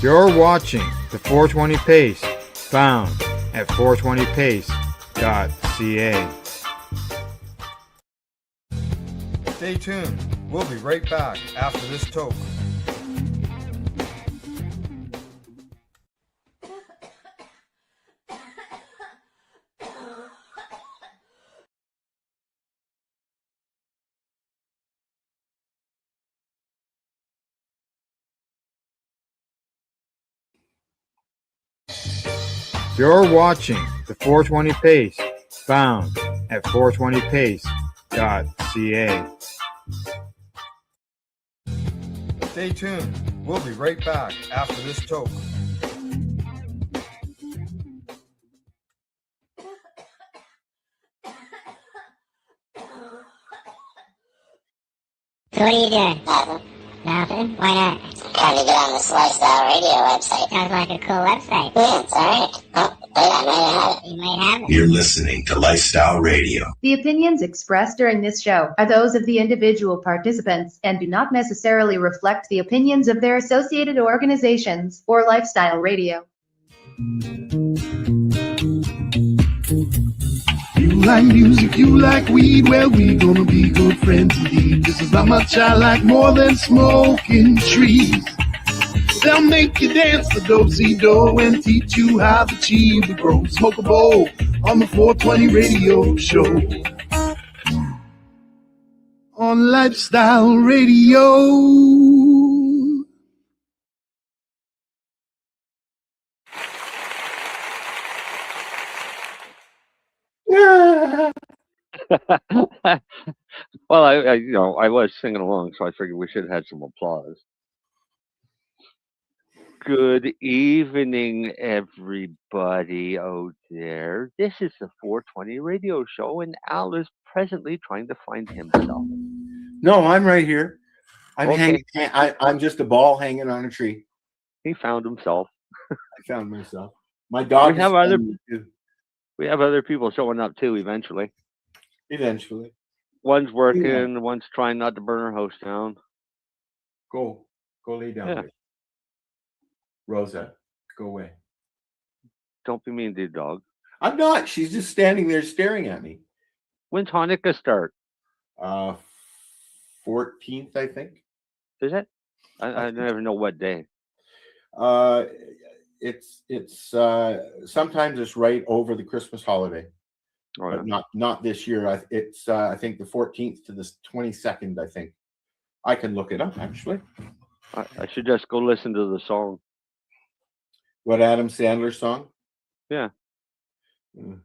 You're watching the 420 Pace, found at 420pace.ca. Stay tuned. We'll be right back after this toke. You're watching the 420 Pace, found at 420pace.ca. Stay tuned. We'll be right back after this toke. So what are you doing? Nothing. Nothing? Why not? Trying to get on this Lifestyle Radio website. Sounds like a cool website. Yeah, it's alright. Oh, wait, I might have it. You might have it. You're listening to Lifestyle Radio. The opinions expressed during this show are those of the individual participants and do not necessarily reflect the opinions of their associated organizations or Lifestyle Radio. You like music, you like weed, well, we gonna be good friends indeed. This is how much I like more than smoking trees. They'll make you dance the do-si-do and teach you how the chiva grows. Smoke a bowl on the 420 radio show. On Lifestyle Radio. Well, I was singing along, so I figured we should have had some applause. Good evening, everybody out there. This is the 420 radio show, and Al is presently trying to find himself. No, I'm right here. I'm Okay. I'm just a ball hanging on a tree. He found himself. I found myself. My dog. We have other- too. We have other people showing up too eventually. Eventually, One's working, one's trying not to burn her house down. go lay down. Yeah. There. Rosa, go away. Don't be mean to the dog. I'm not. She's just standing there staring at me. When's Hanukkah start? 14th, I think. Is it? I never know what day. It's sometimes it's right over the Christmas holiday, Oh, but yeah. not this year. It's I think the 14th to the 22nd. I think I can look it up actually. I should just go listen to the song. What Adam Sandler song? Yeah. Mm.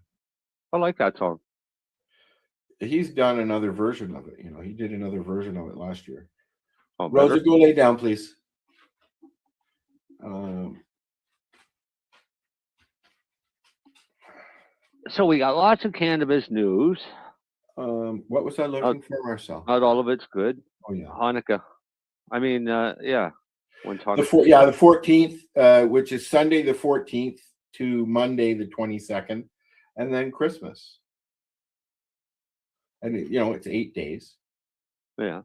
I like that song. He's done another version of it. He did another version of it last year. Oh, Rosa, better. go lay down, please. So we got lots of cannabis news. What was I looking for, Marcel? Not all of it's good. Oh yeah, Hanukkah. I mean, yeah. When's Hanukkah? the 14th, which is Sunday the 14th to Monday the 22nd, and then Christmas. And it's 8 days, Yeah.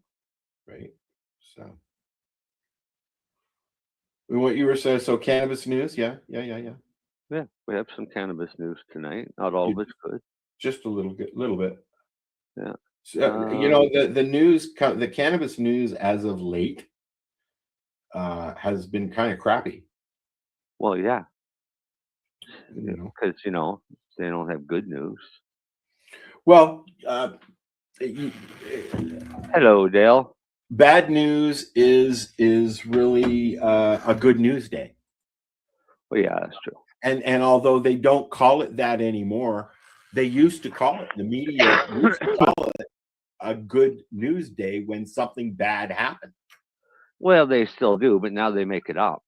right? So, what you were saying? So cannabis news, yeah. Yeah. We have some cannabis news tonight. Not all of it's good. Just a little bit. Yeah. So, the news, the cannabis news as of late has been kind of crappy. Well, yeah. You know. Because, they don't have good news. Well, Hello, Dale. bad news is really a good news day. Well, yeah, that's true. And although they don't call it that anymore, they used to call it, the media used to call it a good news day when something bad happened. Well, they still do, but now they make it up,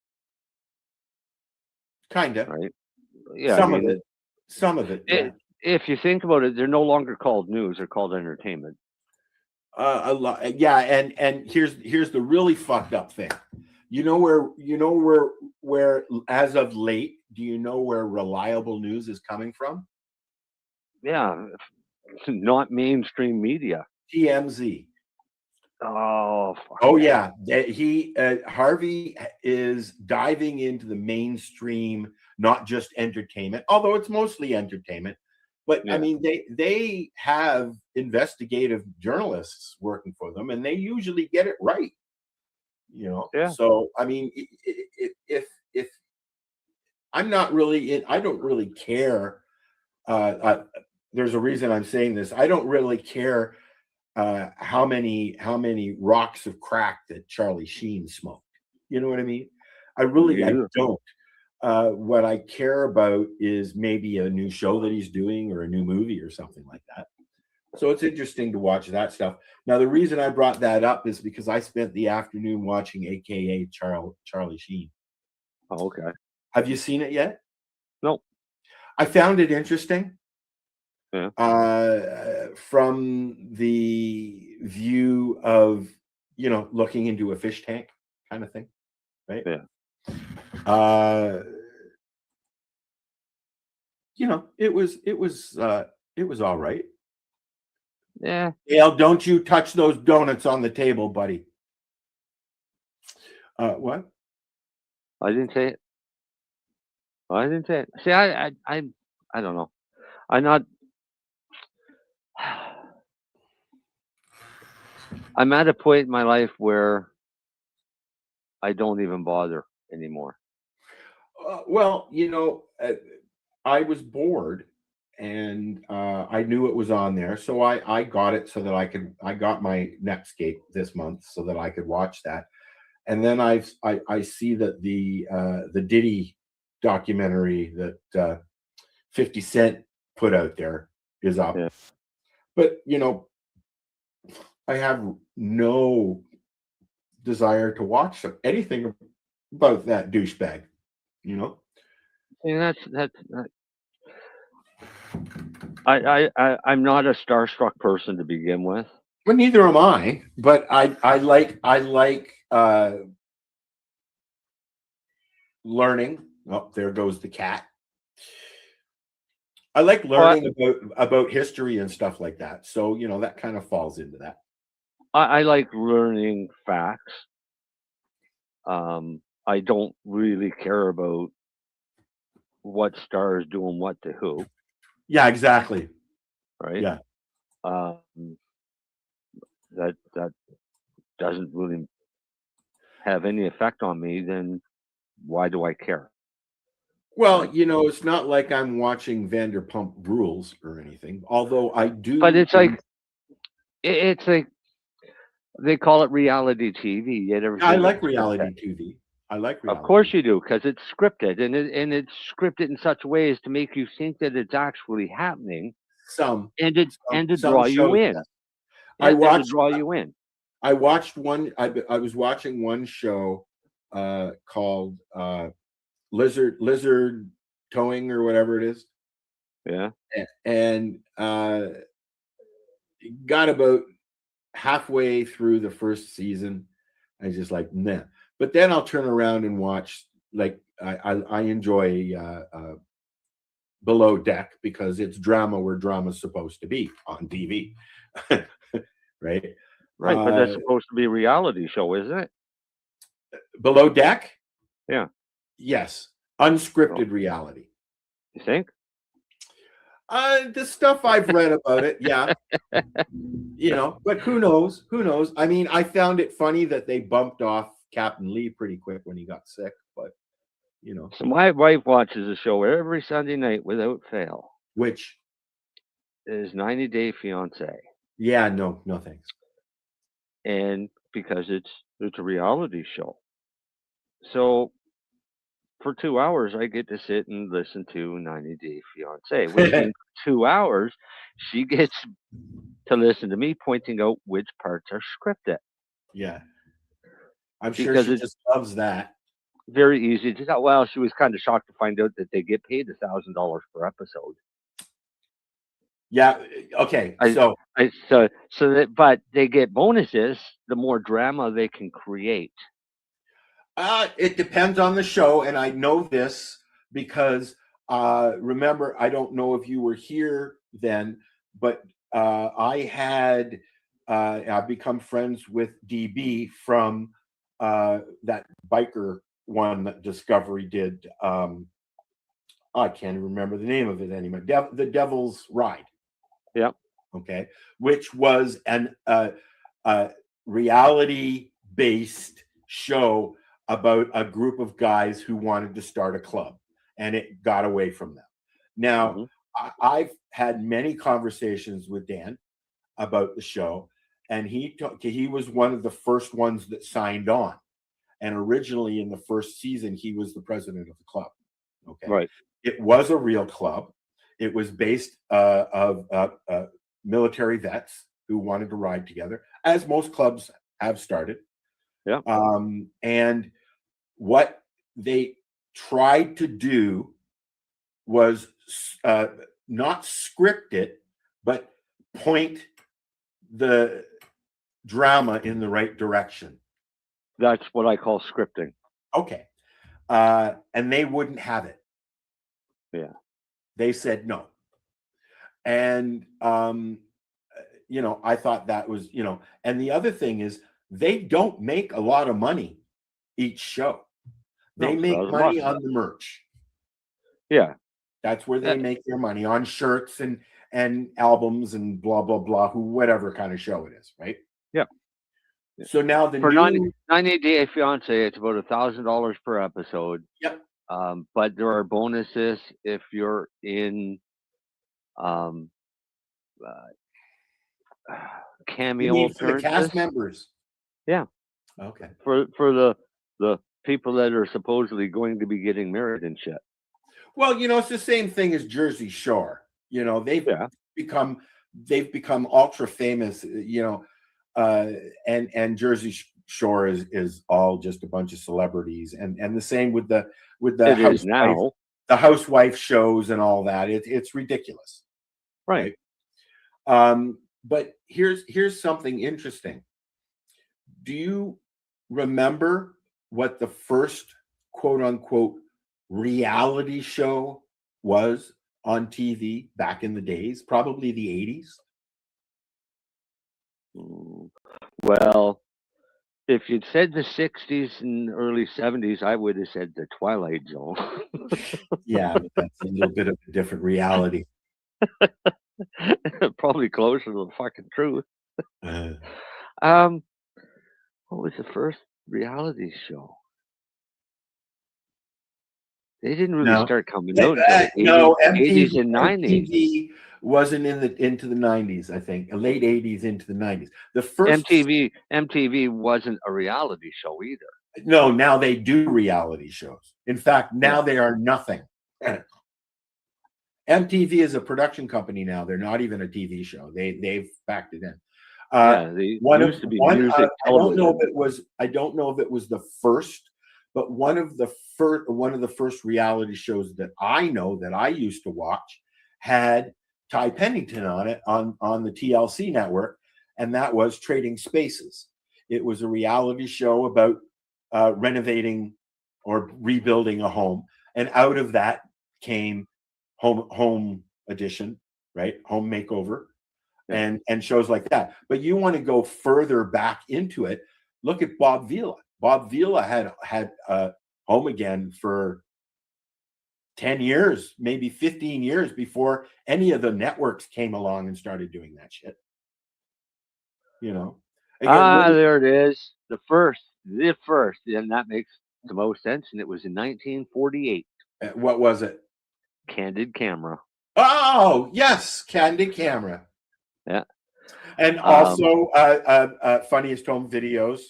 Kind of. right? Yeah. Some of it. Yeah. If you think about it, they're no longer called news; they're called entertainment. A lot. Yeah. And here's the really fucked up thing. Where as of late, do you know where reliable news is coming from? Yeah, not mainstream media. TMZ. Oh, fuck Oh yeah, Harvey is diving into the mainstream, not just entertainment, although it's mostly entertainment. But I Yeah. mean, they have investigative journalists working for them, and they usually get it right. Yeah. So I mean, if I'm not really I don't really care. There's a reason I'm saying this. I don't really care how many rocks of crack that Charlie Sheen smoked. You know what I mean? I Yeah. don't. What I care about is maybe a new show that he's doing or a new movie or something like that. So it's interesting to watch that stuff. Now, the reason I brought that up is because I spent the afternoon watching AKA Charlie Sheen. Oh, okay. Have you seen it yet? No. I found it interesting. Yeah. From the view of looking into a fish tank kind of thing, right? Yeah. It was all right. Yeah. Dale, don't you touch those donuts on the table, buddy. What? I didn't say it. I didn't say it. See, I don't know. I'm not. I'm at a point in my life where I don't even bother anymore. Well, I was bored, and I knew it was on there, so I got it so that I got my Netscape this month so that I could watch that, and then I see that the Diddy documentary that 50 Cent put out there is up, Yeah. but I have no desire to watch anything about that douchebag. And that's I'm not a starstruck person to begin with. Well, neither am I, but I like learning. Oh, there goes the cat. I like learning about history and stuff like that. So that kind of falls into that. I like learning facts. I don't really care about what star is doing what to who. Yeah, exactly. Right. Yeah. That doesn't really have any effect on me. Then why do I care? Well, it's not like I'm watching Vanderpump Rules or anything. Although I do. But it's like they call it reality TV. Yet I like reality TV. I like reality. Of course you do, because it's scripted, and it's scripted in such ways to make you think that it's actually happening. Some to draw you in. I watched. To draw you in. I watched one. I was watching one show called Lizard Towing or whatever it is. Yeah. And got about halfway through the first season. I just like, nah. But then I'll turn around and watch, like, I enjoy Below Deck because it's drama where drama's supposed to be on TV. Right? Right, but that's supposed to be a reality show, isn't it? Below Deck? Yeah. Yes. Unscripted reality. You think? The stuff I've read about it, yeah. But who knows? Who knows? I mean, I found it funny that they bumped off Captain Lee pretty quick when he got sick, but So my wife watches the show every Sunday night without fail. Which is 90 Day Fiance. Yeah, no thanks. And because it's a reality show. So for 2 hours I get to sit and listen to 90 Day Fiance. Which means 2 hours she gets to listen to me pointing out which parts are scripted. Yeah. I'm sure she just loves that. Very easy to tell. Well, she was kind of shocked to find out that they get paid $1,000 per episode. Yeah. Okay. But they get bonuses the more drama they can create. It depends on the show, and I know this because remember, I don't know if you were here then, but I had I've become friends with DB from that biker one that Discovery did. I can't remember the name of it anymore. The Devil's Ride. Yeah. Okay, which was an reality-based show about a group of guys who wanted to start a club, and it got away from them. Now, I've had many conversations with Dan about the show, and he was one of the first ones that signed on. And originally, in the first season, he was the president of the club. Okay, Right. It was a real club. It was based of military vets who wanted to ride together, as most clubs have started. Yeah. And what they tried to do was not script it, but point the drama in the right direction. That's what I call scripting. Okay. And they wouldn't have it. Yeah. They said no. And, I thought that was, and the other thing is they don't make a lot of money each show. They make money on the merch. Yeah. That's where they make their money, on shirts and albums and blah, blah, blah, whatever kind of show it is, right? Yeah. So now for 90 Day Fiance, it's about $1,000 per episode. Yep. But there are bonuses if you're in cameo for the cast members. Yeah. Okay. For the people that are supposedly going to be getting married and shit. Well, it's the same thing as Jersey Shore. They've become ultra famous. And Jersey Shore is all just a bunch of celebrities, and the same with the housewife shows and all that. It's ridiculous, right? But here's something interesting. Do you remember what the first quote unquote reality show was on TV back in the days? Probably the 80s. Well, if you'd said the 60s and early 70s, I would have said the Twilight Zone. Yeah, that's a little bit of a different reality. Probably closer to the fucking truth. What was the first reality show? They didn't really start coming out until the 80s and 90s. MTV wasn't into the 90s, I think. Late 80s into the 90s. The first MTV wasn't a reality show either. No, now they do reality shows. In fact, now they are nothing. MTV is a production company now. They're not even a TV show. They've backed it in. They used to be music I don't know if it was the first, but one of the first reality shows that I know that I used to watch had Ty Pennington on it on the TLC network, and that was Trading Spaces. It was a reality show about renovating or rebuilding a home, and out of that came Home Edition, right? Home Makeover, and shows like that. But you want to go further back into it? Look at Bob Vila. Bob Vila had Home Again for 10 years, maybe 15 years before any of the networks came along and started doing that shit. Again, there it is. The first, and that makes the most sense. And it was in 1948. What was it? Candid Camera. Oh, yes, Candid Camera. Yeah. And also Funniest Home Videos.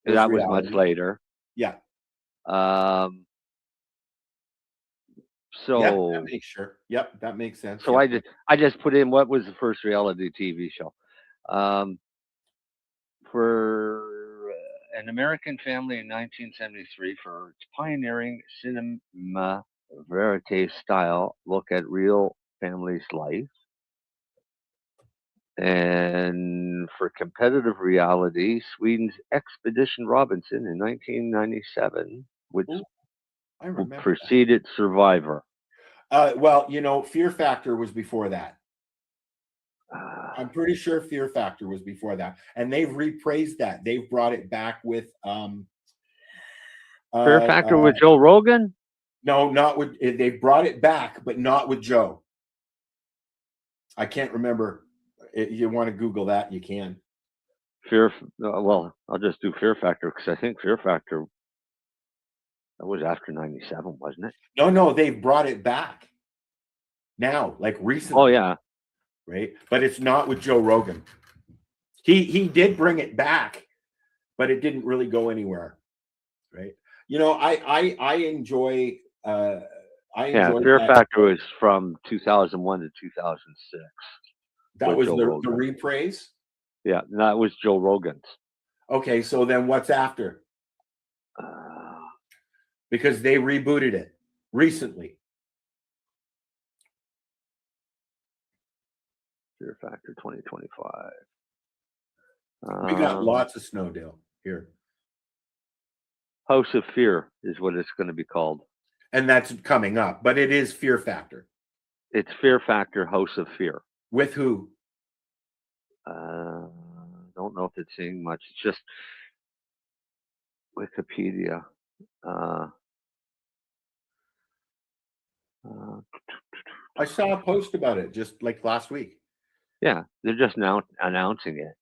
That was much later. Yeah. So that makes sure. Yep, that makes sense. So I just put in what was the first reality TV show. For an American family in 1973, for its pioneering cinema verite style look at real family's life. And for competitive reality, Sweden's Expedition Robinson in 1997, which preceded Survivor. Well, Fear Factor was before that. I'm pretty sure Fear Factor was before that, and they've repraised that. They've brought it back with Fear Factor with Joe Rogan? No, not with. They brought it back, but not with Joe. I can't remember. If you want to Google that, you can. Well, I'll just do Fear Factor because I think Fear Factor that was after '97, wasn't it? No, they've brought it back now, like recently. Oh yeah, right. But it's not with Joe Rogan. He did bring it back, but it didn't really go anywhere, right? You know, I enjoy. Fear Factor was from 2001 to 2006. That was the repraise. Yeah, that was Joe Rogan's. Okay, so then what's after? Because they rebooted it recently. Fear Factor 2025. We got lots of Snowdale here. House of Fear is what it's going to be called. And that's coming up, but it is Fear Factor. It's Fear Factor House of Fear. With who? Don't know if it's saying much. It's just Wikipedia. I saw a post about it just like last week. Yeah, they're just now announcing it.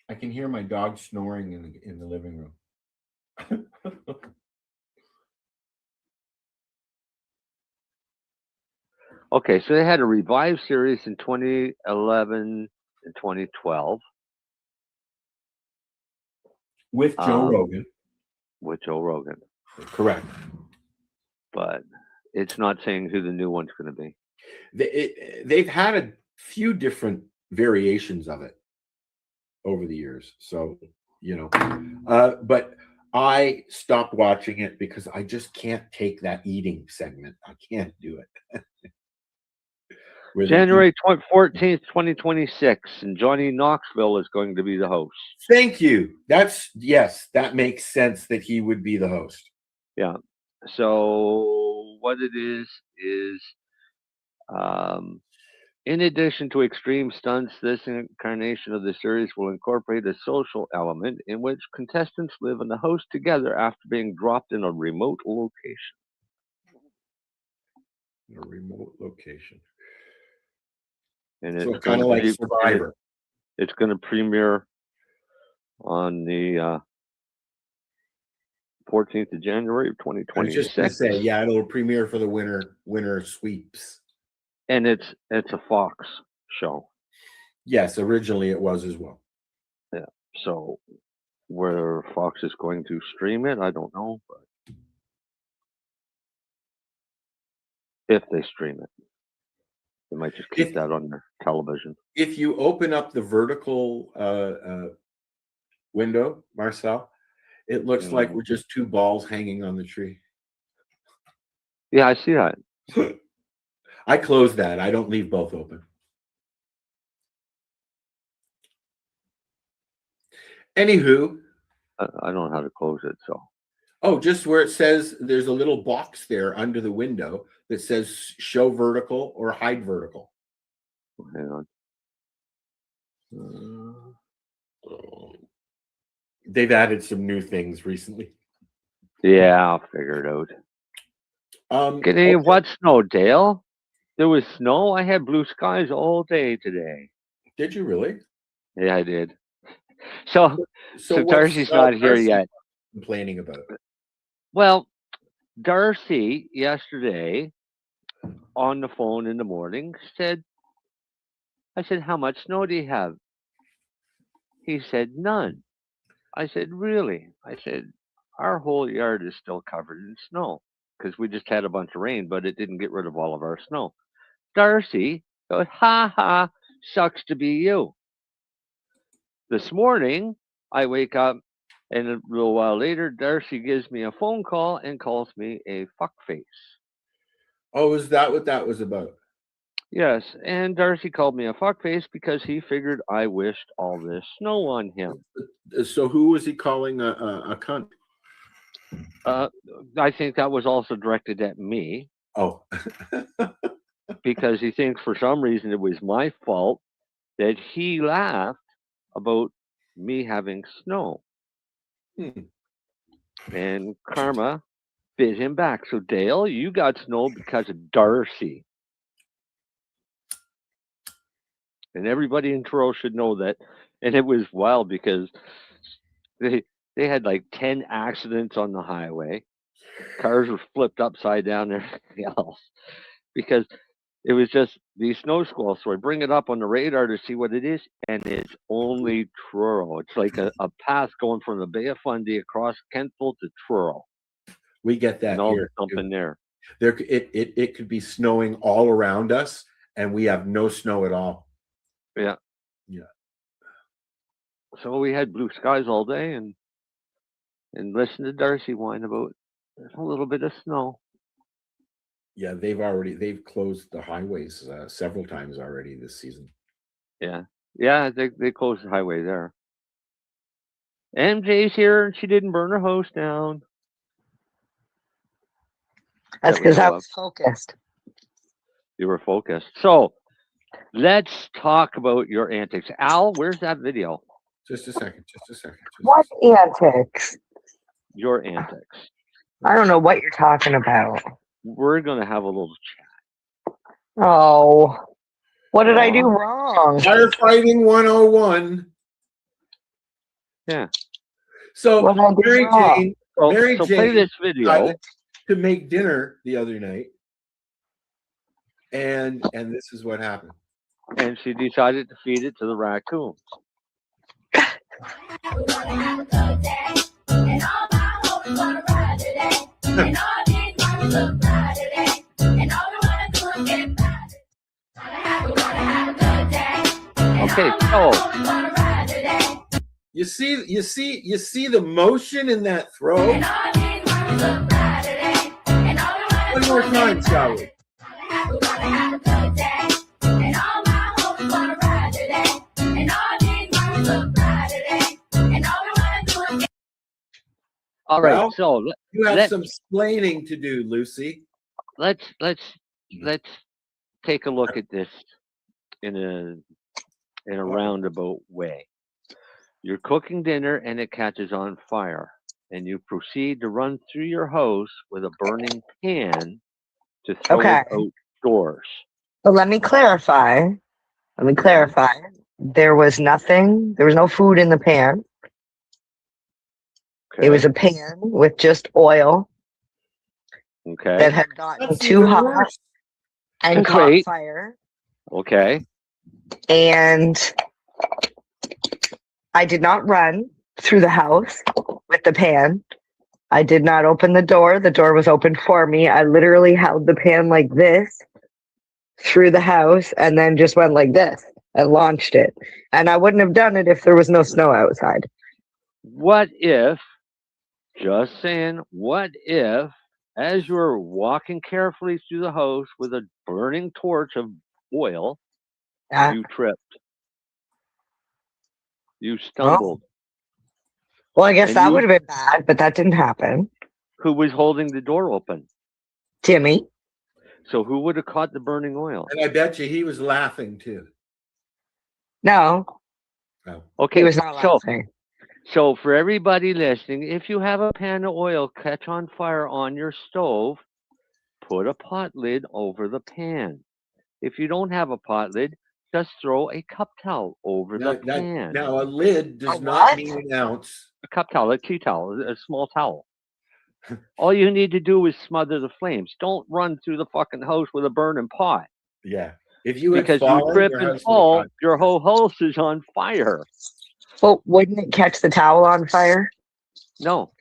I can hear my dog snoring in the living room. Okay, so they had a revived series in 2011 and 2012 with Joe Rogan. With Joe Rogan, correct. But it's not saying who the new one's going to be. They've had a few different variations of it over the years, so you know. But I stopped watching it because I just can't take that eating segment. I can't do it. January 14th, 2026, and Johnny Knoxville is going to be the host. Thank you. That makes sense that he would be the host. Yeah. So what it is in addition to extreme stunts, this incarnation of the series will incorporate a social element in which contestants live in the house together after being dropped in a remote location. A remote location. And so it's kind of like Survivor. It's going to premiere on the 14th of January of 2026. I was just going to say, yeah, it'll premiere for the winter sweeps. And it's a Fox show. Yes, originally it was as well. Yeah. So where Fox is going to stream it, I don't know, but if they stream it. They might just keep that on their television. If you open up the vertical window, Marcel, it looks like we're just two balls hanging on the tree. Yeah, I see that. I close that. I don't leave both open. Anywho. I don't know how to close it, so. Oh, just where it says there's a little box there under the window that says show vertical or hide vertical. Hang on. They've added some new things recently. Yeah, I'll figure it out. Okay. What snow, Dale? There was snow. I had blue skies all day today. Did you really? Yeah, I did. So Darcy's not here yet. Complaining about it. Well, Darcy yesterday on the phone in the morning I said, how much snow do you have? He said, none. I said, really? I said, our whole yard is still covered in snow because we just had a bunch of rain, but it didn't get rid of all of our snow. Darcy goes, ha ha, sucks to be you. This morning, I wake up, and a little while later, Darcy gives me a phone call and calls me a fuckface. Oh, is that what that was about? Yes, and Darcy called me a fuckface because he figured I wished all this snow on him. So who was he calling a cunt? I think that was also directed at me. Oh, because he thinks for some reason it was my fault that he laughed about me having snow. Hmm. And Karma bit him back. So Dale, you got snow because of Darcy. And everybody in Truro should know that. And it was wild because they had like 10 accidents on the highway. Cars were flipped upside down and everything else because it was just these snow squalls. So I bring it up on the radar to see what it is, and it's only Truro. It's like a path going from the Bay of Fundy across Kentville to Truro. We get that And all the here. dumping there. It could be snowing all around us, and we have no snow at all. Yeah. Yeah. So we had blue skies all day and listened to Darcy whine about a little bit of snow. Yeah, they've closed the highways several times already this season. Yeah. Yeah, they closed the highway there. MJ's here and she didn't burn her house down. That's That we because I know of. was focused. You were focused. So let's talk about your antics. Al, where's that video? Just a second. What antics? Your antics. I don't know what you're talking about. We're going to have a little chat. Oh, what did I do wrong? Firefighting 101. Yeah. So What did I do Mary wrong? Jane, So, Mary so Jane play this video. decided to make dinner the other night, and this is what happened. And she decided to feed it to the raccoons. Okay, so you see the motion in that throw. One more time, shall we? all right, Well, so you have some explaining to do, Lucy. let's take a look at this in a roundabout way. You're cooking dinner and it catches on fire, and you proceed to run through your house with a burning pan to throw it outdoors. But let me clarify. There was no food in the pan. Okay. It was a pan with just oil that had gotten too hot and caught fire. Okay. And I did not run through the house with the pan. I did not open the door. The door was open for me. I literally held the pan like this through the house and then just went like this and launched it. And I wouldn't have done it if there was no snow outside. What if, just saying, what if, as you were walking carefully through the house with a burning torch of oil, you tripped? You stumbled. Well, I guess that would have been bad, but that didn't happen. Who was holding the door open? Timmy. So who would have caught the burning oil? And I bet you he was laughing too. No. Oh. Okay. He was not laughing. So for everybody listening, if you have a pan of oil catch on fire on your stove, put a pot lid over the pan. If you don't have a pot lid, just throw a cup towel over the pan. Now a lid does not mean an ounce. A cup towel, a tea towel, a small towel. All you need to do is smother the flames. Don't run through the fucking house with a burning pot. Yeah. If you because you trip and fall, your whole house is on fire. Well, wouldn't it catch the towel on fire? No,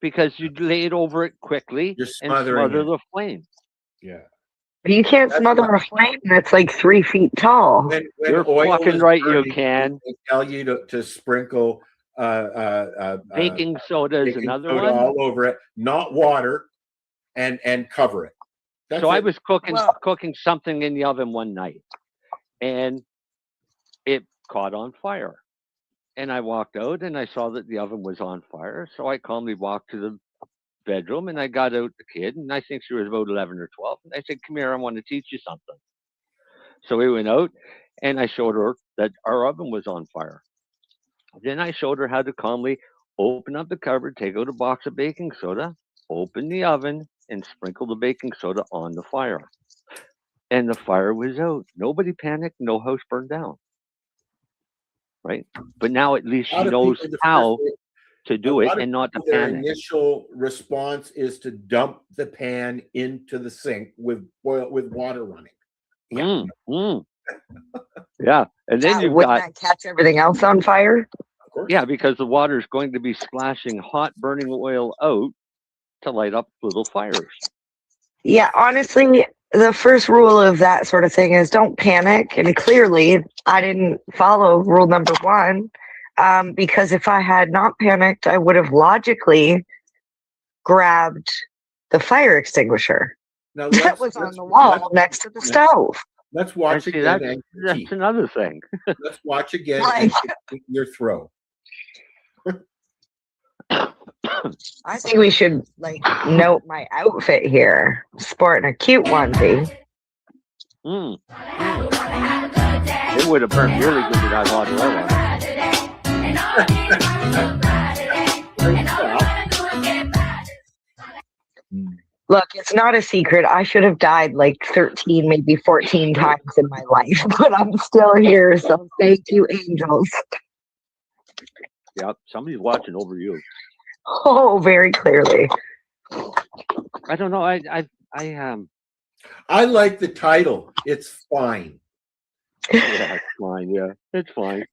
because you lay it over it quickly and smother the flame. Yeah. But you can't smother a flame that's like 3 feet tall. When You're oil fucking is right, burning, you can. They tell you to sprinkle baking soda is another one. All over it, not water, and cover it. That's so it. I was cooking something in the oven one night, and it caught on fire. And I walked out and I saw that the oven was on fire. So I calmly walked to the bedroom, and I got out the kid, and I think she was about 11 or 12, and I said, "Come here, I want to teach you something." So we went out, and I showed her that our oven was on fire. Then I showed her how to calmly open up the cupboard, take out a box of baking soda, open the oven, and sprinkle the baking soda on the fire. And the fire was out. Nobody panicked. No house burned down. Right? But now at least A she lot of knows people, the how first, to a do it lot of and not to people, their panic. initial response is to dump the pan into the sink with water running. Mm, mm. Yeah. And then you've Wouldn't got, that catch everything else on fire? Of course. yeah, because the water is going to be splashing hot burning oil out to light up little fires. Yeah, honestly, the first rule of that sort of thing is don't panic. And clearly, I didn't follow rule number 1 because if I had not panicked, I would have logically grabbed the fire extinguisher Now that was on the wall next to the stove. Let's And watch see, again. that's, and that's critique. another thing. Let's watch again Like- and critique your throw. I think we should note my outfit here. Sporting a cute onesie. Mm. It would have burned really good with that hot oil on. Look, it's not a secret. I should have died like 13, maybe 14 times in my life, but I'm still here. So thank you, angels. Yep, somebody's watching over you. Oh, very clearly. I don't know. I I like the title. It's fine. yeah, it's fine. Yeah, it's fine.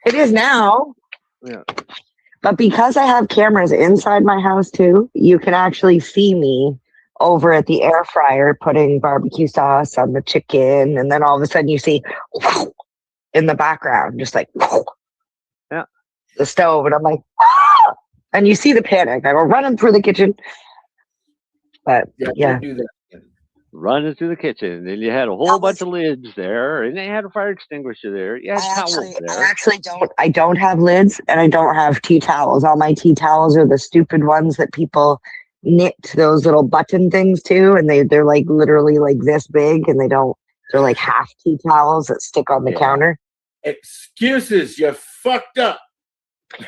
It is now. Yeah. But because I have cameras inside my house too, you can actually see me over at the air fryer putting barbecue sauce on the chicken, and then all of a sudden you see in the background just like yeah, the stove, and I'm like, ah! And you see the panic. I go running through the kitchen, but yeah. Do that. Running through the kitchen, and then you had a whole bunch of lids there, and they had a fire extinguisher there. Yeah, towels there. I actually don't. I don't have lids, and I don't have tea towels. All my tea towels are the stupid ones that people knit those little button things to, and they're like literally like this big, and they're like half tea towels that stick on the counter. Excuses, you fucked up.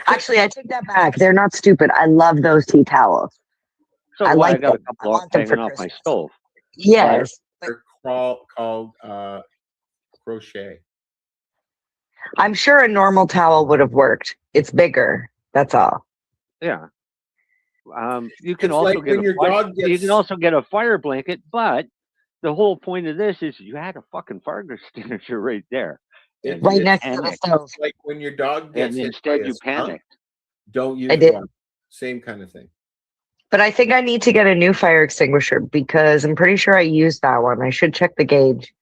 Actually, I take that back. They're not stupid. I love those tea towels. So I I got a them. couple of hanging off my stove. Yes. They're called crochet. I'm sure a normal towel would have worked. It's bigger. That's all. Yeah. You can It's also like get when your dog you gets- can also get a fire blanket, but the whole point of this is you had a fucking fire extinguisher right there. And Right you next to the panicked. stove. It's like when your dog gets And hit instead by a you skunk, panicked. don't use I did. one. Same kind of thing. But I think I need to get a new fire extinguisher because I'm pretty sure I used that one. I should check the gauge.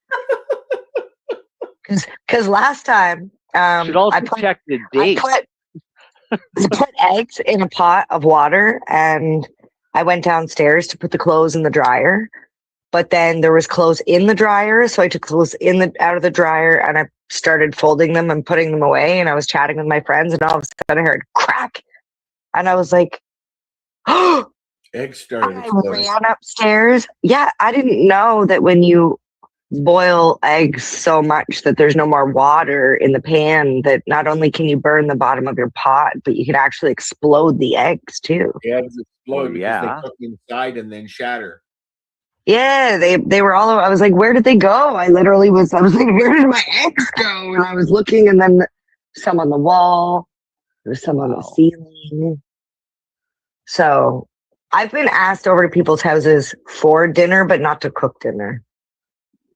Because last time Should also I put, check the date. I put eggs in a pot of water, and I went downstairs to put the clothes in the dryer. But then there was clothes in the dryer, so I took clothes out of the dryer and I started folding them and putting them away. And I was chatting with my friends, and all of a sudden I heard crack, and I was like, "Oh!" Eggs started I exploding. ran upstairs. Yeah, I didn't know that when you boil eggs so much that there's no more water in the pan, that not only can you burn the bottom of your pot, but you can actually explode the eggs too. The eggs explode because yeah. they cook inside and then shatter. Yeah, they were all over. I was like, where did they go? I was like, where did my eggs go? And I was looking, and then some on the wall, there's some on the ceiling. So I've been asked over to people's houses for dinner, but not to cook dinner.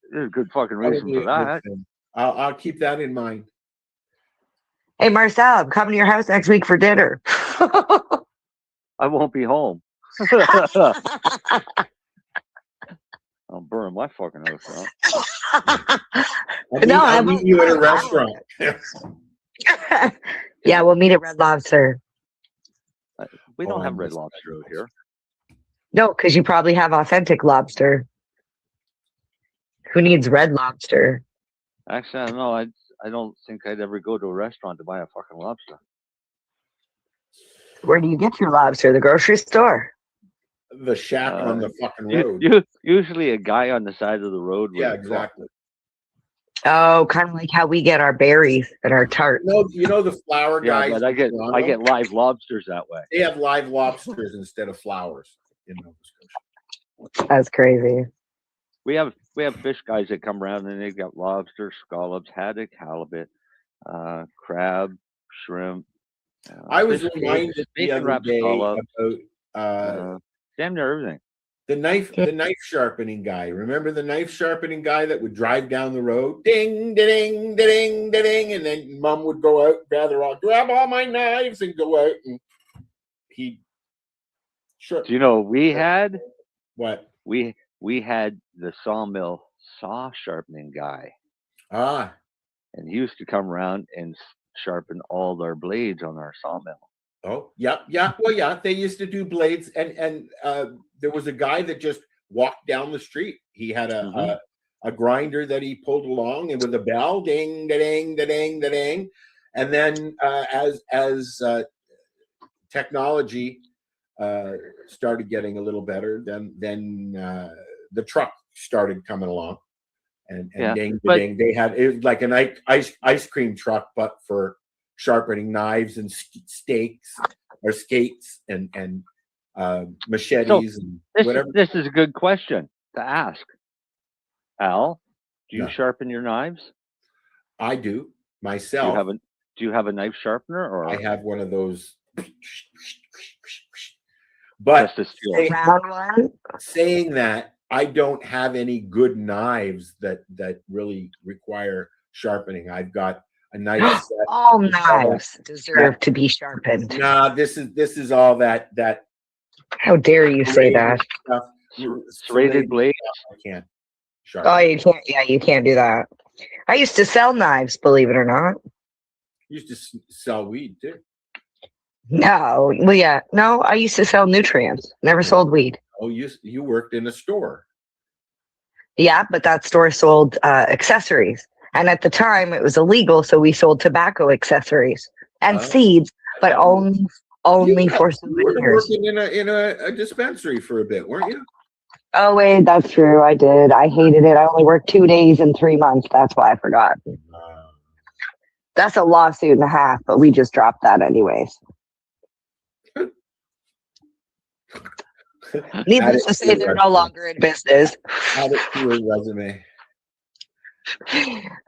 There's a good fucking reason for that. I'll keep that in mind. Hey, Marcel, I'm coming to your house next week for dinner. I won't be home. I'll burn my fucking house down. I'll meet you at a restaurant. Yeah, we'll meet at Red Lobster. We don't have Red Lobster out here. No, because you probably have authentic lobster. Who needs Red Lobster? Actually, I don't know. I don't think I'd ever go to a restaurant to buy a fucking lobster. Where do you get your lobster? The grocery store. the shack on the fucking road. Usually a guy on the side of the road. Yeah, with a truck. exactly. Oh, kind of like how we get our berries and our tarts. You know the flower Yeah, guys. but I get Toronto? live lobsters that way. They have live lobsters instead of flowers in Nova Scotia. That's crazy. We have fish guys that come around and they've got lobster, scallops, haddock, halibut, crab, shrimp. I was fish reminded cakes, the bacon other wrapped day scallops, about damn near everything. the knife sharpening guy. Remember the knife sharpening guy that would drive down the road, ding, ding, ding, ding, and then Mom would go out, grab all my knives, and go out, and he. Do you know we had? What? We had the sawmill saw sharpening guy. Ah. And he used to come around and sharpen all our blades on our sawmill. Oh, yeah. Well, yeah, they used to do blades, and there was a guy that just walked down the street. He had a grinder that he pulled along, and with a bell, ding, ding, ding, ding, and then as technology started getting a little better, then the truck started coming along, and ding, ding. They had it was like an ice cream truck, but for sharpening knives and steaks or skates and machetes and whatever. This is a good question to ask. Al, do you sharpen your knives? I do myself. Do you have a knife sharpener, or I have one of those? But saying that, I don't have any good knives that really require sharpening. I've got a knife set. All knives deserve to be sharpened. Nah, this is all that. How dare you say that? Serrated blades. I can't sharpen. Oh, you can't. Yeah, you can't do that. I used to sell knives, believe it or not. You used to sell weed too. No, well, yeah, no. I used to sell nutrients. Never sold weed. Oh, you worked in a store. Yeah, but that store sold accessories. And at the time, it was illegal, so we sold tobacco accessories and seeds, but only for souvenirs. You were working in a dispensary for a bit, weren't you? Oh wait, that's true. I did. I hated it. I only worked 2 days in 3 months. That's why I forgot. That's a lawsuit and a half, but we just dropped that anyways. Needless to say, they're no longer in business. Add it to your resume.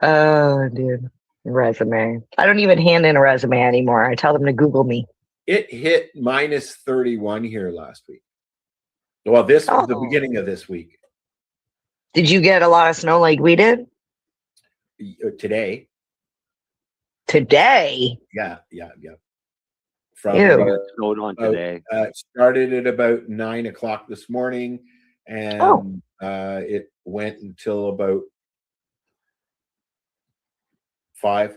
Oh, dude. Resume. I don't even hand in a resume anymore. I tell them to Google me. It hit minus 31 here last week. Well, the beginning of this week. Did you get a lot of snow like we did? Today. Today? Yeah. Ew. It snowed on today. Started at about 9 o'clock this morning, and it went until about 5,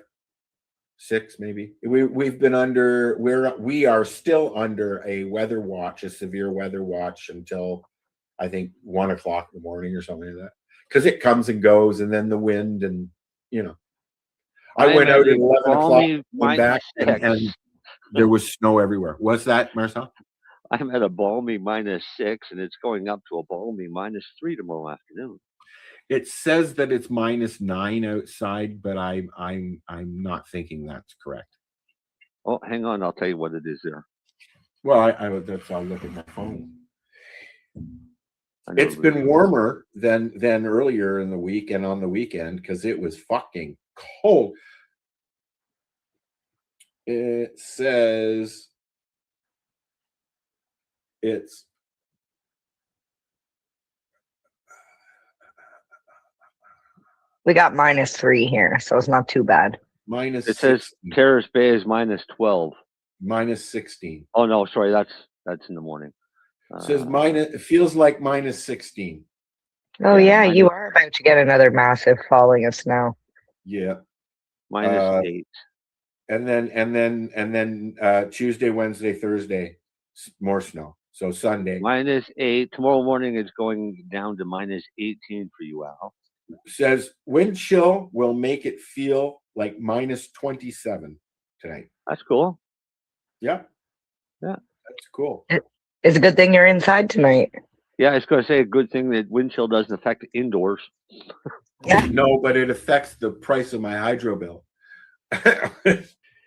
6, maybe. We've been under. We are still under a weather watch, a severe weather watch, until I think 1 o'clock in the morning or something like that. Because it comes and goes, and then the wind, and I went out at 11 o'clock, went back, and there was snow everywhere. What's that, Marcel? I'm at a balmy -6, and it's going up to a balmy -3 tomorrow afternoon. It says that it's -9 outside, but I'm not thinking that's correct. Oh, hang on, I'll tell you what it is there. Well, I'll look at my phone. It's been warmer than earlier in the week and on the weekend because it was fucking cold. It says it's we got -3 here, so it's not too bad. Minus. It says Terrace Bay is -12. -16. Oh no, sorry, that's in the morning. It says it feels like -16. Oh yeah, you are about to get another massive falling of snow. Yeah. -8. And then Tuesday, Wednesday, Thursday, more snow. So Sunday. -8. Tomorrow morning it's going down to -18 for you, Al. Says wind chill will make it feel like -27 tonight. That's cool. Yeah. Yeah. That's cool. It's a good thing you're inside tonight. Yeah, I was going to say a good thing that wind chill doesn't affect indoors. Yeah. No, but it affects the price of my hydro bill.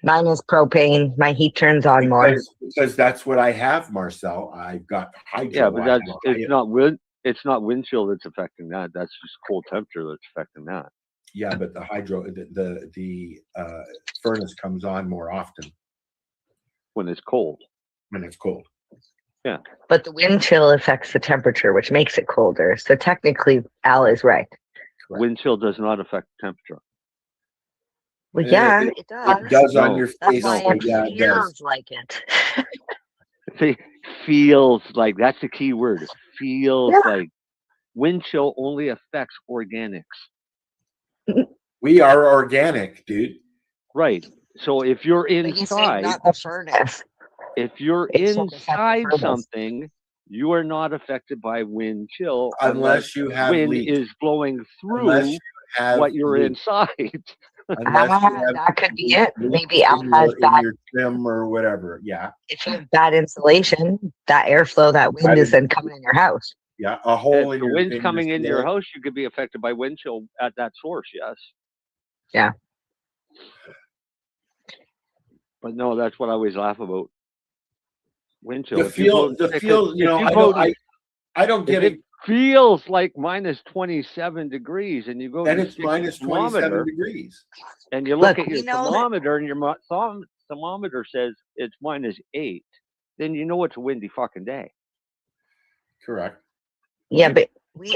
Mine is propane. My heat turns on more. because that's what I have, Marcel. I've got hydro. Yeah, but it's not wind chill that's affecting that. That's just cold temperature that's affecting that. Yeah, but the hydro, the furnace comes on more often when it's cold. When it's cold. Yeah. But the wind chill affects the temperature, which makes it colder. So technically, Al is right. Correct. Wind chill does not affect temperature. Well, yeah, it does. It does on your That's face. why So it yeah, it does. feels like it. It feels like, that's the key word. Feels like. Wind chill only affects organics. We are organic, dude. Right. So if you're inside, not the furnace. If you're It's not inside affected by this. something, you are not affected by wind chill Unless you have wind leaks. is blowing through Unless you have what you're leaks. inside. Unless you have that could be it. leaks Maybe Al in has your, bad. in your trim or whatever. Yeah. If you have bad insulation, that airflow, that wind is then coming in your house. Yeah, a hole If in the your wind's coming into your ceiling. house, you could be affected by wind chill at that source, yes. Yeah. But no, that's what I always laugh about. Wind chill. The feel, you know, I don't get it. it. Feels like minus 27 degrees, and you go Then to it's minus 27 degrees. and you look at your thermometer, and your thermometer says it's -8. Then you know it's a windy fucking day. Correct. Yeah, but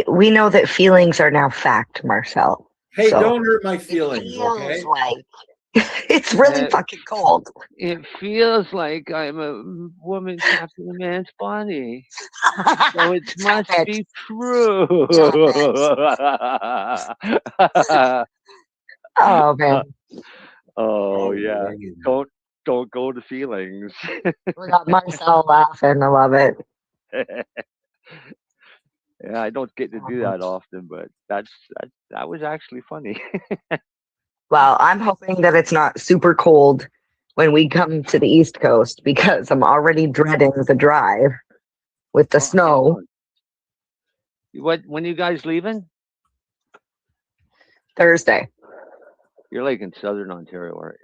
we know that feelings are now fact, Marcel. Hey, So don't hurt my feelings, it feels okay? like it's really fucking cold. It feels like I'm a woman trapped in a man's body. So it must be true. Oh man. Oh yeah. Don't go to feelings. We got Marcel laughing. I love it. Yeah, I don't get to do that often, but that was actually funny. Well, I'm hoping that it's not super cold when we come to the East Coast because I'm already dreading the drive with the snow. When you guys leaving? Thursday. You're like in Southern Ontario, aren't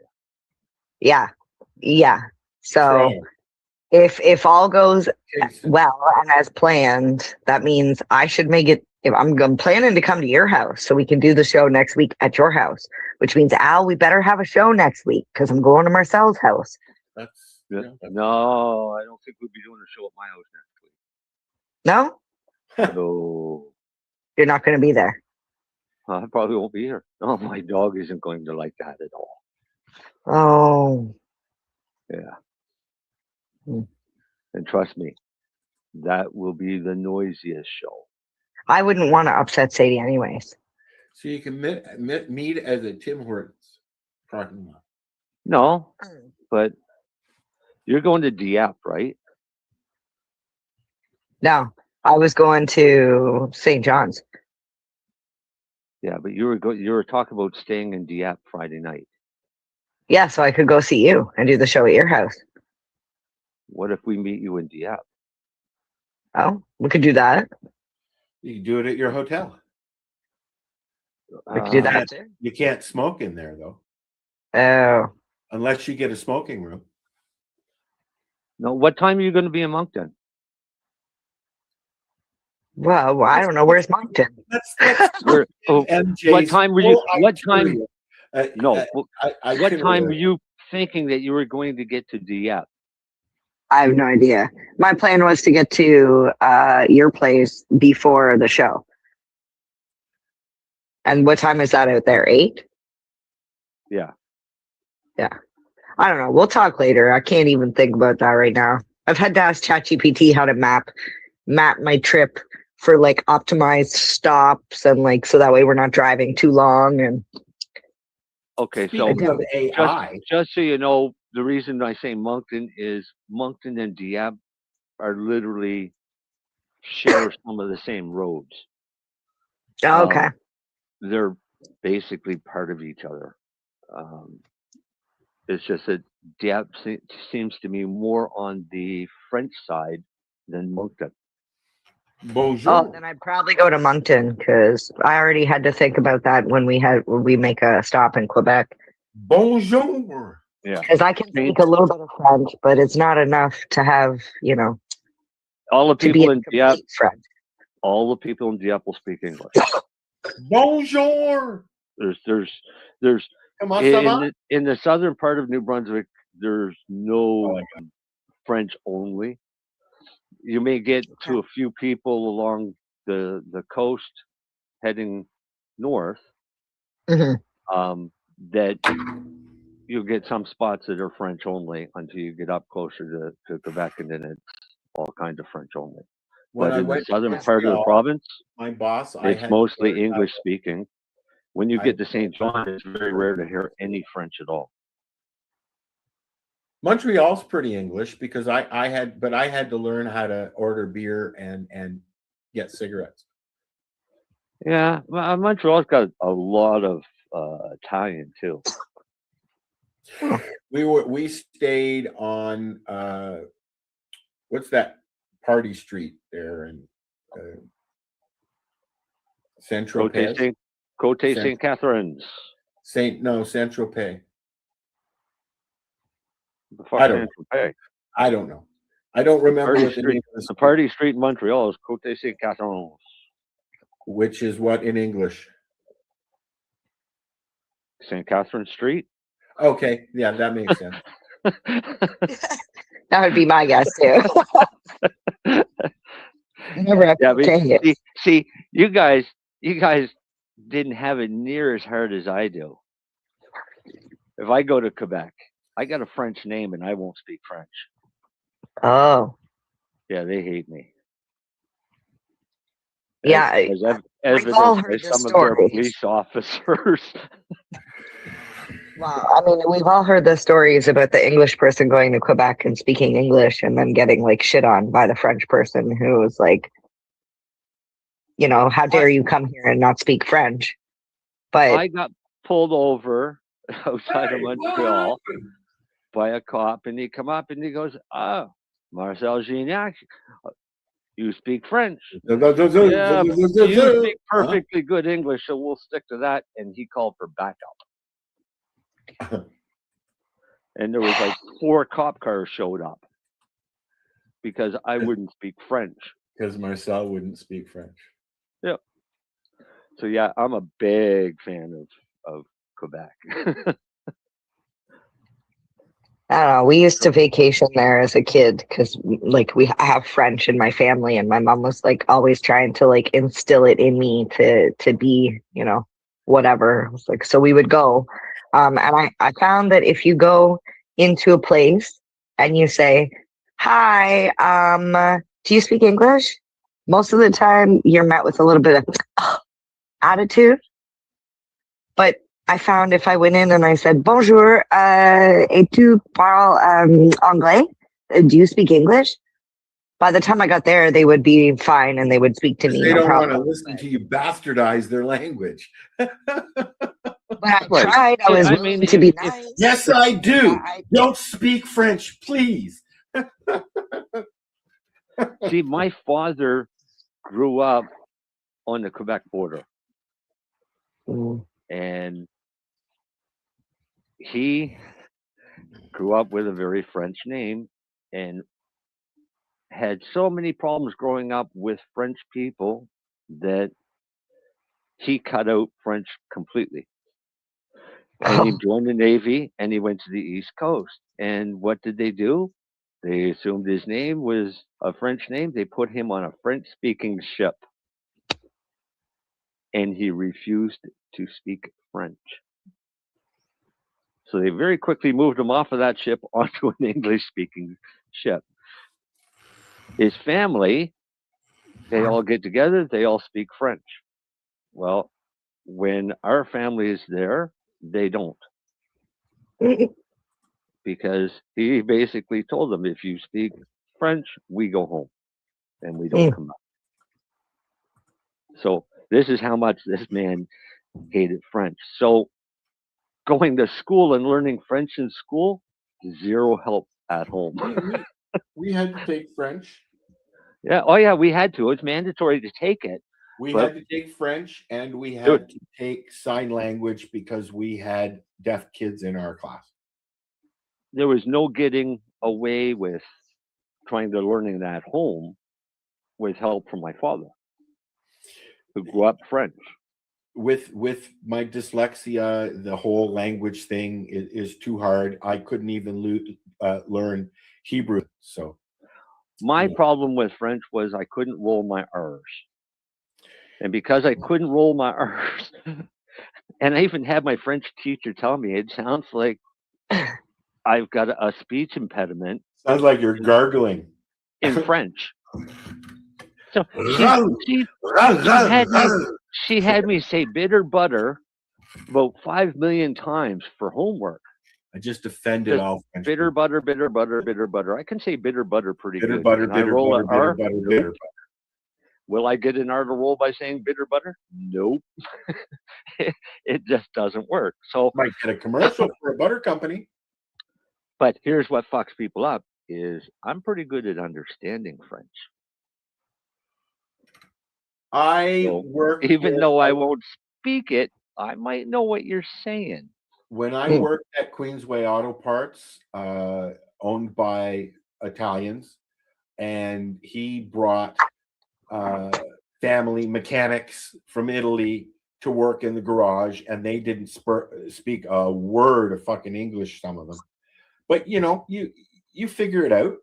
you? Yeah. So if all goes well and as planned, that means I should make it. If I'm planning to come to your house so we can do the show next week at your house, which means Al, we better have a show next week because I'm going to Marcel's house. No, I don't think we'll be doing a show at my house next week. No? No. You're not going to be there. I probably won't be here. No, my dog isn't going to like that at all. Oh. Yeah. And trust me, that will be the noisiest show. I wouldn't want to upset Sadie anyways. So you can meet at a Tim Hortons parking lot. No, but you're going to Dieppe, right? No, I was going to St. John's. Yeah, but you were talking about staying in Dieppe Friday night. Yeah, so I could go see you and do the show at your house. What if we meet you in Dieppe? Oh, we could do that. You can do it at your hotel. We could do that too. You can't smoke in there though. Oh. Unless you get a smoking room. No, what time are you going to be in Moncton? Well, I don't know. Where's Moncton? What time were you? What time? What time were you thinking that you were going to get to Dieppe? I have no idea. My plan was to get to your place before the show. And what time is that out there? 8? Yeah. Yeah. I don't know. We'll talk later. I can't even think about that right now. I've had to ask ChatGPT how to map my trip for like optimized stops and like so that way we're not driving too long. And okay, so just so you know, the reason I say Moncton is Moncton and Dieppe are literally share some of the same roads. Oh, okay. They're basically part of each other. It's just that Dieppe seems to me more on the French side then Moncton. Bonjour. Oh, then I'd probably go to Moncton because I already had to think about that when we make a stop in Quebec. Bonjour. Yeah. Because I can speak a little bit of French, but it's not enough to have, All the to be people a in Dieppe, complete French. all the people in Dieppe will speak English. Bonjour. There's Comment ça va? in the southern part of New Brunswick, there's no Oh, French only. You may get to a few people along the coast heading north, Mhm. that you'll get some spots that are French only until you get up closer to Quebec, and then it's all kinds of French only. When But I in the went to southern part of the Montreal, province, my boss, I it's had mostly learned how English to- speaking. When you I- get to St. John, it's very rare to hear any French at all. Montreal's pretty English because I had to learn how to order beer and get cigarettes. Yeah, Montreal's got a lot of Italian too. We stayed on what's that party street there in Central Pay? Côte Saint Catharines. Central Pay. The fuck I don't Central Pay. I don't know. I don't remember Party what the name street. of The party street in Montreal is Côte Saint Catharines. which is what in English. St. Catherine Street. Okay, yeah, that makes sense. That would be my guess too. Never have Yeah, to change it. see, you guys didn't have it near as hard as I do. If I go to Quebec, I got a French name and I won't speak French. Oh, Yeah, they hate me. yeah. As We've all evidenced by heard the some of their stories. police officers. Well, I mean, we've all heard the stories about the English person going to Quebec and speaking English and then getting like shit on by the French person who was like, how dare you come here and not speak French? But I got pulled over outside of Montreal by a cop, and he come up and he goes, "Oh, Marcel Gignac, you speak French." Yeah, but you speak perfectly good English, so we'll stick to that. And he called for backup. And there was like 4 cop cars showed up because I wouldn't speak French. Because Marcel wouldn't speak French. Yeah. So yeah, I'm a big fan of Quebec. I don't know. We used to vacation there as a kid because, like, I have French in my family, and my mom was like always trying to like instill it in me to be, whatever. It was like, so we would go, and I found that if you go into a place and you say, "Hi, do you speak English?" Most of the time, you're met with a little bit of attitude, but I found if I went in and I said, "Bonjour, et tu parles anglais? Do you speak English?" By the time I got there, they would be fine and they would speak to me. They no don't want problem. to listen to you bastardize their language. But I tried. I was willing to be nice. Yes, I do. Don't speak French, please. See, my father grew up on the Quebec border. And he grew up with a very French name and had so many problems growing up with French people that he cut out French completely. And he joined the Navy and he went to the East Coast. And what did they do? They assumed his name was a French name. They put him on a French speaking ship. And he refused to speak French. So they very quickly moved him off of that ship onto an English-speaking ship. His family, they all get together, they all speak French. Well, when our family is there, they don't. Because he basically told them, if you speak French, we go home and we don't come back. So this is how much this man hated French. So going to school and learning French in school, zero help at home. We had to take French. Yeah. Oh, yeah. We had to. It was mandatory to take it. We But- had to take French and we Dude. had to take sign language because we had deaf kids in our class. There was no getting away with trying to learning that at home with help from my father, who grew up French. With my dyslexia, the whole language thing is too hard. I couldn't even learn Hebrew. So My problem with French was I couldn't roll my R's. And because I couldn't roll my R's, and I even had my French teacher tell me it sounds like I've got a speech impediment sounds like you're gargling in French. So she had me say bitter butter about 5 million times for homework. I just offended all French Bitter people. butter, bitter butter, bitter butter. I can say bitter butter pretty Bitter good. butter, Can I bitter roll butter, an bitter R? butter, Nope. bitter butter. Will I get an R to roll by saying bitter butter? Nope. It just doesn't work. So, Might get a commercial for a butter company. but here's what fucks people up is I'm pretty good at understanding French. I So, worked even with- though I won't speak it, I might know what you're saying. when I worked at Queensway Auto Parts, owned by Italians, and he brought family mechanics from Italy to work in the garage, and they didn't speak a word of fucking English, some of them. But you figure it out,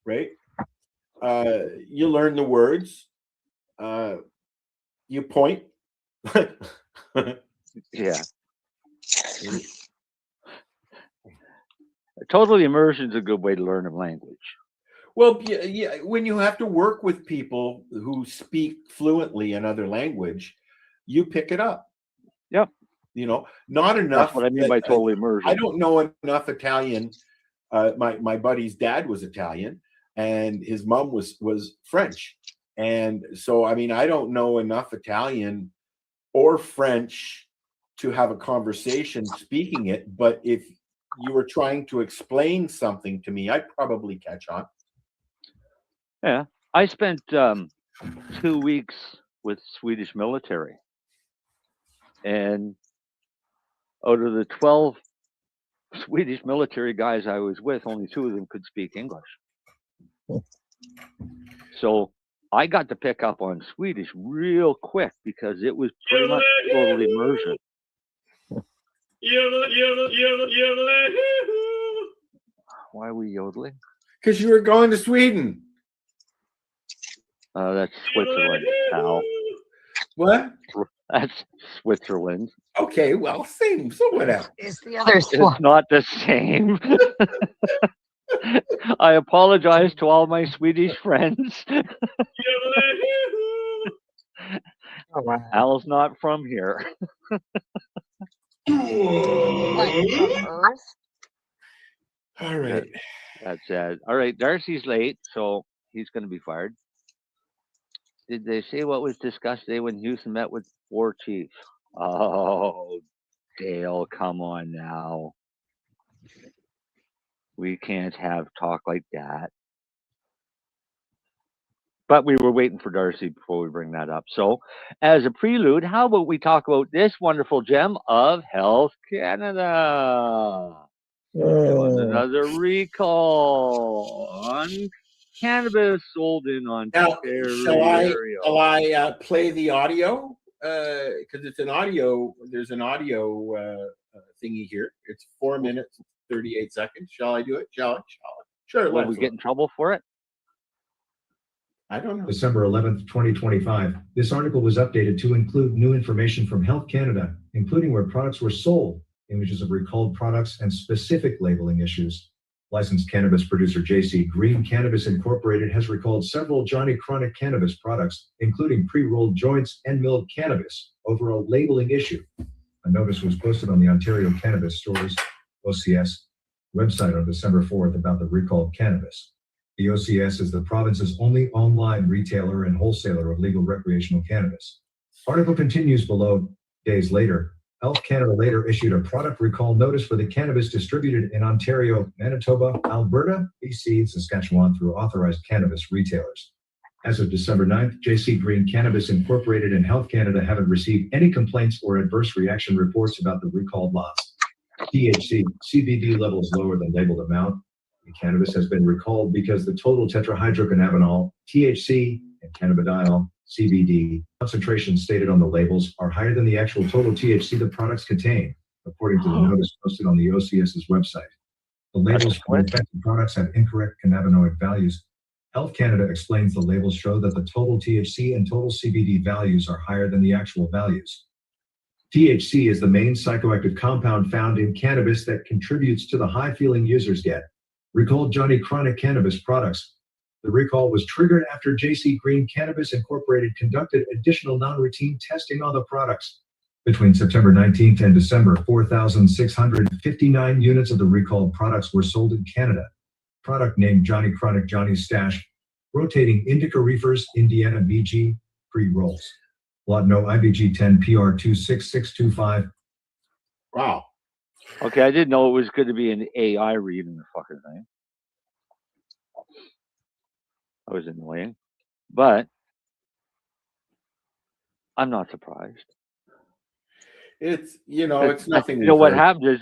right? You learn the words. You point. Yeah. Totally immersion is a good way to learn a language. Well, yeah, when you have to work with people who speak fluently another language, you pick it up. Yep. Not enough. That's what I mean by totally immersion. I don't know enough Italian. My buddy's dad was Italian, and his mom was French, and so I don't know enough Italian or French to have a conversation speaking it. But if you were trying to explain something to me, I'd probably catch on. Yeah. I spent 2 weeks with Swedish military. And out of the 12 Swedish military guys I was with, only 2 of them could speak English. So I got to pick up on Swedish real quick because it was pretty much total immersion. Why are we yodeling? Because you were going to Sweden. That's Switzerland, pal. What? That's Switzerland. Okay, well, same. So what else? Is the other It's not the same. I apologize to all my Swedish friends. Oh, wow. Al's not from here. All right. That's sad. All right, Darcy's late, so he's going to be fired. Did they say what was discussed today when Houston met with War Chief? Oh, Dale, come on now. We can't have talk like that. But we were waiting for Darcy before we bring that up. So, as a prelude, how about we talk about this wonderful gem of Health Canada? Doing another recall on cannabis sold in Now, Ontario. shall I play the audio? Because it's an audio. There's an audio thingy here. It's 4 minutes 38 seconds. Shall I do it? Shall I? Sure. Will we get in trouble for it? I don't know. December 11th, 2025. This article was updated to include new information from Health Canada, including where products were sold, images of recalled products, and specific labeling issues. Licensed cannabis producer JC Green Cannabis Incorporated has recalled several Johnny Chronic cannabis products, including pre-rolled joints and milled cannabis, over a labeling issue. A notice was posted on the Ontario Cannabis Stores, OCS, website on December 4th about the recalled cannabis. The OCS is the province's only online retailer and wholesaler of legal recreational cannabis. Article continues below. Days later, Health Canada later issued a product recall notice for the cannabis distributed in Ontario, Manitoba, Alberta, BC, and Saskatchewan through authorized cannabis retailers. As of December 9th, JC Green Cannabis Incorporated and Health Canada haven't received any complaints or adverse reaction reports about the recalled lots. THC, CBD levels lower than labeled amount. The cannabis has been recalled because the total tetrahydrocannabinol, THC, and cannabidiol, CBD, concentrations stated on the labels are higher than the actual total THC the products contain, according to the notice posted on the OCS's website. The labels for the affected products have incorrect cannabinoid values. Health Canada explains the labels show that the total THC and total CBD values are higher than the actual values. THC is the main psychoactive compound found in cannabis that contributes to the high feeling users get. Recalled Johnny Chronic cannabis products. The recall was triggered after JC Green Cannabis Incorporated conducted additional non-routine testing on the products. Between September 19th and December, 4,659 units of the recalled products were sold in Canada. Product named Johnny Chronic Johnny's Stash, rotating indica reefers, Indiana BG, pre-rolls. Lot no IBG 10 PR 26625. Wow. Okay, I didn't know it was going to be an AI reading the fucking thing. That was annoying, but I'm not surprised. It's it's nothing. You know what happened is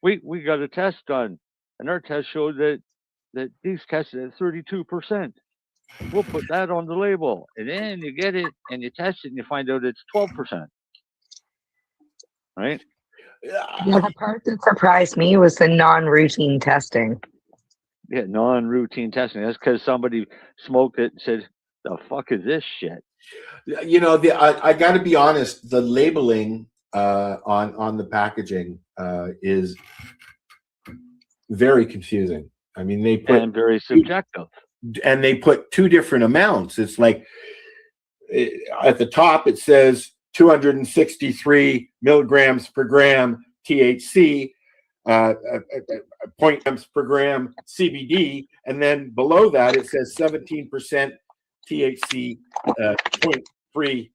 we got a test done, and our test showed that these tested at 32%. We'll put that on the label, and then you get it and you test it and you find out it's 12%. Right? Yeah, the part that surprised me was the non-routine testing. Yeah, non-routine testing. That's because somebody smoked it and said, "The fuck is this shit?" I got to be honest. The labeling on the packaging is very confusing. I mean, they put and very subjective, and they put two different amounts. It's like at the top it says 263 milligrams per gram THC. 0.0 grams per gram CBD, and then below that it says 17% THC, 0.3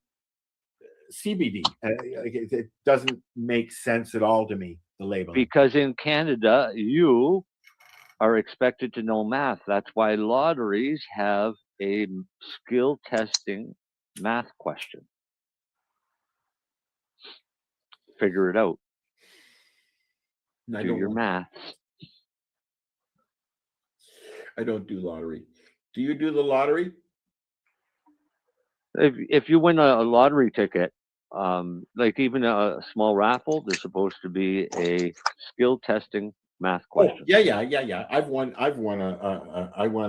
CBD. It doesn't make sense at all to me, the label. Because in Canada, you are expected to know math. That's why lotteries have a skill testing math question. Figure it out. Do your math. I don't do lottery. Do you do the lottery? If you win a lottery ticket, like even a small raffle, there's supposed to be a skill testing math question. Oh, yeah. I won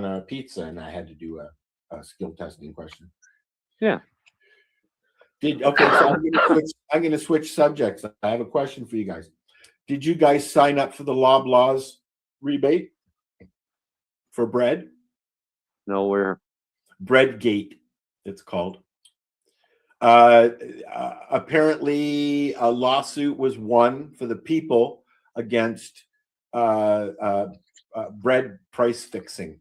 a pizza and I had to do a skill testing question. Yeah. So I'm gonna switch subjects. I have a question for you guys. Did you guys sign up for the Loblaws rebate for bread? Nowhere. Breadgate, it's called. Apparently, a lawsuit was won for the people against bread price fixing.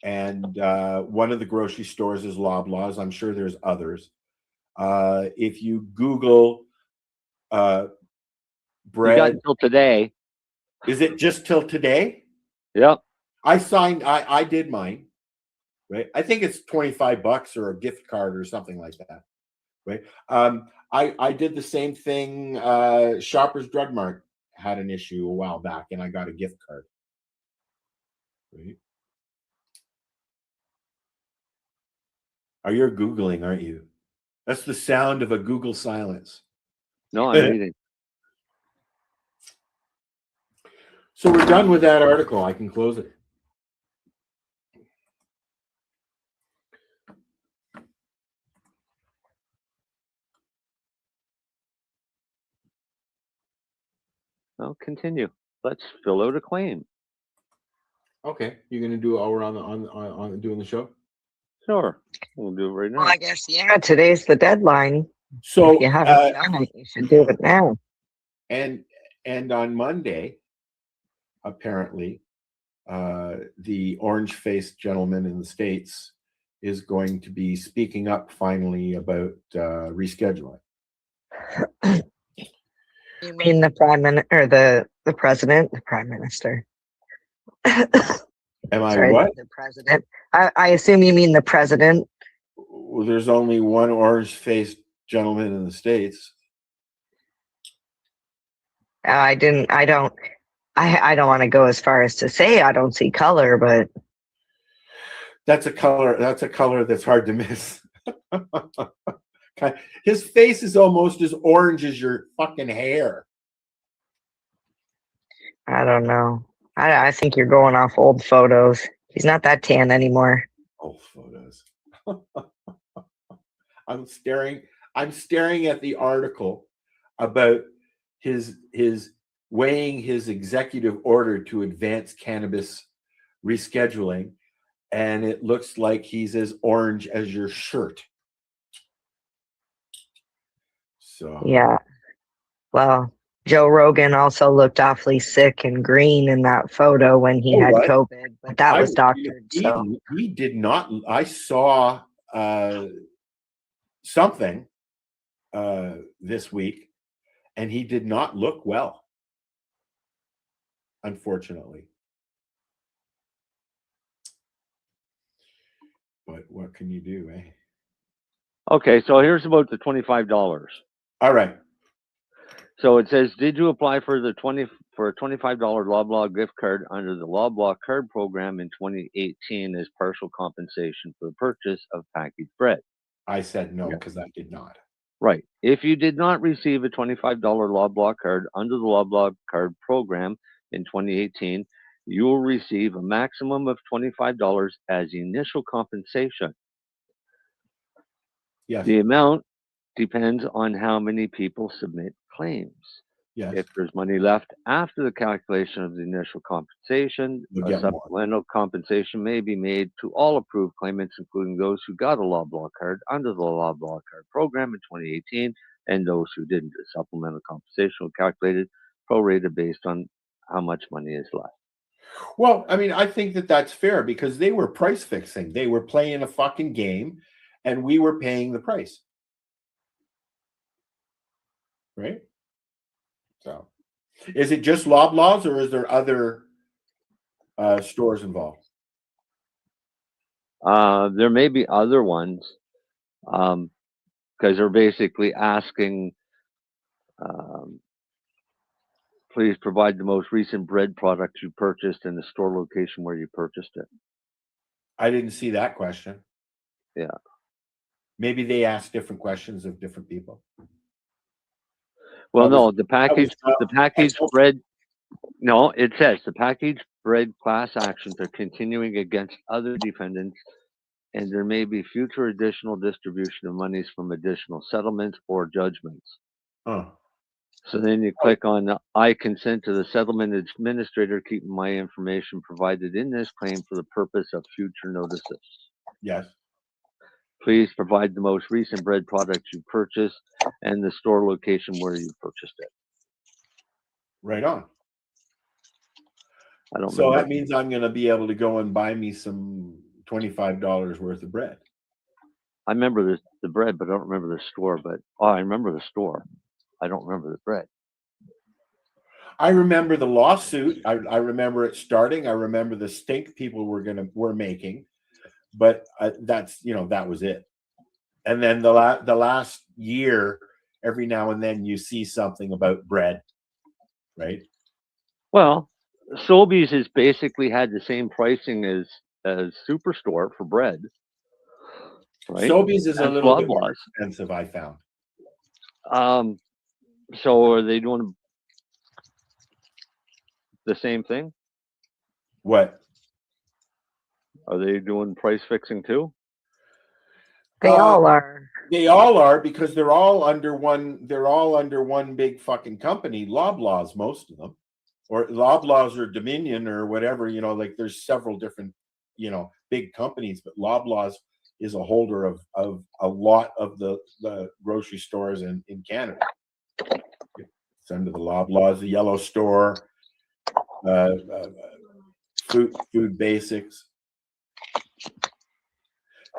And one of the grocery stores is Loblaws. I'm sure there's others. If you Google bread, you got until today. Is it just till today? Yep. I did mine. Right. I think it's $25 or a gift card or something like that. Right. I did the same thing. Shoppers Drug Mart had an issue a while back and I got a gift card. Right. You're Googling, aren't you? That's the sound of a Google silence. No, I'm reading. So we're done with that article. I can close it. Well, continue. Let's fill out a claim. Okay, you're gonna do it while we're on doing the show. Sure, we'll do it right now. Well, I guess today's the deadline. So if you haven't done it, you should do it now. And on Monday, apparently, the orange-faced gentleman in the States is going to be speaking up finally about rescheduling. You mean the prime minister, or the president, the prime minister? Am I Sorry, what? the president. I assume you mean the president. Well, there's only one orange-faced gentleman in the States. I don't want to go as far as to say I don't see color, but That's a color that's hard to miss. His face is almost as orange as your fucking hair. I don't know. I think you're going off old photos. He's not that tan anymore. Old photos. I'm staring at the article about his weighing his executive order to advance cannabis rescheduling, and it looks like he's as orange as your shirt. So Yeah. Well, Joe Rogan also looked awfully sick and green in that photo when he had what? COVID, but that was doctored. He did not. I saw something this week, and he did not look well, unfortunately. But what can you do, eh? Okay, so here's about the $25. All right. So it says, did you apply for a $25 Loblaw gift card under the Loblaw card program in 2018 as partial compensation for the purchase of packaged bread? I said no because I did not. Right. If you did not receive a $25 Loblaw card under the Loblaw card program in 2018, you will receive a maximum of $25 as initial compensation. Yes. The amount depends on how many people submit claims. Yes. If there's money left after the calculation of the initial compensation, You'll a get more. supplemental compensation may be made to all approved claimants, including those who got a Loblaw card under the Loblaw card program in 2018 and those who didn't. The supplemental compensation will be calculated prorated based on how much money is left. Well, I mean, I think that that's fair because they were price fixing. They were playing a fucking game, and we were paying the price. Right? So, is it just Loblaws, or is there other stores involved? There may be other ones because they're basically asking, please provide the most recent bread product you purchased and the store location where you purchased it. I didn't see that question. Yeah. Maybe they ask different questions of different people. Well, no, the packaged bread. No, it says the packaged bread class actions are continuing against other defendants, and there may be future additional distribution of monies from additional settlements or judgments. Oh. So then you click on I consent to the settlement administrator keeping my information provided in this claim for the purpose of future notices. Yes. Please provide the most recent bread product you purchased and the store location where you purchased it. Right on. I don't So remember. that means I'm going to be able to go and buy me some $25 worth of bread. I remember the bread, but I don't remember the store. But I remember the store. I don't remember the bread. I remember the lawsuit. I remember it starting. I remember the stink people were making, but that's that was it. And then the last year, every now and then you see something about bread, right? Well, Sobeys has basically had the same pricing as Superstore for bread. Right? Sobeys is a little bit Loblaws. more expensive, I found. So are they doing the same thing? What? Are they doing price fixing too? They all are. They all are because they're all under one. They're all under one big fucking company. Loblaws, most of them, or Loblaws or Dominion or whatever. Like there's several different, big companies, but Loblaws is a holder of a lot of the grocery stores in Canada. It's under the Loblaws, the Yellow Store, Food Basics.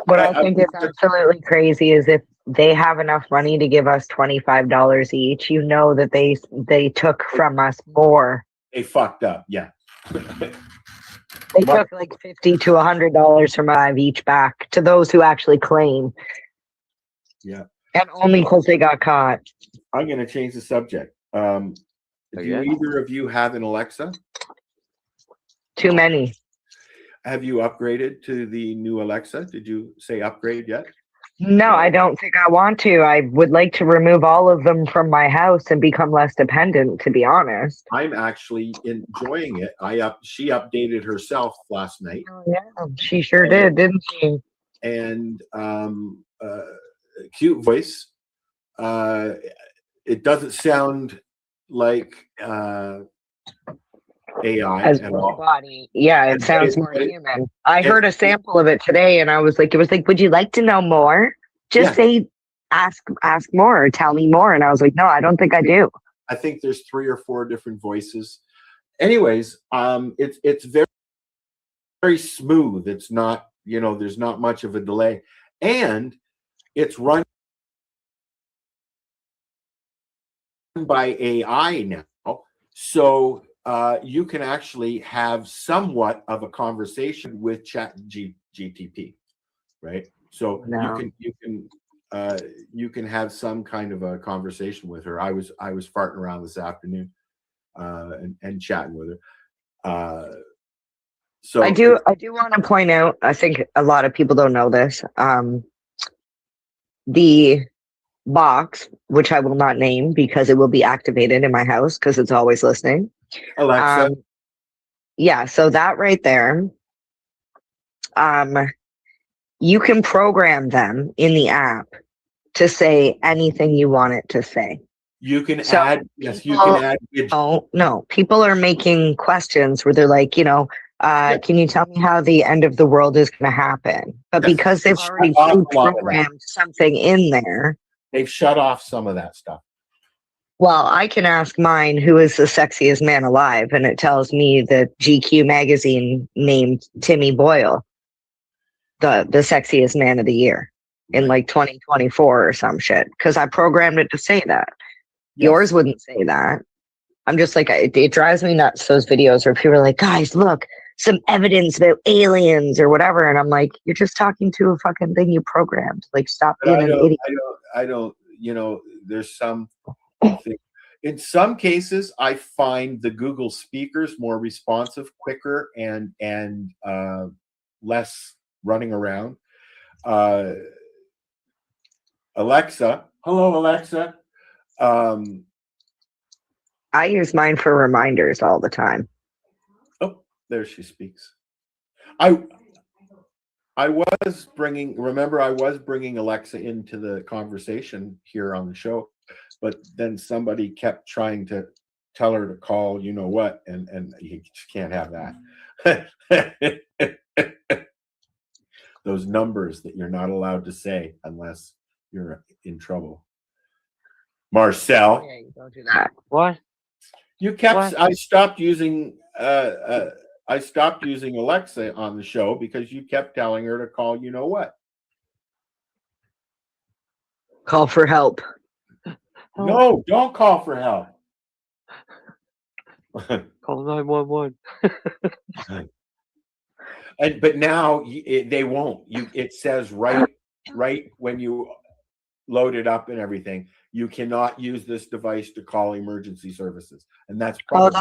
What I think is absolutely crazy is if they have enough money to give us $25 each, that they took from us more. They fucked up, yeah. They took like $50 to $100 from I've each back to those who actually claim, Yeah. and only because they got caught. I'm going to change the subject. Do either of you have an Alexa? Too many. Have you upgraded to the new Alexa? Did you say upgrade yet? No, I don't think I want to. I would like to remove all of them from my house and become less dependent, to be honest. I'm actually enjoying it. She updated herself last night. Oh, yeah, she sure did, didn't she? And cute voice. It doesn't sound like AI As at all. body. Yeah, it sounds more human. I heard a sample of it today, and I was like, it was like, would you like to know more? Just say, ask more, or tell me more. And I was like, no, I don't think I do. I think there's 3 or 4 different voices. Anyways, it's very, very smooth. It's not, there's not much of a delay, and it's run by AI now, so you can actually have somewhat of a conversation with GTP, right? So you can have some kind of a conversation with her. I was farting around this afternoon and chatting with her. So I do want to point out, I think a lot of people don't know this. The box, which I will not name because it will be activated in my house because it's always listening. Alexa. Yeah, so that right there, you can program them in the app to say anything you want it to say. You can add, yes, you can add. No, people are making questions where they're like, can you tell me how the end of the world is going to happen? But because they've already programmed something in there, they've shut off some of that stuff. Well, I can ask mine, who is the sexiest man alive, and it tells me that GQ magazine named Timmy Boyle the sexiest man of the year in like 2024 or some shit, because I programmed it to say that. Yes. Yours wouldn't say that. I'm just like, it drives me nuts, those videos where people are like, guys, look, some evidence about aliens or whatever. And I'm like, you're just talking to a fucking thing you programmed. Like, stop being an idiot. I don't, there's some, in some cases, I find the Google speakers more responsive, quicker, and less running around. Alexa, hello, Alexa. I use mine for reminders all the time. Oh, there she speaks. I was bringing Alexa into the conversation here on the show, but then somebody kept trying to tell her to call, you know what, and you just can't have that. Those numbers that you're not allowed to say unless you're in trouble. Marcel. Yeah, you don't do that. What? You kept. What? I stopped using Alexa on the show because you kept telling her to call. You know what? Call for help. No, don't call for help. Call 911. But now they won't. It says right when you load it up and everything, you cannot use this device to call emergency services, and that's probably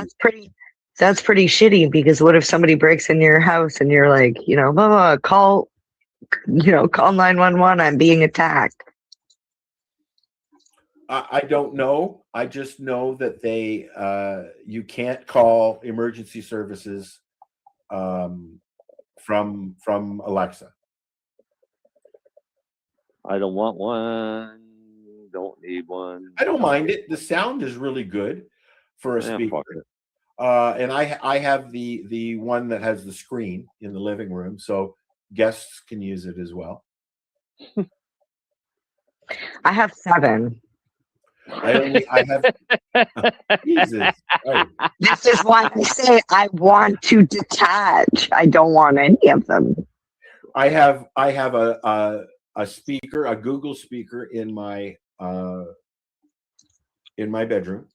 that's pretty shitty. Because what if somebody breaks in your house and you're like, blah, blah, call 911. I'm being attacked. I don't know. I just know that you can't call emergency services from Alexa. I don't want one. Don't need one. I don't mind it. The sound is really good for a speaker. And I have the one that has the screen in the living room, so guests can use it as well. I have 7. I have Jesus. Right. This is why I say I want to detach. I don't want any of them. I have a speaker, a Google speaker in my bedroom,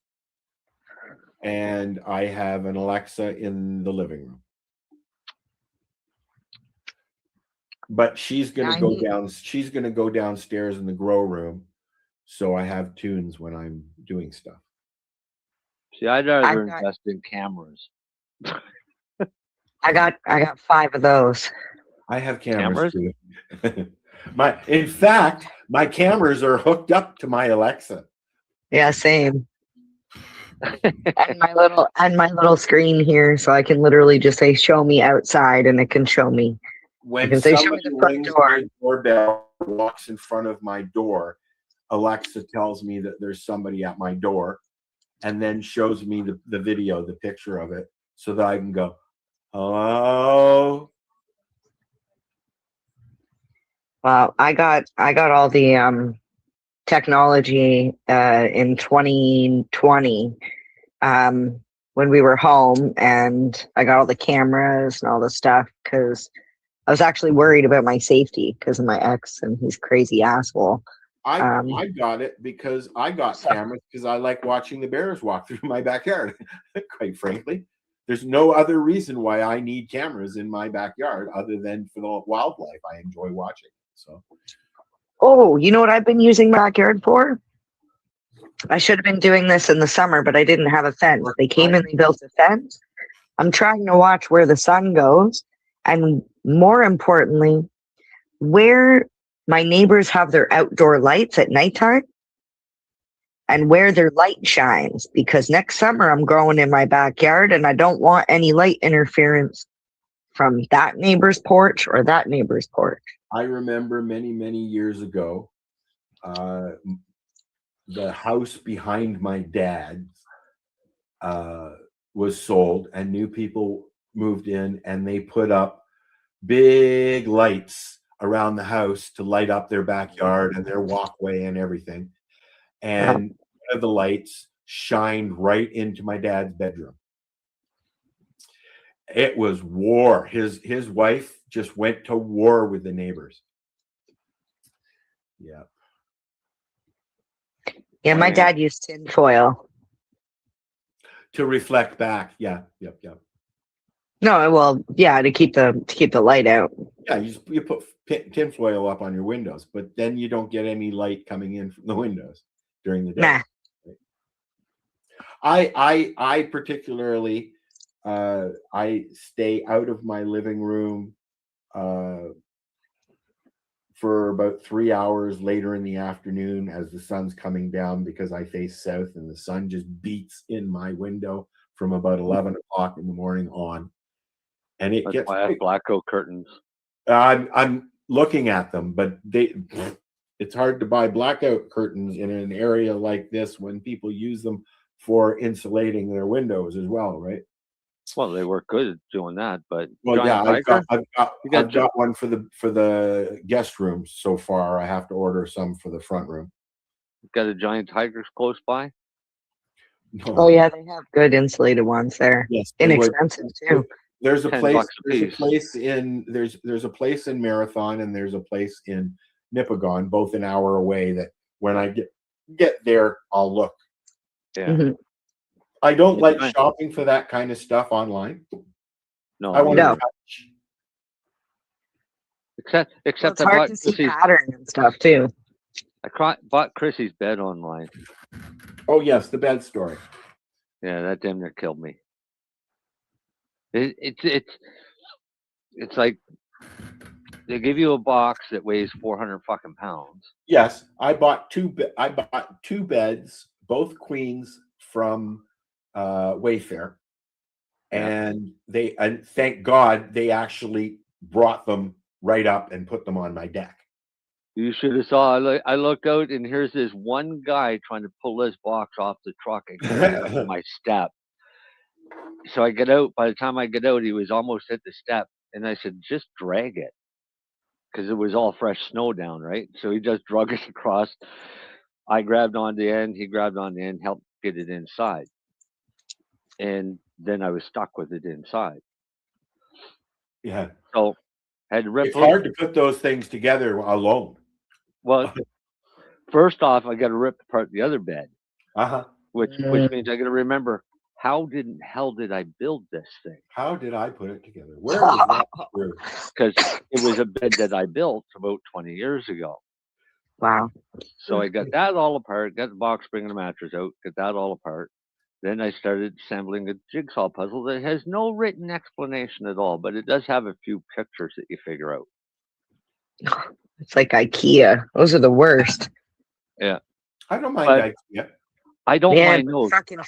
and I have an Alexa in the living room. But she's gonna I go need- down. She's gonna go downstairs in the grow room, so I have tunes when I'm doing stuff. See, I'd rather got- invest in cameras. I got 5 of those. I have cameras too. In fact, my cameras are hooked up to my Alexa. Yeah, same. and my little screen here, so I can literally just say "show me outside" and it can show me. When can say, "Show me somebody the front rings door." my doorbell, walks in front of my door, Alexa tells me that there's somebody at my door, and then shows me the video, the picture of it, so that I can go, "Hello." Well, I got all the technology in 2020 when we were home, and I got all the cameras and all the stuff because I was actually worried about my safety because of my ex and he's crazy asshole. I got it because I got cameras because I like watching the bears walk through my backyard. Quite frankly, there's no other reason why I need cameras in my backyard other than for the wildlife. I enjoy watching. So, oh, you know what I've been using my backyard for? I should have been doing this in the summer, but I didn't have a fence. They came and they built a fence. I'm trying to watch where the sun goes, and more importantly, where my neighbors have their outdoor lights at nighttime and where their light shines, because next summer I'm growing in my backyard and I don't want any light interference from that neighbor's porch or that neighbor's porch. I remember many years ago, the house behind my dad's was sold, and new people moved in, and they put up big lights around the house to light up their backyard and their walkway and everything. And one of the lights shined right into my dad's bedroom. It was war. His wife just went to war with the neighbors. Yeah. Yeah, my dad used tinfoil. To reflect back. Yeah. Yep. No, well, yeah, to keep the light out. Yeah, you put tinfoil up on your windows, but then you don't get any light coming in from the windows during the day. Nah. I particularly I stay out of my living room for about 3 hours later in the afternoon as the sun's coming down, because I face south and the sun just beats in my window from about 11 o'clock in the morning on. And it gets why I have blackout curtains. I'm looking at them, but it's hard to buy blackout curtains in an area like this when people use them for insulating their windows as well, right? Well, they work good at doing that, but well, yeah, I've got one for the guest rooms so far. I have to order some for the front room. Got a giant tigers close by? No. Oh yeah, they have good insulated ones there. Yes, inexpensive too. There's a place. There's a place in Marathon, and there's a place in Nipigon, both an hour away. That when I get there, I'll look. Yeah. Mm-hmm. I don't like shopping for that kind of stuff online. No, I want to touch. Except it's hard to see pattern and stuff too. I bought Chrissy's bed online. Oh yes, the bed story. Yeah, that damn near killed me. It's like they give you a box that weighs 400 fucking pounds. Yes, I bought two beds, both queens from Wayfair, and thank God they actually brought them right up and put them on my deck. You should have saw. I looked out, and here's this one guy trying to pull this box off the truck and get it up to my step. So I get out. By the time I get out, he was almost at the step, and I said, "Just drag it," because it was all fresh snow down, right? So he just drug it across. I grabbed on the end. He grabbed on the end, helped get it inside, and then I was stuck with it inside. Yeah. So I had to rip. It's hard to put those things together alone. Well, first off, I got to rip apart the other bed, which means I got to remember how did hell did I build this thing? How did I put it together? Where was that through? Because it was a bed that I built about 20 years ago. Wow. So I got that all apart, got the box spring and the mattress out, got that all apart. Then I started assembling a jigsaw puzzle that has no written explanation at all, but it does have a few pictures that you figure out. It's like IKEA. Those are the worst. Yeah. I don't mind But IKEA. I don't Man, mind those. fucking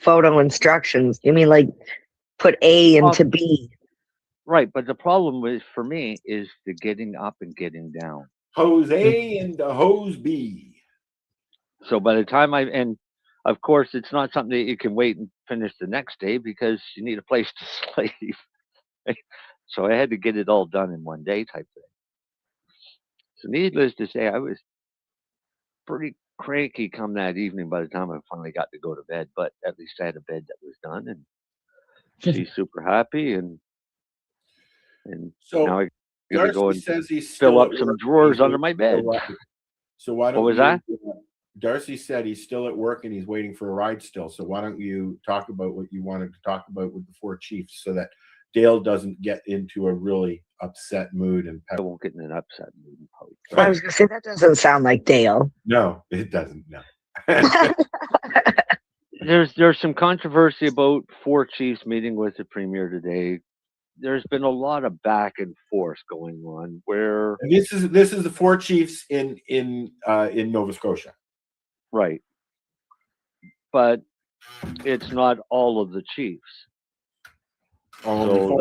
photo instructions. You mean like put A into B? Right, but the problem with for me is the getting up and getting down. Hose A and the hose B. So by the time and of course it's not something that you can wait and finish the next day because you need a place to sleep. So I had to get it all done in one day type thing. So needless to say, I was pretty cranky come that evening by the time I finally got to go to bed, but at least I had a bed that was done and she's super happy and So now I get to go Darcy and says he's fill still up at some work. drawers He's under my waiting for bed. a ride. So why don't What was you, that? Darcy said he's still at work and he's waiting for a ride still. So why don't you talk about what you wanted to talk about with the four chiefs so that Dale doesn't get into a really upset mood and I won't get in an upset mood. I was gonna say that doesn't sound like Dale. No, it doesn't. No. There's some controversy about four chiefs meeting with the premier today. There's been a lot of back and forth going on where And this is the four chiefs in Nova Scotia. Right. But it's not all of the chiefs. So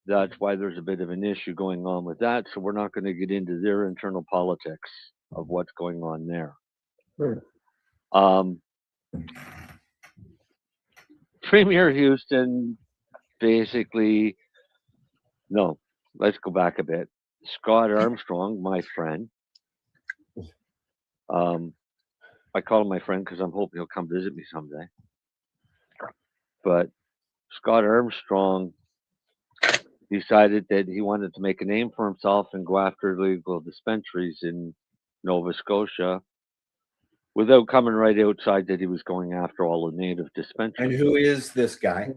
that's why there's a bit of an issue going on with that. So we're not going to get into their internal politics of what's going on there. Premier Houston basically, no, let's go back a bit. Scott Armstrong, my friend, I call him my friend because I'm hoping he'll come visit me someday. But Scott Armstrong decided that he wanted to make a name for himself and go after legal dispensaries in Nova Scotia without coming right outside that he was going after all the native dispensaries. And who is this guy?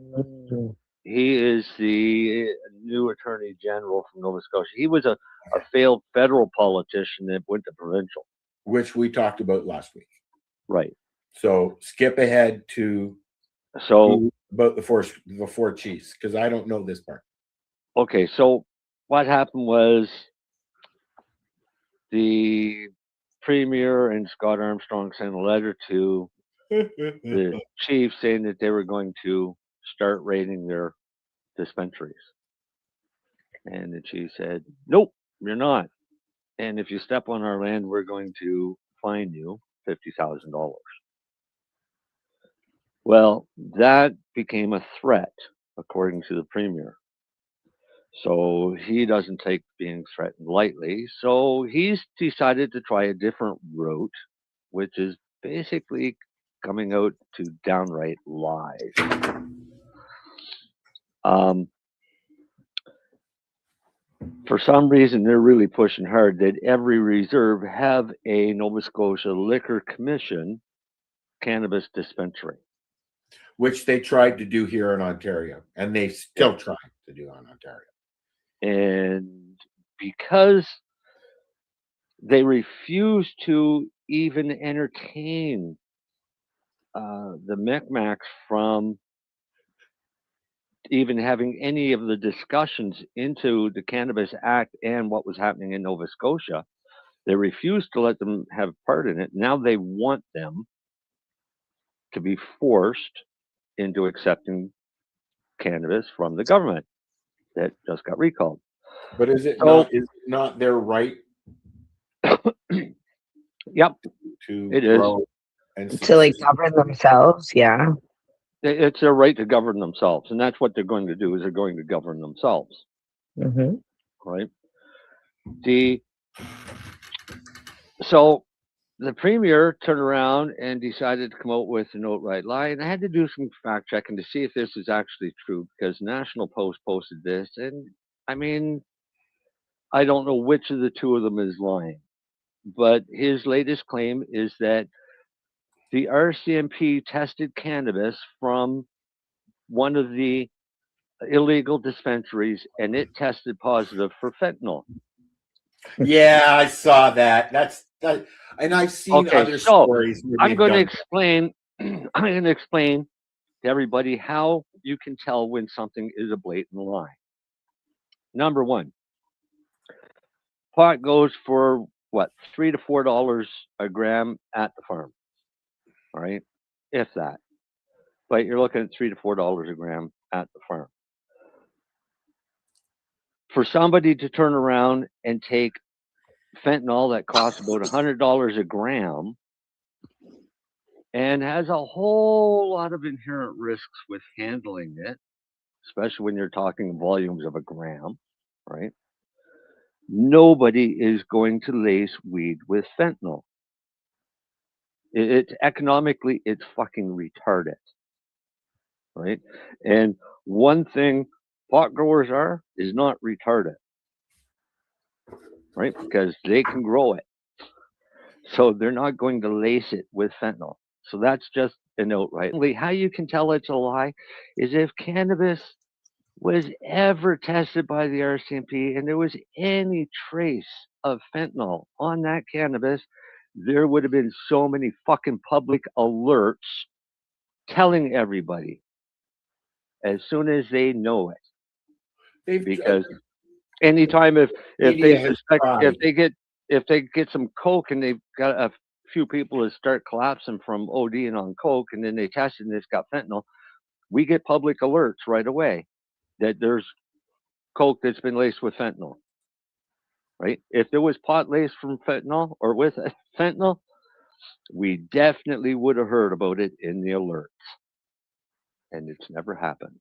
He is the new Attorney General from Nova Scotia. He was a failed federal politician that went to provincial. Which we talked about last week. Right. So skip ahead to about the four chiefs, because I don't know this part. Okay, so what happened was the Premier and Scott Armstrong sent a letter to the chief saying that they were going to start raiding their dispensaries. And the chief said, nope, you're not. And if you step on our land, we're going to fine you $50,000. Well, that became a threat, according to the Premier. So he doesn't take being threatened lightly. So he's decided to try a different route, which is basically coming out to downright lies. For some reason, they're really pushing hard that every reserve have a Nova Scotia Liquor Commission cannabis dispensary. Which they tried to do here in Ontario, and they still trying to do in Ontario. And because they refuse to even entertain the Micmacs from even having any of the discussions into the Cannabis Act and what was happening in Nova Scotia, they refused to let them have part in it. Now they want them to be forced into accepting cannabis from the government that just got recalled. But is it not their right? Yep, to it is. And to like govern themselves. Yeah, it's their right to govern themselves, and that's what they're going to do. Is they're going to govern themselves, right? So the Premier turned around and decided to come out with an outright lie, and I had to do some fact checking to see if this is actually true because National Post posted this, and I mean, I don't know which of the two of them is lying, but his latest claim is that the RCMP tested cannabis from one of the illegal dispensaries, and it tested positive for fentanyl. Yeah, I saw that. And I've seen Okay, other so stories where I'm they've going to done explain. I'm going to explain to everybody how you can tell when something is a blatant lie. Number one, pot goes for what, $3 to $4 a gram at the farm. All right, if that. But you're looking at $3 to $4 a gram at the farm. For somebody to turn around and take fentanyl that costs about $100 a gram and has a whole lot of inherent risks with handling it, especially when you're talking volumes of a gram, right? Nobody is going to lace weed with fentanyl. It's economically, it's fucking retarded, right? And one thing pot growers is not retarded, right? Because they can grow it. So they're not going to lace it with fentanyl. So that's just a note, right? How you can tell it's a lie is if cannabis was ever tested by the RCMP and there was any trace of fentanyl on that cannabis, there would have been so many fucking public alerts telling everybody as soon as they know it. Because anytime if media they has suspect, tried. if they get some coke and they've got a few people that start collapsing from ODing on coke and then they test it and it's got fentanyl, we get public alerts right away that there's coke that's been laced with fentanyl, right? If there was pot laced from fentanyl or with fentanyl, we definitely would have heard about it in the alerts. And it's never happened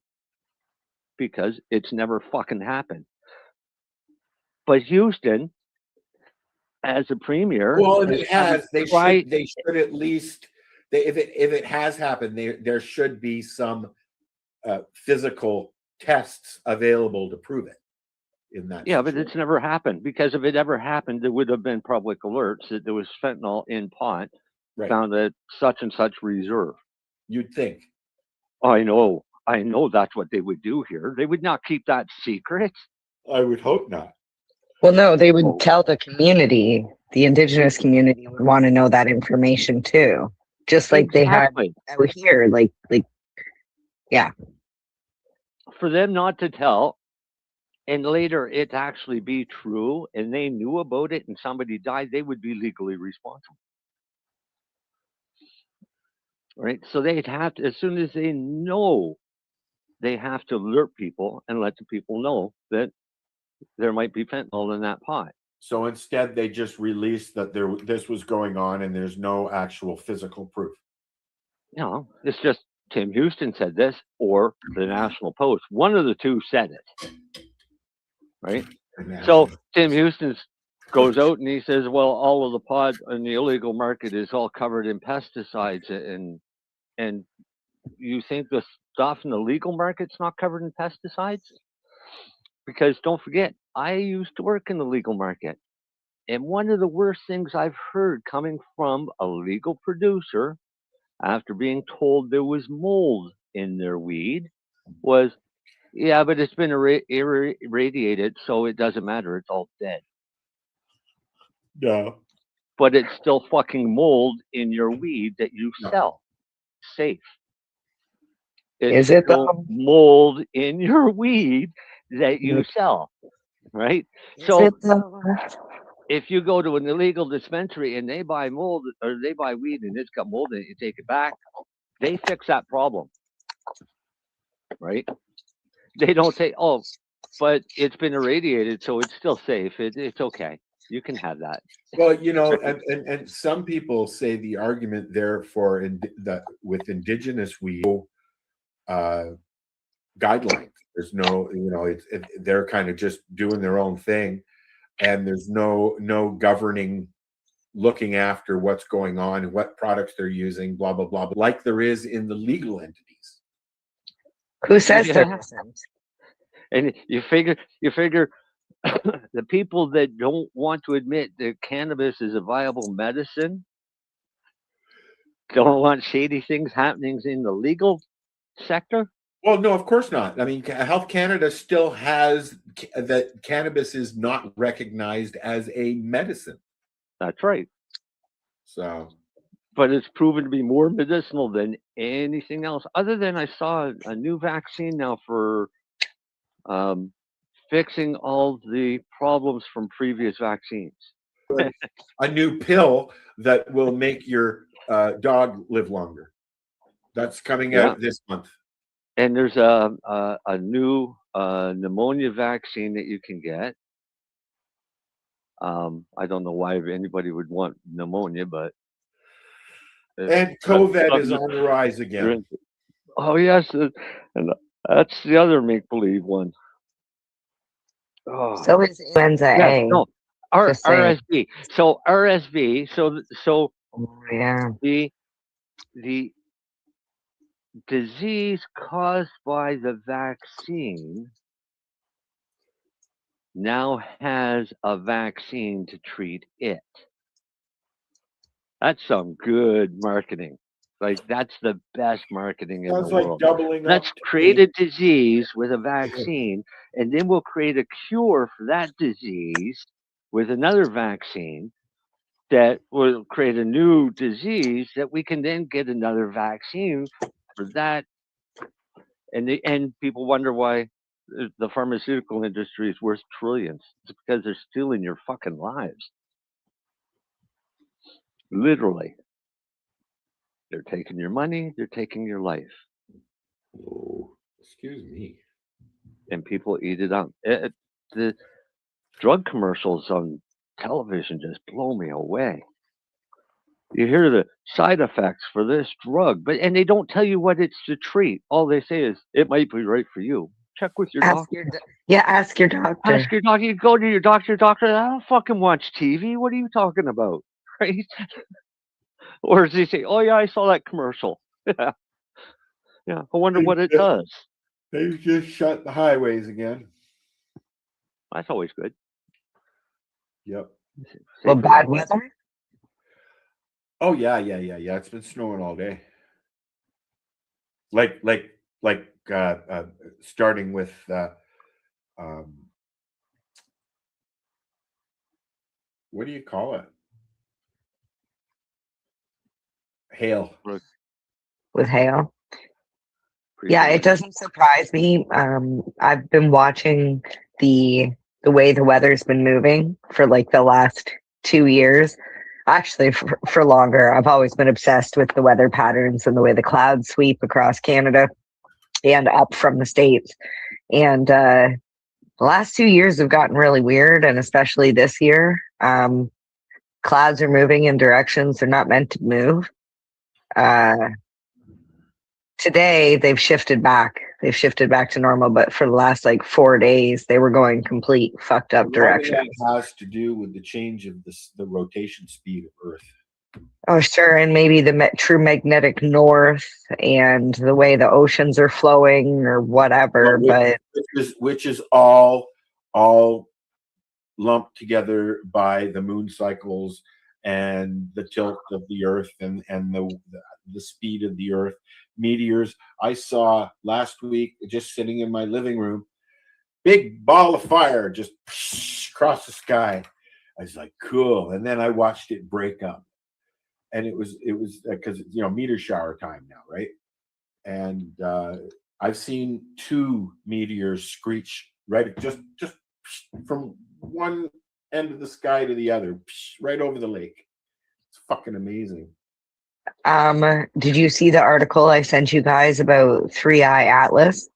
because it's never fucking happened. But Houston, as a premier, Well, if it has, they tried, should at least if it has happened, there should be some physical tests available to prove it. In that, yeah, but it's never happened because if it ever happened, there would have been public alerts that there was fentanyl in pot found at such and such reserve. You'd think. I know that's what they would do here. They would not keep that secret. I would hope not. Well, no, they would tell the community. The indigenous community would want to know that information too, just like they had out here. Like, yeah. For them not to tell, and later it actually be true, and they knew about it, and somebody died, they would be legally responsible. Right? So they'd have to, as soon as they know, they have to alert people and let the people know that there might be fentanyl in that pot. So instead, they just released that this was going on, and there's no actual physical proof. No, it's just Tim Houston said this, or the National Post. One of the two said it, right? So Tim Houston goes out and he says, "Well, all of the pot in the illegal market is all covered in pesticides, and you think the stuff in the legal market's not covered in pesticides?" Because don't forget, I used to work in the legal market. And one of the worst things I've heard coming from a legal producer after being told there was mold in their weed was, yeah, but it's been irradiated, so it doesn't matter. It's all dead. No. But it's still fucking mold in your weed that you sell. Safe. It's Is it still mold in your weed that you sell, right? So if you go to an illegal dispensary and they buy mold or they buy weed and it's got mold in it, you take it back, they fix that problem, right? They don't say, "Oh, but it's been irradiated, so it's still safe. It's okay. You can have that." Well, and some people say the argument there for that with indigenous weed guidelines. There's no, they're kind of just doing their own thing, and there's no governing, looking after what's going on and what products they're using, blah blah blah, like there is in the legal entities. Who says there isn't? And you figure the people that don't want to admit that cannabis is a viable medicine don't want shady things happening in the legal sector. Well, no, of course not. I mean, Health Canada still has that cannabis is not recognized as a medicine. That's right. So, but it's proven to be more medicinal than anything else. Other than I saw a new vaccine now for fixing all the problems from previous vaccines. a new pill that will make your dog live longer. That's coming out this month. And there's a new pneumonia vaccine that you can get. I don't know why anybody would want pneumonia, but and COVID is on the rise again. Oh yes, and that's the other make believe one. Oh. So is influenza A. No, RSV. So RSV. So yeah. The disease caused by the vaccine now has a vaccine to treat it. That's some good marketing. Like that's the best marketing in the world. Doubling Let's create a disease with a vaccine, and then we'll create a cure for that disease with another vaccine that will create a new disease that we can then get another vaccine for that. And people wonder why the pharmaceutical industry is worth trillions. It's because they're stealing your fucking lives. Literally. They're taking your money, they're taking your life. Oh, excuse me. And people eat it up. The drug commercials on television just blow me away. You hear the side effects for this drug, and they don't tell you what it's to treat. All they say is it might be right for you. Check with your doctor. Ask your doctor. Ask your doctor. You go to your doctor. Doctor, I don't fucking watch TV. What are you talking about? Right? Or does he say, "Oh yeah, I saw that commercial." Yeah. I wonder what it does. They just shut the highways again. That's always good. Yep. Well, bad weather. Oh yeah. It's been snowing all day. Like starting with what do you call it? Hail. With hail. Yeah, it doesn't surprise me. I've been watching the way the weather's been moving for like the last 2 years. Actually, for longer. I've always been obsessed with the weather patterns and the way the clouds sweep across Canada and up from the States. And the last 2 years have gotten really weird, and especially this year. Clouds are moving in directions they're not meant to move. Today they've shifted back. They've shifted back to normal, but for the last 4 days, they were going complete fucked up direction. That has to do with the change of the rotation speed of Earth. Oh, sure, and maybe the true magnetic north and the way the oceans are flowing or whatever. Which is all lumped together by the moon cycles and the tilt of the Earth and the speed of the Earth. Meteors. I saw last week, just sitting in my living room, big ball of fire just across the sky. I was like, cool. And then I watched it break up, and it was because meteor shower time now, right? And I've seen 2 meteors screech right just from one end of the sky to the other, right over the lake. It's fucking amazing. Did you see the article I sent you guys about 3-Eye Atlas?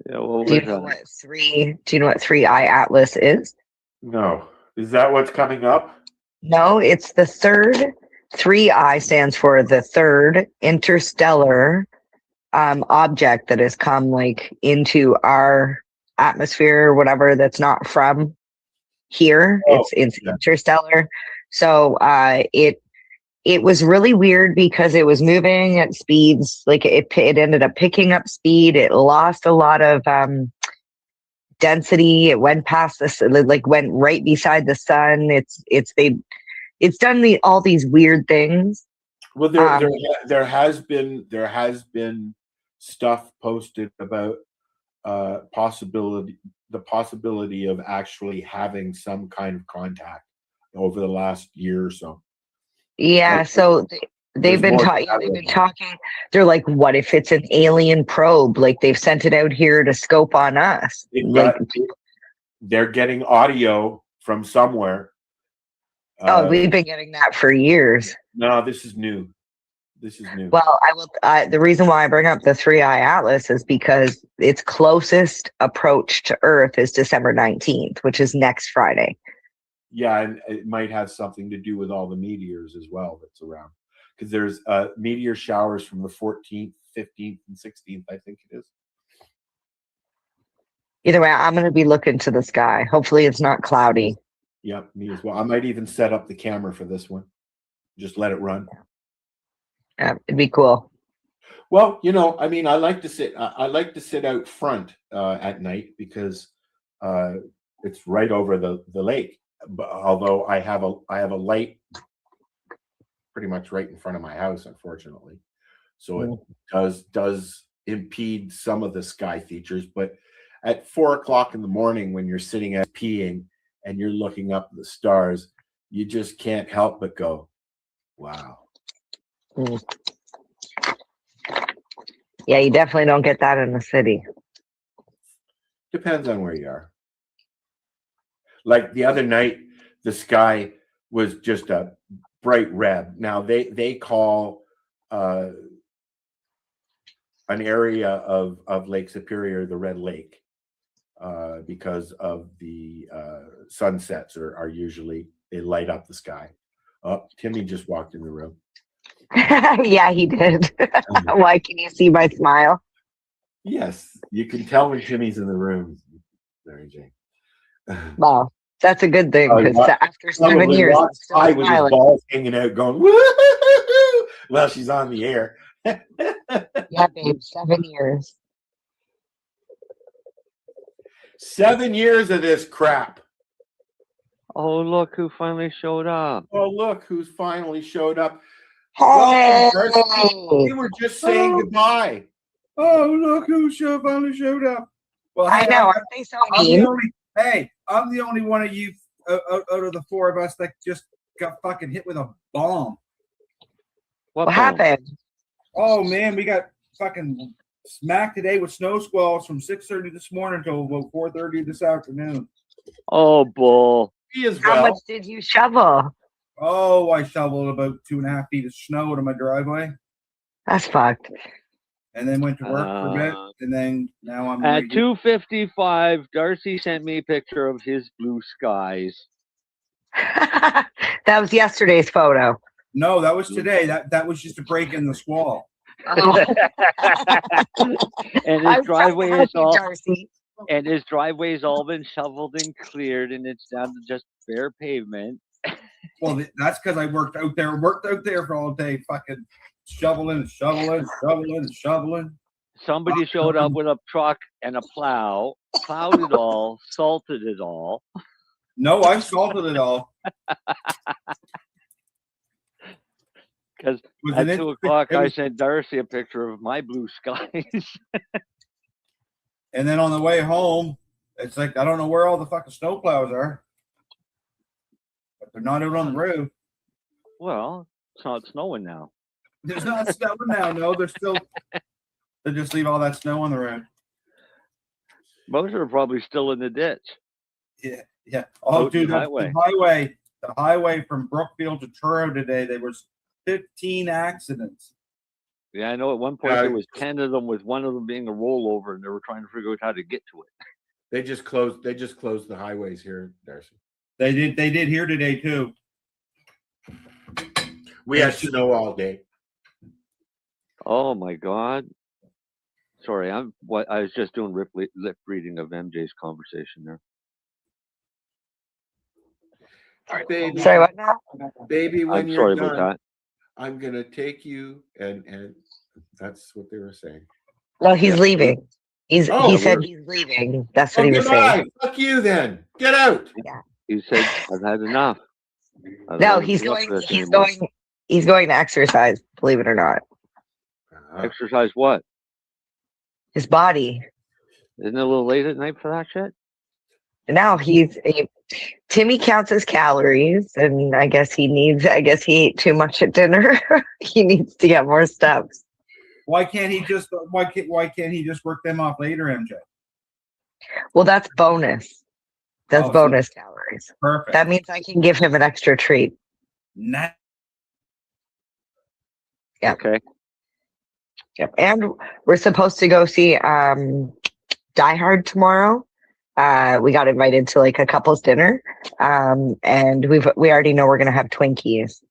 Yeah, well, do you know what 3-Eye Atlas is? No. Is that what's coming up? No, it's the third. 3-Eye stands for the third interstellar object that has come into our atmosphere or whatever that's not from here. It's interstellar. So it was really weird because it was moving at speeds it ended up picking up speed. It lost a lot of density. It went past this, went right beside the sun. it's done all these weird things. Well, there has been stuff posted about the possibility of actually having some kind of contact over the last year or so. Yeah, so they've been talking. They're like, what if it's an alien probe? Like they've sent it out here to scope on us. They're getting audio from somewhere. We've been getting that for years. No, this is new. Well, the reason why I bring up the 3-Eye Atlas is because its closest approach to Earth is December 19th, which is next Friday. Yeah, and it might have something to do with all the meteors as well that's around. Because there's meteor showers from the 14th, 15th, and 16th, I think it is. Either way, I'm going to be looking to the sky. Hopefully it's not cloudy. Yep, me as well. I might even set up the camera for this one. Just let it run. Yeah, it'd be cool. Well, I mean, I like to sit out front at night because it's right over the lake. But although I have a light pretty much right in front of my house, unfortunately, so it does impede some of the sky features. But at 4 o'clock in the morning, when you're sitting at peeing and you're looking up at the stars, you just can't help but go, "Wow." Yeah, you definitely don't get that in the city. Depends on where you are. Like the other night, the sky was just a bright red. Now they call an area of Lake Superior the Red Lake because of the sunsets are usually, they light up the sky. Oh, Timmy just walked in the room. Yeah, he did. Why, can you see my smile? Yes, you can tell when Timmy's in the room, Mary Jane. Well, that's a good thing because after 7 years, I was his balls hanging out, going woo. Well, she's on the air. Yeah, babe, 7 years. 7 years of this crap. Oh, look who finally showed up. Oh, look who's finally showed up. Hey! We were just saying goodbye. Oh, look who finally showed up. Well, I know, aren't they so mean? I'm the only one of you out of the four of us that just got fucking hit with a bomb. What happened? Oh, man, we got fucking smacked today with snow squalls from 6:30 this morning until about 4:30 this afternoon. Oh, bull. How much did you shovel? Oh, I shoveled about 2.5 feet of snow to my driveway. That's fucked. And then went to work for a bit, and then now I'm at 2:55. Darcy sent me a picture of his blue skies. That was yesterday's photo. No, that was today. That was just a break in the squall. Oh. And his driveway is all. And his driveway's all been shoveled and cleared, and it's down to just bare pavement. Well, that's because I worked out there for all day, fucking shoveling. Somebody showed up with a truck and a plow, plowed it all, salted it all. No, I salted it all. Because at 2 o'clock, I sent Darcy a picture of my blue skies. And then on the way home, it's like, I don't know where all the fucking snowplows are. But they're not out on the road. Well, it's not snowing now. There's not snowing now, no. They just leave all that snow on the road. Most are probably still in the ditch. Yeah. Oh, dude, the highway from Brookfield to Truro today, there was 15 accidents. Yeah, I know at one point there was 10 of them, with one of them being a rollover, and they were trying to figure out how to get to it. They just closed the highways here, Darcy. They did here today too. We had snow all day. Oh my God. Sorry, I was just doing lip reading of MJ's conversation there. Baby, sorry, what now? Baby, when I'm you're sorry done, about that. I'm gonna take you, and that's what they were saying. No, he's leaving. He said he's leaving. That's what he was saying. Fuck you then. Get out. Yeah. He said, I've had enough. I don't No, wanna he's put up going. with this He's anymore. going. He's going to exercise. Believe it or not, Exercise what? his body. Isn't it a little late at night for that shit? Now Timmy counts his calories, and I guess he ate too much at dinner. He needs to get more steps. Why can't he just work them off later, MJ? Well, that's bonus. That's Oh, so- bonus calories. Perfect. That means I can give him an extra treat. Nah. Yeah. Okay. Yep. And we're supposed to go see Die Hard tomorrow. We got invited to like a couple's dinner. And we already know we're gonna have Twinkies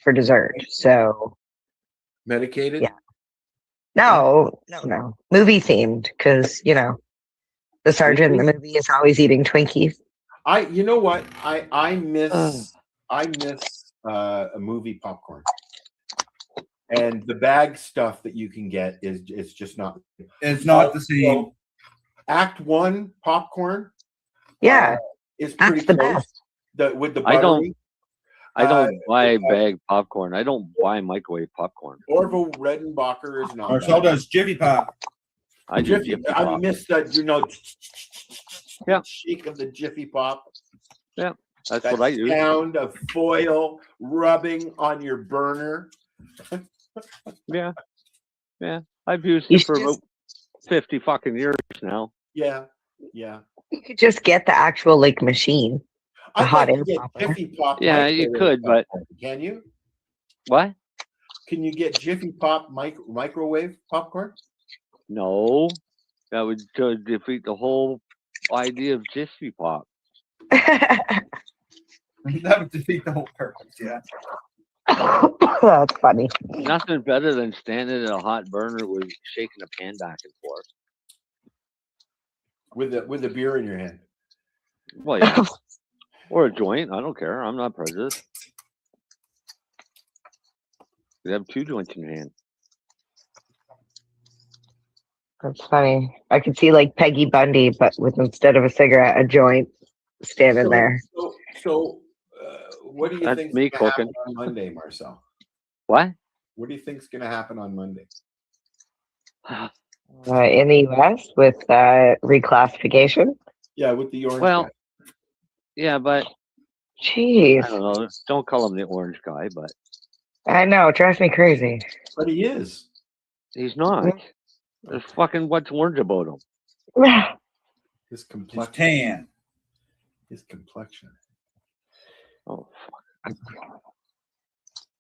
for dessert. So Medicated? Yeah. No. Movie themed, because the sergeant in the movie is always eating Twinkies. You know what? I miss a movie popcorn. And the bag stuff that you can get is just not. It's not the same. Act 1 popcorn. Yeah, is that's pretty the close. best. With the I buttery. don't buy bag popcorn. I don't buy microwave popcorn. Orville Redenbacher is not. Marcel bad. does Jiffy Pop. I do Jiffy I Pop. miss that. Yeah. Shake of the Jiffy Pop. Yeah, that's That what I use. sound of foil rubbing on your burner. Yeah. I've used You it for should about 50 fucking years now. Yeah. You could just get the actual like machine. The I'd hot like air to get popper. Jiffy Pop. Yeah, you microwave could, but popcorn. Can you? what? Can you get Jiffy Pop microwave popcorn? No, that would defeat the whole idea of Jiffy Pop. That would defeat the whole purpose. Yeah. That's funny. Nothing better than standing at a hot burner with shaking a pan back and forth. With a beer in your hand. Well, yeah. Or a joint. I don't care. I'm not prejudiced. You have 2 joints in your hand. That's funny. I could see like Peggy Bundy, but with instead of a cigarette, a joint standing there. So, what do you That's think me going to happen cooking. on Monday, Marcel? What? What do you think's going to happen on Monday? In the U.S. with reclassification. Yeah, with the orange Well, guy. yeah, but Jeez, I don't know. Don't call him the orange guy, but I know, it drives me crazy. But he is. he's not. There's fucking what's orange about him. His It's complexion. tan. His complexion. Oh, fuck.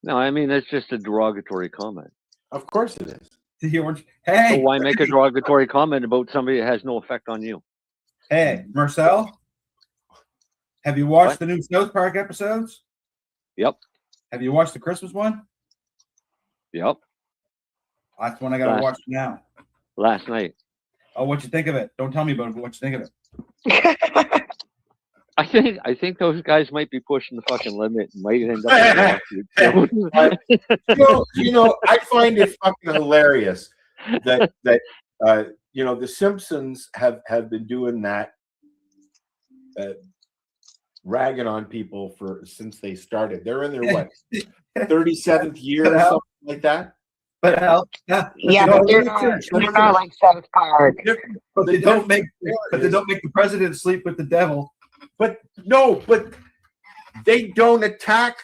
No, I mean, it's just a derogatory comment. Of course it is. The orange. Hey. So why make a derogatory comment about somebody that has no effect on you? Hey, Marcel. Have you watched What? the new South Park episodes? Yep. Have you watched the Christmas one? Yep. That's one I gotta Last- watch now. Last night. Oh, what you think of it? Don't tell me about it, but what you think of it. I think those guys might be pushing the fucking limit and might end up in a lawsuit. I find it fucking hilarious that the Simpsons have been doing that, ragging on people since they started. They're in their what 37th year or something like that. But Yeah, but they're not like South Park. But they don't make the president sleep with the devil. But they don't attack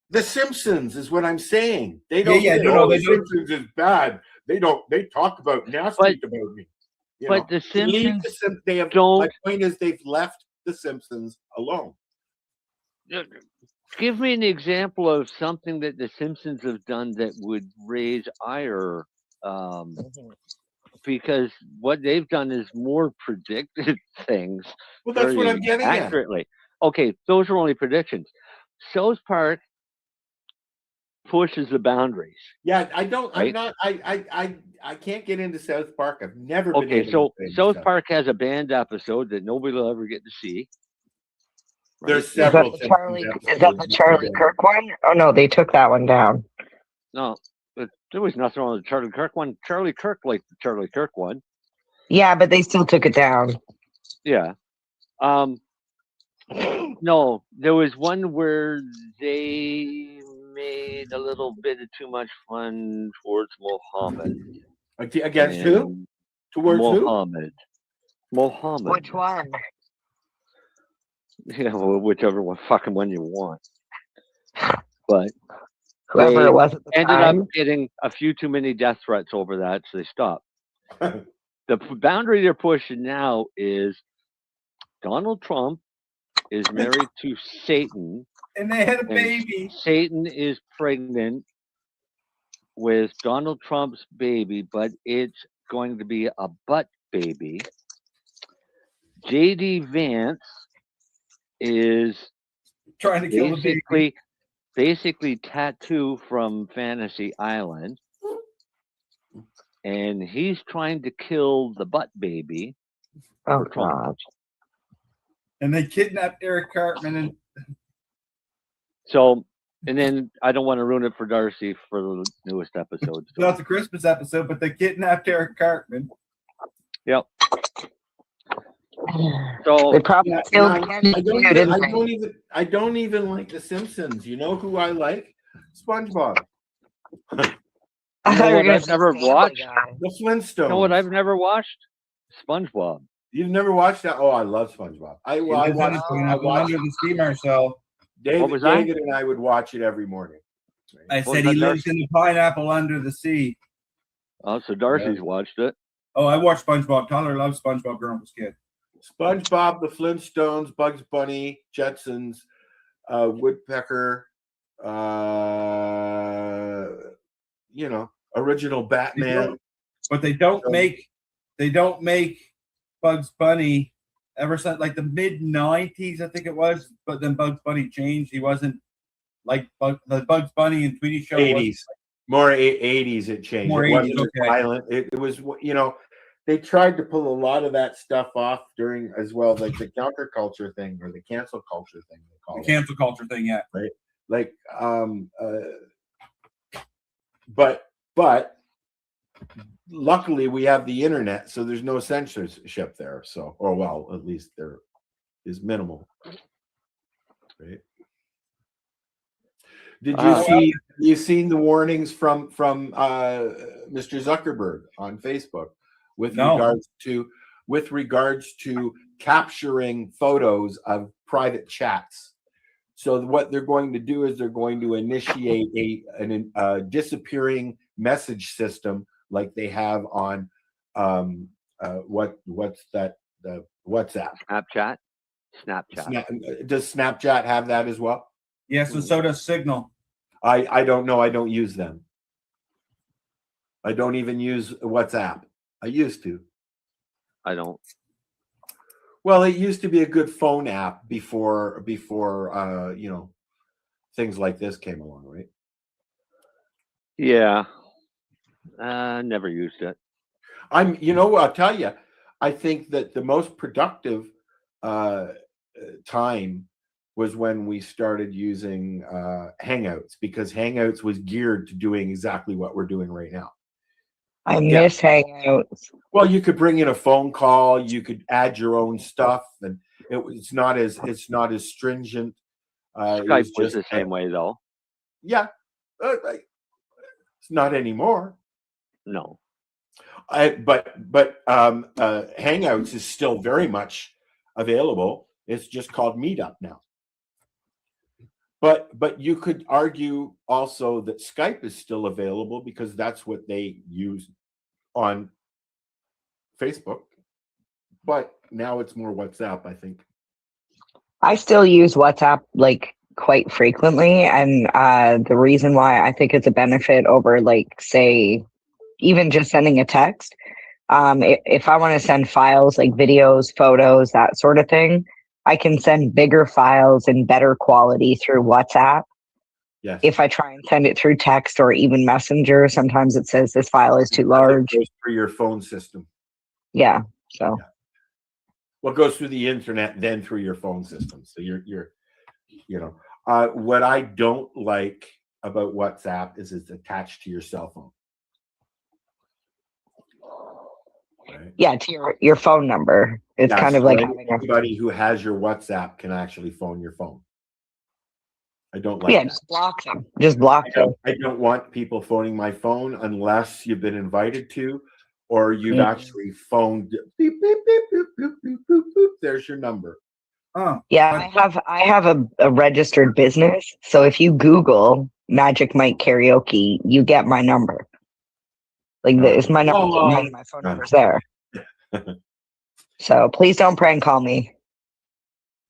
the Simpsons, is what I'm saying. They don't. Yeah, say, no, they the don't. Simpsons is bad. They don't. They talk about nasty about me. But the Simpsons they have. don't. My point is, they've left the Simpsons alone. Give me an example of something that the Simpsons have done that would raise ire, because what they've done is more predicted things. Well, that's what very I'm getting at. accurately. Okay, those are only predictions. South Park pushes the boundaries. Yeah, I don't. Right? I'm not. I can't get into South Park. I've never been. Okay, able so to South Park has a banned episode that nobody will ever get to see. There's Is that several. the Charlie Kirk one? Oh no, they took that one down. No, there was nothing wrong with the Charlie Kirk one. Charlie Kirk liked the Charlie Kirk one. Yeah, but they still took it down. Yeah. No, there was one where they made a little bit of too much fun towards Mohammed. Against who? And Towards who? Mohammed. Mohammed. Which one? Yeah, well, whichever one, fucking one you want. But Whoever they it was at the ended time. up getting a few too many death threats over that, so they stopped. The boundary they're pushing now is Donald Trump is married to Satan, And they had a and baby. Satan is pregnant with Donald Trump's baby, but it's going to be a butt baby. JD Vance is Trying to kill the baby. basically Tattoo from Fantasy Island, and he's trying to kill the butt baby. Oh for Trump. God. And they kidnapped Eric Cartman and So, and then I don't want to ruin it for Darcy for the newest episode. So. not the Christmas episode, but they kidnapped Eric Cartman. Yep. So They probably Yeah, killed no, Kenny I too, don't didn't they? I don't even like The Simpsons. You know who I like? SpongeBob. I You thought know you were what gonna I've say never Family watched? Guy. The Flintstones. You know what I've never watched? SpongeBob. You've never watched that? Oh, I love SpongeBob. I watched Under the steamer cell. What was that? David and I would watch it every morning. I What said was he that, lives in the pineapple under the sea. Oh, so Darcy's watched it. Oh, I watched SpongeBob. Tyler loves SpongeBob growing up as a kid. SpongeBob, the Flintstones, Bugs Bunny, Jetsons, Woodpecker, original Batman. But they don't make Bugs Bunny ever since like the mid '90s, I think it was. But then Bugs Bunny changed. He wasn't like the Bugs Bunny and Tweety show. 80s. More 80s it changed. More it 80s, wasn't okay. violent. It was, they tried to pull a lot of that stuff off during as well, like the counterculture thing or the cancel culture thing. They call The it. cancel culture thing, yeah. Right. Like, but luckily we have the internet, so there's no censorship there. So, or well, at least there is minimal. Right. Did you seen the warnings from Mr. Zuckerberg on Facebook with regards to capturing photos of private chats? So what they're going to do is they're going to initiate a disappearing message system like they have on what's that, the WhatsApp? Snapchat. Does Snapchat have that as well? Yes, and so does Signal. I don't know. I don't use them. I don't even use WhatsApp. I used to. I don't. Well, it used to be a good phone app before things like this came along, right? Yeah. Never used it. I'll tell you, I think that the most productive time was when we started using Hangouts, because Hangouts was geared to doing exactly what we're doing right now. I miss Hangouts. Well, you could bring in a phone call, you could add your own stuff, and it's not as stringent. Skype was the same way, though. Yeah, it's not anymore. No. But Hangouts is still very much available. It's just called Meetup now. But you could argue also that Skype is still available because that's what they use on Facebook. But now it's more WhatsApp, I think. I still use WhatsApp like quite frequently, and the reason why I think it's a benefit over, like, say, even just sending a text. If I want to send files like videos, photos, that sort of thing, I can send bigger files in better quality through WhatsApp. Yes. If I try and send it through text or even Messenger, sometimes it says this file is too large. It goes through your phone system. Yeah. So. Yeah. Well, it goes through the internet, then through your phone system. So what I don't like about WhatsApp is it's attached to your cell phone. Right? Yeah, to your phone number. It's Yeah, kind of so like having a anybody who has your WhatsApp can actually phone your phone. I don't like yeah, that. just block them. Just block them. I don't want people phoning my phone unless you've been invited to, or you've actually phoned. Beep, beep, beep, beep, beep, beep, beep, beep. There's your number. Oh, Yeah, but- I have a registered business. So if you Google Magic Mike Karaoke, you get my number. Like it's my number. My phone number's there. So please don't prank call me.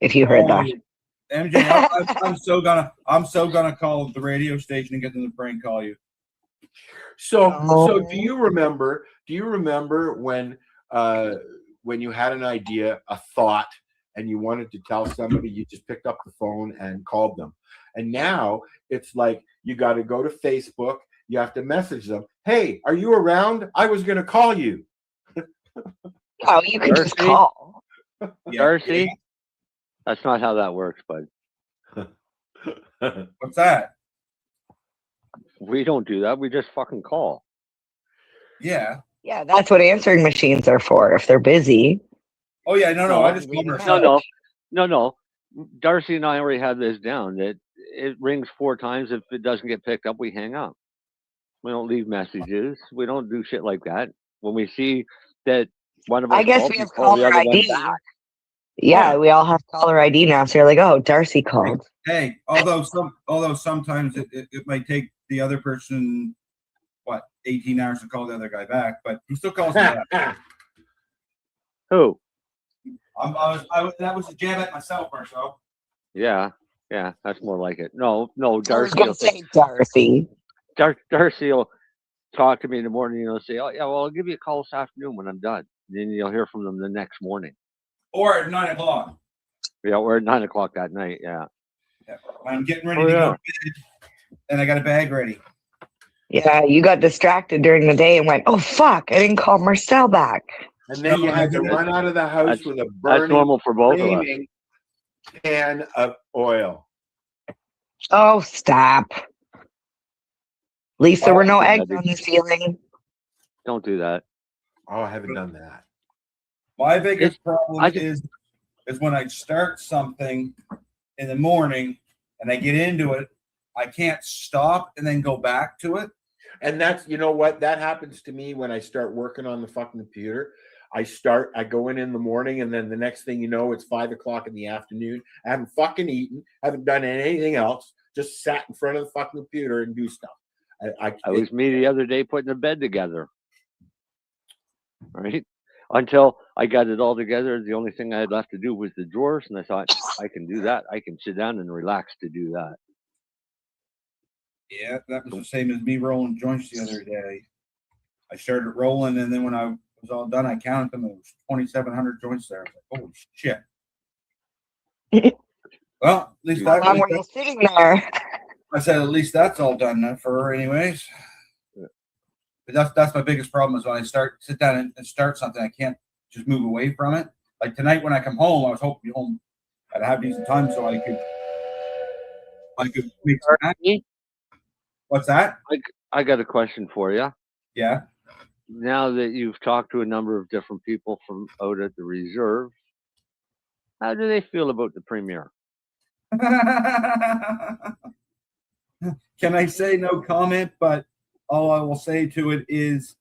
If you heard that. MJ, I'm so gonna call the radio station and get them to prank call you. So do you remember when you had an idea, a thought, and you wanted to tell somebody, you just picked up the phone and called them? And now it's like you got to go to Facebook, you have to message them, hey, are you around? I was going to call you. Oh, you can just call. Darcy? That's not how that works, bud. What's that? We don't do that. We just fucking call. Yeah. Yeah, that's what answering machines are for. If they're busy. Oh yeah, no. I just No. Darcy and I already have this down that it rings 4 times. If it doesn't get picked up, we hang up. We don't leave messages. We don't do shit like that. When we see that one of us I guess called, we have call the caller other one ID. back. Yeah, we all have caller ID now. So you're like, oh, Darcy called. Hey, although sometimes it might take the other person 18 hours to call the other guy back, but he still calls me back. Who? That was a jab at myself, Marcel. Yeah, that's more like it. No, I was Darcy gonna will say Darcy. Darcy will talk to me in the morning and say, oh yeah, well, I'll give you a call this afternoon when I'm done. Then you'll hear from them the next morning. Or at 9 o'clock. Yeah, or at 9 o'clock that night. Yeah. I'm getting ready to go to bed, and I got a bag ready. Yeah, you got distracted during the day and went, oh fuck, I didn't call Marcel back. And then you had to run out of the house with a burning, that's normal for both of us. Can of oil. Oh, stop. At least there were no eggs on the ceiling. Don't do that. Oh, I haven't done that. My biggest problem is when I start something in the morning and I get into it, I can't stop and then go back to it. And that's, you know what, that happens to me when I start working on the fucking computer. I go in the morning, and then the next thing you know, it's 5 o'clock in the afternoon. I haven't fucking eaten, haven't done anything else, just sat in front of the fucking computer and do stuff. I was me the other day putting a bed together. Right? Until I got it all together, the only thing I had left to do was the drawers, and I thought, I can do that. I can sit down and relax to do that. Yeah, that was the same as me rolling joints the other day. I started rolling, and then when I was all done, I counted them. It was 2,700 joints there. I was like, holy shit. Well, at least How long were you sitting there? I said, at least that's all done for her anyways. But that's my biggest problem is when I sit down and start something, I can't just move away from it. Like tonight when I come home, I was hoping to be home. I'd have decent time so I could make some. What's that? I got a question for you. Yeah. Now that you've talked to a number of different people from out at the reserve, how do they feel about the premier? Can I say no comment? But all I will say to it is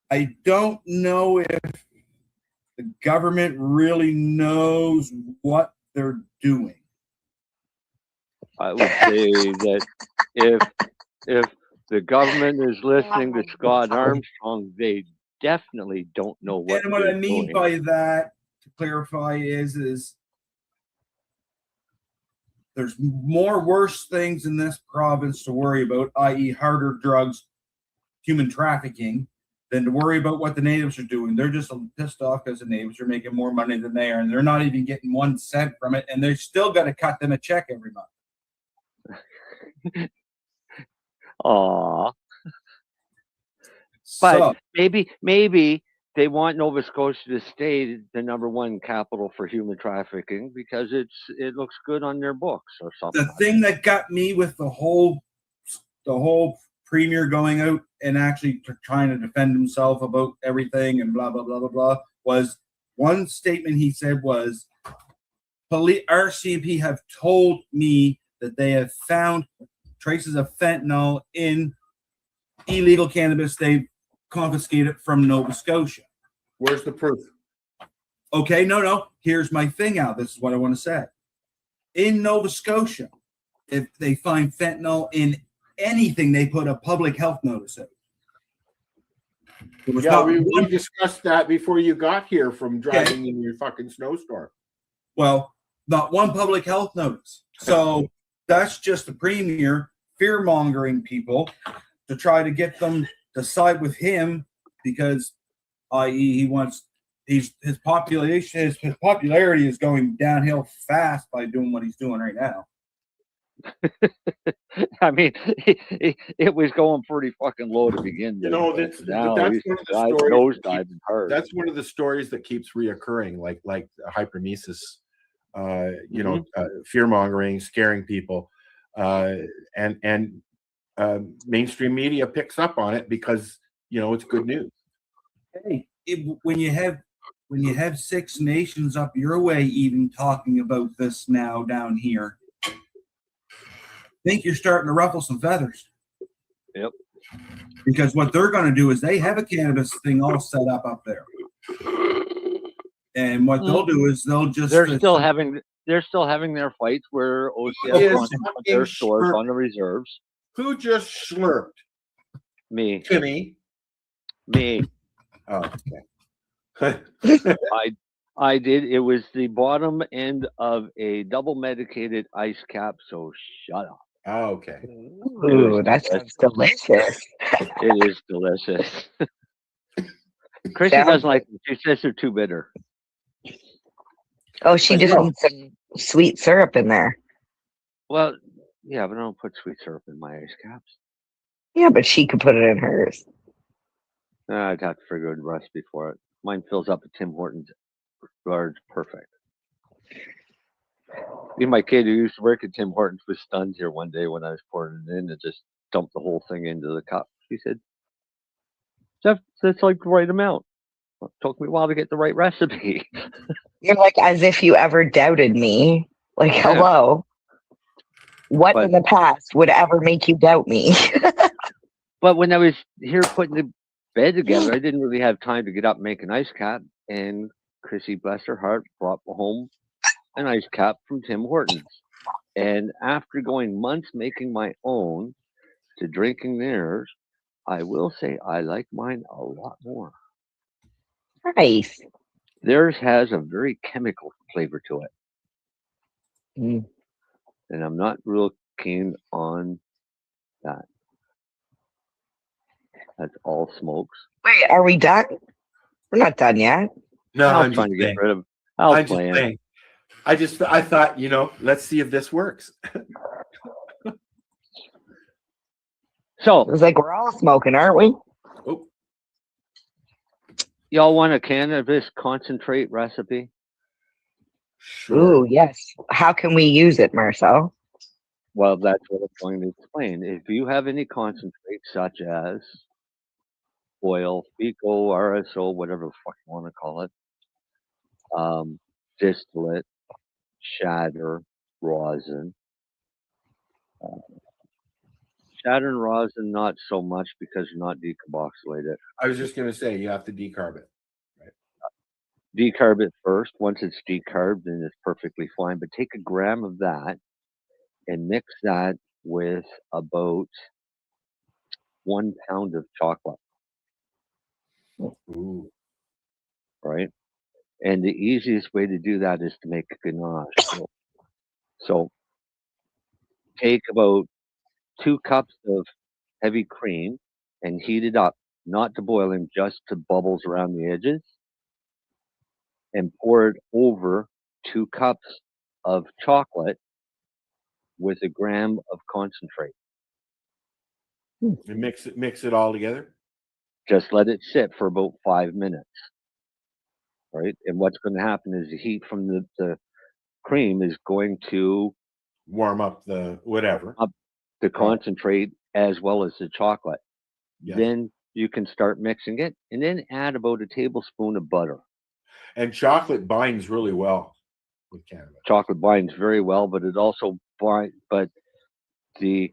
I don't know if the government really knows what they're doing. I would say that if the government is listening to Scott Armstrong, they definitely don't know what. And what I mean by that, to clarify, is there's more worse things in this province to worry about, i.e., harder drugs, human trafficking, than to worry about what the natives are doing. They're just pissed off because the natives are making more money than they are, and they're not even getting 1 cent from it, and they're still got to cut them a check every month. Aw. But maybe they want Nova Scotia to stay the #1 capital for human trafficking because it looks good on their books or something. The thing that got me with the whole premier going out and actually trying to defend himself about everything and blah blah blah blah blah, was one statement he said was, RCMP have told me that they have found traces of fentanyl in illegal cannabis they've confiscated from Nova Scotia. Where's the proof? Okay, no. Here's my thing out. This is what I want to say. In Nova Scotia, if they find fentanyl in anything, they put a public health notice out. Yeah, we discussed that before you got here from driving in your fucking snowstorm. Well, not one public health notice. So that's just the premier fear-mongering people to try to get them to side with him because, i.e., he wants his population, his popularity is going downhill fast by doing what he's doing right now. I mean, it was going pretty fucking low to begin with. That's one of the stories. That's one of the stories that keeps reoccurring, like hypermesis, fear mongering, scaring people, and mainstream media picks up on it because it's good news. Hey, when you have 6 nations up your way even talking about this now down here, I think you're starting to ruffle some feathers. Yep. Because what they're going to do is they have a cannabis thing all set up there, and what they'll do is they're still having their fights where OCS wants to put their stores on the reserves. Who just slurped? Me. Timmy. Me. Oh, okay. I did. It was the bottom end of a double medicated ice cap. So shut up. Oh, okay. Ooh, that sounds delicious. It is delicious. Chrissy doesn't like them. She says they're too bitter. Oh, she just needs some sweet syrup in there. Well, yeah, but I don't put sweet syrup in my ice caps. Yeah, but she could put it in hers. I'd have to figure out the recipe for it. Mine fills up a Tim Hortons large perfect. Even my kid who used to work at Tim Hortons was stunned here one day when I was pouring it in and just dumped the whole thing into the cup. She said, Jeff, that's like the right amount. It took me a while to get the right recipe. You're like as if you ever doubted me. Like, hello. What in the past would ever make you doubt me? But when I was here putting the bed together, I didn't really have time to get up and make an ice cap. And Chrissy, bless her heart, brought home an ice cap from Tim Hortons. And after going months making my own to drinking theirs, I will say I like mine a lot more. Nice. Theirs has a very chemical flavor to it. Mm. And I'm not real keen on that. That's all smokes. Wait, are we done? We're not done yet. No, I'm trying to get rid of. I'm just playing. I thought, let's see if this works. So it was like we're all smoking, aren't we? Oh. Y'all want a cannabis concentrate recipe? Sure. Ooh, yes. How can we use it, Marcel? Well, that's what I'm going to explain. If you have any concentrates such as oil, FICO, RSO, whatever the fuck you want to call it, distillate, shatter, rosin. Shatter and rosin, not so much because you're not decarboxylated. I was just going to say, you have to decarb it. Right? Decarb it first. Once it's decarbed, then it's perfectly fine. But take a gram of that and mix that with about 1 pound of chocolate. Ooh. Right? And the easiest way to do that is to make a ganache. So take about 2 cups of heavy cream and heat it up, not to boiling, just to bubbles around the edges, and pour it over 2 cups of chocolate with a gram of concentrate. And mix it all together. Just let it sit for about 5 minutes. Right? And what's going to happen is the heat from the cream is going to warm up the whatever. Up the concentrate as well as the chocolate. Yes. Then you can start mixing it, and then add about a tablespoon of butter. And chocolate binds really well with cannabis. Chocolate binds very well, but it also but the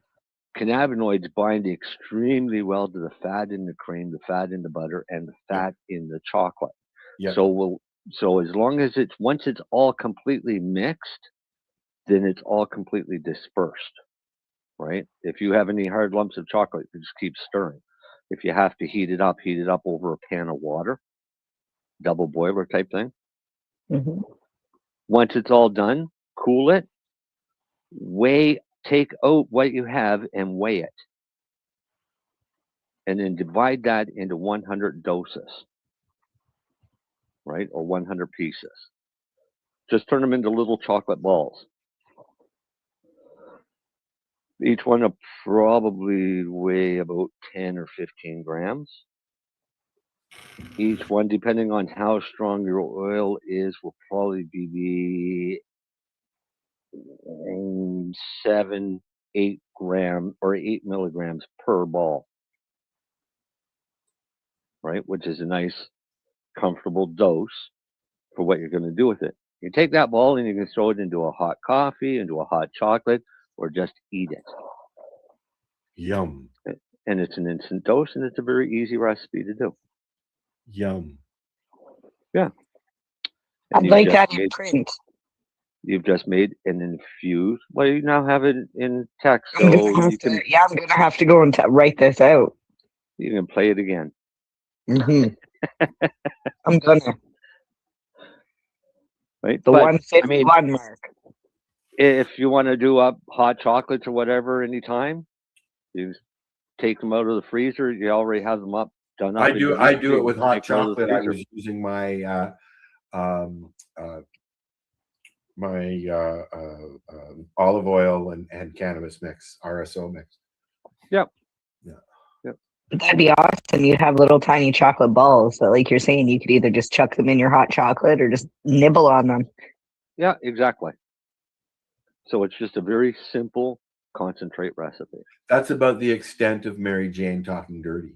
cannabinoids bind extremely well to the fat in the cream, the fat in the butter, and the fat in the chocolate. Yeah. So as long as once it's all completely mixed, then it's all completely dispersed, right? If you have any hard lumps of chocolate, you just keep stirring. If you have to heat it up over a pan of water, double boiler type thing. Mhm. Once it's all done, cool it, take out what you have and weigh it. And then divide that into 100 doses, right? Or 100 pieces. Just turn them into little chocolate balls. Each one will probably weigh about 10 or 15 grams. Each one, depending on how strong your oil is, will probably be 7, 8 gram or 8 milligrams per ball, right? Which is a nice, comfortable dose for what you're going to do with it. You take that ball and you can throw it into a hot coffee, into a hot chocolate, or just eat it. Yum. And it's an instant dose, and it's a very easy recipe to do. Yum. Yeah. I'd like that in print. You've just made an infused. Well, you now have it in text, I'm so gonna have you to. can Yeah, I'm gonna have to go and write this out. play it again. Hmm I'm gonna. Right. The But 151 mark. if you want to do up hot chocolates or whatever anytime, you just take them out of the freezer. You already have them done up. I do it with hot Take them out of the chocolate. I freezer. was using my olive oil and cannabis mix, RSO mix. Yep. Yeah. Yep. That'd be awesome. You'd have little tiny chocolate balls. So, like you're saying, you could either just chuck them in your hot chocolate or just nibble on them. Yeah, exactly. So it's just a very simple concentrate recipe. That's about the extent of Mary Jane talking dirty.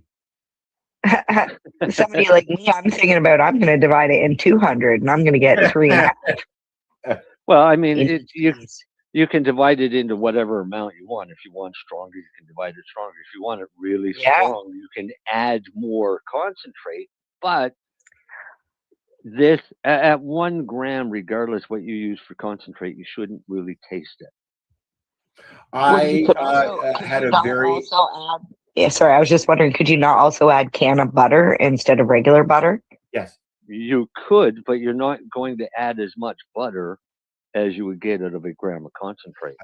Somebody like me, I'm thinking about I'm going to divide it in 200 and I'm going to get 3.5. Well, I mean, you can divide it into whatever amount you want. If you want stronger, you can divide it stronger. If you want it really strong, you can add more concentrate. But this, at 1 gram, regardless what you use for concentrate, you shouldn't really taste it. I had a very... Yeah, sorry, I was just wondering, could you not also add can of butter instead of regular butter? Yes. You could, but you're not going to add as much butter as you would get out of a gram of concentrate.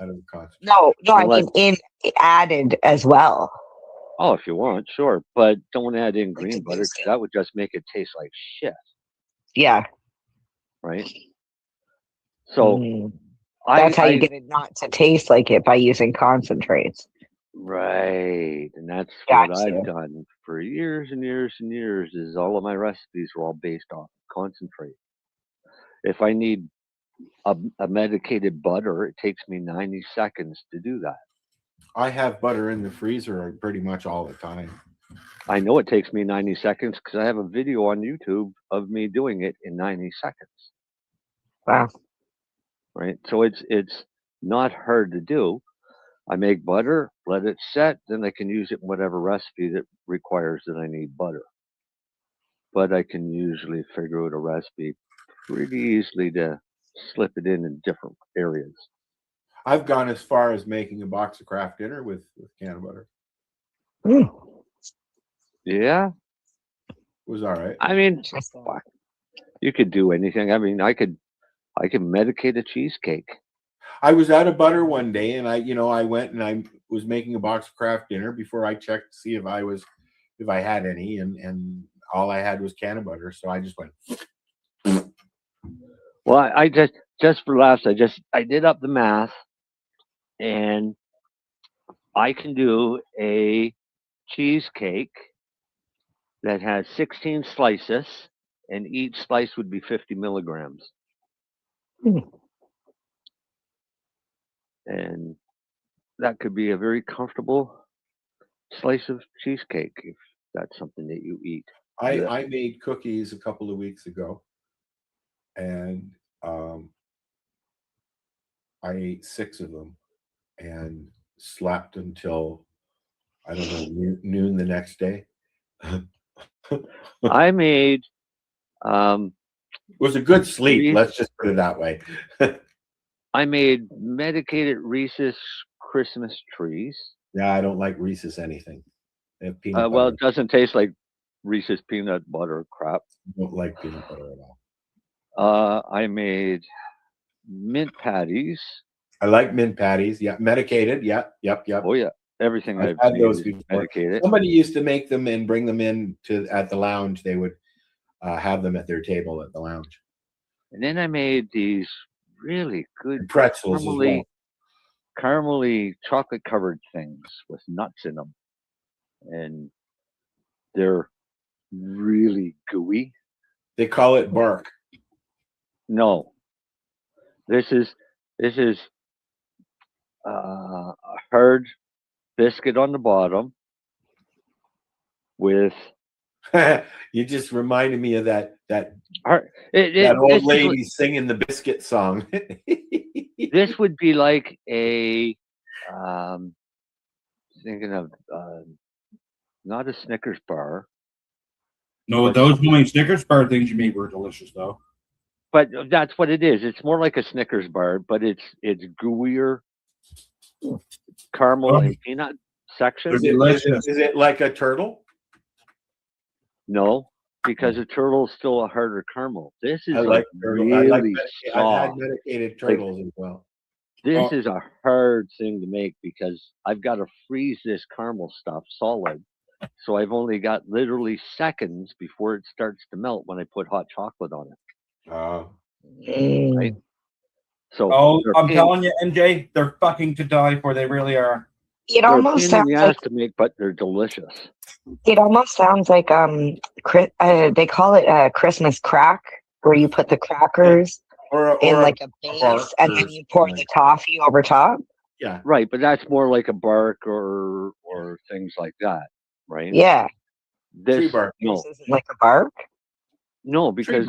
No, I mean added as well. Oh, if you want, sure, but don't add in green butter because that would just make it taste like shit. Yeah. Right. So that's how you get it not to taste like it, by using concentrates. Right, and that's what I've done for years and years and years. Is all of my recipes are all based off concentrate. If I need a medicated butter, it takes me 90 seconds to do that. I have butter in the freezer pretty much all the time. I know it takes me 90 seconds because I have a video on YouTube of me doing it in 90 seconds. Wow. Right, so it's not hard to do. I make butter, let it set, then I can use it in whatever recipe that requires that I need butter. But I can usually figure out a recipe pretty easily to slip it in different areas. I've gone as far as making a box of Kraft Dinner with can of butter. Yeah. It was all right. I mean, you could do anything. I mean, I could medicate a cheesecake. I was out of butter one day, and I went and I was making a box of Kraft Dinner before I checked to see if I had any, and all I had was can of butter, so I just went. Well, I just for laughs, I did up the math, and I can do a cheesecake that has 16 slices, and each slice would be 50 milligrams. And that could be a very comfortable slice of cheesecake if that's something that you eat. I made cookies a couple of weeks ago, and I ate 6 of them and slept until, I don't know, noon the next day. I made It was a good sleep. Reese- Let's just put it that way. I made medicated Reese's Christmas trees. Yeah, I don't like Reese's anything. They have peanut Well, butter. it doesn't taste like Reese's peanut butter crap. I don't like peanut butter at all. I made mint patties. I like mint patties. Yeah, medicated. Yeah, yep. Oh yeah, everything I've I've had made those is before. medicated. Somebody used to make them and bring them in at the lounge. They would have them at their table at the lounge. And then I made these really good And pretzels as well. caramely chocolate covered things with nuts in them, and they're really gooey. They call it bark. No, this is a hard biscuit on the bottom with You just reminded me of that hard, that old lady singing the biscuit song. this would be like a thinking of not a Snickers bar. No, those homemade Snickers bar things you made were delicious, though. But that's what it is. It's more like a Snickers bar, but it's gooier, caramel and peanut section. Is it like a turtle? No, because a turtle's still a harder caramel. This is I like turtle. really I've had soft. medicated turtles as well. This is a hard thing to make because I've got to freeze this caramel stuff solid. So I've only got literally seconds before it starts to melt when I put hot chocolate on it. Right? So I'm telling you, MJ, they're fucking to die for. They really are. It almost sounds sounds like to make, but they're delicious. it almost sounds like they call it a Christmas crack, where you put the crackers in like a base and then you pour the toffee over top. Yeah, right. But that's more like a bark or things like that, right? Yeah, This bark. no, this isn't like a bark. no, because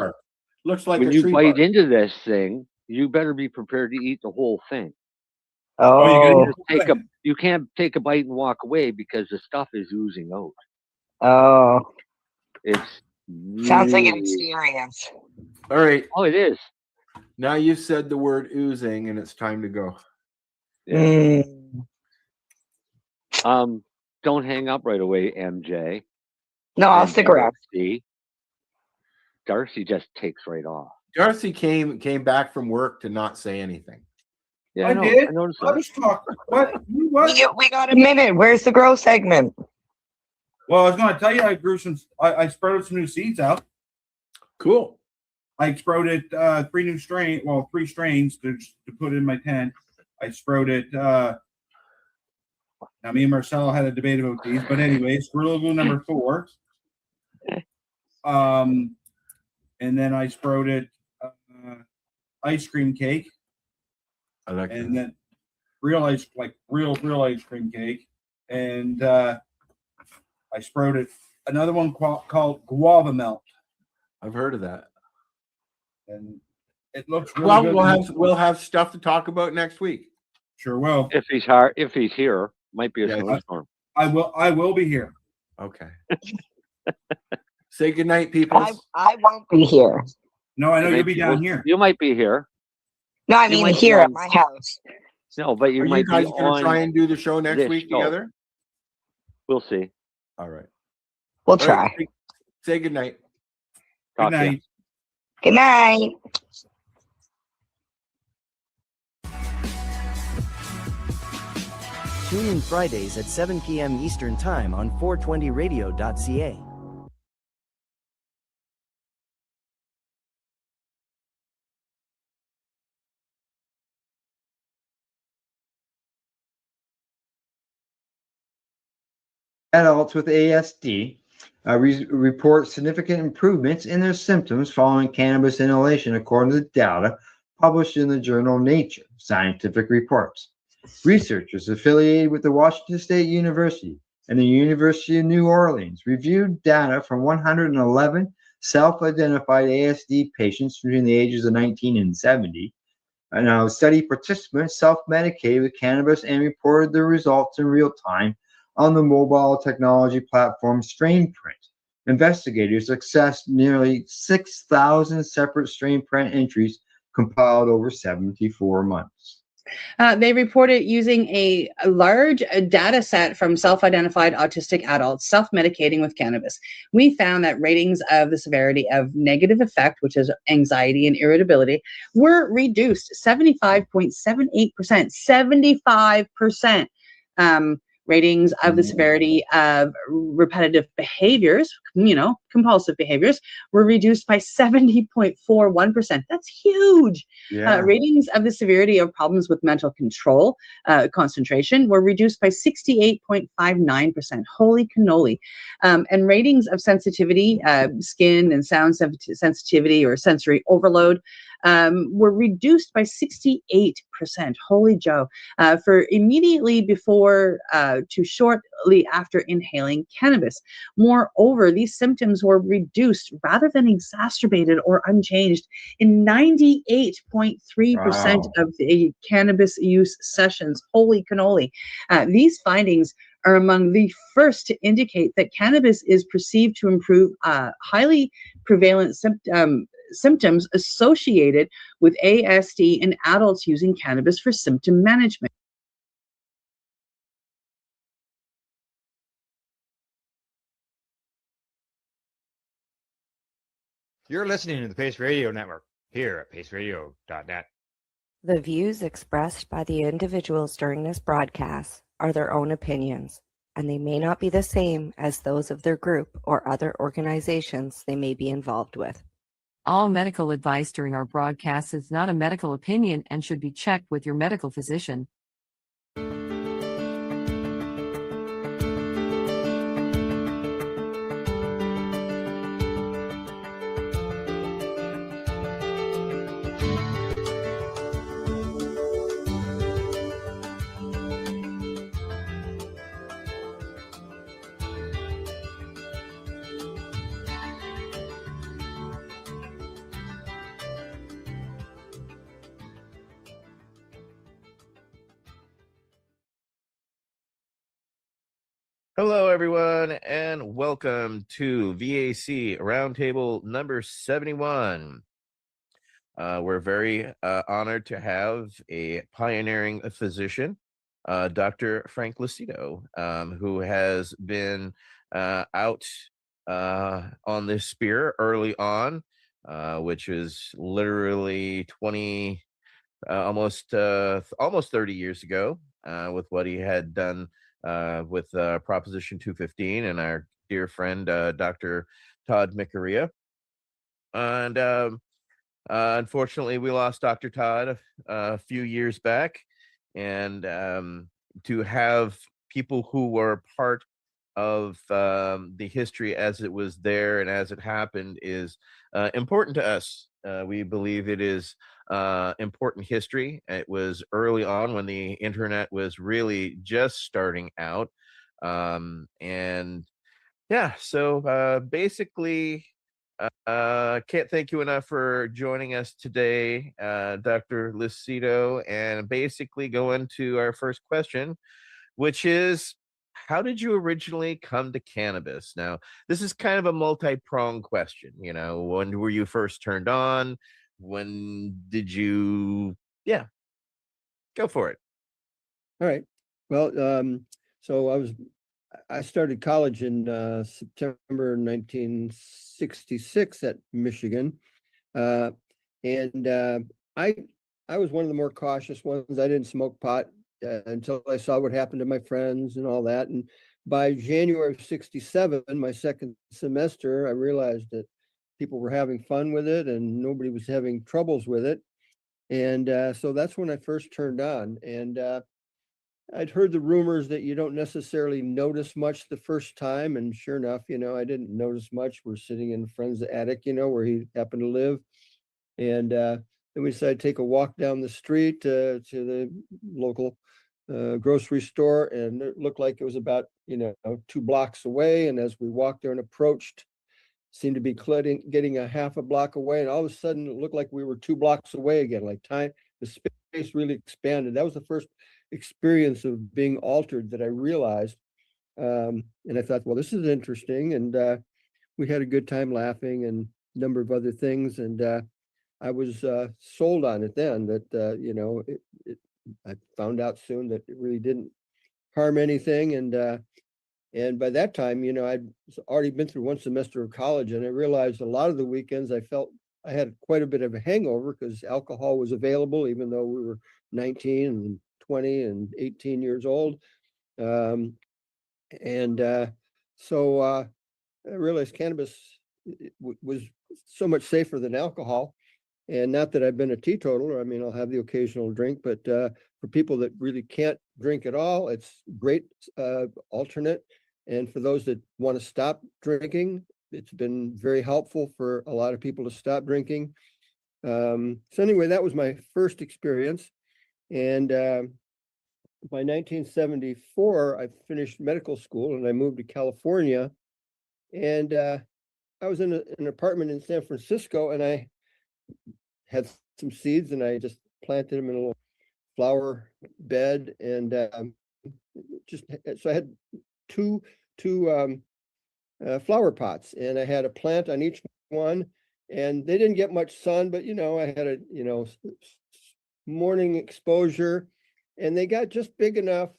looks like when a you tree bite bark. into this thing, you better be prepared to eat the whole thing. Oh, You can't take a bite and walk away because the stuff is oozing out. oh, It's sounds like an really- experience. All right, Oh, it is. now you've said the word oozing, and it's time to go. Mm. Don't hang up right away, MJ. No, I'll And stick around. Darcy just takes right off. Darcy came back from work to not say anything. Yeah, I did. I noticed I that. was talking. What? We got a minute. Where's the grow segment? Well, I was going to tell you, I grew some. I sprouted some new seeds out. Cool. I sprouted 3 strains to put in my tent. I sprouted. Now, me and Marcel had a debate about these, but anyway, Squirrel Glue number 4. And then I sprouted ice cream cake. I like and that. then real ice cream cake, and I sprouted another one called guava melt, I've heard of that. and it looks really Well, good. we'll have stuff to talk about next week. Sure will. If he's here, might be a snowstorm. I will be here. Okay. Say goodnight, people. I won't be here. No, I know You you'll might be down here. You might be here. No, I You mean might be here at on- my house. No, but you Are might you guys be going to on. try and do the show next this week show. together? We'll see. All right. We'll All try. right, say goodnight. Talk Good to ya. night. Good night. Tune in Fridays at 7 p.m. Eastern Time on 420radio.ca. Adults with ASD report significant improvements in their symptoms following cannabis inhalation, according to data published in the journal Nature Scientific Reports. Researchers affiliated with the Washington State University and the University of New Orleans reviewed data from 111 self-identified ASD patients between the ages of 19 and 70. And now, study participants self-medicated with cannabis and reported the results in real time on the mobile technology platform StrainPrint. Investigators accessed nearly 6,000 separate StrainPrint entries compiled over 74 months. They reported using a large data set from self-identified autistic adults self-medicating with cannabis. We found that ratings of the severity of negative affect, which is anxiety and irritability, were reduced 75.78%. 75%. Ratings of the severity of repetitive behaviors, compulsive behaviors, were reduced by 70.41%. That's huge. Yeah. Ratings of the severity of problems with mental control, concentration, were reduced by 68.59%. Holy cannoli. And ratings of sensitivity, skin and sound sensitivity or sensory overload, were reduced by 68%. Holy Joe. For immediately before to shortly after inhaling cannabis. Moreover, these symptoms were reduced rather than exacerbated or unchanged in 98.3% of the cannabis use sessions. Holy cannoli. These findings are among the first to indicate that cannabis is perceived to improve highly prevalent symptoms associated with ASD in adults using cannabis for symptom management. You're listening to the Pace Radio Network here at paceradio.net. The views expressed by the individuals during this broadcast are their own opinions, and they may not be the same as those of their group or other organizations they may be involved with. All medical advice during our broadcast is not a medical opinion and should be checked with your medical physician. Hello, everyone, and welcome to VAC Roundtable number 71. We're very honored to have a pioneering physician, Dr. Frank Lucido, who has been out on this spear early on, which is literally 20, almost 30 years ago, with what he had done with Proposition 215 and our dear friend, Dr. Todd Mikaria. And unfortunately, we lost Dr. Todd a few years back. And to have people who were part of the history as it was there and as it happened is important to us. We believe it is important history. It was early on when the internet was really just starting out. And yeah, so basically, can't thank you enough for joining us today, Dr. Lucido, and basically go into our first question, which is, how did you originally come to cannabis? Now, this is kind of a multi-pronged question. When were you first turned on? When did you, go for it. All right. Well, so I started college in September 1966 at Michigan. And I was one of the more cautious ones. I didn't smoke pot until I saw what happened to my friends and all that. And by January of 67, my second semester, I realized that people were having fun with it and nobody was having troubles with it. And so that's when I first turned on. And I'd heard the rumors that you don't necessarily notice much the first time. And sure enough, I didn't notice much. We're sitting in a friend's attic, where he happened to live. And then we decided to take a walk down the street to the local grocery store, and it looked like it was about 2 blocks away. And as we walked there and approached, seemed to be getting a half a block away, and all of a sudden it looked like we were 2 blocks away again. Like time, the space really expanded. That was the first experience of being altered that I realized. And I thought, well, this is interesting. And we had a good time laughing and a number of other things. And I was sold on it then that, I found out soon that it really didn't harm anything. And by that time, I'd already been through 1 semester of college, and I realized a lot of the weekends I felt I had quite a bit of a hangover because alcohol was available, even though we were 19 and 20 and 18 years old. So I realized cannabis was so much safer than alcohol. And not that I've been a teetotaler. I mean, I'll have the occasional drink, but for people that really can't drink at all, it's great alternate. And for those that want to stop drinking, it's been very helpful for a lot of people to stop drinking. So anyway, that was my first experience. And by 1974, I finished medical school and I moved to California. And I was in an apartment in San Francisco, and I had some seeds, and I just planted them in a little flower bed. And so I had two flower pots, and I had a plant on each one, and they didn't get much sun, but I had a morning exposure, and they got just big enough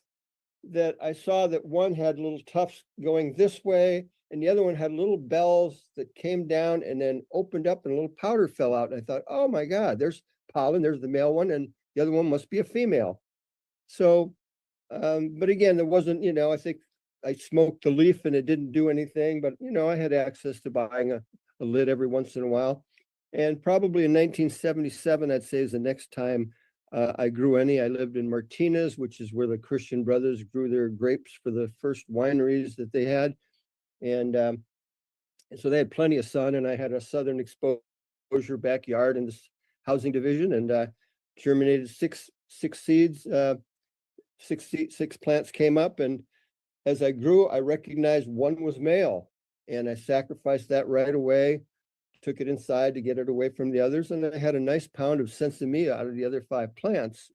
that I saw that one had little tufts going this way, and the other one had little bells that came down and then opened up, and a little powder fell out. And I thought, oh my God, there's pollen, there's the male one, and the other one must be a female. So, but again, there wasn't, I think I smoked the leaf and it didn't do anything, but I had access to buying a lid every once in a while. And probably in 1977, I'd say, is the next time I grew any. I lived in Martinez, which is where the Christian Brothers grew their grapes for the first wineries that they had. And so they had plenty of sun, and I had a southern exposure backyard in this housing division, and germinated six seeds. Six plants came up, and as I grew, I recognized one was male, and I sacrificed that right away. Took it inside to get it away from the others, and I had a nice pound of sensimilla out of the other 5 plants.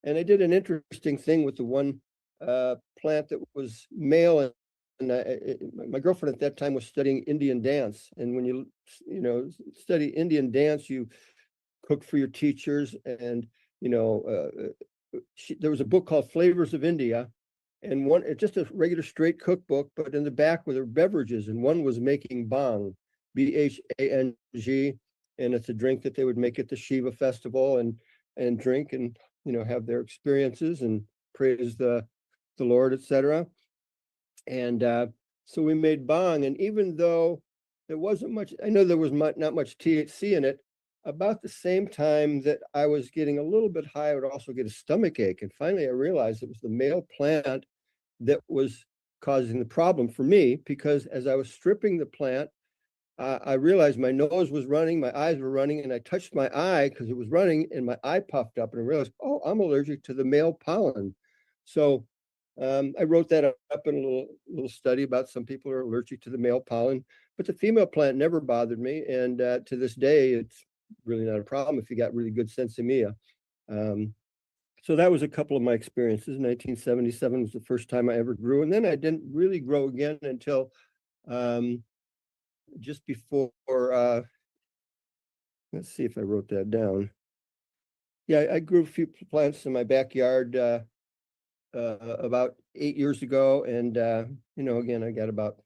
And I did an interesting thing with the one plant that was male, and my girlfriend at that time was studying Indian dance. And when you study Indian dance, you cook for your teachers, and there was a book called Flavors of India, and it's just a regular straight cookbook, but in the back were their beverages, and one was making bhang, Bhang, and it's a drink that they would make at the Shiva festival and drink and have their experiences and praise the Lord, etc. And so we made bhang, and even though there wasn't much, I know there was not much THC in it. About the same time that I was getting a little bit high, I would also get a stomach ache. And finally, I realized it was the male plant that was causing the problem for me, because as I was stripping the plant, I realized my nose was running, my eyes were running, and I touched my eye because it was running, and my eye puffed up, and I realized, oh, I'm allergic to the male pollen. So I wrote that up in a little study about some people are allergic to the male pollen, but the female plant never bothered me. And to this day, it's really not a problem if you got really good sensimilla. So that was a couple of my experiences. 1977 was the first time I ever grew. And then I didn't really grow again until just before, let's see if I wrote that down. Yeah, I grew a few plants in my backyard about 8 years ago. And, again, I got about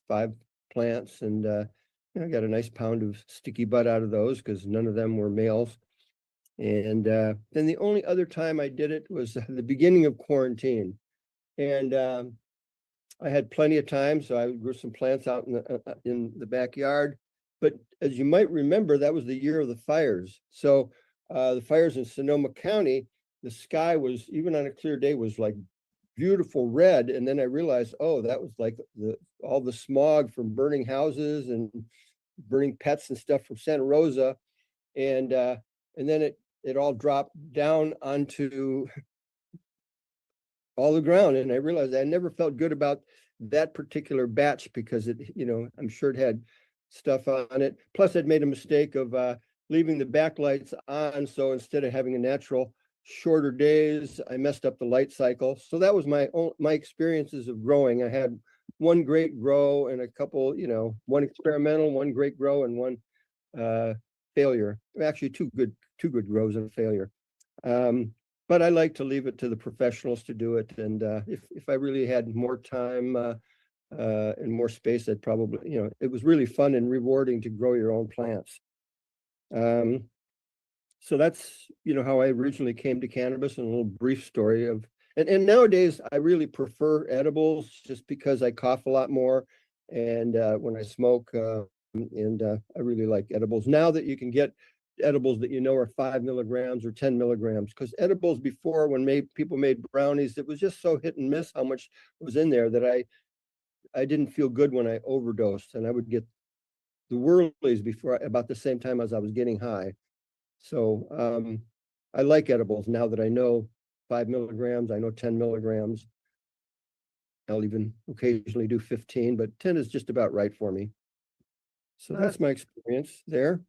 5 plants, and I got a nice pound of sticky bud out of those because none of them were males. And then the only other time I did it was at the beginning of quarantine. And I had plenty of time, so I grew some plants out in the backyard. But as you might remember, that was the year of the fires. So the fires in Sonoma County, the sky was, even on a clear day, was like beautiful red. And then I realized, oh, that was like all the smog from burning houses and burning pets and stuff from Santa Rosa. And then it all dropped down onto all the ground. And I realized I never felt good about that particular batch because it, I'm sure it had stuff on it. Plus, I'd made a mistake of leaving the backlights on. So instead of having a natural shorter days, I messed up the light cycle. So that was my experiences of growing. I had one great grow and a couple, one experimental, one great grow, and one failure. Actually, two good grows and a failure. But I like to leave it to the professionals to do it. And if I really had more time and more space, I'd probably, it was really fun and rewarding to grow your own plants. So that's, how I originally came to cannabis, and a little brief story of, and nowadays I really prefer edibles just because I cough a lot more. And when I smoke, I really like edibles now that you can get edibles that are 5 milligrams or 10 milligrams, because edibles before, when people made brownies, it was just so hit and miss how much was in there that I didn't feel good when I overdosed, and I would get the whirlies before about the same time as I was getting high. So I like edibles now that I know 5 milligrams, I know 10 milligrams. I'll even occasionally do 15, but 10 is just about right for me. So that's my experience there.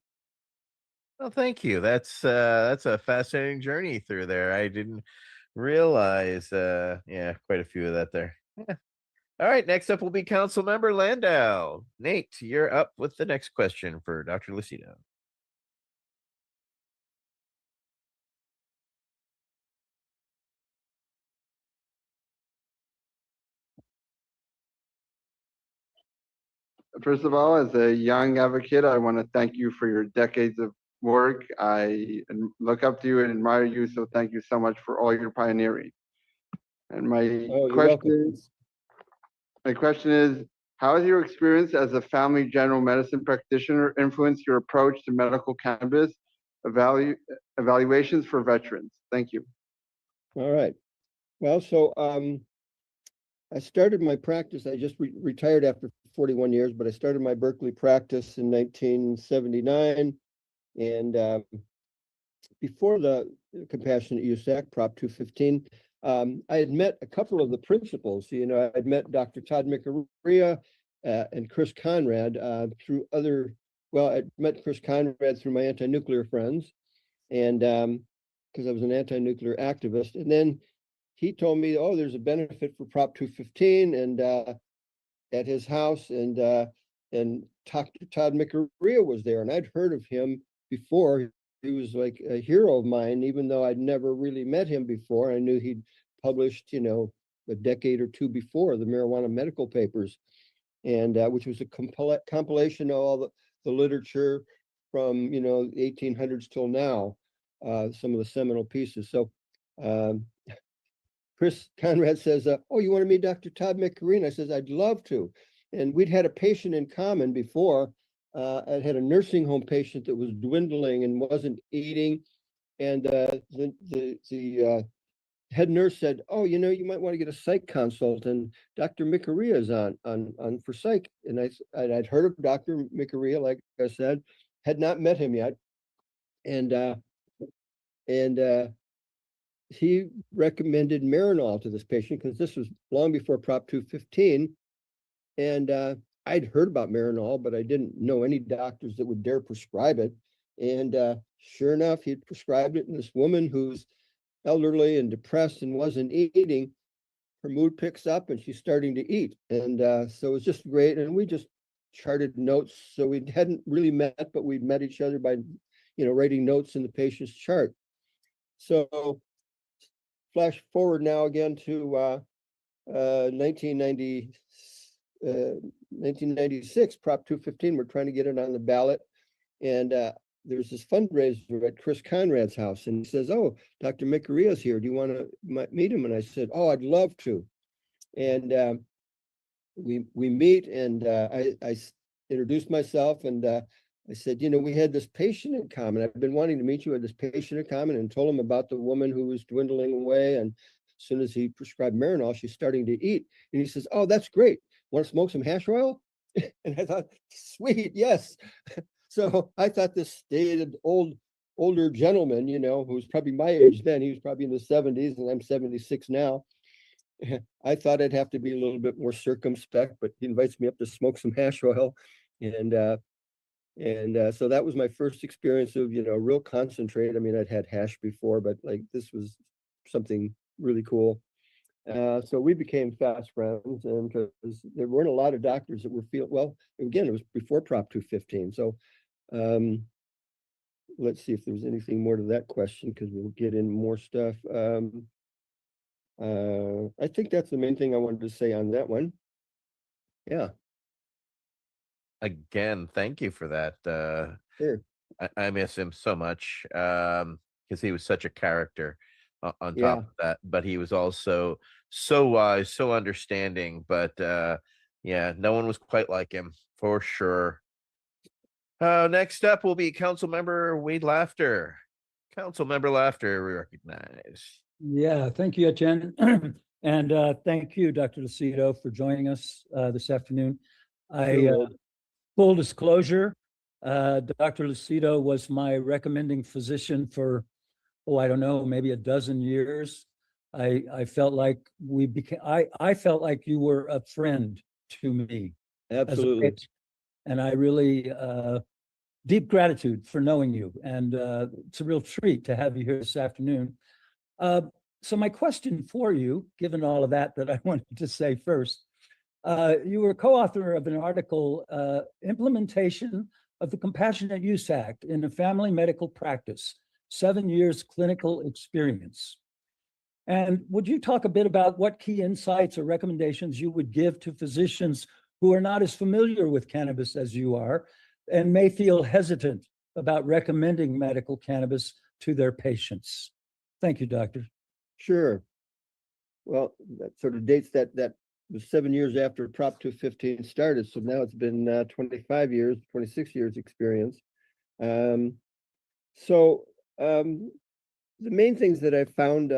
Well, thank you. That's a fascinating journey through there. I didn't realize, quite a few of that there. Yeah. All right, next up will be Council Member Landau. Nate, you're up with the next question for Dr. Lucido. First of all, as a young advocate, I want to thank you for your decades of work. I look up to you and admire you, so thank you so much for all your pioneering. And my question is, how has your experience as a family general medicine practitioner influenced your approach to medical cannabis evaluations for veterans? Thank you. All right. Well, so I started my practice. I just retired after 41 years, but I started my Berkeley practice in 1979. And before the Compassionate Use Act, Prop 215, I had met a couple of the principals. I'd met Dr. Todd Mikaria and Chris Conrad through I met Chris Conrad through my anti-nuclear friends, and because I was an anti-nuclear activist. And then he told me, oh, there's a benefit for Prop 215 and at his house, and Dr. Todd Mikaria was there, and I'd heard of him before. He was like a hero of mine, even though I'd never really met him before. I knew he'd published, a decade or two before, the marijuana medical papers, and which was a compilation of all the literature from, the 1800s till now, some of the seminal pieces. So Chris Conrad says, oh, you want to meet Dr. Todd Mikaria? I says, I'd love to. And we'd had a patient in common before. I had a nursing home patient that was dwindling and wasn't eating. And the head nurse said, oh, you might want to get a psych consult. And Dr. Mikaria is on for psych. And I'd heard of Dr. Mikaria, like I said, had not met him yet. And he recommended Marinol to this patient because this was long before Prop 215. And I'd heard about Marinol, but I didn't know any doctors that would dare prescribe it. And sure enough, he'd prescribed it. And this woman who's elderly and depressed and wasn't eating, her mood picks up and she's starting to eat. And so it was just great. And we just charted notes. So we hadn't really met, but we'd met each other by, writing notes in the patient's chart. So flash forward now again to 1996, Prop 215. We're trying to get it on the ballot. And there's this fundraiser at Chris Conrad's house. And he says, oh, Dr. Mikaria's here. Do you want to meet him? And I said, oh, I'd love to. And we meet, and I introduced myself, and I said, we had this patient in common. I've been wanting to meet you. With this patient in common, and told him about the woman who was dwindling away. And as soon as he prescribed Marinol, she's starting to eat. And he says, oh, that's great. Want to smoke some hash oil? And I thought, sweet, yes. So I thought this stated older gentleman, who was probably my age then, he was probably in the 70s, and I'm 76 now. I thought I'd have to be a little bit more circumspect, but he invites me up to smoke some hash oil, and so that was my first experience of, real concentrate. I mean, I'd had hash before, but like this was something really cool. So we became fast friends, and because there weren't a lot of doctors that were well, again, it was before Prop 215. So let's see if there's anything more to that question, because we'll get in more stuff. I think that's the main thing I wanted to say on that one. Yeah. Again, thank you for that. Sure. I miss him so much because he was such a character on Yeah. top of that, but he was also so wise, so understanding. But yeah, no one was quite like him for sure. Next up will be Council Member Wade Laughter. Council Member Laughter, we recognize. Yeah, thank you, Jen. And thank you, Dr. Lucido, for joining us this afternoon. Full disclosure, Dr. Lucido was my recommending physician for, I don't know, maybe a dozen years. I felt like we became, I felt like you were a friend to me. Absolutely. And I really, deep gratitude for knowing you. And it's a real treat to have you here this afternoon. So my question for you, given all of that I wanted to say first, you were co-author of an article, Implementation of the Compassionate Use Act in a Family Medical Practice, 7 years clinical experience. And would you talk a bit about what key insights or recommendations you would give to physicians who are not as familiar with cannabis as you are and may feel hesitant about recommending medical cannabis to their patients? Thank you, Doctor. Sure. Well, that sort of dates that was 7 years after Prop 215 started. So now it's been 25 years, 26 years experience. So the main things that I found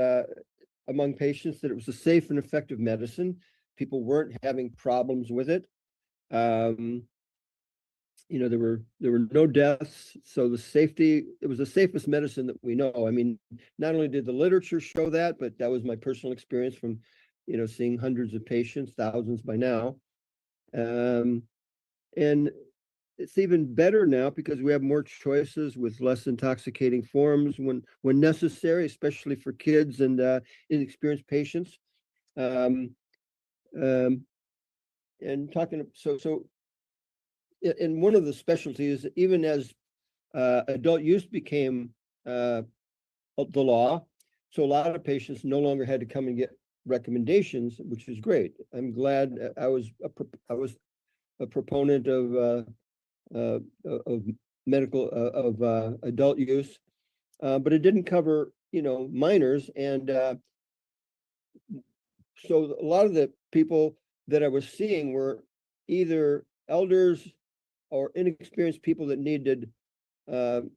among patients, that it was a safe and effective medicine. People weren't having problems with it. There were no deaths. So the safety, it was the safest medicine that we know. I mean, not only did the literature show that, but that was my personal experience from, seeing hundreds of patients, thousands by now. And it's even better now because we have more choices with less intoxicating forms when necessary, especially for kids and inexperienced patients. And talking, so in one of the specialties, even as adult use became the law, so a lot of patients no longer had to come and get recommendations, which is great. I'm glad. I was a proponent of medical of adult use, but it didn't cover minors, and so a lot of the people that I was seeing were either elders or inexperienced people that needed some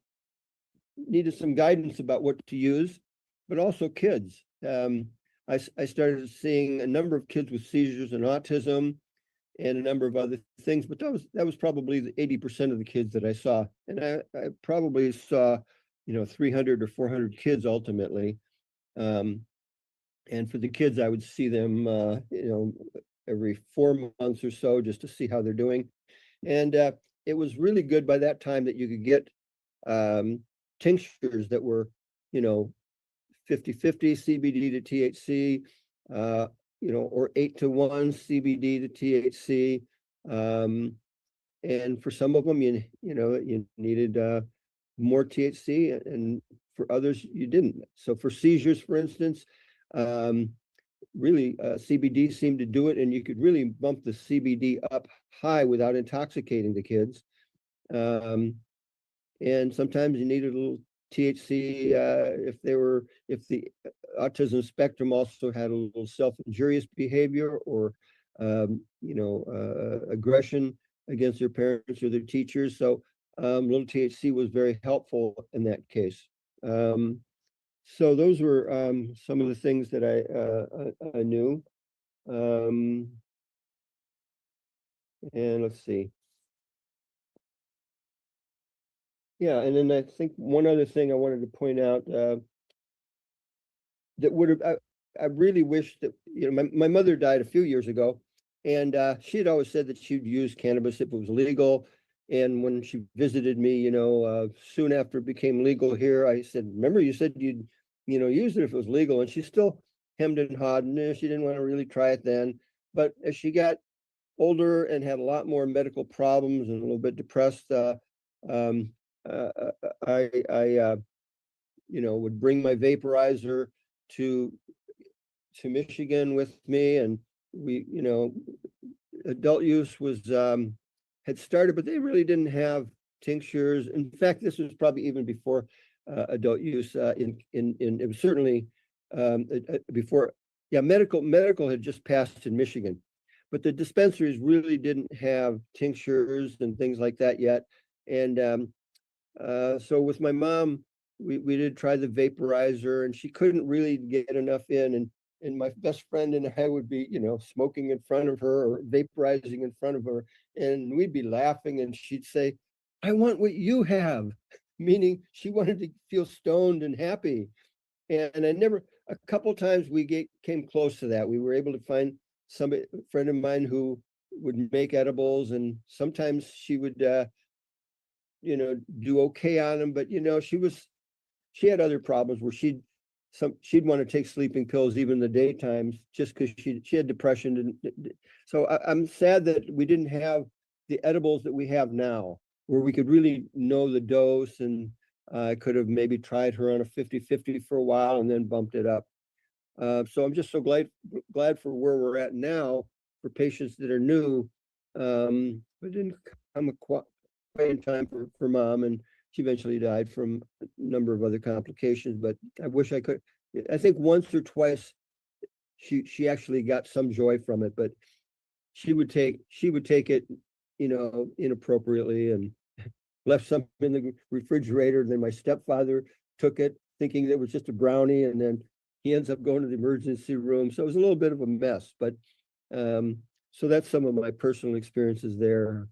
guidance about what to use, but also kids. I started seeing a number of kids with seizures and autism and a number of other things, but that was probably the 80% of the kids that I saw. And I probably saw, 300 or 400 kids ultimately. And for the kids, I would see them, every 4 months or so, just to see how they're doing. And it was really good by that time that you could get tinctures that were, 50-50 CBD to THC, or 8-to-1 CBD to THC. And for some of them, you needed more THC, and for others, you didn't. So for seizures, for instance, really CBD seemed to do it, and you could really bump the CBD up high without intoxicating the kids. And sometimes you needed a little THC if the autism spectrum also had a little self-injurious behavior or aggression against their parents or their teachers. So little THC was very helpful in that case. So those were some of the things that I knew. And let's see. Yeah, and then I think one other thing I wanted to point out that would have, I really wish that, my mother died a few years ago, and she had always said that she'd use cannabis if it was legal. And when she visited me, soon after it became legal here, I said, remember you said you'd, use it if it was legal. And she still hemmed and hawed, and she didn't want to really try it then. But as she got older and had a lot more medical problems and a little bit depressed, I would bring my vaporizer to Michigan with me, and we, adult use was had started, but they really didn't have tinctures. In fact, this was probably even before adult use. It was certainly before. Yeah, medical had just passed in Michigan, but the dispensaries really didn't have tinctures and things like that yet. And so with my mom, we did try the vaporizer, and she couldn't really get enough in. And my best friend and I would be, smoking in front of her or vaporizing in front of her, and we'd be laughing, and she'd say, "I want what you have," meaning she wanted to feel stoned and happy. And a couple times came close to that. We were able to find a friend of mine who would make edibles, and sometimes she would, do okay on them. But, she had other problems where she'd want to take sleeping pills even in the daytimes just because she had depression. So I'm sad that we didn't have the edibles that we have now, where we could really know the dose, and I could have maybe tried her on a 50-50 for a while and then bumped it up. So I'm just so glad for where we're at now for patients that are new. But didn't come quite in time for mom, and she eventually died from a number of other complications. But I wish I could. I think once or twice she actually got some joy from it, but she would take it, inappropriately, and left some in the refrigerator. Then my stepfather took it thinking that it was just a brownie, and then he ends up going to the emergency room. So it was a little bit of a mess, but so that's some of my personal experiences there.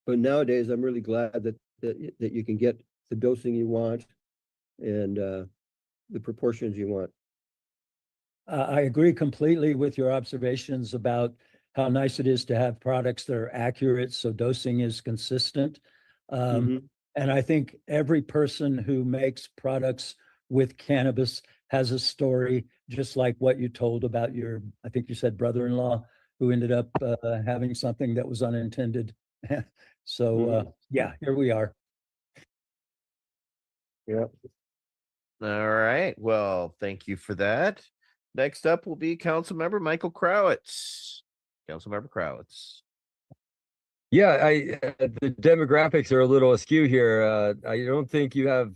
But nowadays, I'm really glad that you can get the dosing you want and the proportions you want. I agree completely with your observations about how nice it is to have products that are accurate, so dosing is consistent. And I think every person who makes products with cannabis has a story, just like what you told about your, I think you said brother-in-law, who ended up having something that was unintended. So yeah, here we are. Yeah. All right. Well, thank you for that. Next up will be Councilmember Michael Crowitz. Councilmember Crowitz. Yeah, the demographics are a little askew here. I don't think you have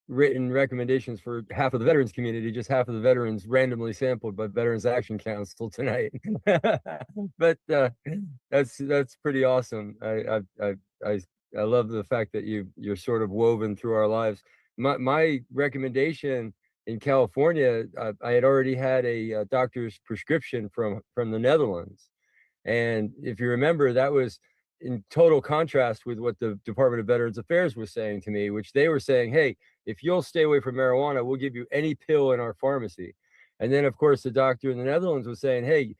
written recommendations for half of the veterans community, just half of the veterans randomly sampled by Veterans Action Council tonight. But that's pretty awesome. I love the fact that you're sort of woven through our lives. My recommendation in California, I had already had a doctor's prescription from the Netherlands. And if you remember, that was in total contrast with what the Department of Veterans Affairs was saying to me, which they were saying, hey, if you'll stay away from marijuana, we'll give you any pill in our pharmacy. And then, of course, the doctor in the Netherlands was saying, hey,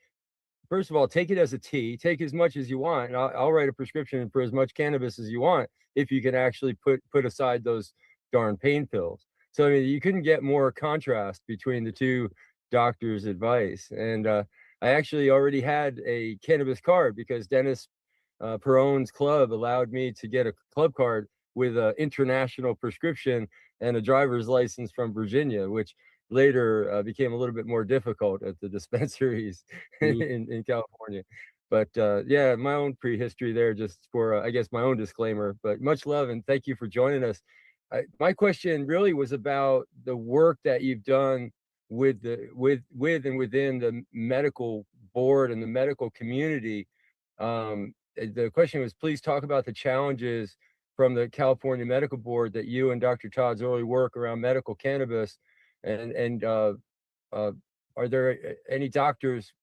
first of all, take it as a tea, take as much as you want, and I'll write a prescription for as much cannabis as you want if you can actually put aside those darn pain pills. So, I mean, you couldn't get more contrast between the two doctors' advice. And I actually already had a cannabis card because Dennis Peron's club allowed me to get a club card with an international prescription and a driver's license from Virginia, which later became a little bit more difficult at the dispensaries in California. But yeah, my own prehistory there, just for I guess my own disclaimer. But much love and thank you for joining us. My question really was about the work that you've done with and within the medical board and the medical community. The question was, please talk about the challenges from the California Medical Board that you and Dr. Todd's early work around medical cannabis, and are there any doctors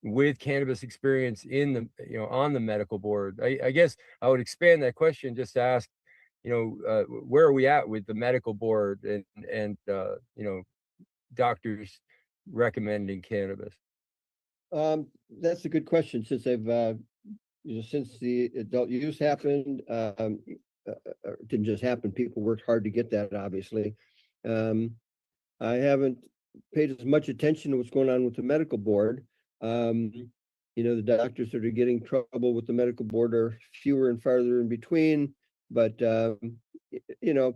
with cannabis experience in the on the medical board? I guess I would expand that question just to ask, where are we at with the medical board and doctors recommending cannabis? That's a good question. Since since the adult use happened, it didn't just happen. People worked hard to get that, obviously. I haven't paid as much attention to what's going on with the medical board. The doctors that are getting trouble with the medical board are fewer and farther in between. But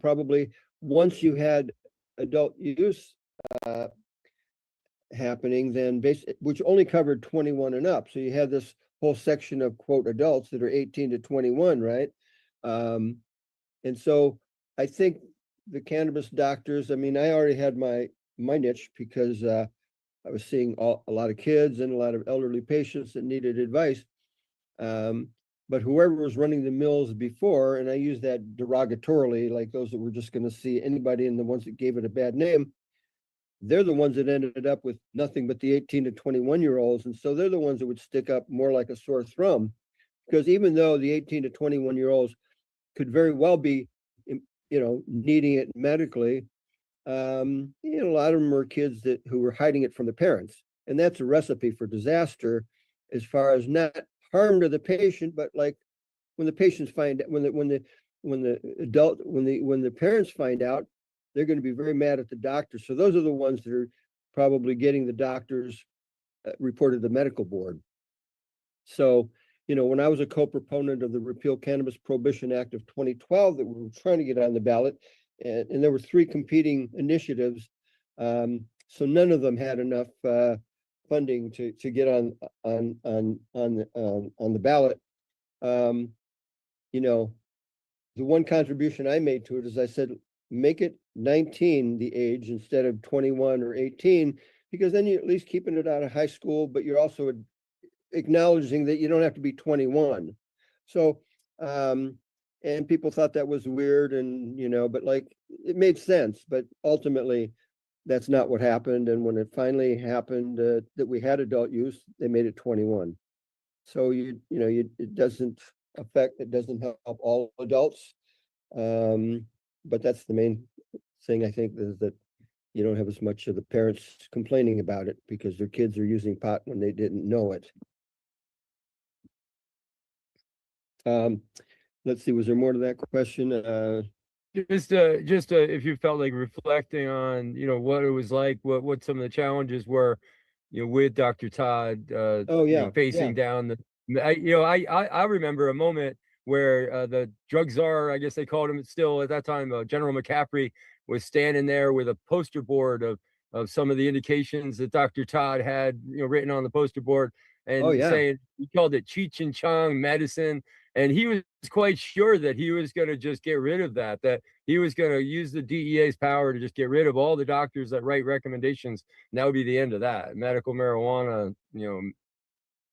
probably once you had adult use happening, then which only covered 21 and up. So you had this whole section of quote adults that are 18 to 21, right? And so I think the cannabis doctors, I already had my niche because I was seeing a lot of kids and a lot of elderly patients that needed advice. But whoever was running the mills before, and I use that derogatorily, like those that were just going to see anybody and the ones that gave it a bad name, they're the ones that ended up with nothing but the 18 to 21-year-olds. And so they're the ones that would stick up more like a sore thumb, because even though the 18 to 21-year-olds could very well be, needing it medically, a lot of them were kids who were hiding it from the parents. And that's a recipe for disaster as far as not harm to the patient, but like when the patients find when the parents find out, they're going to be very mad at the doctor. So those are the ones that are probably getting the doctors reported to the medical board. So, when I was a co-proponent of the Repeal Cannabis Prohibition Act of 2012 that we were trying to get on the ballot, and there were 3 competing initiatives, so none of them had enough funding to get on the ballot. The one contribution I made to it is I said, make it 19 the age instead of 21 or 18, because then you're at least keeping it out of high school, but you're also acknowledging that you don't have to be 21. So, and people thought that was weird, and but like it made sense, but ultimately that's not what happened. And when it finally happened that we had adult use, they made it 21. So it doesn't help all adults. But that's the main thing, I think, is that you don't have as much of the parents complaining about it because their kids are using pot when they didn't know it. Let's see, was there more to that question? Just if you felt like reflecting on, what it was like, what some of the challenges were, with Dr. Todd, facing down I remember a moment where the drug czar, I guess they called him still at that time, General McCaffrey, was standing there with a poster board of some of the indications that Dr. Todd had, written on the poster board, and saying he called it Cheech and Chong medicine. And he was quite sure that he was going to just get rid of that he was going to use the DEA's power to just get rid of all the doctors that write recommendations. And that would be the end of that. Medical marijuana,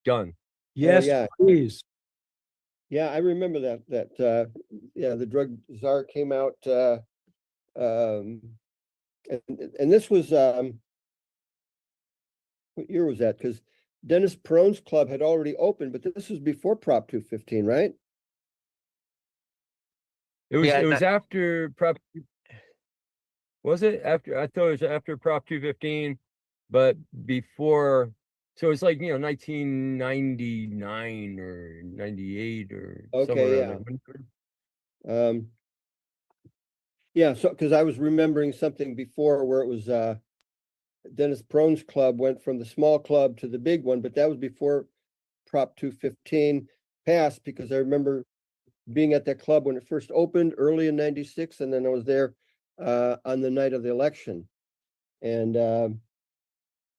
done. Yes, please. Yeah, I remember that the drug czar came out, and this was, what year was that? Because Dennis Peron's club had already opened, but this was before Prop 215, right? It was after Prop. Was it after? I thought it was after Prop 215, but before. So it's like 1999 or 98 or somewhere around there. So because I was remembering something before where it was Dennis Peron's club went from the small club to the big one, but that was before Prop 215 passed, because I remember being at that club when it first opened early in '96, and then I was there on the night of the election. And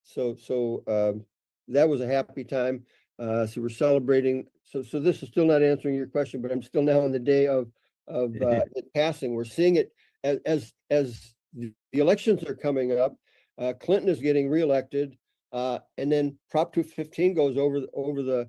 so that was a happy time. So we're celebrating. So this is still not answering your question, but I'm still now on the day of it passing. We're seeing it as the elections are coming up. Clinton is getting reelected, and then Prop 215 goes over the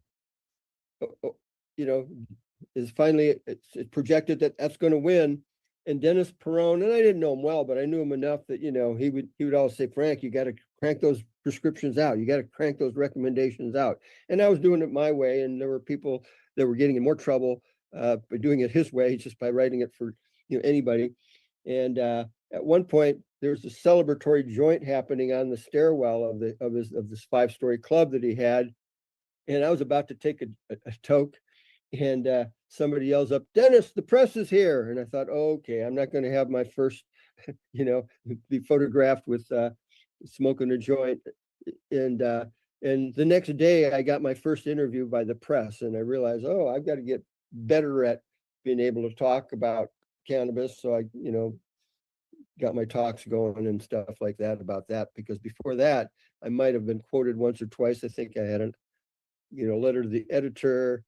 is finally it's projected that that's going to win. And Dennis Peron, and I didn't know him well, but I knew him enough that he would always say, Frank, you got to crank those prescriptions out. You got to crank those recommendations out. And I was doing it my way, and there were people that were getting in more trouble by doing it his way, just by writing it for anybody. And at one point, there's a celebratory joint happening on the stairwell of this 5-story club that he had, and I was about to take a toke, and somebody yells up, "Dennis, the press is here!" And I thought, okay, I'm not going to have my first, be photographed with smoking a joint. And the next day, I got my first interview by the press, and I realized, oh, I've got to get better at being able to talk about cannabis. So I, got my talks going and stuff like that about that, because before that, I might have been quoted once or twice. I think I had a letter to the editor,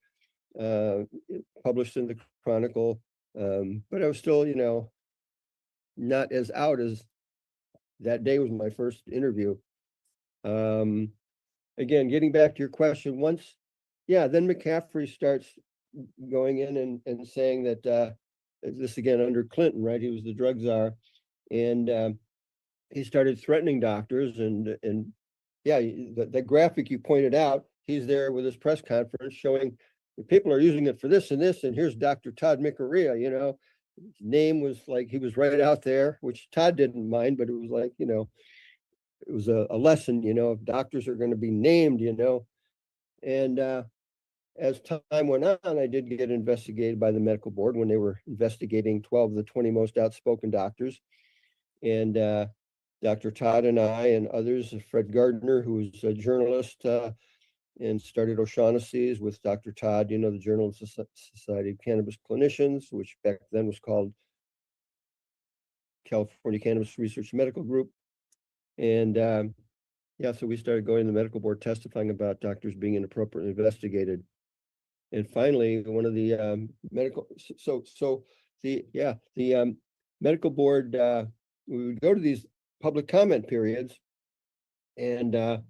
published in the Chronicle, but I was still, not as out as that day was my first interview. Again, getting back to your question, then McCaffrey starts going in and saying that this again under Clinton, right? He was the drug czar, and he started threatening doctors, and yeah, the graphic you pointed out, he's there with his press conference showing people are using it for this and this, and here's Dr. Todd Mikaria, his name was like, he was right out there, which Todd didn't mind, but it was like, it was a lesson, if doctors are going to be named, and as time went on, I did get investigated by the medical board when they were investigating 12 of the 20 most outspoken doctors. And Dr. Todd and I and others, Fred Gardner, who was a journalist and started O'Shaughnessy's with Dr. Todd, the Journal of Society of Cannabis Clinicians, which back then was called California Cannabis Research Medical Group. And so we started going to the medical board testifying about doctors being inappropriately investigated. And finally, one of the medical, the medical board, we would go to these public comment periods, and at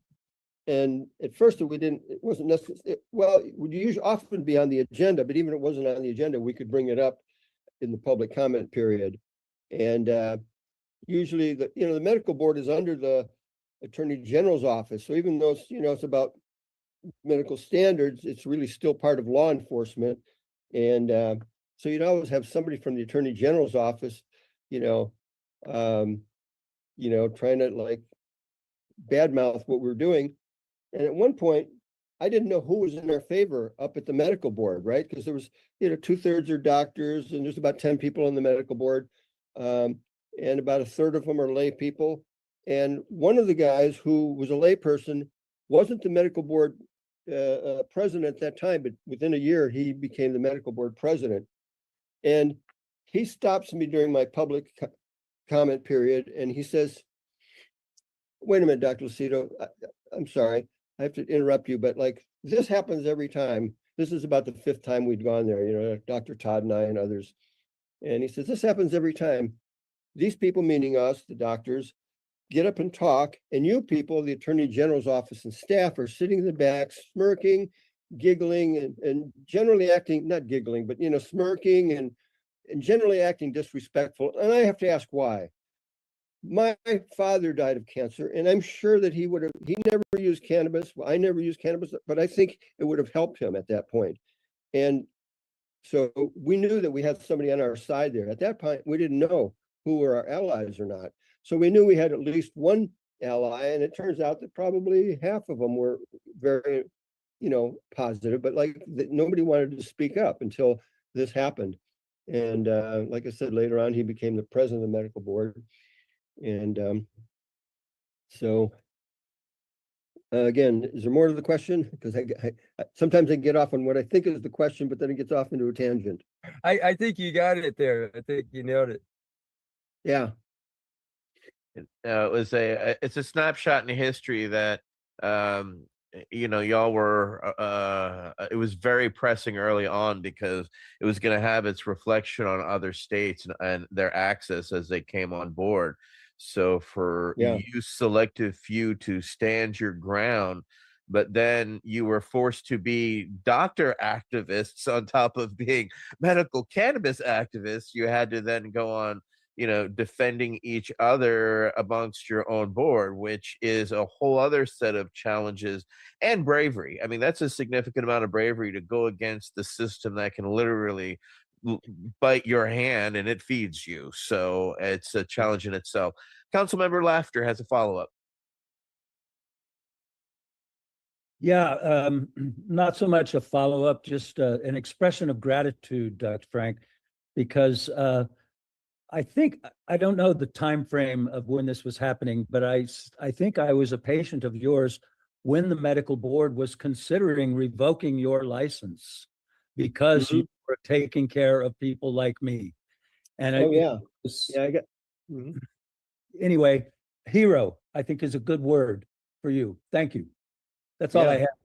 first it wasn't necessary. Well, it would usually often be on the agenda, but even if it wasn't on the agenda, we could bring it up in the public comment period. And usually the medical board is under the Attorney General's office. So even though it's about medical standards, it's really still part of law enforcement. And so you'd always have somebody from the Attorney General's office, trying to like badmouth what we're doing. And at one point, I didn't know who was in our favor up at the medical board, right? Because there was, 2/3 are doctors, and there's about 10 people on the medical board, and about a third of them are lay people. And one of the guys who was a layperson wasn't the medical board president at that time, but within a year, he became the medical board president. And he stops me during my public comment period, and he says, "Wait a minute, Dr. Lucido, I'm sorry, I have to interrupt you, but like this happens every time. This is about the 5th time we'd gone there, Dr. Todd and I and others." And he says, "This happens every time. These people," meaning us, the doctors, "get up and talk, and you people, the Attorney General's office and staff, are sitting in the back, smirking, giggling, and generally acting, not giggling, but smirking and generally acting disrespectful. And I have to ask why. My father died of cancer, and I'm sure that he never used cannabis. Well, I never used cannabis, but I think it would have helped him at that point. And so we knew that we had somebody on our side there. At that point, we didn't know who were our allies or not. So we knew we had at least one ally, and it turns out that probably half of them were very, positive, but nobody wanted to speak up until this happened. And like I said, later on, he became the president of the medical board. And so again, is there more to the question? Because I sometimes I get off on what I think is the question, but then it gets off into a tangent. I think you got it there. I think you nailed it. Yeah. It's a snapshot in history that y'all were it was very pressing early on because it was going to have its reflection on other states and their access as they came on board. So for you selective few to stand your ground, but then you were forced to be doctor activists on top of being medical cannabis activists, you had to then go on defending each other amongst your own board, which is a whole other set of challenges and bravery. I mean, that's a significant amount of bravery to go against the system that can literally bite your hand and it feeds you. So it's a challenge in itself. Councilmember Laughter has a follow-up. Yeah, not so much a follow-up, just an expression of gratitude, Dr. Frank, because I think, I don't know the time frame of when this was happening, but I think I was a patient of yours when the medical board was considering revoking your license because you were taking care of people like me. And Oh, it yeah. was- Yeah, I got. Mhm. Anyway, hero, I think, is a good word for you. Thank you. That's all I Yeah. have.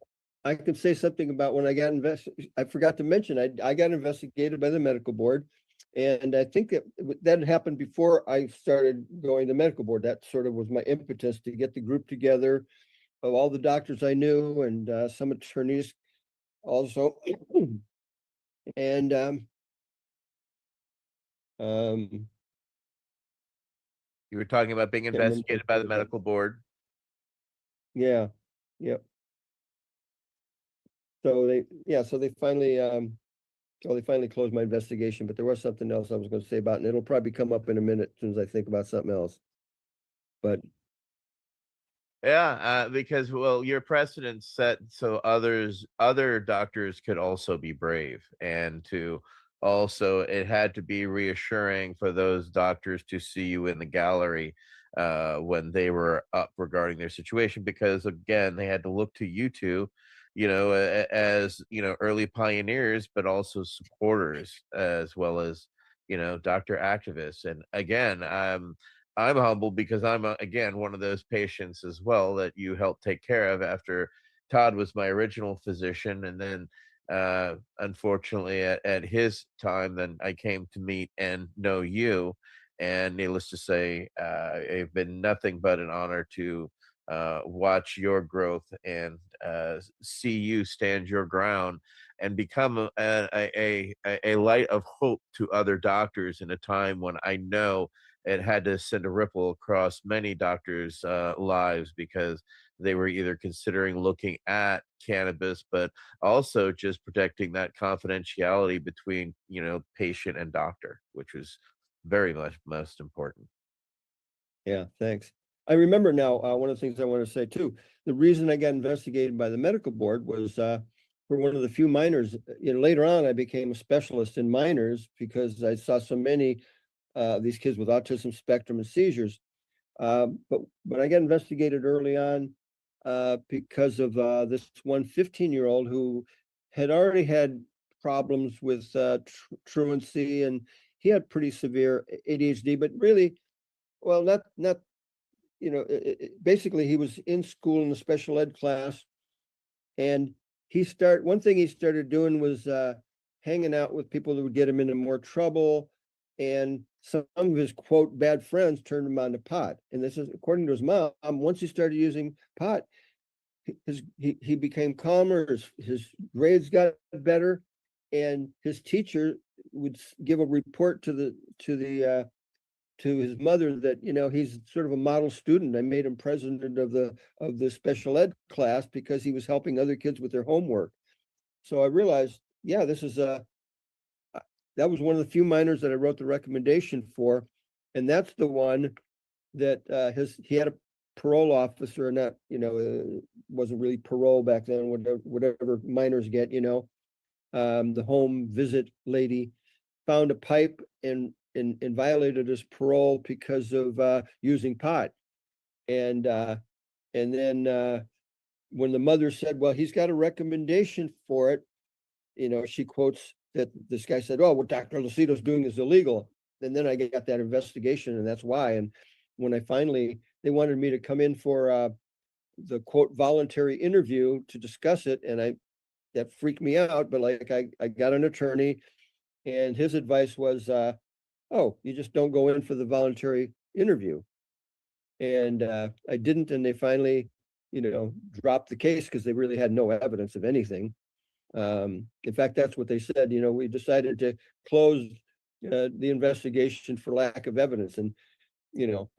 I can say something about when I got I forgot to mention, I got investigated by the medical board. And I think that happened before I started going to medical board. That sort of was my impetus to get the group together of all the doctors I knew and some attorneys also. And You were talking about being Can't remember investigated by the medical board. yeah, yep. So they finally they finally closed my investigation, but there was something else I was going to say about, and it'll probably come up in a minute as soon as I think about something else. But Yeah, because well, your precedent set so other doctors could also be brave, and to also it had to be reassuring for those doctors to see you in the gallery when they were up regarding their situation, because again, they had to look to you two, as early pioneers, but also supporters as well as doctor activists. And again, I'm humbled because I'm again one of those patients as well that you helped take care of after Todd was my original physician, and then unfortunately at his time, then I came to meet and know you, and needless to say, it's been nothing but an honor to watch your growth and see you stand your ground and become a light of hope to other doctors in a time when I know it had to send a ripple across many doctors' lives, because they were either considering looking at cannabis, but also just protecting that confidentiality between, patient and doctor, which was very much most important. yeah, thanks. I remember now, one of the things I want to say too, the reason I got investigated by the medical board was for one of the few minors. Later on, I became a specialist in minors because I saw so many these kids with autism spectrum and seizures. But I got investigated early on because of this one 15-year-old who had already had problems with truancy, and he had pretty severe ADHD, but really, well, not basically he was in school in a special ed class, and one thing he started doing was hanging out with people that would get him into more trouble, and some of his quote bad friends turned him on to pot. And this is according to his mom. Once he started using pot, he became calmer, his grades got better, and his teacher would give a report to his mother that he's sort of a model student. I made him president of the special ed class because he was helping other kids with their homework. So I realized, yeah, this is that was one of the few minors that I wrote the recommendation for, and that's the one that he had a parole officer, not wasn't really parole back then, whatever minors get, the home visit lady found a pipe and violated his parole because of using pot. And then when the mother said, well, he's got a recommendation for it, she quotes that this guy said, oh, what Dr. Lucido's doing is illegal. And then I got that investigation, and that's why. And when they wanted me to come in for the quote voluntary interview to discuss it, and that freaked me out. But I got an attorney, and his advice was, oh, you just don't go in for the voluntary interview. And I didn't, and they finally, dropped the case because they really had no evidence of anything. In fact, that's what they said. We decided to close the investigation for lack of evidence. And,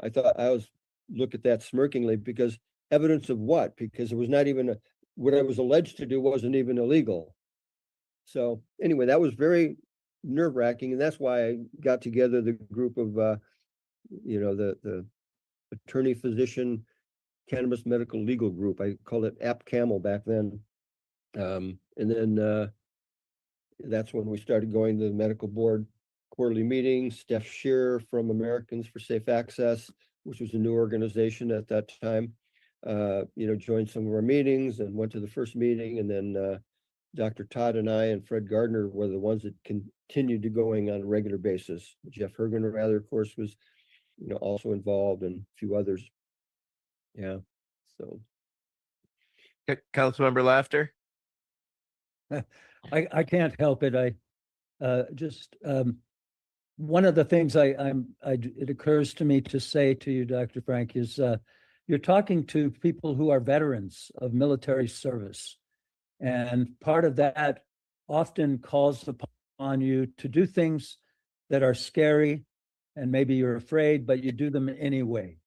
I thought I was look at that smirkingly, because evidence of what? Because it was not even what I was alleged to do wasn't even illegal. So anyway, that was very nerve-wracking, and that's why I got together the group of the attorney physician cannabis medical legal group. I called it App Camel back then. And then that's when we started going to the medical board quarterly meetings. Steph Shearer from Americans for Safe Access, which was a new organization at that time, joined some of our meetings and went to the first meeting. And then Dr. Todd and I and Fred Gardner were the ones that continued to going on a regular basis. Jeff Hergen, rather, of course, was also involved, and a few others. Yeah. So Councilmember Laughter. I can't help it. One of the things it occurs to me to say to you, Dr. Frank, is you're talking to people who are veterans of military service. And part of that often calls upon you to do things that are scary, and maybe you're afraid, but you do them anyway.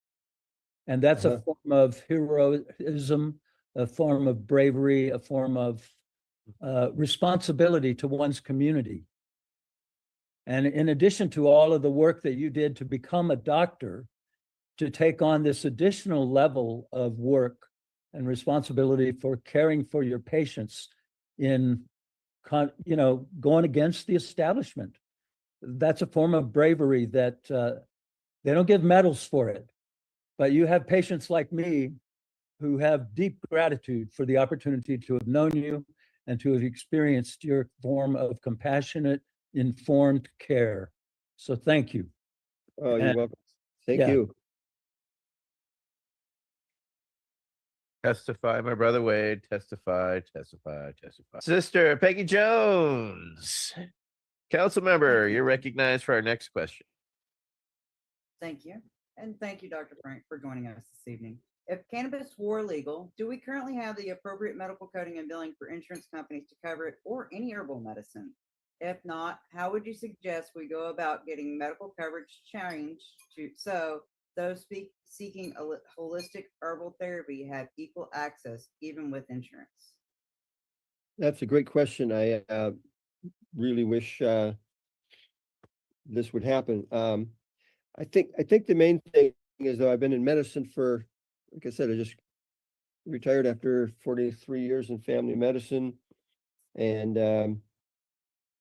And that's a form of heroism, a form of bravery, a form of responsibility to one's community. And in addition to all of the work that you did to become a doctor, to take on this additional level of work and responsibility for caring for your patients in, going against the establishment. That's a form of bravery that they don't give medals for it. But you have patients like me who have deep gratitude for the opportunity to have known you and to have experienced your form of compassionate, informed care. So thank you. Oh, you're welcome. Thank you. Testify, my brother Wade. Testify, testify, testify. Sister Peggy Jones, council member, you're recognized for our next question. Thank you. And thank you, Dr. Frank, for joining us this evening. If cannabis were legal, do we currently have the appropriate medical coding and billing for insurance companies to cover it, or any herbal medicine? If not, how would you suggest we go about getting medical coverage changed so those seeking a holistic herbal therapy have equal access, even with insurance? That's a great question. I really wish this would happen. I think the main thing is, though, I've been in medicine for, like I said, I just retired after 43 years in family medicine, and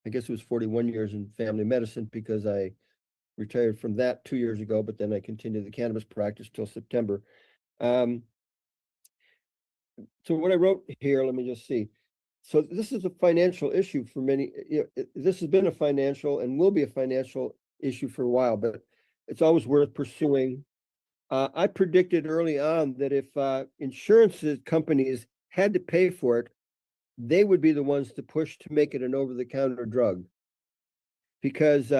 I guess it was 41 years in family medicine because I retired from that 2 years ago, but then I continued the cannabis practice till September. So what I wrote here, let me just see. So this is a financial issue for many. This has been a financial and will be a financial issue for a while, but it's always worth pursuing. I predicted early on that if insurance companies had to pay for it, they would be the ones to push to make it an over-the-counter drug, because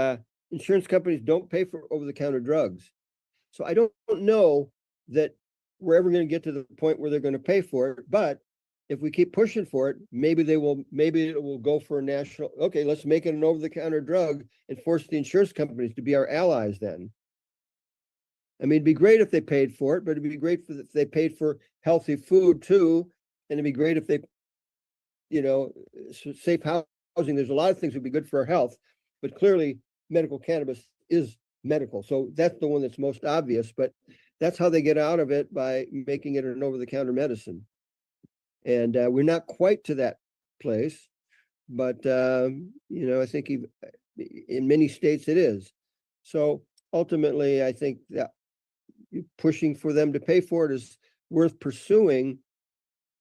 insurance companies don't pay for over-the-counter drugs. So I don't know that we're ever going to get to the point where they're going to pay for it. But if we keep pushing for it, maybe they will. Maybe it will go for a national. Okay, let's make it an over-the-counter drug and force the insurance companies to be our allies. Then, I mean, it'd be great if they paid for it, but it'd be great if they paid for healthy food too, and it'd be great if they, safe housing. There's a lot of things that would be good for our health, but clearly, medical cannabis is medical, so that's the one that's most obvious. But that's how they get out of it, by making it an over-the-counter medicine. And we're not quite to that place, but I think in many states it is. So ultimately, I think that pushing for them to pay for it is worth pursuing.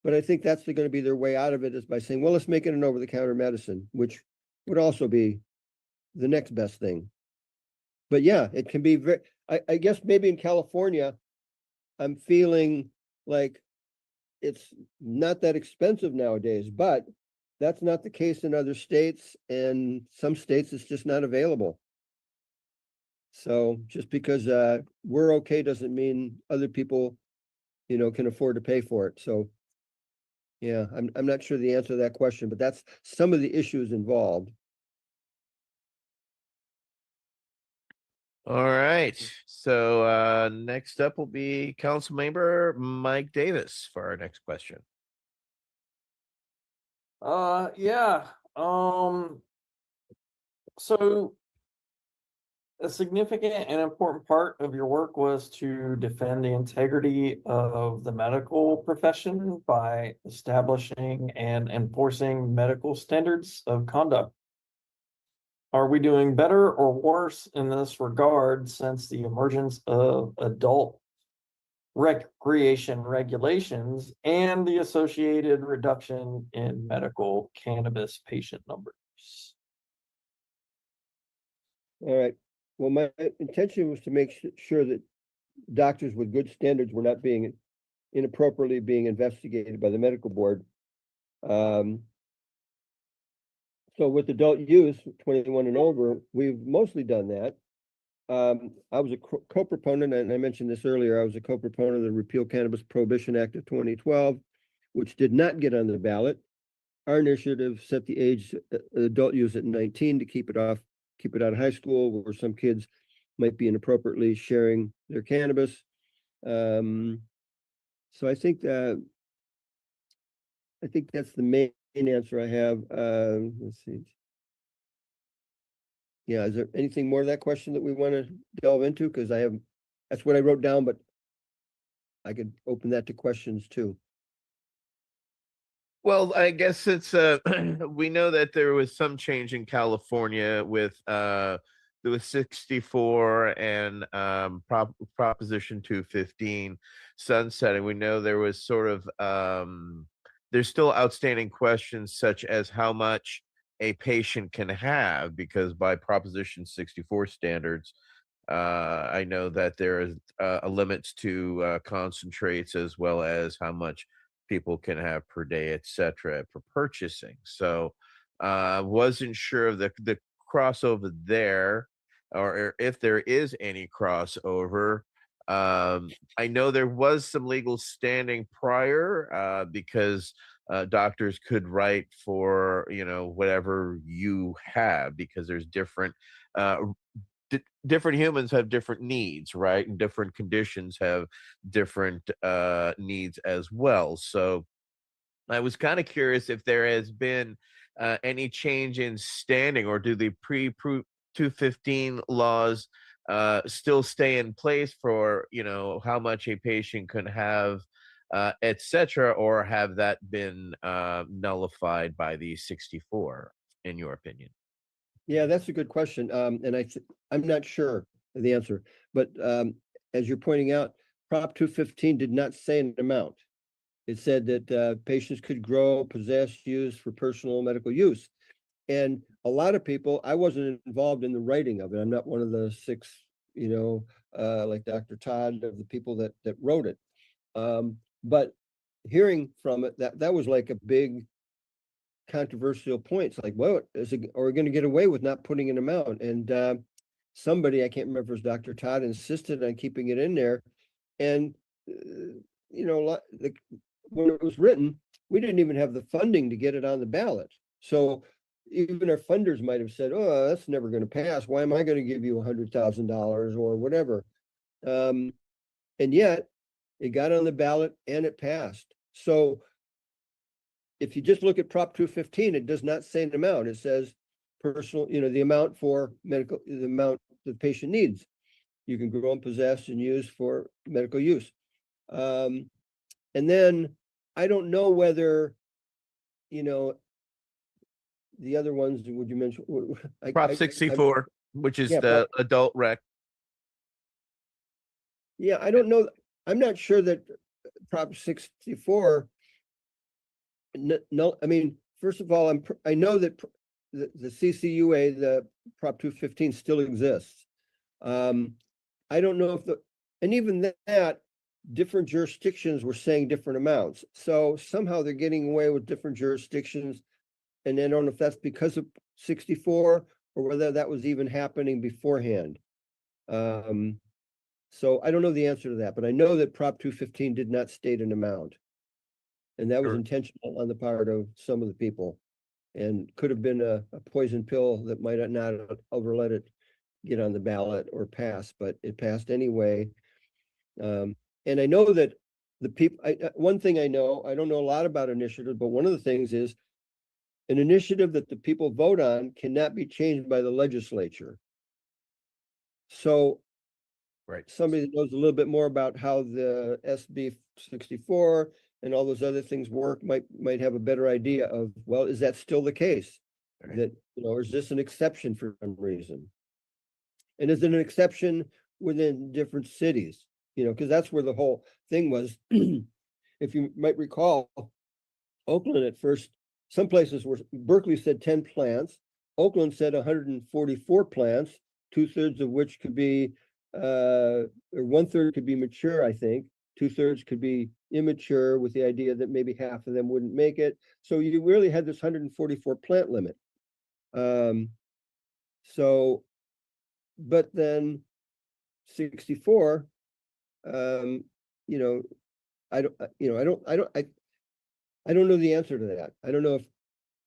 But I think that's going to be their way out of it, is by saying, well, let's make it an over-the-counter medicine, which would also be the next best thing. But yeah, it can be very, I guess maybe in California, I'm feeling like it's not that expensive nowadays, but that's not the case in other states, and some states it's just not available. So just because we're okay doesn't mean other people, can afford to pay for it. So yeah, I'm not sure the answer to that question, but that's some of the issues involved. All right. So next up will be Council Member Mike Davis for our next question. Yeah. So a significant and important part of your work was to defend the integrity of the medical profession by establishing and enforcing medical standards of conduct. Are we doing better or worse in this regard since the emergence of adult recreation regulations and the associated reduction in medical cannabis patient numbers? All right. Well, my intention was to make sure that doctors with good standards were not being inappropriately being investigated by the medical board. So with adult use, 21 and over, we've mostly done that. I was a co-proponent, and I mentioned this earlier, I was a co-proponent of the Repeal Cannabis Prohibition Act of 2012, which did not get on the ballot. Our initiative set the age adult use at 19 to keep it out of high school, where some kids might be inappropriately sharing their cannabis. So I think that's the main answer I have. Let's see. Yeah, is there anything more to that question that we want to delve into? Because that's what I wrote down, but I could open that to questions too. Well, I guess it's we know that there was some change in California with there was 64 and Proposition 215 sunsetting. We know there was sort of there's still outstanding questions such as how much a patient can have, because by Proposition 64 standards, I know that there is a limits to concentrates as well as how much people can have per day, etc., for purchasing. So wasn't sure of the crossover there, or if there is any crossover. I know there was some legal standing prior because doctors could write for whatever you have, because there's different different humans have different needs, right? And different conditions have different needs as well. So I was kind of curious if there has been any change in standing, or do the pre-215 laws still stay in place for, how much a patient can have, etc., or have that been nullified by the 64, in your opinion? Yeah, that's a good question. And I'm not sure of the answer, but as you're pointing out, Prop 215 did not say an amount. It said that patients could grow, possess, use for personal medical use. And a lot of people, I wasn't involved in the writing of it. I'm not one of the 6, like Dr. Todd, of the people that wrote it. But hearing from it, that was like a big controversial point. It's like, well, are we going to get away with not putting an amount? And somebody, I can't remember if it was Dr. Todd, insisted on keeping it in there. And when it was written, we didn't even have the funding to get it on the ballot. So even our funders might have said, oh, that's never going to pass. Why am I going to give you $100,000 or whatever? And yet it got on the ballot and it passed. So if you just look at Prop 215, it does not say an amount. It says personal, the amount for medical, the amount the patient needs. You can grow and possess and use for medical use. And then I don't know whether, the other ones, would you mention? Prop 64, which is the adult rec. Yeah, I don't know. I'm not sure that Prop 64. No, I mean, first of all, I know that the CCUA, the Prop 215, still exists. I don't know if and even that, different jurisdictions were saying different amounts. So somehow they're getting away with different jurisdictions. And I don't know if that's because of 64 or whether that was even happening beforehand. So I don't know the answer to that, but I know that Prop 215 did not state an amount. And that was intentional on the part of some of the people, and could have been a poison pill that might not have ever let it get on the ballot or pass, but it passed anyway. And I know that the people, one thing I know, I don't know a lot about initiatives, but one of the things is an initiative that the people vote on cannot be changed by the legislature. So right, somebody that knows a little bit more about how the SB 64 and all those other things work might have a better idea of, well, is that still the case? Right. That, or is this an exception for some reason? And is it an exception within different cities? Because that's where the whole thing was. If you might recall, Oakland at first, some places were, Berkeley said 10 plants, Oakland said 144 plants, 2/3 of which could be, or 1/3 could be mature, I think. 2/3 could be immature, with the idea that maybe half of them wouldn't make it. So you really had this 144 plant limit. But then 64, I don't know the answer to that. I don't know if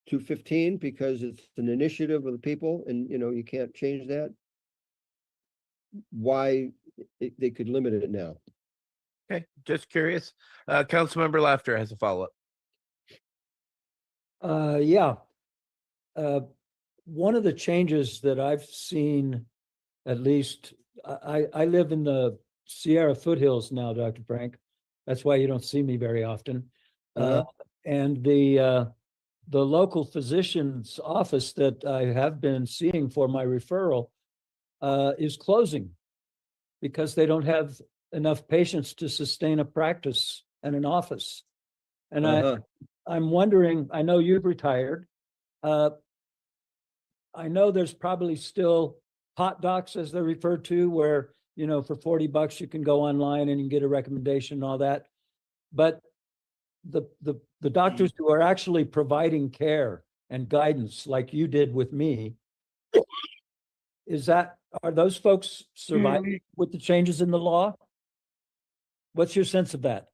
to 15, because it's an initiative of the people and, you can't change that. Why they could limit it now. Okay, just curious. Councilmember Laughter has a follow-up. Yeah. One of the changes that I've seen, at least, I live in the Sierra foothills now, Dr. Frank. That's why you don't see me very often. And the local physician's office that I have been seeing for my referral is closing because they don't have enough patients to sustain a practice and an office. And I'm wondering, I know you've retired. I know there's probably still hot docs, as they're referred to, where, for $40 you can go online and you can get a recommendation and all that. But the doctors who are actually providing care and guidance like you did with me, are those folks surviving with the changes in the law? What's your sense of that?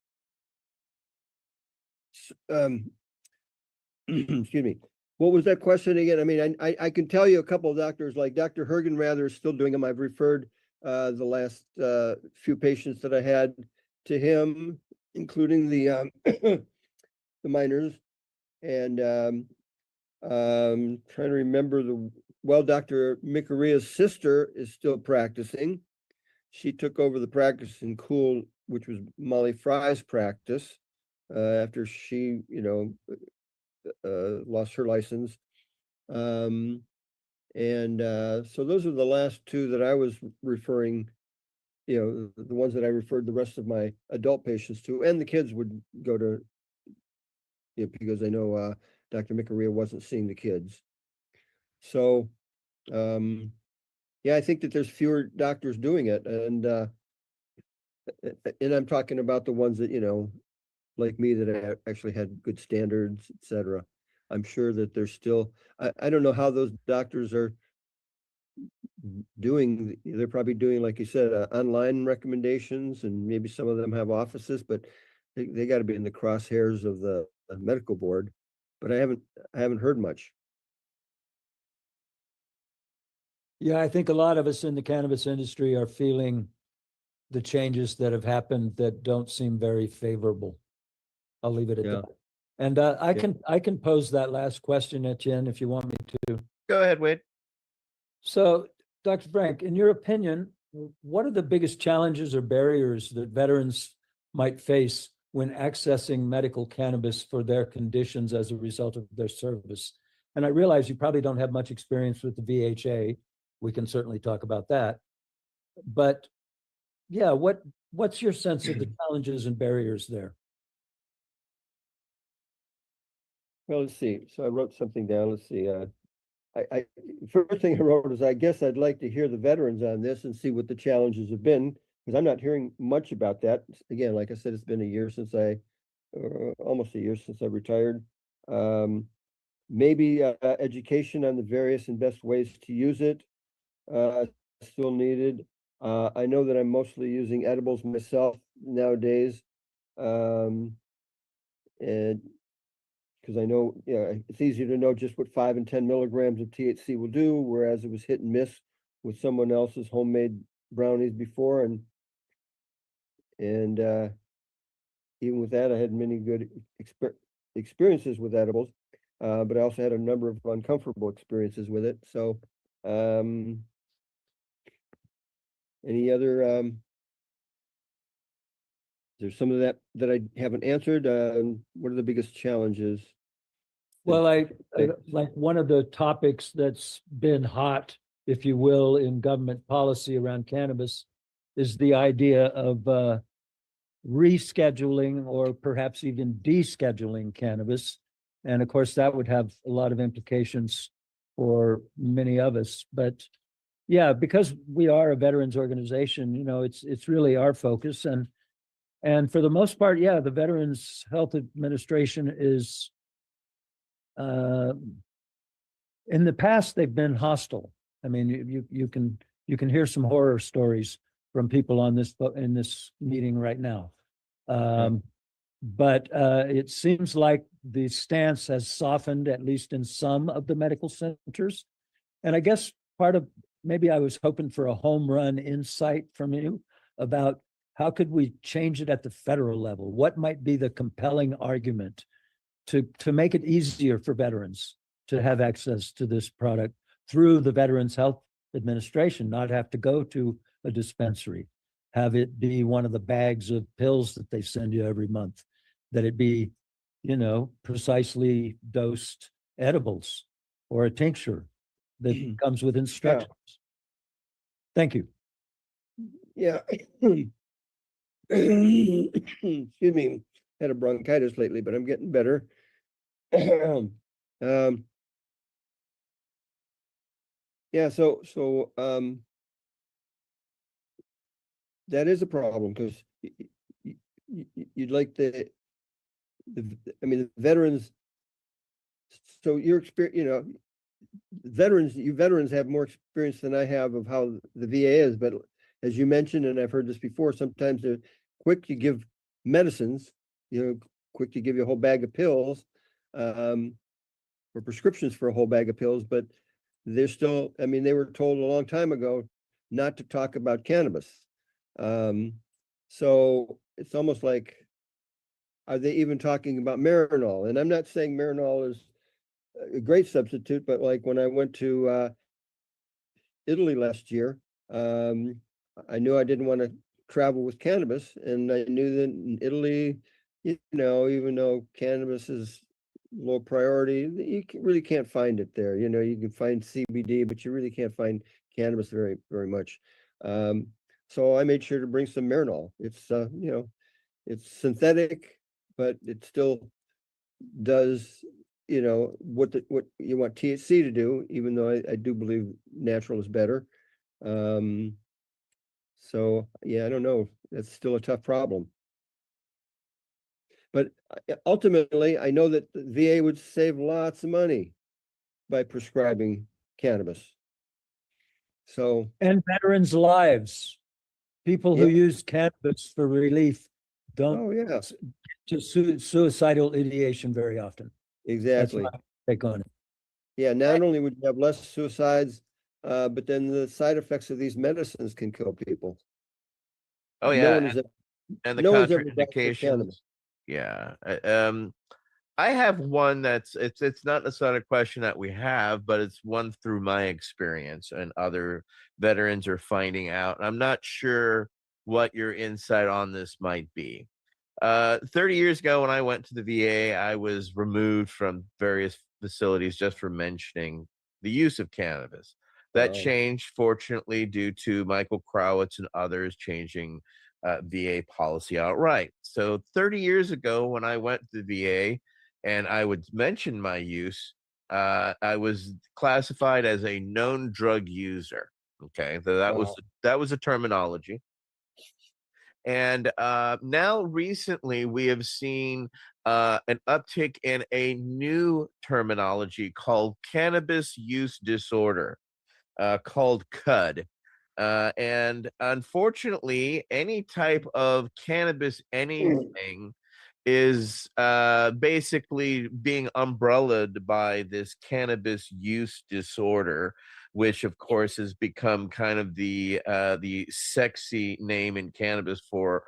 Excuse me. What was that question again? I mean, I can tell you a couple of doctors, like Dr. Hergenrather is still doing them. I've referred the last few patients that I had to him, including the the minors, and trying to remember Dr. Mikaria's sister is still practicing. She took over the practice in Cool, which was Molly Fry's practice, after she, lost her license. So those are the last two that I was referring, the ones that I referred the rest of my adult patients to, and the kids would go to, because I know Dr. Mikaria wasn't seeing the kids. So, yeah, I think that there's fewer doctors doing it, and I'm talking about the ones that, like me, that actually had good standards, etc. I'm sure that there's still, I don't know how those doctors are doing. They're probably doing, like you said, online recommendations, and maybe some of them have offices, but they got to be in the crosshairs of the medical board. But I haven't heard much. Yeah, I think a lot of us in the cannabis industry are feeling the changes that have happened that don't seem very favorable. I'll leave it at that. And I can pose that last question, Etienne, if you want me to. Go ahead, Wade. So, Dr. Frank, in your opinion, what are the biggest challenges or barriers that veterans might face when accessing medical cannabis for their conditions as a result of their service? And I realize you probably don't have much experience with the VHA. We can certainly talk about that. But yeah, what's your sense of the challenges and barriers there? Well, let's see. So I wrote something down. Let's see. I first thing I wrote is, I guess I'd like to hear the veterans on this and see what the challenges have been, because I'm not hearing much about that. Again, like I said, it's been a year since almost a year since I retired. Maybe education on the various and best ways to use it still needed. I know that I'm mostly using edibles myself nowadays, and because I know, it's easier to know just what 5 and 10 milligrams of THC will do, whereas it was hit and miss with someone else's homemade brownies before, and even with that, I had many good experiences with edibles. but I also had a number of uncomfortable experiences with it. So, any other, there's some of that I haven't answered. What are the biggest challenges? Well, like one of the topics that's been hot, if you will, in government policy around cannabis is the idea of rescheduling or perhaps even descheduling cannabis. And of course, that would have a lot of implications for many of us. But yeah, because we are a veterans organization, it's really our focus. And for the most part, yeah, the Veterans Health Administration is in the past, they've been hostile. I mean, you can hear some horror stories from people on in this meeting right now. But it seems like the stance has softened, at least in some of the medical centers. And I guess maybe I was hoping for a home run insight from you about how could we change it at the federal level? What might be the compelling argument to make it easier for veterans to have access to this product through the Veterans Health Administration, not have to go to a dispensary, have it be one of the bags of pills that they send you every month, that it be, precisely dosed edibles or a tincture that comes with instructions. Thank you. Yeah. Excuse me. Had a bronchitis lately, but I'm getting better. Yeah, so that is a problem because you'd like the veterans. So your experience, you veterans have more experience than I have of how the VA is, but as you mentioned, and I've heard this before, sometimes they're quick to give medicines, quick to give you a whole bag of pills, or prescriptions for a whole bag of pills, but they're still, they were told a long time ago not to talk about cannabis. So it's almost like, are they even talking about Marinol? And I'm not saying Marinol is a great substitute, but like when I went to Italy last year, I knew I didn't want to travel with cannabis, and I knew that in Italy, even though cannabis is low priority, you really can't find it there. You can find CBD, but you really can't find cannabis very, very much. So I made sure to bring some Marinol. It's it's synthetic, but it still does what you want THC to do, even though I do believe natural is better. So yeah, I don't know. That's still a tough problem. But ultimately, I know that the VA would save lots of money by prescribing cannabis. So and veterans' lives, people who use cannabis for relief don't get to suicidal ideation very often. Exactly. That's my take on it. Yeah, not only would you have less suicides, but then the side effects of these medicines can kill people. Oh No yeah, one is and the no one's ever died from contraindications. cannabis. Yeah. I have one that's it's not necessarily a question that we have, but it's one through my experience and other veterans are finding out. I'm not sure what your insight on this might be. 30 years ago, when I went to the VA, I was removed from various facilities just for mentioning the use of cannabis. That changed, fortunately, due to Michael Crowitz and others changing VA policy outright. So 30 years ago, when I went to the VA and I would mention my use, I was classified as a known drug user. Okay, so that was a terminology. And now recently we have seen an uptick in a new terminology called cannabis use disorder, called CUD. And unfortunately, any type of cannabis anything is basically being umbrellaed by this cannabis use disorder, which of course has become kind of the sexy name in cannabis for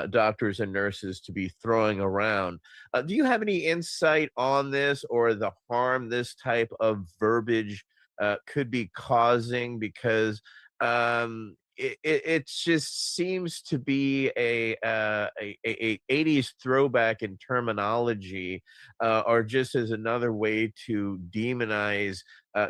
doctors and nurses to be throwing around. Do you have any insight on this or the harm this type of verbiage could be causing? Because it just seems to be a 80s throwback in terminology, or just as another way to demonize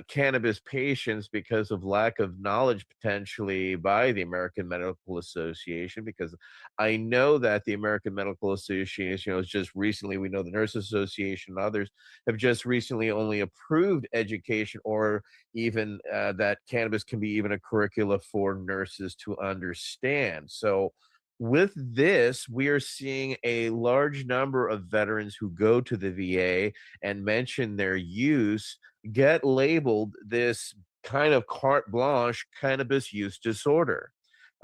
cannabis patients because of lack of knowledge potentially by the American Medical Association. Because I know that the American Medical Association, is just recently, we know the Nurse Association and others have just recently only approved education, or even that cannabis can be even a curricula for nurses to understand. So with this, we are seeing a large number of veterans who go to the VA and mention their use get labeled this kind of carte blanche cannabis use disorder.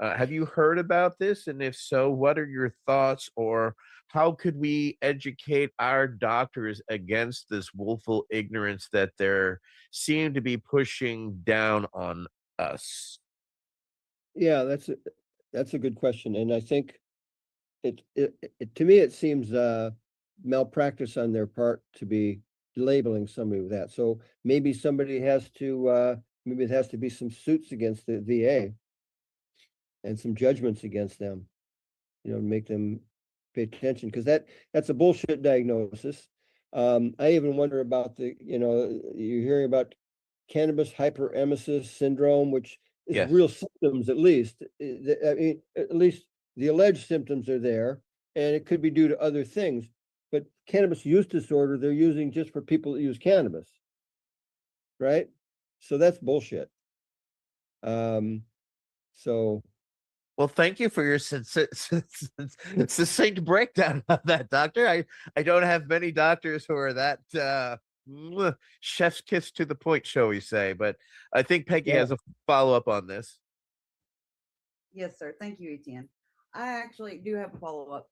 Have you heard about this? And if so, what are your thoughts, or how could we educate our doctors against this willful ignorance that they're seem to be pushing down on us? Yeah, that's a good question, and I think to me it seems malpractice on their part to be labeling somebody with that. So maybe somebody has to maybe it has to be some suits against the VA and some judgments against them, to make them pay attention, because that's a bullshit diagnosis. I even wonder about you're hearing about cannabis hyperemesis syndrome, which is Yes. real symptoms, at least. I mean, at least the alleged symptoms are there, and it could be due to other things. But cannabis use disorder, they're using just for people that use cannabis, right? So that's bullshit. So Well, thank you for your succinct breakdown of that, doctor. I don't have many doctors who are that chef's kiss to the point, shall we say? But I think Peggy Yeah. has a follow up on this. Yes, sir. Thank you, Etienne. I actually do have a follow-up.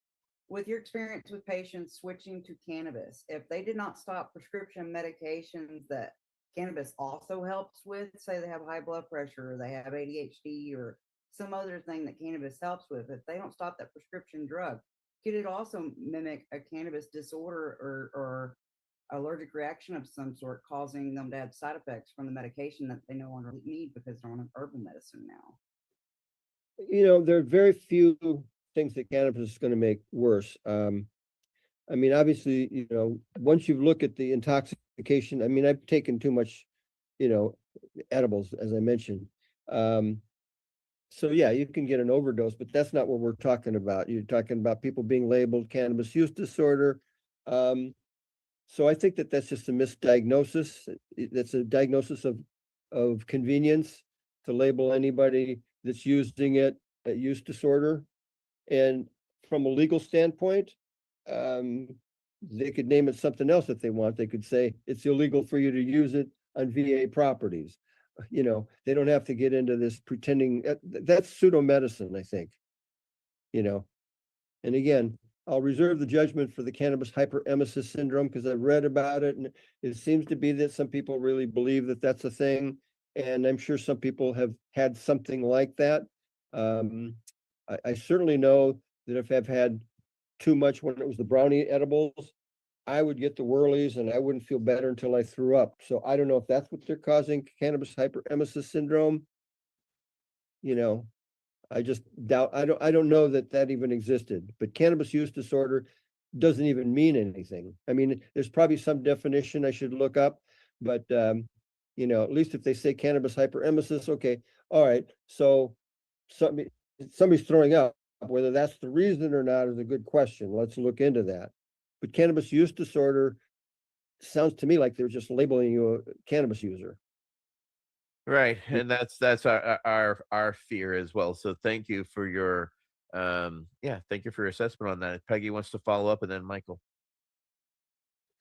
With your experience with patients switching to cannabis, if they did not stop prescription medications that cannabis also helps with, say they have high blood pressure or they have ADHD or some other thing that cannabis helps with, if they don't stop that prescription drug, could it also mimic a cannabis disorder or allergic reaction of some sort, causing them to have side effects from the medication that they no longer need because they're on an herbal medicine now? there are very few things that cannabis is going to make worse. I mean, obviously, once you look at the intoxication, I mean, I've taken too much, edibles, as I mentioned. So yeah, you can get an overdose, but that's not what we're talking about. You're talking about people being labeled cannabis use disorder. So I think that that's just a misdiagnosis. That's a diagnosis of convenience to label anybody that's using it a use disorder. And from a legal standpoint, they could name it something else if they want. They could say it's illegal for you to use it on VA properties. They don't have to get into this pretending. That's pseudomedicine, I think. And again, I'll reserve the judgment for the cannabis hyperemesis syndrome because I've read about it, and it seems to be that some people really believe that that's a thing, and I'm sure some people have had something like that. I certainly know that if I've had too much when it was the brownie edibles, I would get the whirlies and I wouldn't feel better until I threw up. So I don't know if that's what they're causing cannabis hyperemesis syndrome. I just doubt, I don't know that even existed, but cannabis use disorder doesn't even mean anything. I mean, there's probably some definition I should look up, but at least if they say cannabis hyperemesis, okay, all right. So somebody's throwing up, whether that's the reason or not is a good question. Let's look into that. But cannabis use disorder sounds to me like they're just labeling you a cannabis user. Right, and that's our fear as well. So thank you for your thank you for your assessment on that. Peggy wants to follow up, and then Michael.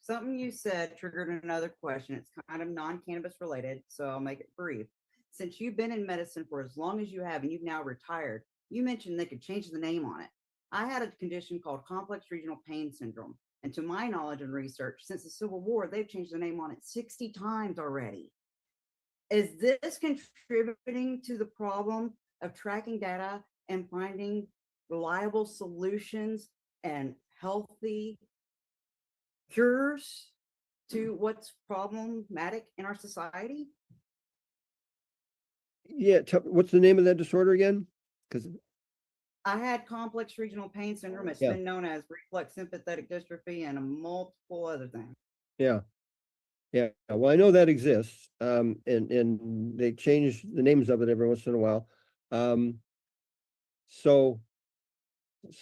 Something you said triggered another question. It's kind of non-cannabis related, so I'll make it brief. Since you've been in medicine for as long as you have and you've now retired, you mentioned they could change the name on it. I had a condition called complex regional pain syndrome, and to my knowledge and research, since the Civil War, they've changed the name on it 60 times already. Is this contributing to the problem of tracking data and finding reliable solutions and healthy cures to what's problematic in our society? Yeah, what's the name of that disorder again? Because I had complex regional pain syndrome. It's Yeah. been known as reflex sympathetic dystrophy and a multiple other things. yeah, well, I know that exists, and they change the names of it every once in a while. So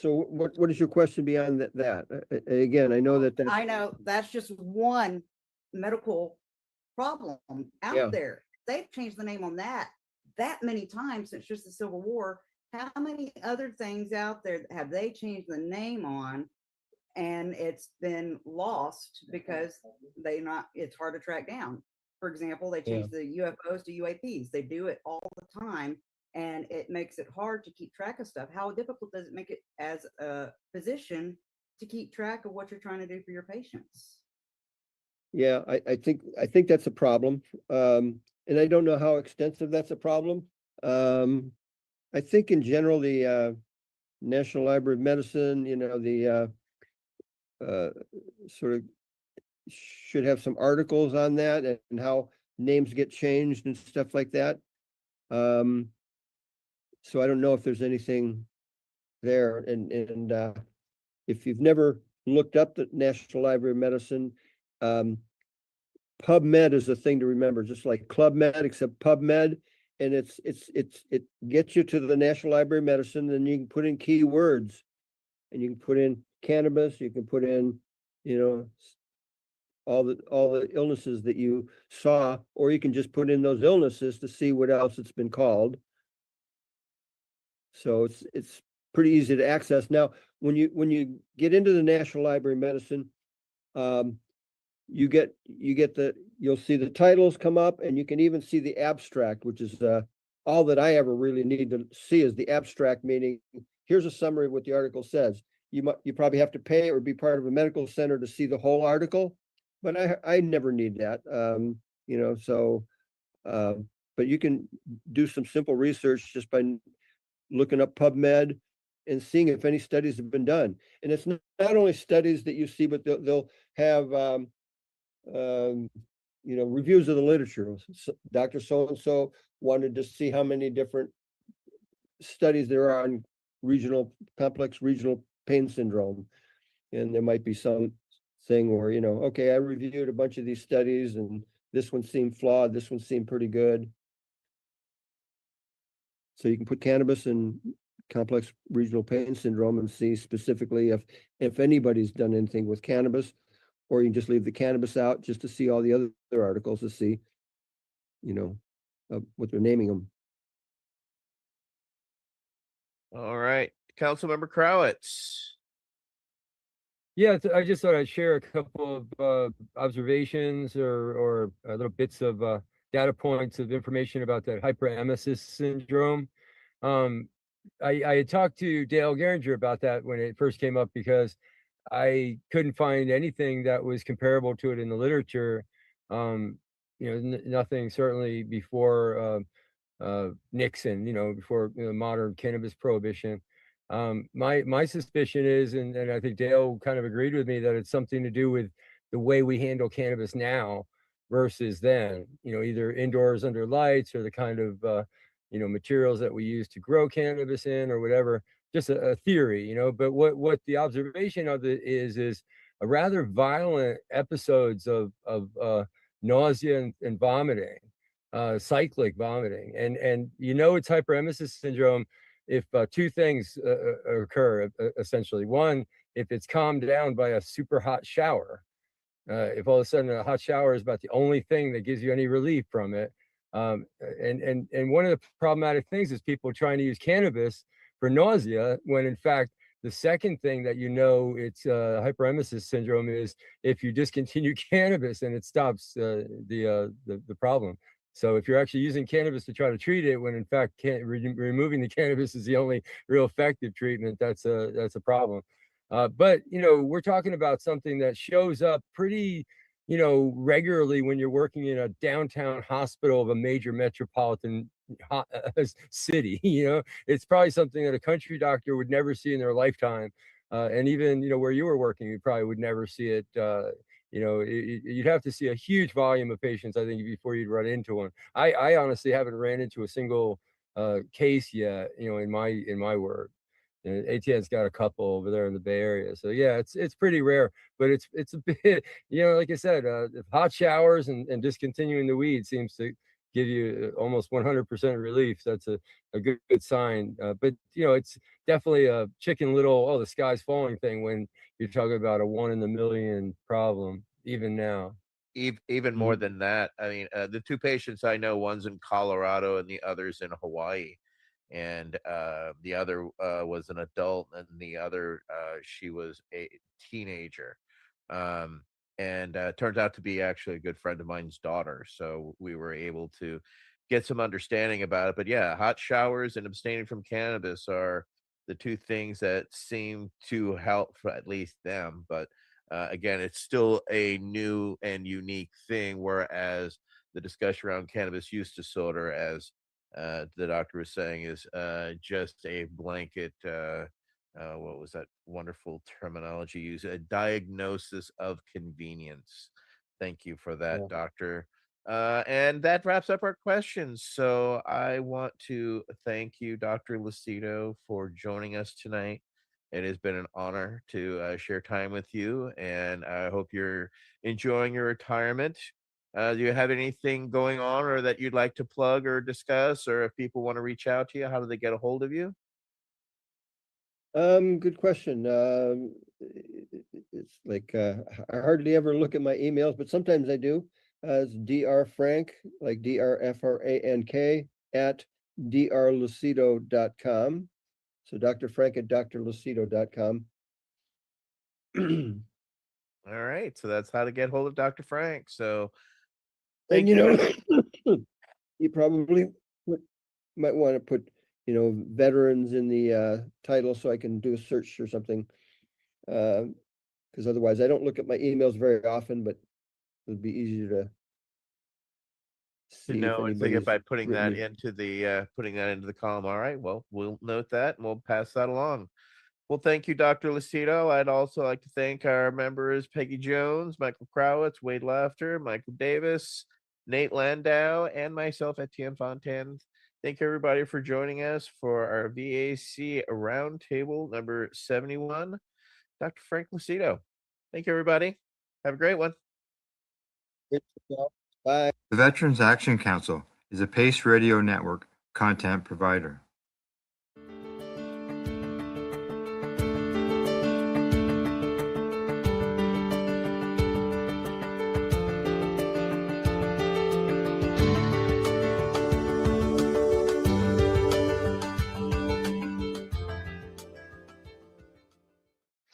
what is your question beyond that? Again, I know that I know that's just one medical problem out Yeah. there. They've changed the name on that many times since just the Civil War. How many other things out there have they changed the name on and it's been lost because it's hard to track down? For example, they changed the UFOs to UAPs. They do it all the time and it makes it hard to keep track of stuff. How difficult does it make it as a physician to keep track of what you're trying to do for your patients? Yeah, I think that's a problem. And I don't know how extensive that's a problem. I think in general, the National Library of Medicine, the sort of should have some articles on that and how names get changed and stuff like that. So I don't know if there's anything there. And if you've never looked up the National Library of Medicine, PubMed is the thing to remember, just like Club Med, except PubMed. And it gets you to the National Library of Medicine, and you can put in keywords, and you can put in cannabis, you can put in, all the illnesses that you saw, or you can just put in those illnesses to see what else it's been called. So it's pretty easy to access. Now, when you get into the National Library of Medicine, you'll see the titles come up, and you can even see the abstract, which is all that I ever really need to see is the abstract, meaning here's a summary of what the article says. You probably have to pay or be part of a medical center to see the whole article, but I never need that. But you can do some simple research just by looking up PubMed and seeing if any studies have been done. And it's not only studies that you see, but they'll have reviews of the literature. Dr. So-and-so wanted to see how many different studies there are on complex regional pain syndrome. And there might be some thing where, okay, I reviewed a bunch of these studies and this one seemed flawed, this one seemed pretty good. So you can put cannabis and complex regional pain syndrome and see specifically if anybody's done anything with cannabis, or you can just leave the cannabis out just to see all the other articles to see, what they're naming them. All right, Councilmember Crowitz. Yeah, I just thought I'd share a couple of observations or little bits of data points of information about that hyperemesis syndrome. I had talked to Dale Geringer about that when it first came up because I couldn't find anything that was comparable to it in the literature. Nothing certainly before Nixon, before modern cannabis prohibition. My suspicion is, and I think Dale kind of agreed with me, that it's something to do with the way we handle cannabis now versus then, either indoors under lights or the kind of, materials that we use to grow cannabis in or whatever, just a theory, but what the observation of it is a rather violent episodes of nausea and vomiting, cyclic vomiting. And it's hyperemesis syndrome if two things occur, essentially. One, if it's calmed down by a super hot shower. If all of a sudden a hot shower is about the only thing that gives you any relief from it. And one of the problematic things is people trying to use cannabis for nausea, when in fact, the second thing that it's hyperemesis syndrome is if you discontinue cannabis and it stops the problem. So if you're actually using cannabis to try to treat it, when in fact removing the cannabis is the only real effective treatment, that's a problem. But we're talking about something that shows up pretty regularly when you're working in a downtown hospital of a major metropolitan city. It's probably something that a country doctor would never see in their lifetime. And even, where you were working, you probably would never see it. You'd have to see a huge volume of patients, I think, before you'd run into one. I honestly haven't ran into a single case yet, in my work. And ATN's got a couple over there in the Bay Area. So yeah, it's pretty rare, but it's a bit, like I said, hot showers and discontinuing the weed seems to give you almost 100% relief. That's a good sign. But it's definitely a Chicken Little, oh, the sky's falling thing when you're talking about a 1 in a million problem, even now. Even more than that. I mean, the two patients I know, one's in Colorado and the other's in Hawaii. And the other was an adult, and the other she was a teenager, and turns out to be actually a good friend of mine's daughter. So we were able to get some understanding about it. But yeah, hot showers and abstaining from cannabis are the two things that seem to help for at least them. But again, it's still a new and unique thing, whereas the discussion around cannabis use disorder, as the doctor was saying, is just a blanket, what was that wonderful terminology used? A diagnosis of convenience. Thank you for that, doctor. And that wraps up our questions. So I want to thank you, Dr. Lucido, for joining us tonight. It has been an honor to share time with you, and I hope you're enjoying your retirement. Do you have anything going on or that you'd like to plug or discuss, or if people want to reach out to you, how do they get a hold of you? Good question. It's like I hardly ever look at my emails, but sometimes I do. It's drfrank, like drfrank at drlucido.com. So Dr. Frank at drlucido.com. All right, so that's how to get hold of Dr. Frank. So And you probably might want to put veterans in the title so I can do a search or something, because otherwise I don't look at my emails very often, but it would be easier to see if I think anybody's by putting that written into the column. All right, well, we'll note that and we'll pass that along. Well, thank you, Dr. Lucido. I'd also like to thank our members, Peggy Jones, Michael Crowitz, Wade Laughter, Michael Davis, Nate Landau, and myself, Etienne Fontaine. Thank you, everybody, for joining us for our VAC Roundtable number 71. Dr. Frank Lucido. Thank you, everybody. Have a great one. Bye. The Veterans Action Council is a Pace Radio Network content provider.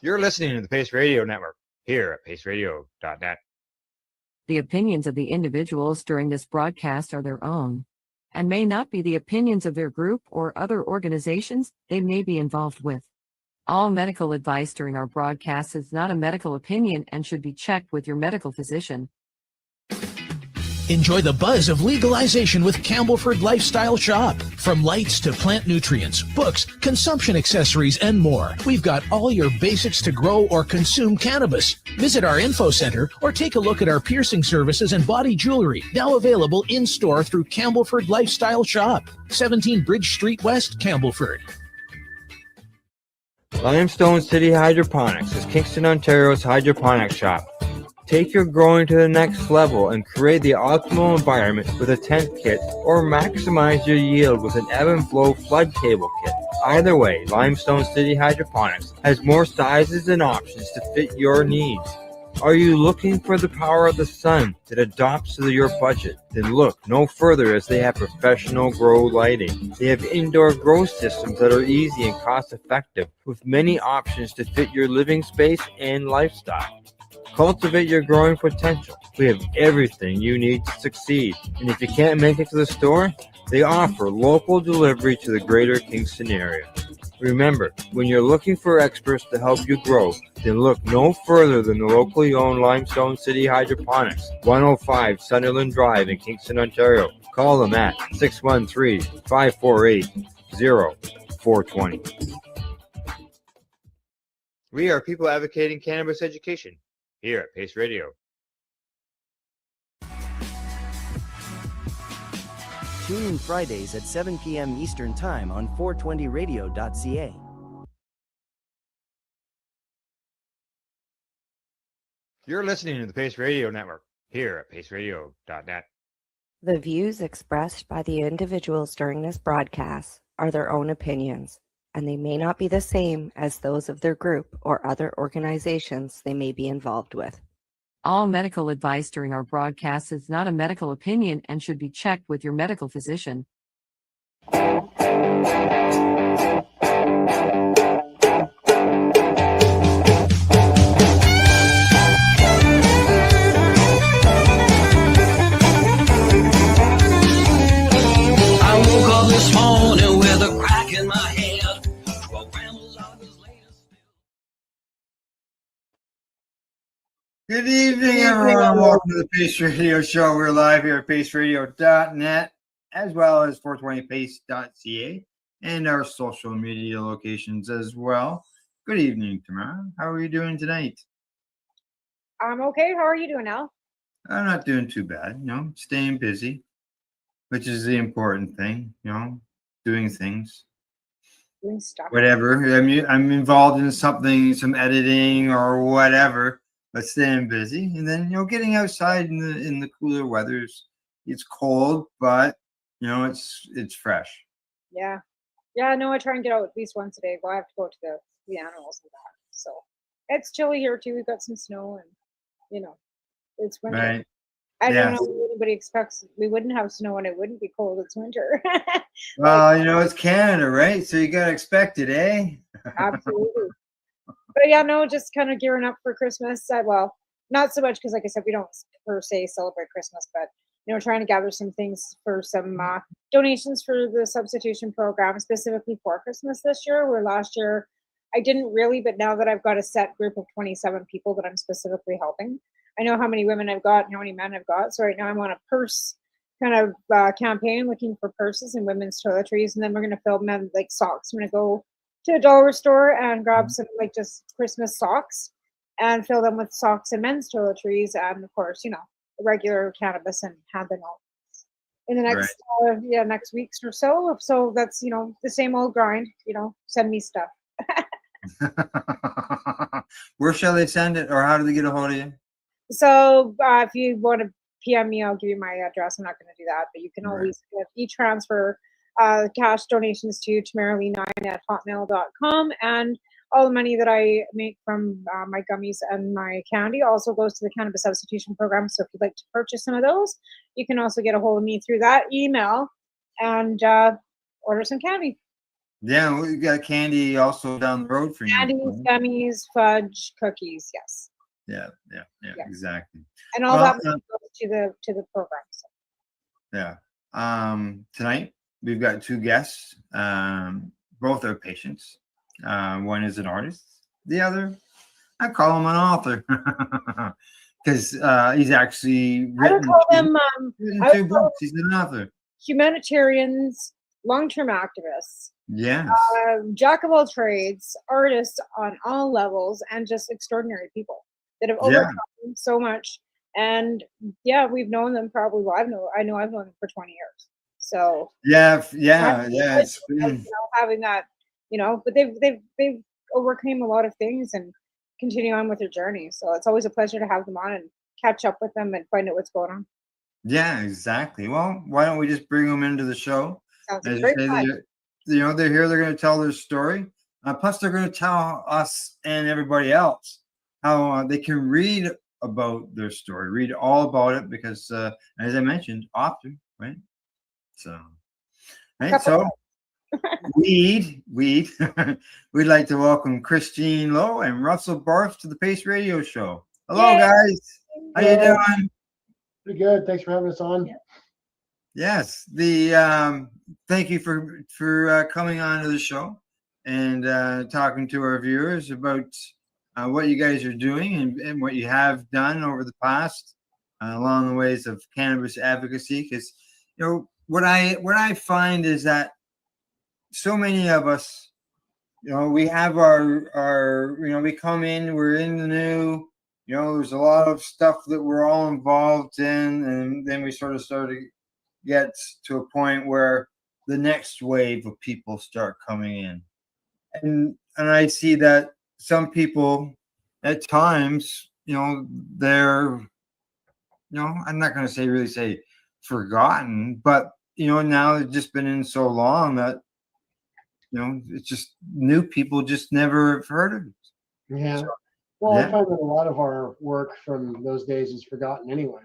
You're listening to the Pace Radio Network here at paceradio.net. The opinions of the individuals during this broadcast are their own and may not be the opinions of their group or other organizations they may be involved with. All medical advice during our broadcast is not a medical opinion and should be checked with your medical physician. Enjoy the buzz of legalization with Campbellford Lifestyle Shop. From lights to plant nutrients, books, consumption accessories, and more, we've got all your basics to grow or consume cannabis. Visit our info center or take a look at our piercing services and body jewelry, now available in-store through Campbellford Lifestyle Shop, 17 Bridge Street West, Campbellford. Limestone City Hydroponics is Kingston, Ontario's hydroponics shop. Take your growing to the next level and create the optimal environment with a tent kit, or maximize your yield with an ebb and flow flood table kit. Either way, Limestone City Hydroponics has more sizes and options to fit your needs. Are you looking for the power of the sun that adapts to your budget? Then look no further, as they have professional grow lighting. They have indoor grow systems that are easy and cost effective, with many options to fit your living space and lifestyle. Cultivate your growing potential. We have everything you need to succeed. And if you can't make it to the store, they offer local delivery to the greater Kingston area. Remember, when you're looking for experts to help you grow, then look no further than the locally owned Limestone City Hydroponics, 105 Sunderland Drive in Kingston, Ontario. Call them at 613-548-0420. We are people advocating cannabis education here at Pace Radio. Tune in Fridays at 7 p.m. Eastern Time on 420radio.ca. You're listening to the Pace Radio Network here at paceradio.net. The views expressed by the individuals during this broadcast are their own opinions, and they may not be the same as those of their group or other organizations they may be involved with. All medical advice during our broadcast is not a medical opinion and should be checked with your medical physician. I woke up this morning with a crack in my head. 12 grams of his latest. Good evening, everyone. Welcome to the Pace Radio Show. We're live here at paceradio.net as well as 420pace.ca and our social media locations as well. Good evening, Tamara. How are you doing tonight? I'm okay. How are you doing, Al? I'm not doing too bad, staying busy, which is the important thing, doing things. Doing stuff. Whatever. I'm involved in something, some editing or whatever, but staying busy. And then, getting outside in the cooler weathers. It's cold, but it's fresh. Yeah. Yeah, no, I try and get out at least once a day. Well, I have to go to the animals and that. So it's chilly here too. We've got some snow and it's winter. Right. I don't Yes. know what anybody expects. We wouldn't have snow and it wouldn't be cold. It's winter. Well, it's Canada, right? So you gotta expect it, eh? Absolutely. But yeah, no, just kind of gearing up for Christmas. Well, not so much because, like I said, we don't per se celebrate Christmas, but trying to gather some things for some donations for the substitution program, specifically for Christmas this year. Where last year I didn't really, but now that I've got a set group of 27 people that I'm specifically helping, I know how many women I've got and how many men I've got. So right now I'm on a purse kind of campaign looking for purses and women's toiletries, and then we're going to fill men like socks. I'm going to go to a dollar store and grab some like just Christmas socks and fill them with socks and men's toiletries, and of course, regular cannabis and hemp and all in the next next weeks or so. So that's the same old grind. Send me stuff. Where shall they send it, or how do they get a hold of you? So if you want to PM me, I'll give you my address. I'm not going to do that, but you can always e-transfer cash donations to tamaralee9@hotmail.com, and all the money that I make from my gummies and my candy also goes to the cannabis substitution program. So if you'd like to purchase some of those, you can also get a hold of me through that email and order some candy. Yeah, we got candy also down the road for you. Candies, gummies, fudge, cookies. Yes. Yeah, exactly. And all that money goes to the program. So. Yeah. Tonight we've got two guests. Both are patients. One is an artist. The other, I call him an author because he's actually written. I would call them. two books. He's an author. Humanitarians, long-term activists. Yes. Jack of all trades, artists on all levels, and just extraordinary people that have overcome so much. And we've known them probably. Well, I know I've known them for 20 years. So it's been... having that, but they've overcame a lot of things and continue on with their journey. So it's always a pleasure to have them on and catch up with them and find out what's going on. Yeah, exactly. Well, why don't we just bring them into the show? Sounds As great. you say, they're here. They're going to tell their story. Plus, they're going to tell us and everybody else how they can read about their story, read all about it, because, as I mentioned, author, right? So, right. So, we'd like to welcome Christine Lowe and Russell Barth to the Pace Radio Show. Hello, guys. How you doing? Pretty good. Thanks for having us on. Yes. Thank you for coming on to the show. and talking to our viewers about what you guys are doing and what you have done over the past along the ways of cannabis advocacy. Because what I find is that so many of us, we have our we come in, we're in the new, there's a lot of stuff that we're all involved in, and then we sort of start to get to a point where the next wave of people start coming in. And I see that some people at times, they're, I'm not going to really say forgotten, but, now they've just been in so long that, it's just new people just never have heard of it. Yeah. So, Well, yeah. I find that a lot of our work from those days is forgotten anyway.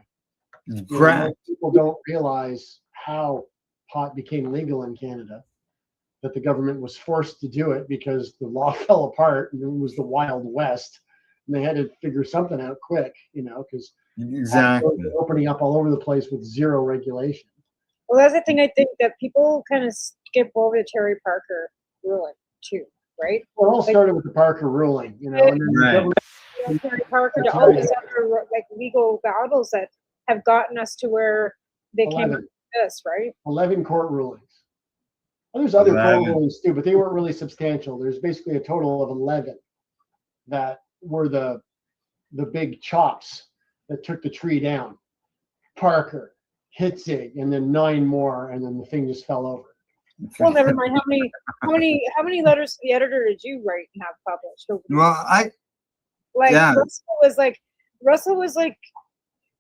Correct. Most people don't realize how pot became legal in Canada, that the government was forced to do it because the law fell apart and it was the Wild West. And they had to figure something out quick, because exactly opening up all over the place with zero regulation. Well, that's the thing I think that people kind of skip over the Terry Parker ruling too, right? Well, it all started with the Parker ruling, and then the government, Terry Parker to all these other legal battles that have gotten us to where they came to this, right? 11 court rulings. Well, there's other court 11. rulings too, but they weren't really substantial. There's basically a total of 11 that were the big chops that took the tree down. Parker, Hitzig, and then 9 more, and then the thing just fell over. Well, never mind. How many letters to the editor did you write and have published? Well, yeah. Russell was like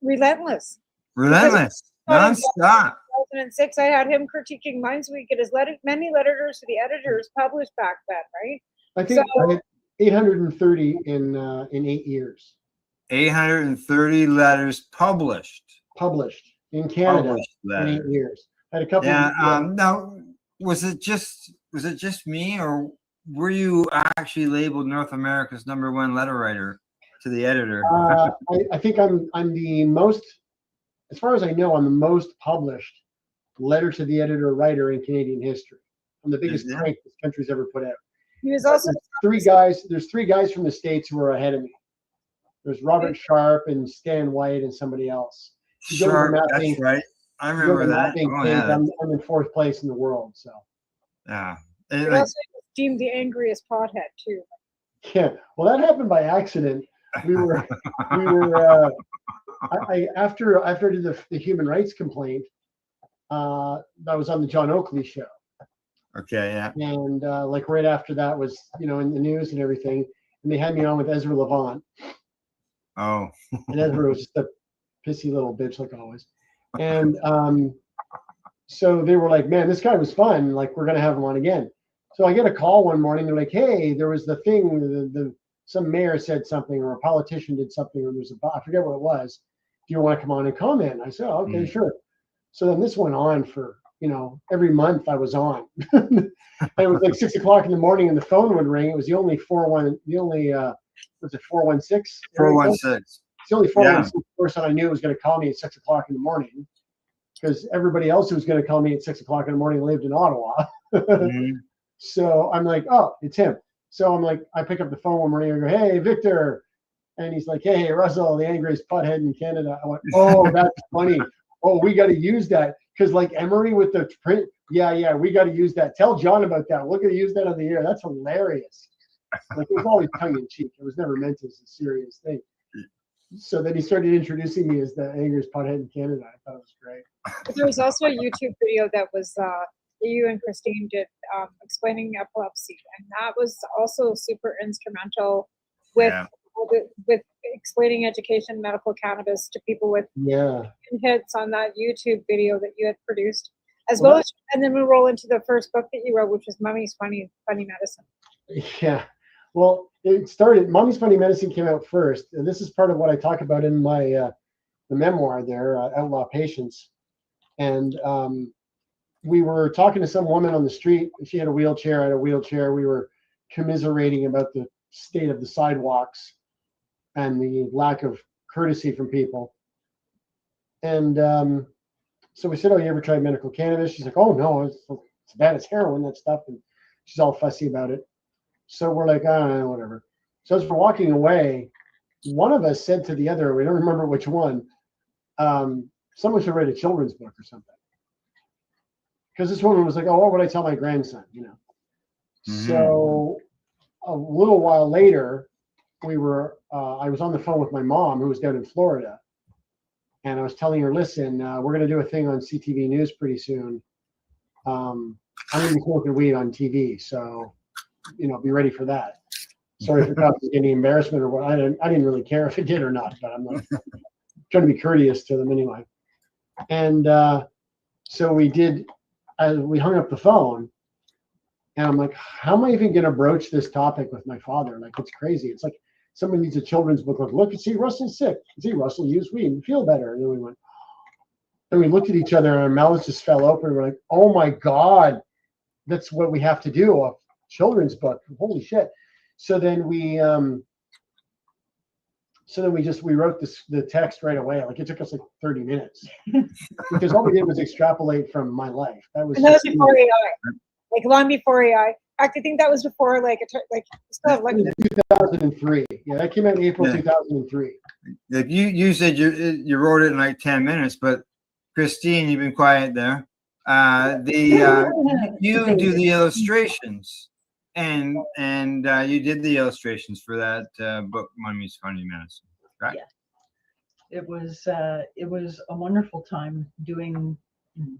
relentless. Relentless, nonstop. 2006, I had him critiquing Minds Week. It is many letters to the editors published back then, right? I think I had 830 in 8 years. 830 letters published. Published in Canada in 8 years. I had a couple. Yeah. Now, was it just me, or were you actually labeled North America's #1 letter writer to the editor? I think I'm the most, as far as I know, I'm the most published letter to the editor writer in Canadian history. I'm the biggest crank this country's ever put out. He was also there's three guys from the States who are ahead of me. There's Robert Sharp and Stan White and somebody else. Sharp, that's right. I remember that. Oh, yeah. I'm in 4th place in the world. So yeah. He also deemed the angriest pothead too. Yeah. Well, that happened by accident. We were after I did the human rights complaint, that was on the John Oakley show. Okay, yeah. And right after that was, in the news and everything, and they had me on with Ezra Levant. Oh. And Ezra was just a pissy little bitch like always. And so they were like, man, this guy was fun. Like, we're gonna have him on again. So I get a call one morning. They're like, hey, there was the thing. Some mayor said something, or a politician did something, or there's I forget what it was. Do you want to come on and comment? I said, oh, okay, sure. So then this went on for, every month I was on. And it was like 6 o'clock in the morning and the phone would ring. It was the only 416? 416. It's the only 416 person I knew was going to call me at 6 o'clock in the morning, because everybody else who was going to call me at 6 o'clock in the morning lived in Ottawa. So I'm like, oh, it's him. So I'm like, I pick up the phone one morning and I go, hey, Victor. And he's like, hey, Russell, the angriest butthead in Canada. I went, oh, that's funny. Oh, we got to use that. Because like Emery with the print, yeah, we got to use that. Tell John about that. We're going to use that on the air. That's hilarious. Like, it was always tongue in cheek. It was never meant as a serious thing. So then he started introducing me as the angriest pothead in Canada. I thought it was great. But there was also a YouTube video that was you and Christine did explaining epilepsy, and that was also super instrumental with explaining education, medical cannabis to people with hits on that YouTube video that you had produced, as well as, and then we roll into the first book that you wrote, which was Mummy's Funny Medicine. Yeah. Well, it started, Mommy's Funny Medicine came out first, and this is part of what I talk about in my the memoir there, Outlaw Patients. And we were talking to some woman on the street. She had a wheelchair, I had a wheelchair. We were commiserating about the state of the sidewalks and the lack of courtesy from people. And so we said, oh, you ever tried medical cannabis? She's like, oh, no, it's bad as heroin, that stuff. And she's all fussy about it. So we're like, whatever. So as we're walking away, one of us said to the other, we don't remember which one, someone should write a children's book or something. Because this woman was like, oh, what would I tell my grandson? You know. So a little while later, I was on the phone with my mom, who was down in Florida, and I was telling her, listen, we're going to do a thing on CTV News pretty soon. I'm going to be smoking weed on TV, so be ready for that. Sorry if it causes any embarrassment or what. I didn't really care if it did or not, but I'm like trying to be courteous to them anyway. And so we did. We hung up the phone, and I'm like, how am I even going to broach this topic with my father? Like, it's crazy. It's like someone needs a children's book. Like, look, see, Russell's sick. See, Russell used weed and feel better. And then we went, and we looked at each other, and our mouths just fell open. We're like, oh my God, that's what we have to do. A children's book. Holy shit. So then we wrote the text right away. Like, it took us like 30 minutes because all we did was extrapolate from my life. That was before AI, like long before AI. In fact, I think that was before like 2003. Yeah, that came out in April 2003. Like you said you wrote it in like 10 minutes, but Christine, you've been quiet there. You do the illustrations. And you did the illustrations for that book, Mummy's Funny Medicine, right? Yeah. It was a wonderful time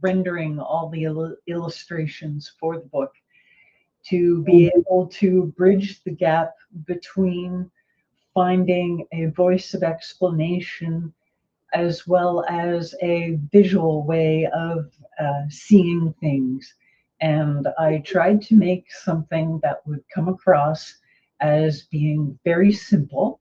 rendering all the illustrations for the book, to be able to bridge the gap between finding a voice of explanation as well as a visual way of seeing things. And I tried to make something that would come across as being very simple,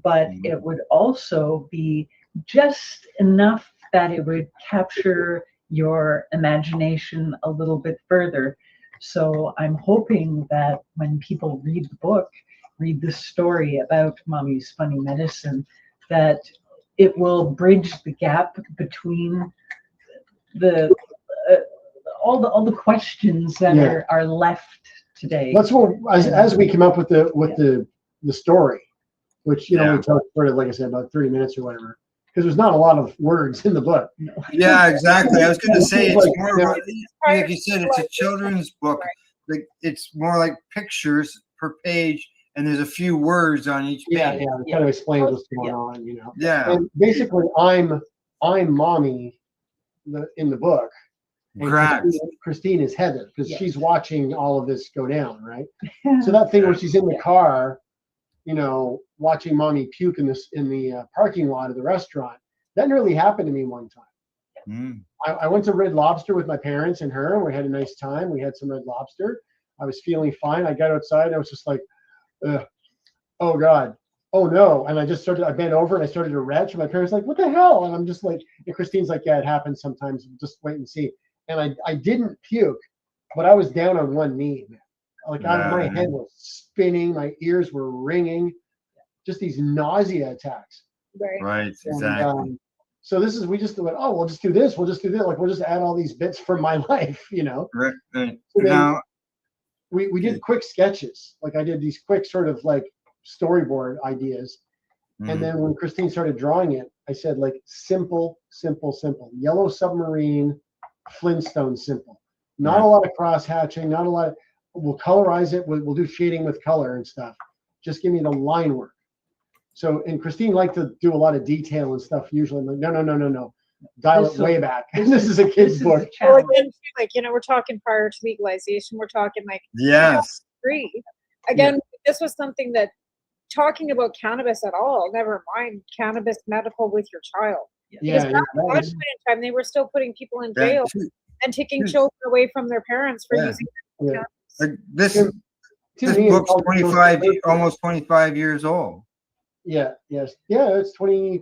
but it would also be just enough that it would capture your imagination a little bit further. So I'm hoping that when people read the book, read the story about Mommy's Funny Medicine, that it will bridge the gap between the all the questions that are left today. That's what as we came up with the story, which we talked sort of, like I said, about 30 minutes or whatever, because there's not a lot of words in the book. Yeah, exactly. I was going to say it's more like you said, it's a children's book. Like it's more like pictures per page, and there's a few words on each page. Yeah, it kind of explains what's going on, Yeah. And basically, I'm Mommy in the book. And Christine is Heather, because she's watching all of this go down, right? So that thing where she's in the car, watching Mommy puke in the parking lot of the restaurant, that nearly happened to me one time. I went to Red Lobster with my parents and her, and we had a nice time. We had some Red Lobster. I was feeling fine. I got outside. I was just like, oh God, oh no. And I bent over and I started to retch. And my parents were like, what the hell? And I'm just like, and Christine's like, yeah, it happens sometimes. Just wait and see. And I didn't puke, but I was down on one knee, man. Like my head was spinning, my ears were ringing, just these nausea attacks. Right, exactly. So we just went, oh, we'll just do this. We'll just do this. Like, we'll just add all these bits from my life, Right. So now we did quick sketches. Like, I did these quick sort of like storyboard ideas. And then when Christine started drawing it, I said, like, simple, simple, simple. Yellow Submarine, Flintstone simple. Not a lot of cross hatching, not a lot. We'll colorize it. We'll do shading with color and stuff. Just give me the line work. So, and Christine liked to do a lot of detail and stuff. Usually, I'm like, no. Dial it way back. This is a kid's book. Well, again, like, we're talking prior to legalization. We're talking like free. Again, this was something that talking about cannabis at all, never mind cannabis medical with your child. Because at that point in time, they were still putting people in jail and taking children away from their parents for using cannabis. Like this book's almost 25 years old. It's 23.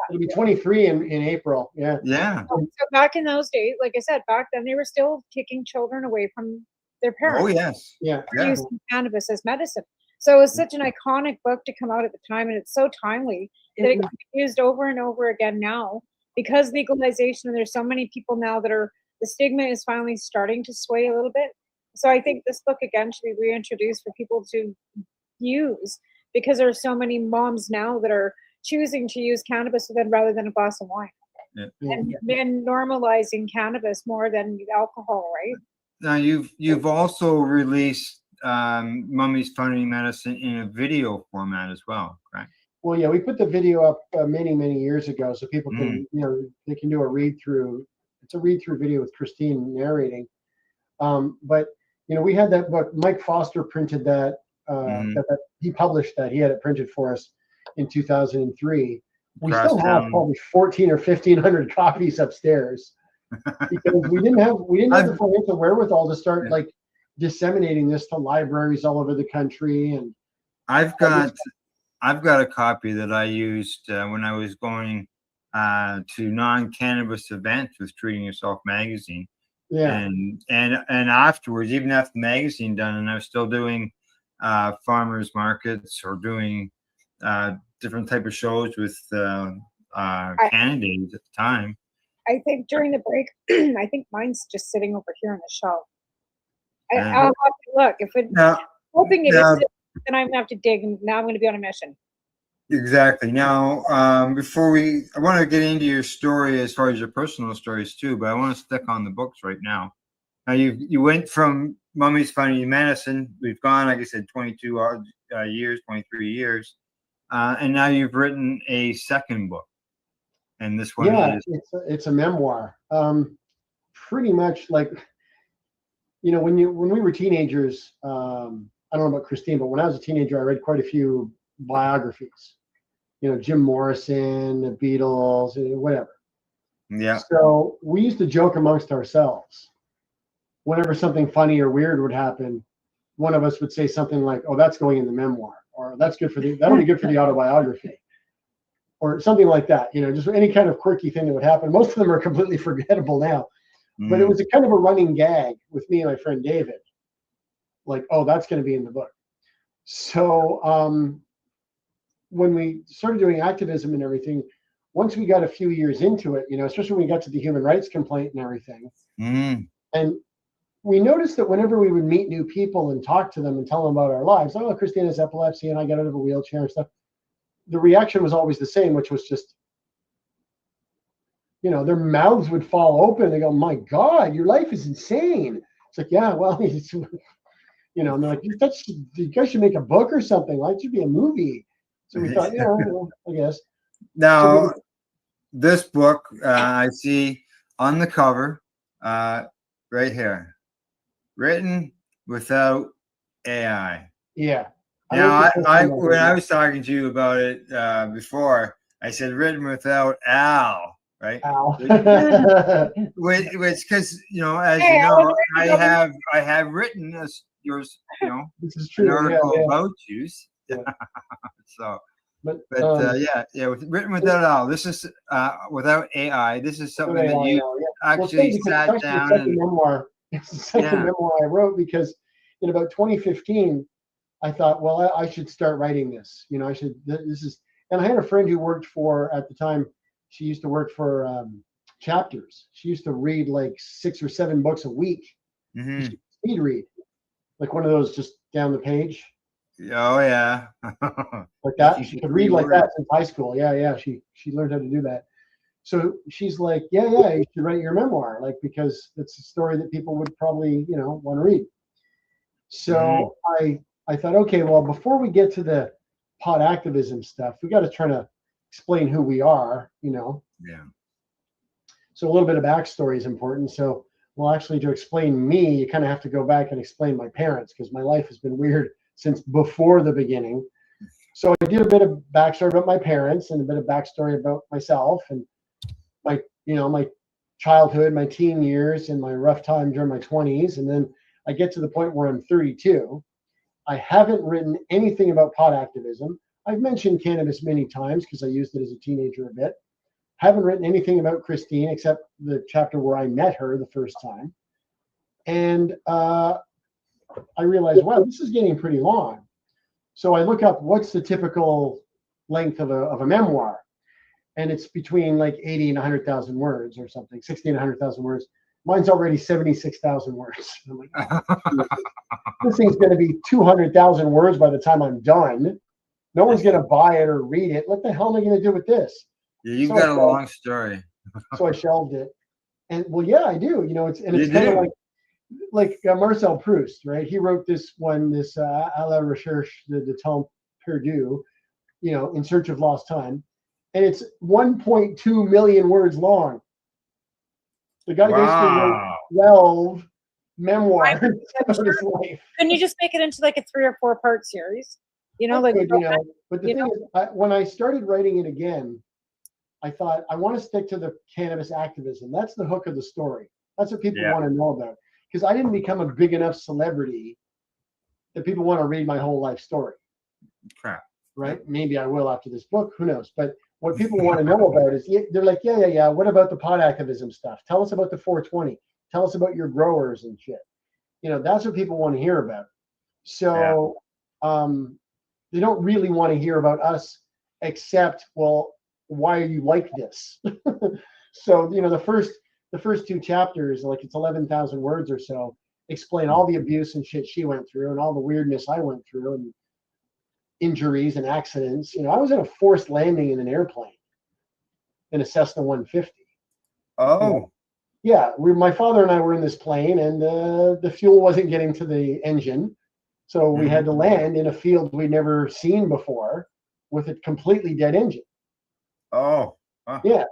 It'll be 23 in April. Yeah. So back in those days, like I said, back then they were still taking children away from their parents. Oh yes. Yeah. Using cannabis as medicine. So it was such an iconic book to come out at the time, and it's so timely that it can be used over and over again now because legalization. And there's so many people now that the stigma is finally starting to sway a little bit. So I think this book again should be reintroduced for people to use, because there are so many moms now that are choosing to use cannabis with it rather than a glass of wine, and normalizing cannabis more than alcohol, right? Now you've also released Mummy's Funny Medicine in a video format as well, correct? Well, yeah, we put the video up many years ago, so people can, they can do a read through. It's a read through video with Christine narrating. But we had that book. Mike Foster printed that. He published that. He had it printed for us in 2003. We still have probably 14 or 1,500 copies upstairs because we didn't have the financial wherewithal to start like disseminating this to libraries all over the country. And I've got a copy that I used when I was going to non-cannabis events with Treating Yourself magazine. Yeah. And afterwards, even after the magazine done, and I was still doing farmers markets or doing different type of shows with candidates at the time. I think during the break, I think mine's just sitting over here on the shelf. I'll have to look. If it, hoping it is, then I'm gonna have to dig, and now I'm gonna be on a mission. Exactly. Now, I want to get into your story as far as your personal stories too, but I want to stick on the books right now. Now, you went from Mummy's Funny Medicine. We've gone, like I said, 22 years, 23 years, and now you've written a second book, and this one is it's a memoir. Pretty much like when we were teenagers. I don't know about Christine, but when I was a teenager, I read quite a few biographies. Jim Morrison, the Beatles, whatever. Yeah. So we used to joke amongst ourselves. Whenever something funny or weird would happen, one of us would say something like, "Oh, that's going in the memoir," or that'll be good for the autobiography," or something like that. Just any kind of quirky thing that would happen. Most of them are completely forgettable now, but it was a kind of a running gag with me and my friend David. Like, "Oh, that's going to be in the book." So when we started doing activism and everything, once we got a few years into it, especially when we got to the human rights complaint and everything, and we noticed that whenever we would meet new people and talk to them and tell them about our lives, "Oh, Christine has epilepsy and I got out of a wheelchair and stuff," the reaction was always the same, which was just, their mouths would fall open. They go, "My God, your life is insane." It's like, "Yeah, well, it's, and they're like, you guys should make a book or something. Like, it should be a movie." So we thought, I guess. Now, this book I see on the cover right here, written without AI. Yeah. Now, when I was talking to you about it before, I said written without Al, right? Al. Which, because as you know, I have written yours, this is true. an article about you. So, but written without Al. This is without AI. This is something that you actually sat down and memoir. It's the second memoir I wrote because in about 2015, I thought, well, I should start writing this. I should. And I had a friend who worked for, at the time, she used to work for Chapters. She used to read like 6 or 7 books a week. Speed read, like one of those just down the page. Oh yeah. Like that. She could read like that since high school. Yeah. She learned how to do that. So she's like, yeah, you should write your memoir, like, because it's a story that people would probably, want to read. So I thought, okay, well, before we get to the pot activism stuff, we got to try to explain who we are, Yeah. So a little bit of backstory is important. So, well, actually, to explain me, you kind of have to go back and explain my parents, because my life has been weird since before the beginning. So I did a bit of backstory about my parents and a bit of backstory about myself and my childhood, my teen years, and my rough time during my 20s. And then I get to the point where I'm 32. I haven't written anything about pot activism. I've mentioned cannabis many times because I used it as a teenager a bit. Haven't written anything about Christine except the chapter where I met her the first time. And I realized, wow, this is getting pretty long. So I look up what's the typical length of a memoir. And it's between like 80 and 100,000 words or something, 60 and 100,000 words. Mine's already 76,000 words. I'm like, oh, this thing's going to be 200,000 words by the time I'm done. No one's going to buy it or read it. What the hell am I going to do with this? Yeah, you've So got I a shelved- long story. So I shelved it. And well, yeah, I do. You know, it's You kind of do. like Marcel Proust, right? He wrote this one, this à la recherche de temps perdu, you know, in search of lost time, and it's 1.2 million words long. The guy basically wrote Wow. 12 memoirs about his life. Couldn't you just make it into like a 3 or 4 part series? You know, I like could, you know, but the you thing know? is, when I started writing it again, I thought I want to stick to the cannabis activism. That's the hook of the story. That's what people Yeah. want to know about. Because I didn't become a big enough celebrity that people want to read my whole life story. Crap. Right? Maybe I will after this book. Who knows? But what people want to know about is they're like, yeah. What about the pot activism stuff? Tell us about the 420. Tell us about your growers and shit. You know, that's what people want to hear about. So they don't really want to hear about us, except, well, why are you like this? So, you know, the first 2 chapters, like it's 11,000 words or so, explain all the abuse and shit she went through and all the weirdness I went through and injuries and accidents. You know, I was in a forced landing in an airplane in a Cessna 150. Oh. You know? Yeah, my father and I were in this plane, and the fuel wasn't getting to the engine, so we had to land in a field we'd never seen before with a completely dead engine. Oh. Yeah,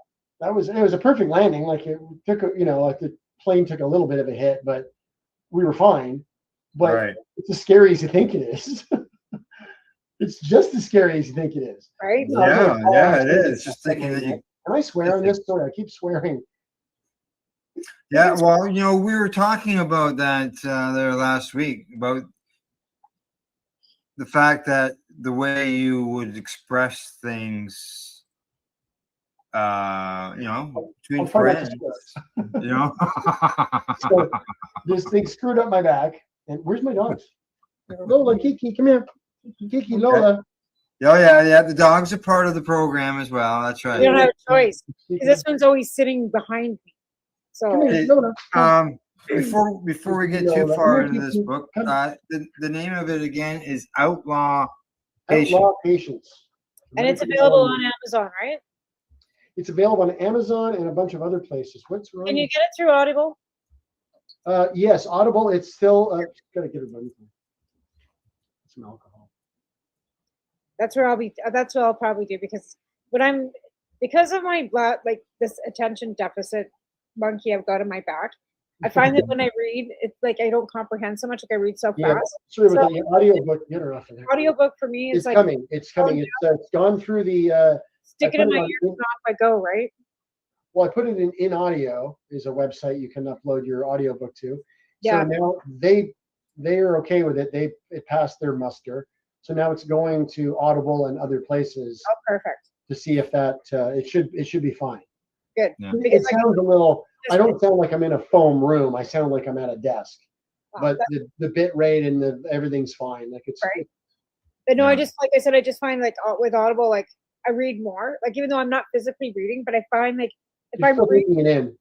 it was a perfect landing. Like it took, like the plane took a little bit of a hit, but we were fine. But Right. it's as scary as you think it is. It's just as scary as you think it is. Right? You know, I'm Yeah, like, oh, yeah, I'm it scared is. to Just fuck thinking my that you. neck. Can I swear on this story? I keep swearing. Yeah, well, you know, we were talking about that there last week about the fact that the way you would express things, you know, between I'll try not to friends, swear. you know. So they screwed up my back. And where's my dogs? Lola, Kiki, come here. Kiki, Lola. Oh yeah. The dogs are part of the program as well. That's right. You don't have a choice because this one's always sitting behind me. So Hey, before we get too Lola, far come here, into this Kiki. book, Come. the name of it again is Outlaw Patience. Outlaw Patience. and it's available on Amazon, right? It's available on Amazon and a bunch of other places. What's wrong? Can you get it through Audible? Yes, Audible. It's still gotta get it done. Some alcohol. That's where I'll be. That's what I'll probably do because because of my like this attention deficit monkey I've got in my back. I find that when I read, it's like I don't comprehend so much. Like I read so Yeah, fast. sorry about So that. The audiobook, get her off of there. audiobook for me is It's like coming. It's coming. It's gone through the. stick I it in put my on- ear, off I go. Right? Well, I put it in audio is a website you can upload your audiobook to. Yeah. So now they are okay with it. It passed their muster. So now it's going to Audible and other places. Oh, perfect. To see if that it should be fine. Good. It sounds a little. I don't sound like I'm in a foam room. I sound like I'm at a desk. But the bit rate and everything's fine. Like it's right. But no, I just like I said, I just find like with Audible, like I read more. Like even though I'm not physically reading, but I find like if I'm reading it in.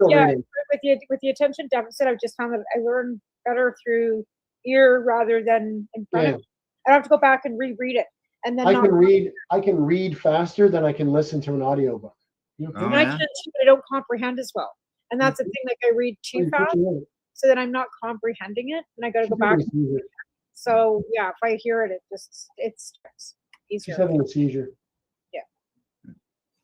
Yeah, with the attention deficit, I've just found that I learn better through ear rather than in front of me. I don't have to go back and reread it. And then I can read faster than I can listen to an audiobook. You know, and I can too, but I don't comprehend as well. And that's the thing, like I read too fast, so that I'm not comprehending it, and I got to go back. So yeah, if I hear it, it's easier. She's having a seizure. Yeah.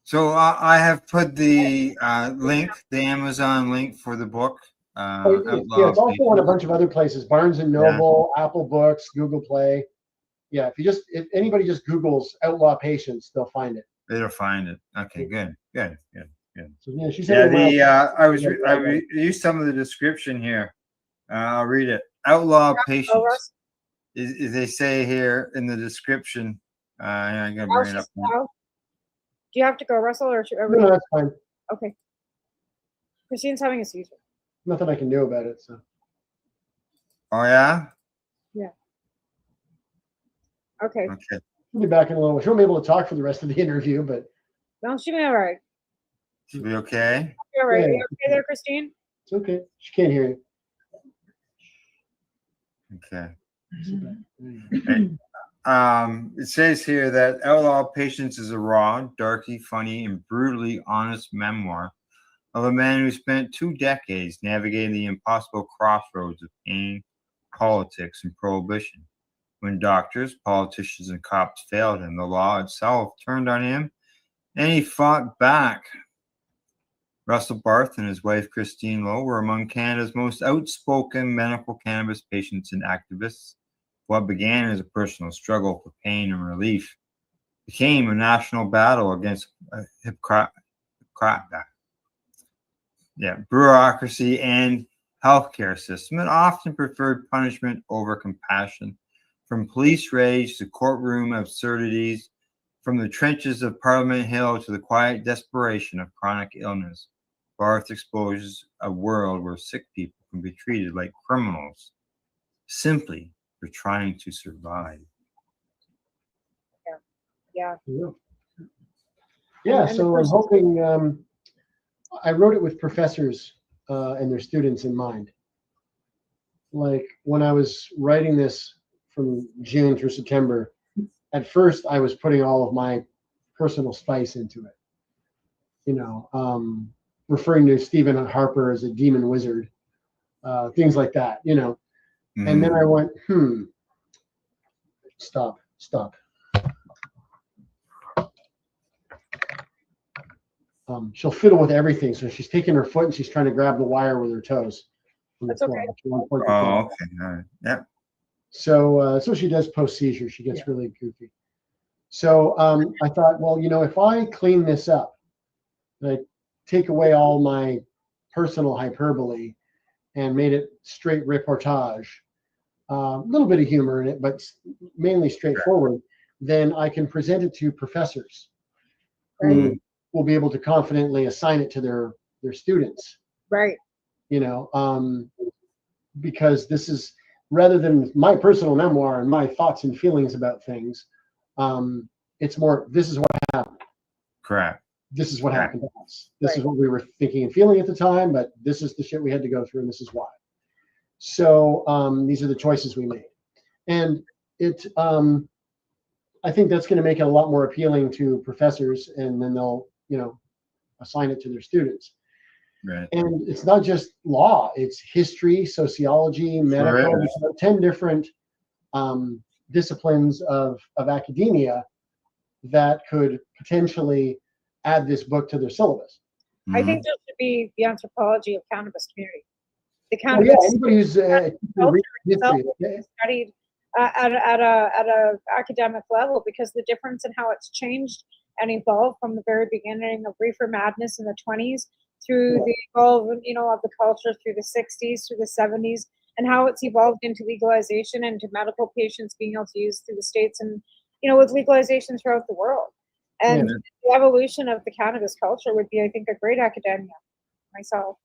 So I have put the link, the Amazon link for the book. It's also on a bunch of other places: Barnes and Noble, Apple Books, Google Play. Yeah, if anybody just Googles Outlaw Patience, they'll find it. They'll find it. Okay, good. So, yeah, she's I used some of the description here. I'll read it. Outlaw Patience. Is they say here in the description. I'm gonna bring it up now. Do you have to go, Russell, or should I No, that's fine. Okay. Christine's having a seizure. Nothing I can do about it. So. Oh yeah. Yeah. Okay. She'll be back in a little. She won't be able to talk for the rest of the interview, but no, she'll be all right. She'll be okay. You're all right. Yeah. Are you okay there, Christine? It's okay. She can't hear you. Okay. Mm-hmm. It says here that Outlaw Patience is a raw, darky, funny, and brutally honest memoir of a man who spent 2 decades navigating the impossible crossroads of pain, politics, and prohibition. When doctors, politicians, and cops failed him, the law itself turned on him, and he fought back. Russell Barth and his wife Christine Lowe were among Canada's most outspoken medical cannabis patients and activists. What began as a personal struggle for pain and relief became a national battle against bureaucracy and healthcare system, and often preferred punishment over compassion. From police rage to courtroom absurdities, from the trenches of Parliament Hill to the quiet desperation of chronic illness, Barth exposes a world where sick people can be treated like criminals simply for trying to survive. Yeah. Yeah, And the so I'm person- hoping, I wrote it with professors and their students in mind. Like when I was writing this from June through September, at first I was putting all of my personal spice into it. You know, referring to Stephen Harper as a demon wizard, things like that, you know. And then I went, stop. She'll fiddle with everything. So she's taking her foot and she's trying to grab the wire with her toes. That's okay. Okay. All right. Yeah. So she does post seizure. She gets really goofy. So I thought, well, you know, if I clean this up, I take away all my personal hyperbole and made it straight reportage, a little bit of humor in it, but mainly straightforward, then I can present it to professors who will be able to confidently assign it to their students. Right. You know, because this is, rather than my personal memoir and my thoughts and feelings about things, it's more, this is what happened. Correct. This is what happened to us. This is what we were thinking and feeling at the time, but this is the shit we had to go through, and this is why. So these are the choices we made. And it, I think that's going to make it a lot more appealing to professors, and then they'll, you know, assign it to their students. Right. And it's not just law, it's history, sociology, medical, Right. 10 different disciplines of academia that could potentially add this book to their syllabus. I think there should be the anthropology of cannabis community. The Oh, cannabis yeah, anybody who's culture history, itself okay? is studied at a academic level, because the difference in how it's changed and evolved from the very beginning of reefer madness in the 20s through the evolvement, you know, of the culture through the 60s, through the 70s, and how it's evolved into legalization and to medical patients being able to use through the states, and, you know, with legalization throughout the world. And the evolution of the cannabis culture would be, I think, a great academia myself.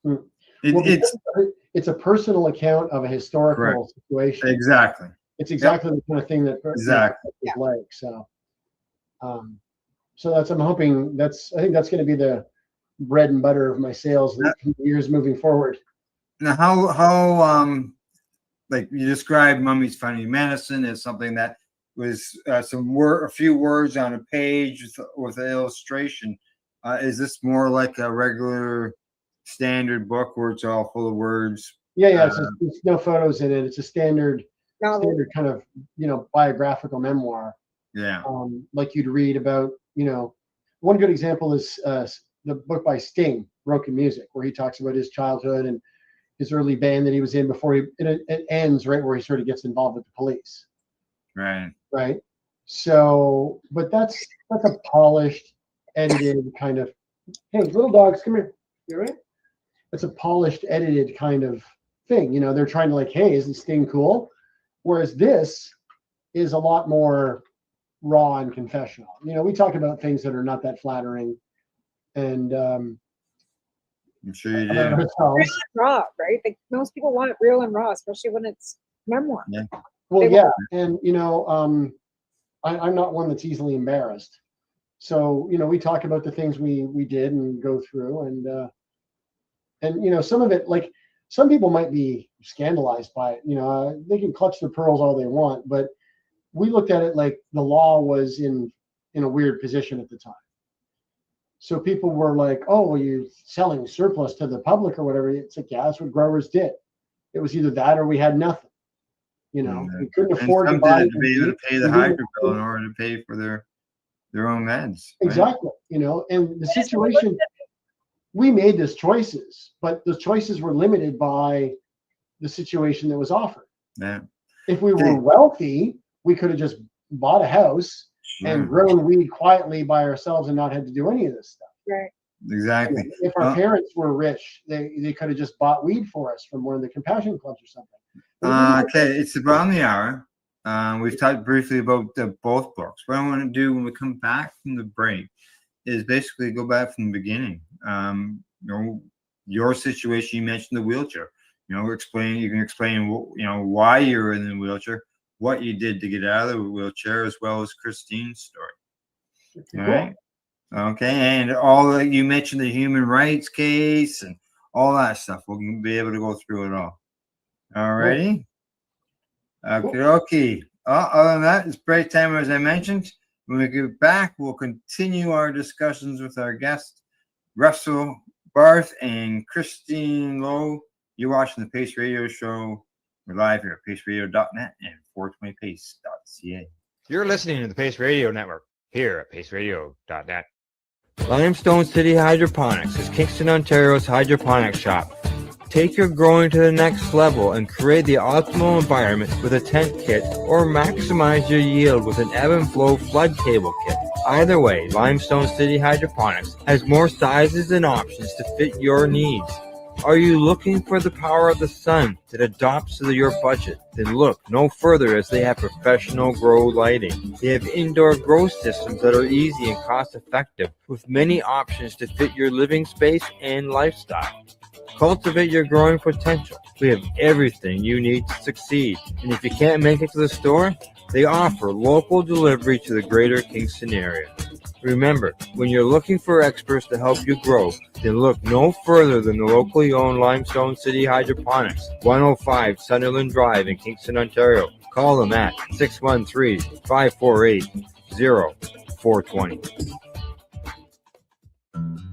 Well, it's a personal account of a historical situation. Exactly. It's exactly the kind of thing that Exactly. is like. So, so that's, I'm hoping I think that's going to be the bread and butter of my sales in the years moving forward. Now, how like you described Mummy's Funny Medicine as something that was a few words on a page with an illustration. Is this more like a regular standard book where it's all full of words? Yeah. It's no photos in it. It's a standard kind of, you know, biographical memoir. Yeah. Like you'd read about, you know, one good example is the book by Sting, Broken Music, where he talks about his childhood and his early band that he was in before it ends right where he sort of gets involved with the police. Right. Right. So, but that's a polished, edited kind of, hey, little dogs, come here. You all right? It's a polished, edited kind of thing. You know, they're trying to like, hey, isn't Sting cool? Whereas this is a lot more raw and confessional. You know, we talk about things that are not that flattering, and I'm sure you about do. ourselves. Raw, right? Like most people want it real and raw, especially when it's memoir. Yeah. Well, They yeah, want- and you know, I'm not one that's easily embarrassed. So, you know, we talk about the things we did and go through, and And, you know, some of it, like some people might be scandalized by it, you know, they can clutch their pearls all they want, but we looked at it like the law was in a weird position at the time. So people were like, oh, well, you're selling surplus to the public or whatever. It's like, yeah, that's what growers did. It was either that or we had nothing. You know, we couldn't And afford to some buy did it to be able to pay the we didn't- hydro bill in order to pay for their own meds. right? Exactly. You know, and the situation, we made those choices, but the choices were limited by the situation that was offered. Yeah. If we were wealthy, we could have just bought a house and grown weed quietly by ourselves and not had to do any of this stuff. Right. Exactly. If our parents were rich, they could have just bought weed for us from one of the compassion clubs or something. Okay, it's the bottom of the hour. We've talked briefly about both books. What I want to do when we come back from the break is basically go back from the beginning. You know, your situation. You mentioned the wheelchair. You know, you can explain, you know, why you're in the wheelchair, what you did to get out of the wheelchair, as well as Christine's story. All right. Okay, and all that you mentioned, the human rights case and all that stuff. We'll be able to go through it all. All righty. Okay. Other than that, it's break time, as I mentioned. When we get back, we'll continue our discussions with our guests, Russell Barth and Christine Lowe. You're watching the Pace Radio Show. We're live here at paceradio.net and 420pace.ca. You're listening to the Pace Radio Network here at paceradio.net. Limestone City Hydroponics is Kingston, Ontario's hydroponics shop. Take your growing to the next level and create the optimal environment with a tent kit, or maximize your yield with an ebb and flow flood table kit. Either way, Limestone City Hydroponics has more sizes and options to fit your needs. Are you looking for the power of the sun that adapts to your budget? Then look no further, as they have professional grow lighting. They have indoor grow systems that are easy and cost effective, with many options to fit your living space and lifestyle. Cultivate your growing potential. We have everything you need to succeed. And if you can't make it to the store, they offer local delivery to the greater Kingston area. Remember, when you're looking for experts to help you grow, then look no further than the locally owned Limestone City Hydroponics, 105 Sunderland Drive in Kingston, Ontario. Call them at 613-548-0420.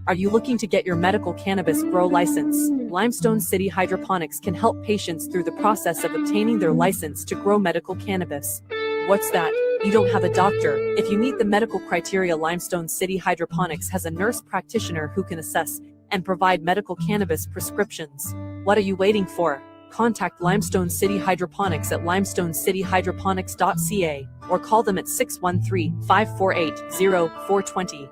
Are you looking to get your medical cannabis grow license? Limestone City Hydroponics can help patients through the process of obtaining their license to grow medical cannabis. What's that? You don't have a doctor. If you meet the medical criteria, Limestone City Hydroponics has a nurse practitioner who can assess and provide medical cannabis prescriptions. What are you waiting for? Contact Limestone City Hydroponics at limestonecityhydroponics.ca or call them at 613-548-0420.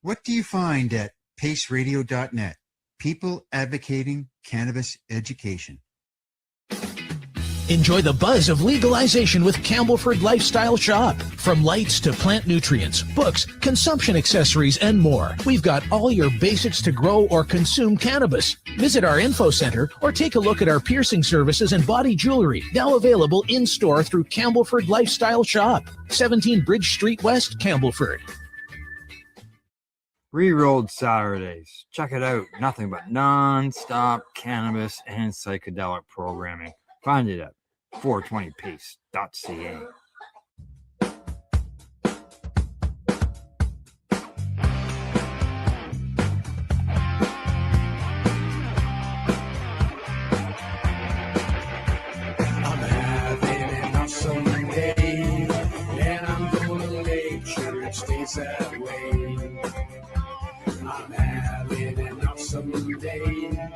What do you find at paceradio.net? People advocating cannabis education. Enjoy the buzz of legalization with Campbellford Lifestyle Shop. From lights to plant nutrients, books, consumption accessories, and more, we've got all your basics to grow or consume cannabis. Visit our info center or take a look at our piercing services and body jewelry, now available in-store through Campbellford Lifestyle Shop, 17 Bridge Street West, Campbellford. Rerolled Saturdays. Check it out. Nothing but non-stop cannabis and psychedelic programming. Find it at 420pace.ca. I'm having an awesome day, and I'm gonna make sure it stays that way. I'm having an awesome day, and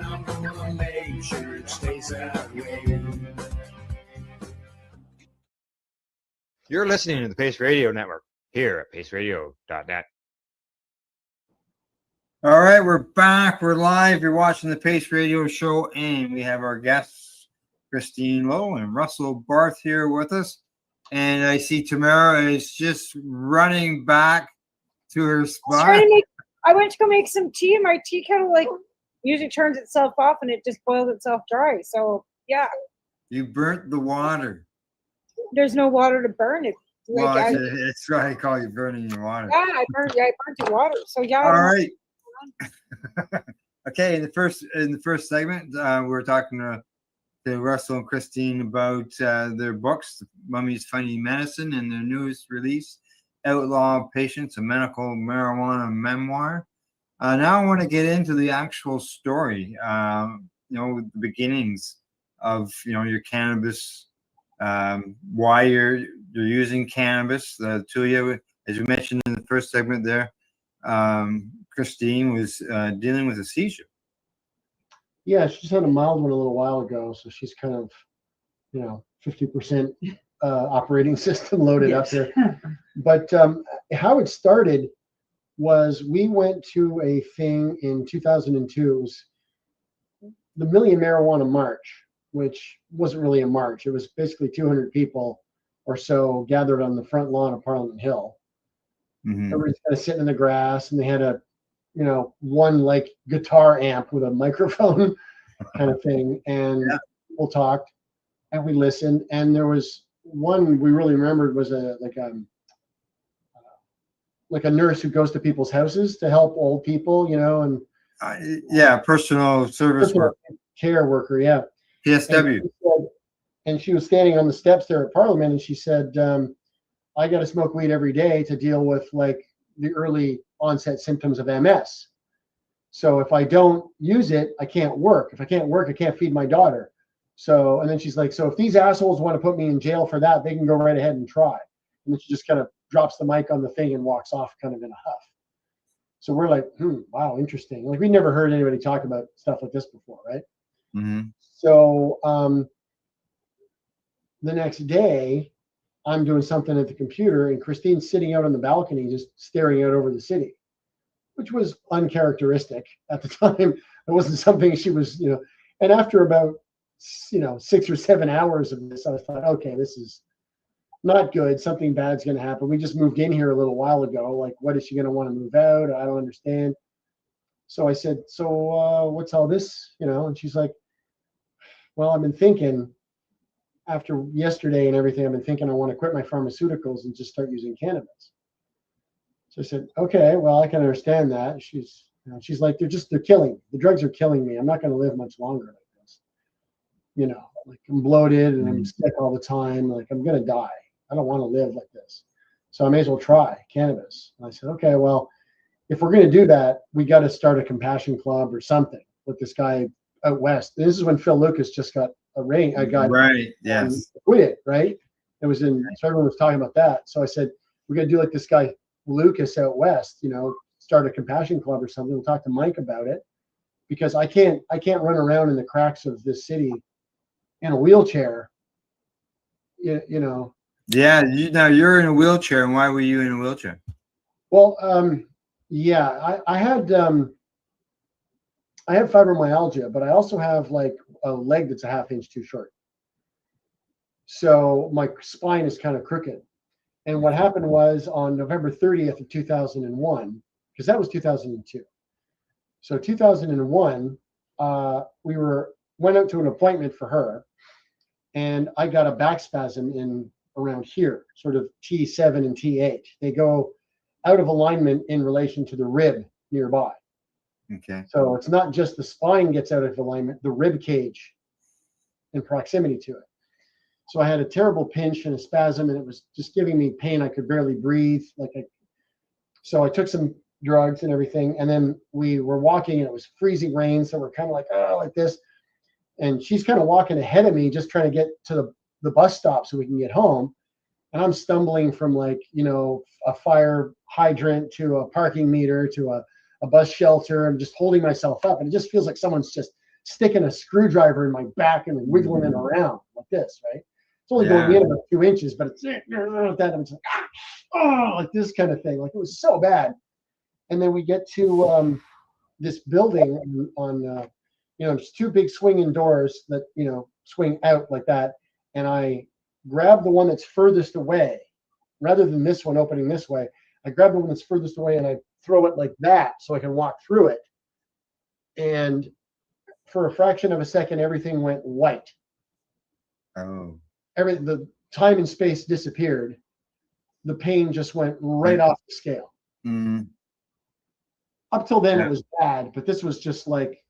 I'm gonna make sure it stays that way. You're listening to the Pace Radio Network here at paceradio.net. All right, we're back. We're live. You're watching the Pace Radio Show, and we have our guests, Christine Lowe and Russell Barth, here with us. And I see Tamara is just running back to her spot. I went to go make some tea, and my tea kettle usually turns itself off, and it just boils itself dry. So yeah, You burnt the water. there's no water to burn it. Well, it's right. I call you burning your water. I burnt the water. So yeah. All right. Okay, in the first segment, we're talking to Russell and Christine about their books, Mummy's Funny Medicine, and their newest release, Outlaw Patients, a Medical Marijuana Memoir. Now I want to get into the actual story, the beginnings of, your cannabis, why you're using cannabis. The two of you, as you mentioned in the first segment there, Christine was dealing with a seizure. Yeah, she just had a mild one a little while ago, so she's kind of, 50% operating system loaded up there. But how it started was we went to a thing in 2002. It was the Million Marijuana March, which wasn't really a march. It was basically 200 people or so gathered on the front lawn of Parliament Hill. Mm-hmm. Everybody's kind of sitting in the grass, and they had a, one like guitar amp with a microphone kind of thing. And people talked and we listened. And there was one we really remembered was like a nurse who goes to people's houses to help old people, and personal service work. Care worker, yeah. PSW. And she was standing on the steps there at Parliament, and she said, I got to smoke weed every day to deal with like the early onset symptoms of MS. So if I don't use it, I can't work. If I can't work, I can't feed my daughter. So, and then she's like, so if these assholes want to put me in jail for that, they can go right ahead and try. And then she just kind of drops the mic on the thing and walks off kind of in a huff. So we're like, wow, interesting. Like we never heard anybody talk about stuff like this before, right? Mm-hmm. So the next day, I'm doing something at the computer, and Christine's sitting out on the balcony just staring out over the city, which was uncharacteristic at the time. It wasn't something she was, and after about, 6 or 7 hours of this, I thought, okay, this is not good. Something bad's going to happen. We just moved in here a little while ago. Like, what is she going to want to move out? I don't understand. So I said, so what's all this? And she's like, well, I've been thinking after yesterday and everything, I've been thinking I want to quit my pharmaceuticals and just start using cannabis. So I said, okay, well, I can understand that. She's like, they're killing me. The drugs are killing me. I'm not going to live much longer like this. Like I'm bloated and I'm sick all the time. Like I'm going to die. I don't want to live like this. So I may as well try cannabis. And I said, okay, well, if we're going to do that, we got to start a compassion club or something with this guy out west. This is when Phil Lucas just got right. Yes. Quit, right? It was so everyone was talking about that. So I said, we're going to do like this guy Lucas out west, start a compassion club or something. We'll talk to Mike about it because I can't run around in the cracks of this city in a wheelchair. Yeah. Now you're in a wheelchair, and why were you in a wheelchair? Well, I had fibromyalgia, but I also have like a leg that's a half-inch too short. So my spine is kind of crooked. And what happened was on November 30th of 2001, because that was 2002. So 2001, we went out to an appointment for her, and I got a back spasm in around here, sort of T7 and T8. They go out of alignment in relation to the rib nearby. Okay. So it's not just the spine gets out of alignment, the rib cage in proximity to it. So I had a terrible pinch and a spasm, and it was just giving me pain. I could barely breathe. So I took some drugs and everything, and then we were walking, and it was freezing rain, so we're kind of like, like this. And she's kind of walking ahead of me, just trying to get to the bus stop so we can get home. And I'm stumbling from a fire hydrant to a parking meter to a bus shelter. I'm just holding myself up, and it just feels like someone's just sticking a screwdriver in my back and wiggling it around like this, right? It's only going in about 2 inches, but it's that. I'm just like, like this kind of thing. Like it was so bad. And then we get to this building on there's two big swinging doors that swing out like that, and I grab the one that's furthest away rather than this one opening this way. I grab the one that's furthest away and I throw it like that so I can walk through it. And for a fraction of a second, everything went white. Oh. The time and space disappeared. The pain just went right off the scale. Mm-hmm. Up till then, Yeah. it was bad, but this was just like,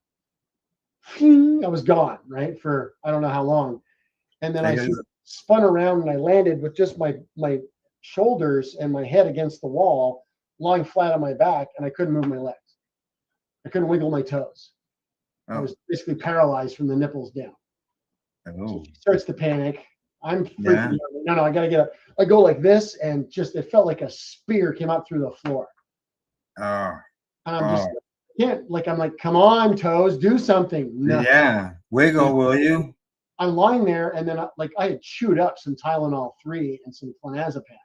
I was gone, right? For I don't know how long. And then I Like, spun around and I landed with just my shoulders and my head against the wall, lying flat on my back, and I couldn't move my legs. I couldn't wiggle my toes. I Oh. was basically paralyzed from the nipples down. Oh. She starts to panic. I'm freaking Yeah. out. No, I gotta get up. I go like this, and just it felt like a spear came out through the floor. Oh. And I'm just Oh. I'm like, come on, toes, do something. Nothing. Yeah. Wiggle, will you? I'm lying there, and then I had chewed up some Tylenol 3 and some clonazepam.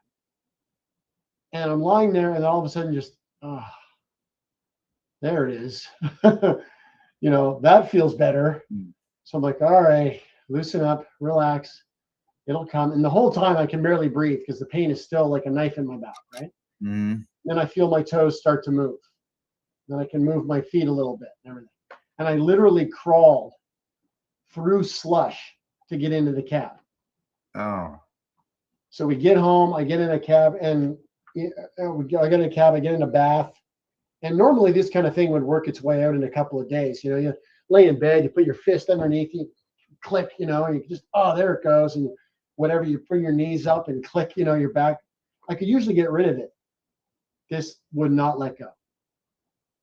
And I'm lying there, and then all of a sudden, just, there it is. That feels better. So I'm like, all right, loosen up, relax. It'll come. And the whole time I can barely breathe because the pain is still like a knife in my back, right? Mm-hmm. Then I feel my toes start to move. Then I can move my feet a little bit and everything. And I literally crawled through slush to get into the cab. Oh. So we get home, I get in a cab, and I get in a cab, I get in a bath. And normally this kind of thing would work its way out in a couple of days. You lay in bed, you put your fist underneath you, click, and you just, there it goes. And whatever, you bring your knees up and click, your back. I could usually get rid of it. This would not let go.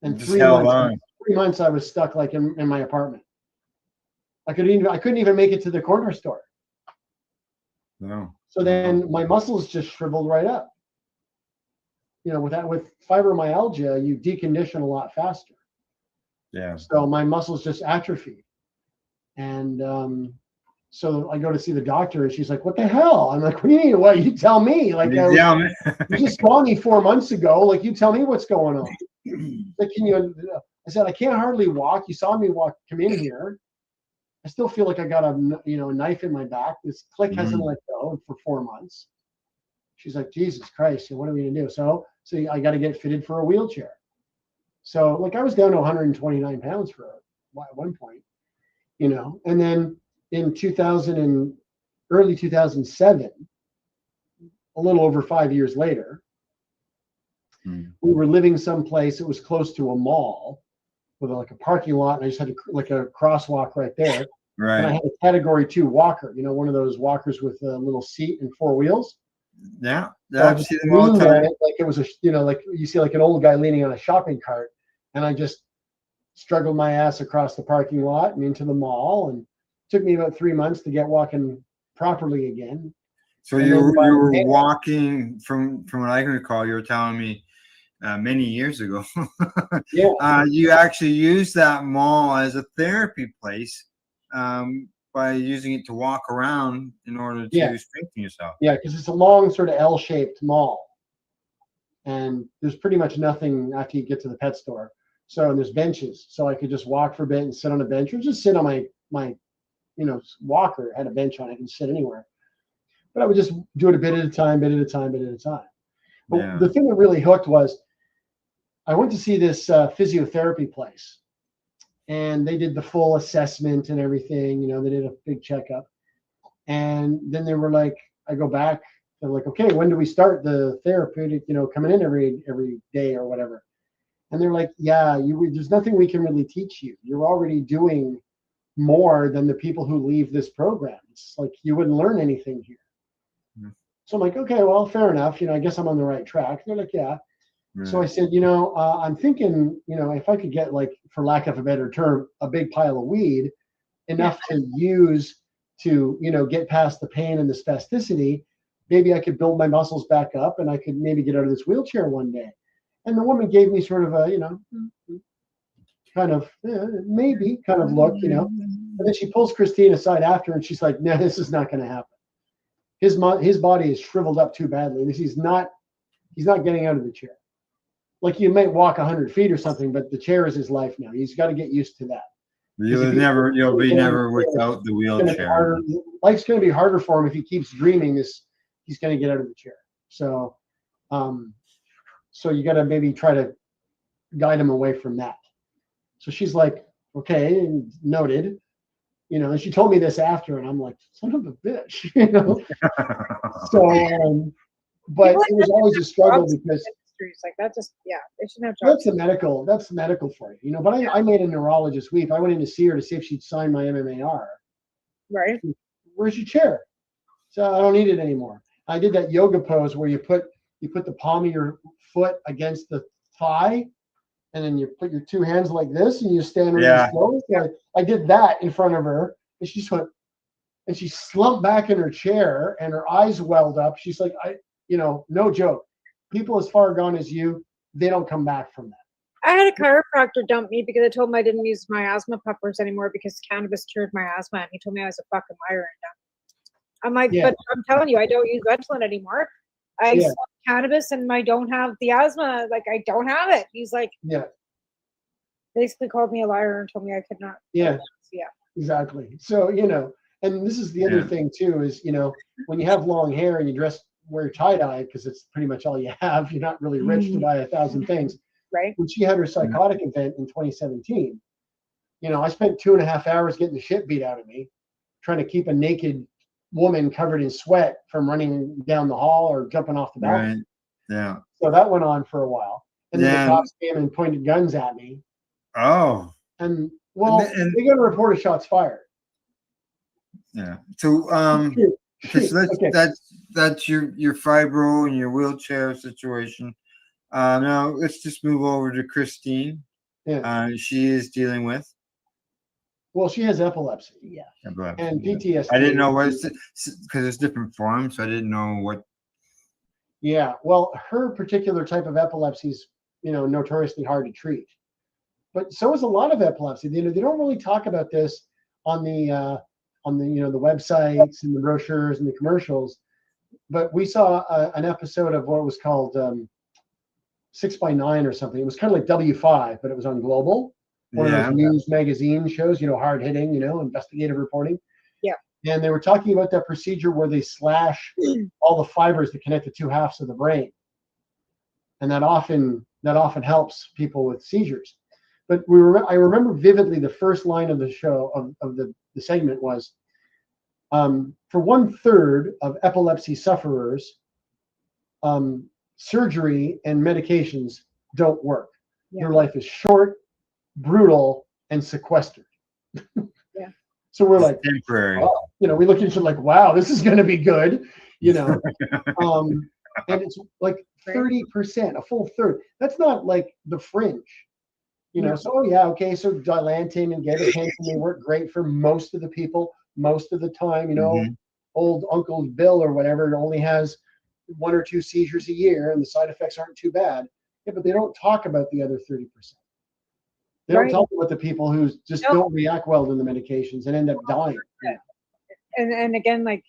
And Just held on. 3 months I was stuck like in my apartment. I couldn't even make it to the corner store. No. So then my muscles just shriveled right up. With fibromyalgia, you decondition a lot faster. Yeah. So my muscles just atrophied. And so I go to see the doctor, and she's like, "What the hell?" I'm like, "What do you mean? What? You tell me." Like, You tell me. you just saw me 4 months ago. Like, you tell me what's going on. Like, I said, I can't hardly walk. You saw me come in here. I still feel like I got a knife in my back. This click hasn't let go for 4 months. She's like, Jesus Christ, what are we gonna do? So I got to get fitted for a wheelchair. So like I was down to 129 pounds at one point, and then in early 2007, a little over 5 years later, we were living someplace. It was close to a mall with like a parking lot, and I just had a crosswalk right there. Right. And I had a Category 2 walker, one of those walkers with a little seat and 4 wheels. Yeah, So I I've just seen them all the leaned on time. it like it was like you see like an old guy leaning on a shopping cart, and I just struggled my ass across the parking lot and into the mall, and it took me about 3 months to get walking properly again. So And you then by were May- walking from what I can recall. You were telling me many years ago. Yeah. You actually used that mall as a therapy place by using it to walk around in order to Yeah. strengthen yourself. Yeah, because it's a long sort of L-shaped mall, and there's pretty much nothing after you get to the pet store. So there's benches, so I could just walk for a bit and sit on a bench, or just sit on my walker. It had a bench on it, I can sit anywhere. But I would just do it a bit at a time, bit at a time, bit at a time. But Yeah. the thing that really hooked was I went to see this physiotherapy place, and they did the full assessment and everything. They did a big checkup, and then they were like, I go back. They're like, okay, when do we start the therapeutic? Coming in every day or whatever. And they're like, yeah, there's nothing we can really teach you. You're already doing more than the people who leave this program. It's like you wouldn't learn anything here. So I'm like, okay, well, fair enough. I guess I'm on the right track. They're like, yeah. So I said, I'm thinking, if I could get, like, for lack of a better term, a big pile of weed, enough to use to, get past the pain and the spasticity, maybe I could build my muscles back up and I could maybe get out of this wheelchair one day. And the woman gave me sort of a, kind of maybe kind of look, And then she pulls Christine aside after, and she's like, no, this is not going to happen. His body is shriveled up too badly. He's not getting out of the chair. Like, you might walk 100 feet or something, but the chair is his life now. He's got to get used to that. You'll be never without the wheelchair. Life's going to be harder for him if he keeps dreaming this. He's going to get out of the chair. So, so you got to maybe try to guide him away from that. So she's like, okay, noted. And she told me this after, and I'm like, son of a bitch, So, but it was always a struggle because doctors. Like that just, yeah, they shouldn't have That's jobs. the medical for you, you know. But I made a neurologist weep. I went in to see her to see if she'd sign my MMAR. Right. Where's your chair? So I don't need it anymore. I did that yoga pose where you put the palm of your foot against the thigh, and then you put your two hands like this, and you stand really Yeah. slow. So I did that in front of her, and she just went, and she slumped back in her chair, and her eyes welled up. She's like, no joke. People as far gone as you, they don't come back from that. I had a chiropractor dump me because I told him I didn't use my asthma puffers anymore because cannabis cured my asthma, and he told me I was a fucking liar and dumb. I'm like, Yeah. but I'm telling you, I don't use Ventolin anymore. I Yeah. smoke cannabis and I don't have the asthma. Like I don't have it. He's like, Yeah. basically called me a liar and told me I could not. Yeah. Yeah. Exactly. So, and this is the other Yeah. thing too, is, when you have long hair and you wear tie-dye, because it's pretty much all you have, you're not really rich to buy 1,000 things. Right. When she had her psychotic event in 2017, I spent 2.5 hours getting the shit beat out of me, trying to keep a naked woman covered in sweat from running down the hall or jumping off the balcony. Right. Yeah. So that went on for a while. And then Yeah. the cops came and pointed guns at me. Oh. And And- they got to report a shots fired. Yeah. So okay, so that's your fibro and your wheelchair situation. Now let's just move over to Christine. Yeah. She is dealing with Well, she has epilepsy. Yeah. epilepsy. And PTSD. I didn't know what because it's different forms, so I didn't know what. Yeah. Well, her particular type of epilepsy is, notoriously hard to treat. But so is a lot of epilepsy. They don't really talk about this on the the websites and the brochures and the commercials. But we saw an episode of what was called 6x9 or something. It was kind of like W5, but it was on Global. One of Yeah. those news magazine shows, hard hitting, investigative reporting. Yeah. And they were talking about that procedure where they slash all the fibers that connect the two halves of the brain. And that often helps people with seizures. But I remember vividly the first line of the show of the segment was, for 1/3 of epilepsy sufferers, surgery and medications don't work. Yeah. Their life is short, brutal, and sequestered. Yeah. So we're like, temporary. oh, we look at each other like, wow, this is going to be good, and it's like 30%, a full third. That's not like the fringe, No. So yeah, okay. So Dilantin and gabapentin, they work great for most of the people, most of the time. Mhm. Old Uncle Bill or whatever only has 1 or 2 seizures a year, and the side effects aren't too bad. Yeah, but they don't talk about the other 30%. They don't Right. talk about the people who just don't react well to the medications and end up dying. And again, like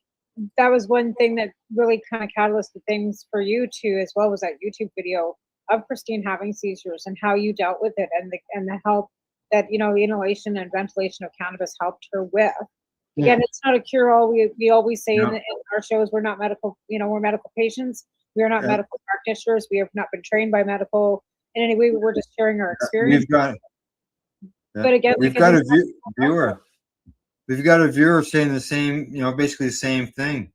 that was one thing that really kind of catalyzed things for you too, as well, was that YouTube video of Christine having seizures and how you dealt with it, and the help that the inhalation and ventilation of cannabis helped her with. Again, it's not a cure-all. We always say No. in our shows, we're not medical. We're medical patients. We are not Yeah. medical practitioners. We have not been trained by medical in any way. We're just sharing our experience. We've got. But again, we've like, got I a viewer. We've got a viewer saying the same, basically the same thing.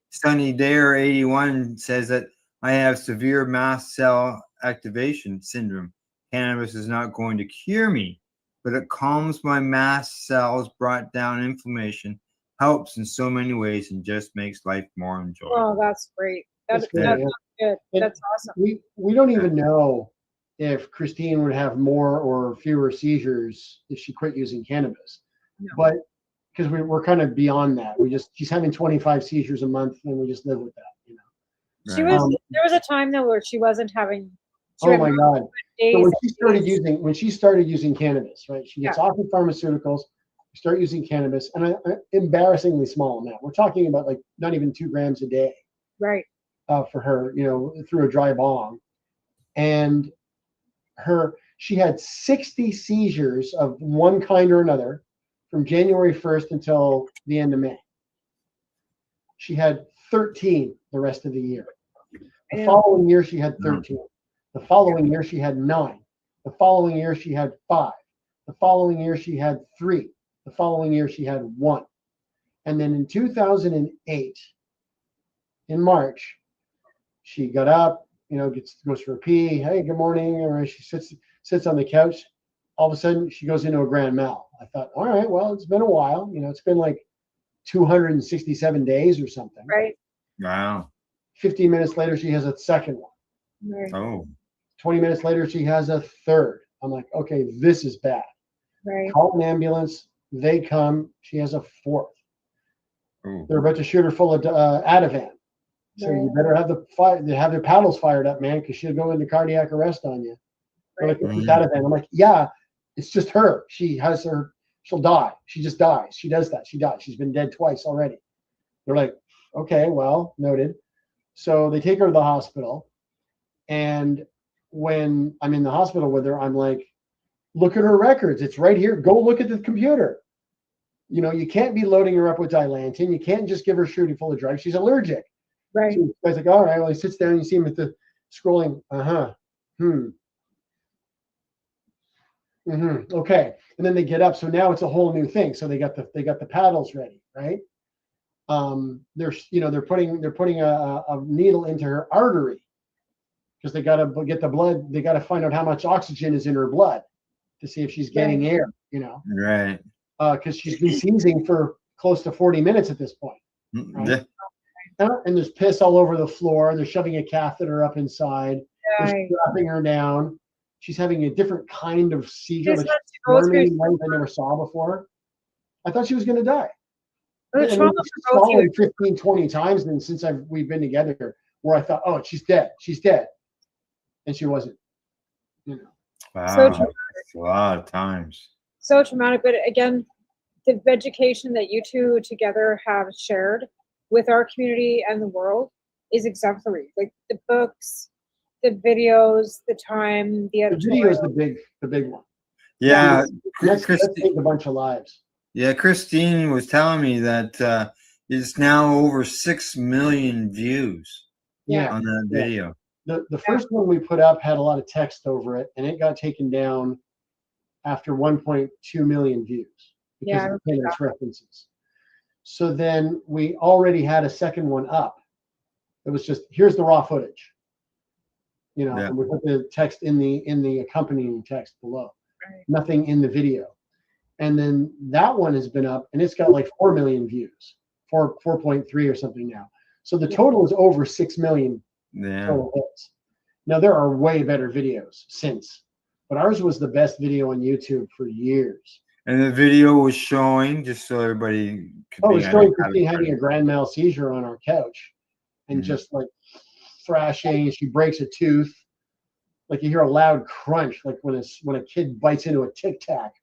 Sunny Dare 81 says that I have severe mast cell activation syndrome. Cannabis is not going to cure me, but it calms my mast cells, brought down inflammation, helps in so many ways, and just makes life more enjoyable. Oh, that's great. That's That's great, good. And That's awesome. We don't even know if Christine would have more or fewer seizures if she quit using cannabis. No. But because we're kind of beyond that. She's having 25 seizures a month, and we just live with that. She was. There was a time though where she wasn't having. Oh my God! Days So and when she started using cannabis, right? She gets off of pharmaceuticals, start using cannabis, and an embarrassingly small amount. We're talking about like not even 2 grams a day. Right. For her, through a dry bong, and she had 60 seizures of one kind or another from January 1st until the end of May. She had 13 the rest of the year. The following year, she had 13. The following year, she had 9. The following year, she had 5. The following year, she had 3. The following year, she had 1. And then in 2008, in March, she got up, goes for a pee. Hey, good morning. Or she sits on the couch. All of a sudden, she goes into a grand mal. I thought, all right, well, it's been a while. It's been like 267 days or something. Right. Wow. 15 minutes later, she has a second one. Right. Oh. 20 minutes later, she has a third. I'm like, okay, this is bad. Right. Call an ambulance. They come. She has a fourth. Ooh. They're about to shoot her full of Ativan. So you better have have their paddles fired up, man, because she'll go into cardiac arrest on you. They're like, it's Ativan. I'm like, yeah, it's just her. She'll die. She just dies. She does that. She dies. She's been dead twice already. They're like, okay, well, noted. So they take her to the hospital. And when I'm in the hospital with her, I'm like, look at her records. It's right here. Go look at the computer. You can't be loading her up with Dilantin. You can't just give her shooting full of drugs. She's allergic. Right. So the guy's like, all right, well, he sits down, you see him at the scrolling. Okay. And then they get up. So now it's a whole new thing. So they got the paddles ready, right? They're putting a needle into her artery because they got to get the blood. They got to find out how much oxygen is in her blood to see if she's getting air, Right. Because she's been seizing for close to 40 minutes at this point. Right? And there's piss all over the floor. They're shoving a catheter up inside. They're strapping her down. She's having a different kind of seizure, like squirming like I never saw before. I thought she was going to die. And then followed 15, 20 times then since we've been together where I thought, oh, she's dead. She's dead. And she wasn't. Wow. So That's a lot of times. So traumatic. But again, the education that you two together have shared with our community and the world is exemplary. Like the books, the videos, the time, the editorial. The video is the big one. Yeah. That's saved a bunch of lives. Yeah, Christine was telling me that it's now over 6 million views on that video. The first one we put up had a lot of text over it, and it got taken down after 1.2 million views because of the Candace references. So then we already had a second one up. It was just, here's the raw footage. And we put the text in the accompanying text below. Right. Nothing in the video. And then that one has been up, and it's got like 4 million views, 4.3 or something now. So the total is over 6 million total hits. Now there are way better videos since, but ours was the best video on YouTube for years. And the video was showing, just so everybody could it was showing Christine having a grand mal seizure on our couch, and just like thrashing. She breaks a tooth, like you hear a loud crunch, like when a kid bites into a Tic Tac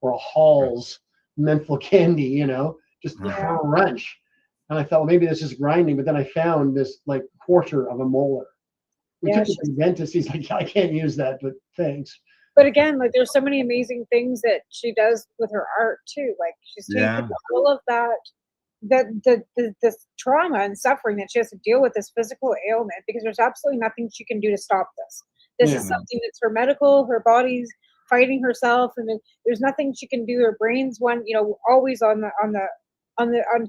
or a Hall's menthol candy, just crunch. And I thought, well, maybe this is grinding, but then I found this like quarter of a molar. We took it to the dentist. He's like, I can't use that, but thanks. But again, like there's so many amazing things that she does with her art too. Like she's taken all of that, the trauma and suffering that she has to deal with, this physical ailment, because there's absolutely nothing she can do to stop this. This is something that's her body's fighting herself, and there's nothing she can do. Her brain's always on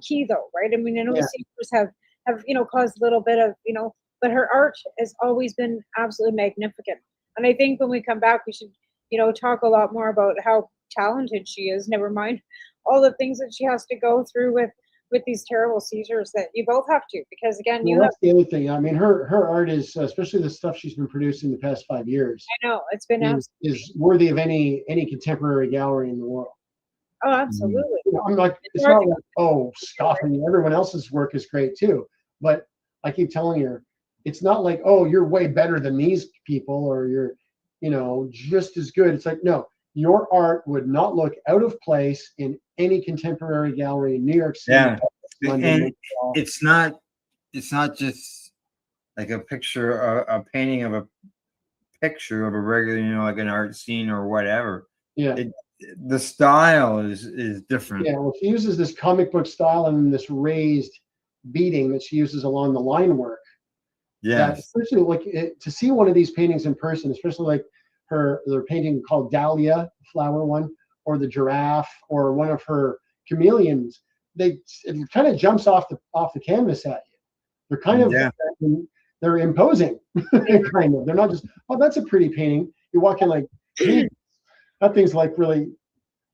key though, right? I mean, I know the seizures have caused a little bit of but her art has always been absolutely magnificent. And I think when we come back, we should talk a lot more about how talented she is. Never mind all the things that she has to go through with these terrible seizures that you both have to, because again, that's the other thing. I mean, her art is, especially the stuff she's been producing the past 5 years. I know it's been is worthy of any contemporary gallery in the world. Oh, absolutely. I'm like, it's not like, scoffing. Everyone else's work is great too, but I keep telling her, it's not like, you're way better than these people, or you're, just as good. It's like, no, your art would not look out of place in any contemporary gallery in New York City. Yeah, London, and it's not just like a picture, a painting of a picture of a regular, like an art scene or whatever. Yeah. The style is different. Yeah, well, she uses this comic book style and this raised beading that she uses along the line work. Yeah, especially like to see one of these paintings in person, especially like their painting called Dahlia, flower one, or the giraffe, or one of her chameleons. It kind of jumps off the canvas at you. They're kind of they're imposing, kind of. They're not just, oh, that's a pretty painting. You walk in like, geez, that thing's like really,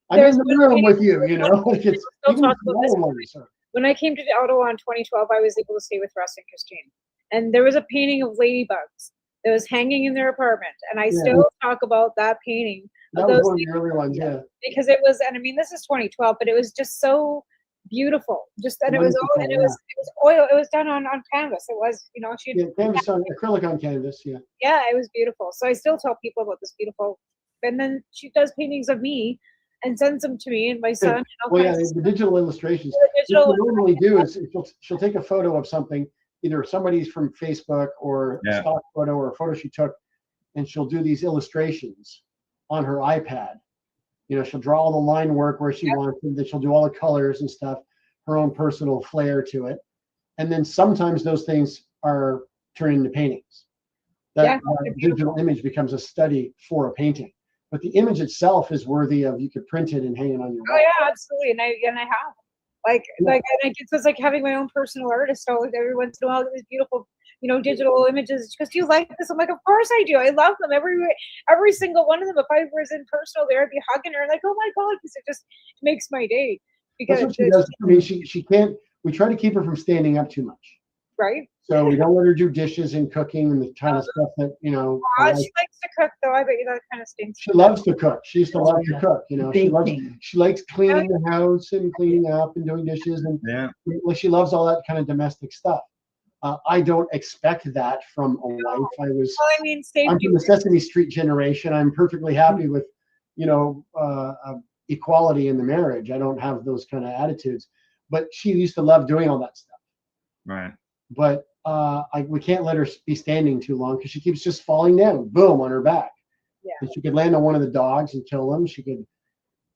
I'm in the room with you, you know, like it's even the smaller ones. When I came to Ottawa in 2012, I was able to stay with Russ and Christine. And there was a painting of ladybugs that was hanging in their apartment. And I still talk about that painting. That was one of the early ones, yeah. Because it was, and I mean, this is 2012, but it was just so beautiful. Just, and it was all, and it was oil. It was done on canvas. It was, you know, she canvas on acrylic on canvas, yeah. Yeah, it was beautiful. So I still tell people about this beautiful, and then she does paintings of me and sends them to me and my son. And all Well, yeah, kinds of the digital illustrations. The digital What she'll normally do is she'll take a photo of something, either somebody's from Facebook or a stock photo or a photo she took, and she'll do these illustrations on her iPad. You know, she'll draw all the line work where she wants it, then she'll do all the colors and stuff, her own personal flair to it. And then sometimes those things are turned into paintings. That digital image becomes a study for a painting. But the image itself is worthy of, you could print it and hang it on your wall. Oh yeah, absolutely. And I have. And it's just like having my own personal artist. So every once in a while, these beautiful, you know, digital images. Because do you like this? I'm like, of course I do. I love them. Every single one of them. If I was in personal there, I'd be hugging her like, oh my God, because it just makes my day. Because that's what she does. I mean, she can't. We try to keep her from standing up too much. Right. So we don't let her do dishes and cooking and the kind of stuff that, you know. She likes to cook, though. I bet you that kind of stinks. She loves to cook. She used to love to cook. You know, she likes cleaning the house and cleaning up and doing dishes, and she loves all that kind of domestic stuff. I don't expect that from a wife. I'm from the Sesame Street generation. I'm perfectly happy with, you know, equality in the marriage. I don't have those kind of attitudes. But she used to love doing all that stuff. Right. But we can't let her be standing too long because she keeps just falling down, boom, on her back. Yeah. And she could land on one of the dogs and kill them. She could,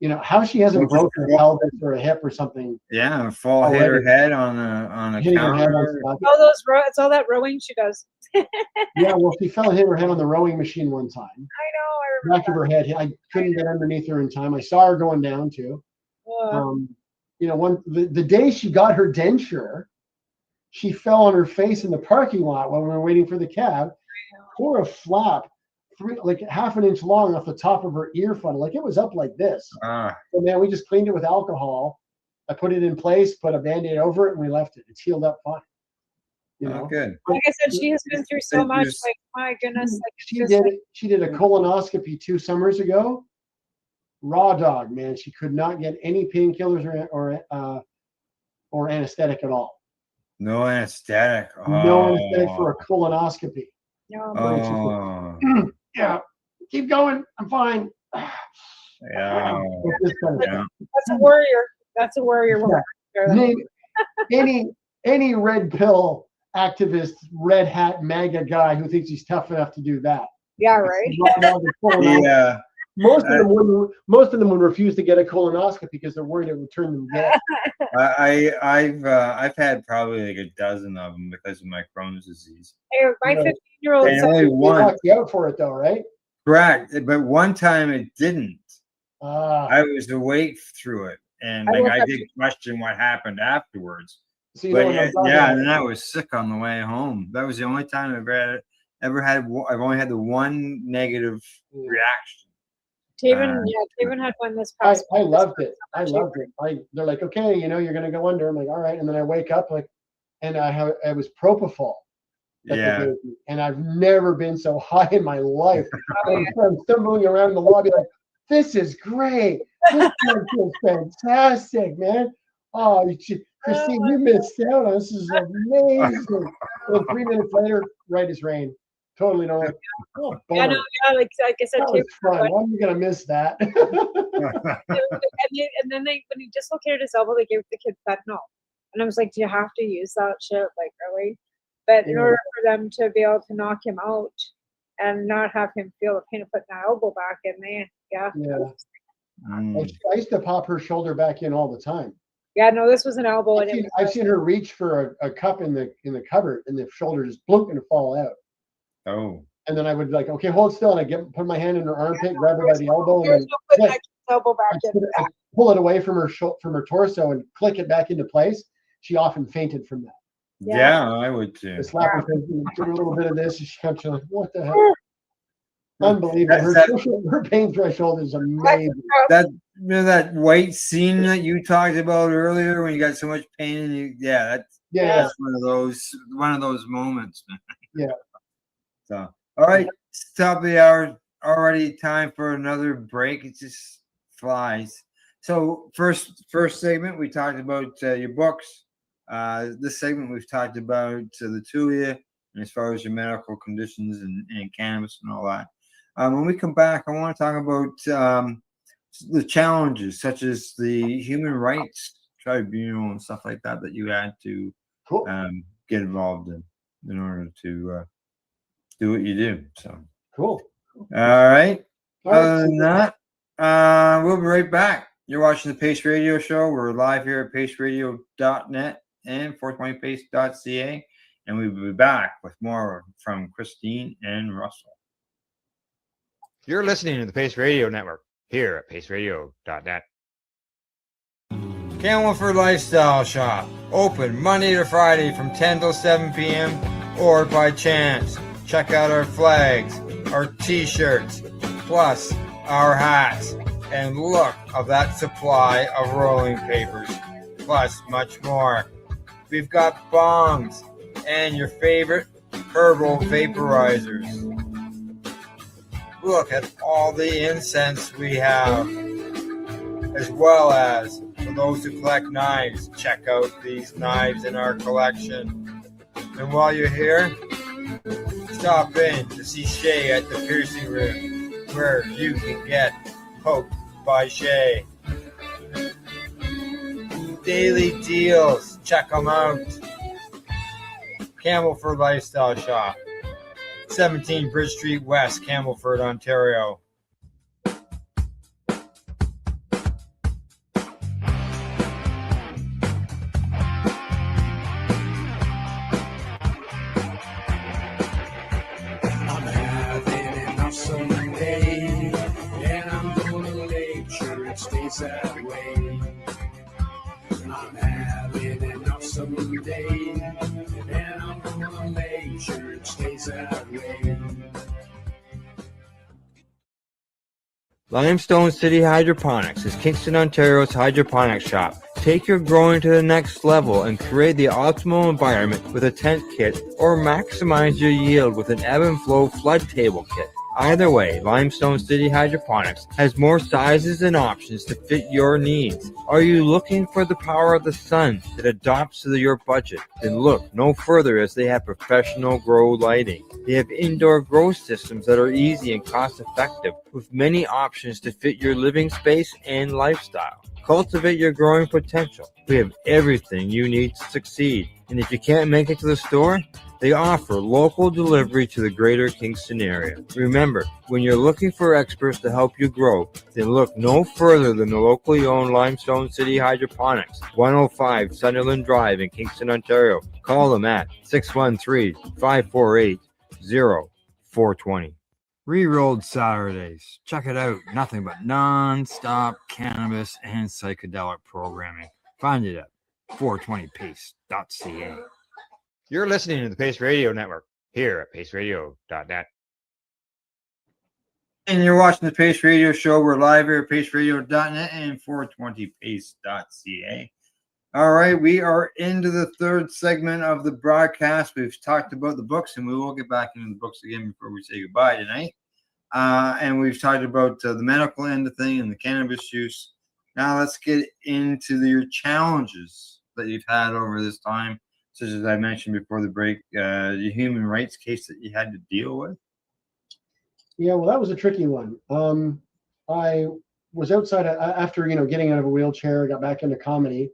you know, how she hasn't broken a pelvis or a hip or something. Yeah, hit her head on a counter. It's all that rowing she does. Yeah, well, she fell and hit her head on the rowing machine one time. I know, I remember. Back of her head. I couldn't get underneath her in time. I saw her going down too. You know, the day she got her denture, she fell on her face in the parking lot while we were waiting for the cab, tore a flap, like half an inch long off the top of her ear funnel. Like it was up like this. So man, we just cleaned it with alcohol. I put it in place, put a Band-Aid over it, and we left it. It's healed up fine. You know, good. Like I said, she has been through so much. Like my goodness, like she did a colonoscopy 2 summers ago. Raw dog, man. She could not get any painkillers or anesthetic at all. No anesthetic. No anesthetic for a colonoscopy. No. Yeah. Keep going. I'm fine. Yeah. That's a warrior. That's a warrior woman. Name any red pill activist, red hat MAGA guy who thinks he's tough enough to do that. Yeah, right. Yeah. Most of them would refuse to get a colonoscopy because they're worried it would turn them gay. I've had probably like a dozen of them because of my Crohn's disease. Hey, my 15-year-old son only one out for it though, right? Correct, but one time it didn't. I was awake through it, and I did question what happened afterwards. So and then I was sick on the way home. That was the only time I've ever had. I've only had the one negative reaction. Taven had one this past. I loved it. I loved it. They're like, okay, you know, you're gonna go under. I'm like, all right, and then I wake up and I was propofol. And I've never been so high in my life. I'm stumbling around the lobby like, this is great. This feels fantastic, man. Oh, Christine, you missed out on this. Is amazing. And 3 minutes later, right as rain. Totally normal. Oh, like I said, that was fun. Why am I gonna miss that? and then when he dislocated his elbow, they gave the kid fentanyl, and I was like, "Do you have to use that shit? Like, really?" But in order for them to be able to knock him out and not have him feel the pain of putting that elbow back in there, I used to pop her shoulder back in all the time. Yeah, no, this was an elbow. I've seen her reach for a cup in the cupboard, and the shoulder just bloop and fall out. Oh. And then I would like, okay, hold still, and I put my hand in her armpit, grab her by the elbow, and then I pull it away from her torso and click it back into place. She often fainted from that. Yeah, I would too. I slapped her face and did a little bit of this, and she kept like, "What the heck?" Unbelievable. Her pain threshold is amazing. That that white scene that you talked about earlier when you got so much pain and you that's one of those moments, man. Yeah. So all right, it's top of the hour already. Time for another break. It just flies. So first segment we talked about your books. This segment we've talked about the two of you, and as far as your medical conditions and cannabis and all that. When we come back, I want to talk about the challenges, such as the human rights tribunal and stuff like that you had to get involved in order to do what you do. So cool. All right. Other than that, we'll be right back. You're watching the Pace Radio Show. We're live here at paceradio.net and 420pace.ca, and we'll be back with more from Christine and Russell. You're listening to the Pace Radio Network here at paceradio.net. Camelford Lifestyle Shop, open Monday to Friday from 10 till 7 p.m. or by chance. Check out our flags, our t-shirts, plus our hats, and look of that supply of rolling papers, plus much more. We've got bongs and your favorite herbal vaporizers. Look at all the incense we have, as well as for those who collect knives, check out these knives in our collection. And while you're here, stop in to see Shay at the piercing room, where you can get poked by Shay. Daily deals, check them out. Camelford Lifestyle Shop, 17 Bridge Street West, Camelford, Ontario. I'm having an awesome day, and I'm gonna make sure it stays that way. I'm having an awesome day, and I'm gonna make sure it stays that way. Limestone City Hydroponics is Kingston, Ontario's hydroponics shop. Take your growing to the next level and create the optimal environment with a tent kit, or maximize your yield with an ebb and flow flood table kit. Either way, Limestone City Hydroponics has more sizes and options to fit your needs. Are you looking for the power of the sun that adapts to your budget? Then look no further, as they have professional grow lighting. They have indoor grow systems that are easy and cost effective, with many options to fit your living space and lifestyle. Cultivate your growing potential. We have everything you need to succeed. And if you can't make it to the store, they offer local delivery to the greater Kingston area. Remember, when you're looking for experts to help you grow, then look no further than the locally owned Limestone City Hydroponics, 105 Sunderland Drive in Kingston, Ontario. Call them at 613-548-0420. Rerolled Saturdays. Check it out. Nothing but non-stop cannabis and psychedelic programming. Find it at 420pace.ca. You're listening to the Pace Radio Network here at paceradio.net. And you're watching the Pace Radio Show. We're live here at paceradio.net and 420pace.ca. All right, we are into the third segment of the broadcast. We've talked about the books, and we will get back into the books again before we say goodbye tonight. And we've talked about the medical end of thing and the cannabis use. Now let's get into your challenges that you've had over this time, such as I mentioned before the break, the human rights case that you had to deal with. Yeah, well, that was a tricky one. I was outside after getting out of a wheelchair, got back into comedy.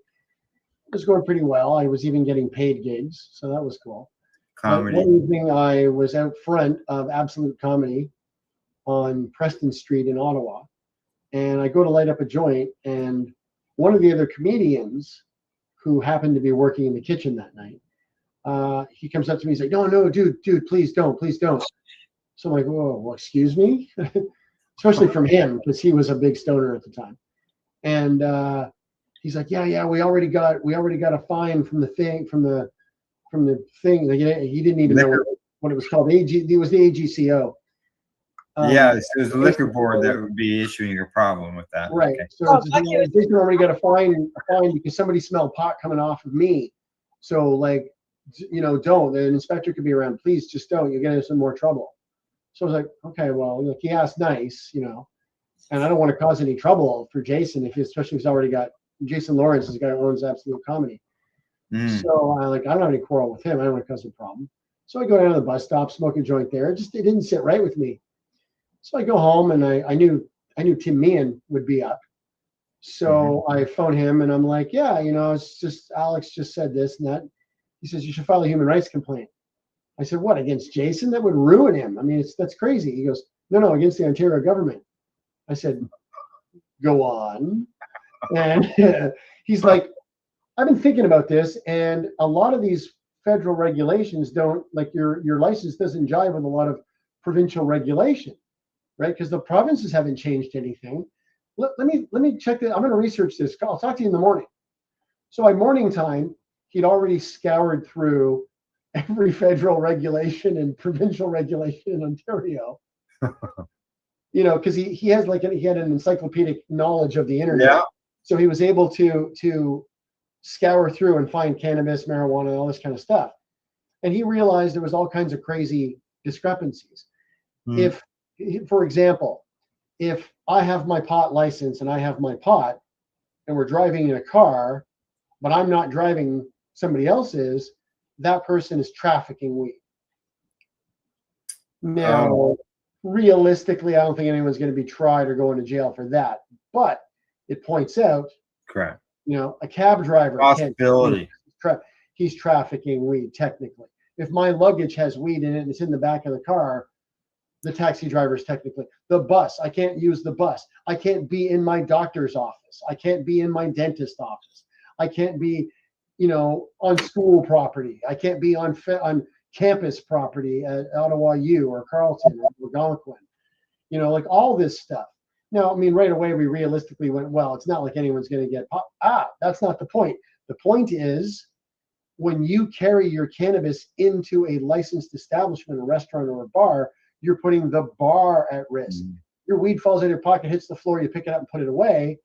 It was going pretty well. I was even getting paid gigs, so that was cool. Comedy. One evening, I was out front of Absolute Comedy on Preston Street in Ottawa, and I go to light up a joint, and one of the other comedians who happened to be working in the kitchen that night, he comes up to me. He's like, "No, dude, please don't." So I'm like, "Whoa, well, excuse me," especially from him because he was a big stoner at the time, and he's like, yeah, we already got a fine from the the thing. Like, he didn't even know what it was called. It was the AGCO. Yeah, so there's a liquor board that would be issuing a problem with that. Right. Okay. So Jason already got a fine because somebody smelled pot coming off of me. So like, don't. The inspector could be around. Please just don't. You're getting us in more trouble. So I was like, okay, well, look, he asked nice, and I don't want to cause any trouble for Jason especially if he's already got Jason Lawrence is the guy who owns Absolute Comedy. So I don't have any quarrel with him. I don't want to cause a problem. So I go down to the bus stop, smoke a joint there. It didn't sit right with me. So I go home and I knew Tim Meehan would be up. So I phone him and I'm like, yeah, it's just Alex just said this and that. He says, you should file a human rights complaint. I said, what, against Jason? That would ruin him. I mean, that's crazy. He goes, no, against the Ontario government. I said, go on. And he's like, I've been thinking about this, and a lot of these federal regulations don't, like your license doesn't jive with a lot of provincial regulation, right? Because the provinces haven't changed anything. Let me check that. I'm going to research this. I'll talk to you in the morning. So by morning time, he'd already scoured through every federal regulation and provincial regulation in Ontario. Because he had an encyclopedic knowledge of the internet. Yeah. So he was able to scour through and find cannabis, marijuana, and all this kind of stuff. And he realized there was all kinds of crazy discrepancies. If, for example, if I have my pot license and I have my pot and we're driving in a car, but I'm not driving, somebody else is, that person is trafficking weed. Now, realistically, I don't think anyone's going to be tried or going to jail for that. But it points out, correct. A cab driver Possibility. He's trafficking weed technically. If my luggage has weed in it and it's in the back of the car, the taxi driver is technically. The bus, I can't use the bus. I can't be in my doctor's office. I can't be in my dentist office. I can't be, on school property. I can't be on campus property at Ottawa U or Carleton or Algonquin. Like all this stuff. Now, I mean, right away we realistically went, well, it's not like anyone's going to get that's not the point. The point is, when you carry your cannabis into a licensed establishment, a restaurant or a bar, you're putting the bar at risk. Your weed falls in your pocket, hits the floor, you pick it up and put it away.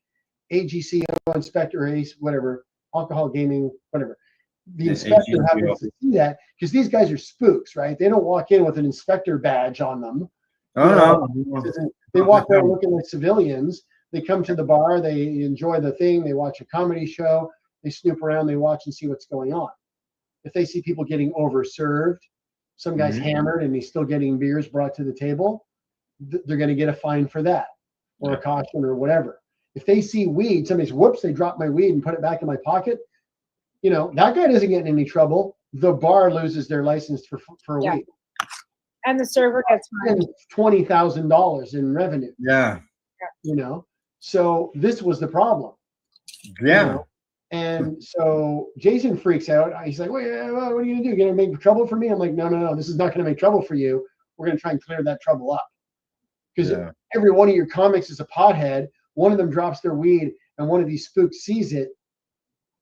AGCO inspector, ACE, whatever, alcohol, gaming, whatever. The inspector happens to see that because these guys are spooks, right? They don't walk in with an inspector badge on them. They walk around looking like civilians. They come to the bar, they enjoy the thing, they watch a comedy show, they snoop around, they watch and see what's going on. If they see people getting overserved, some guy's hammered and he's still getting beers brought to the table, they're going to get a fine for that or a caution or whatever. If they see weed, somebody's, whoops, they dropped my weed and put it back in my pocket. That guy doesn't get in any trouble. The bar loses their license for a week. And the server gets fined. $20,000 in revenue. Yeah. So this was the problem. Yeah. And so Jason freaks out. He's like, wait, what are you going to do? You're going to make trouble for me? I'm like, no, this is not going to make trouble for you. We're going to try and clear that trouble up. Because every one of your comics is a pothead. One of them drops their weed and one of these spooks sees it.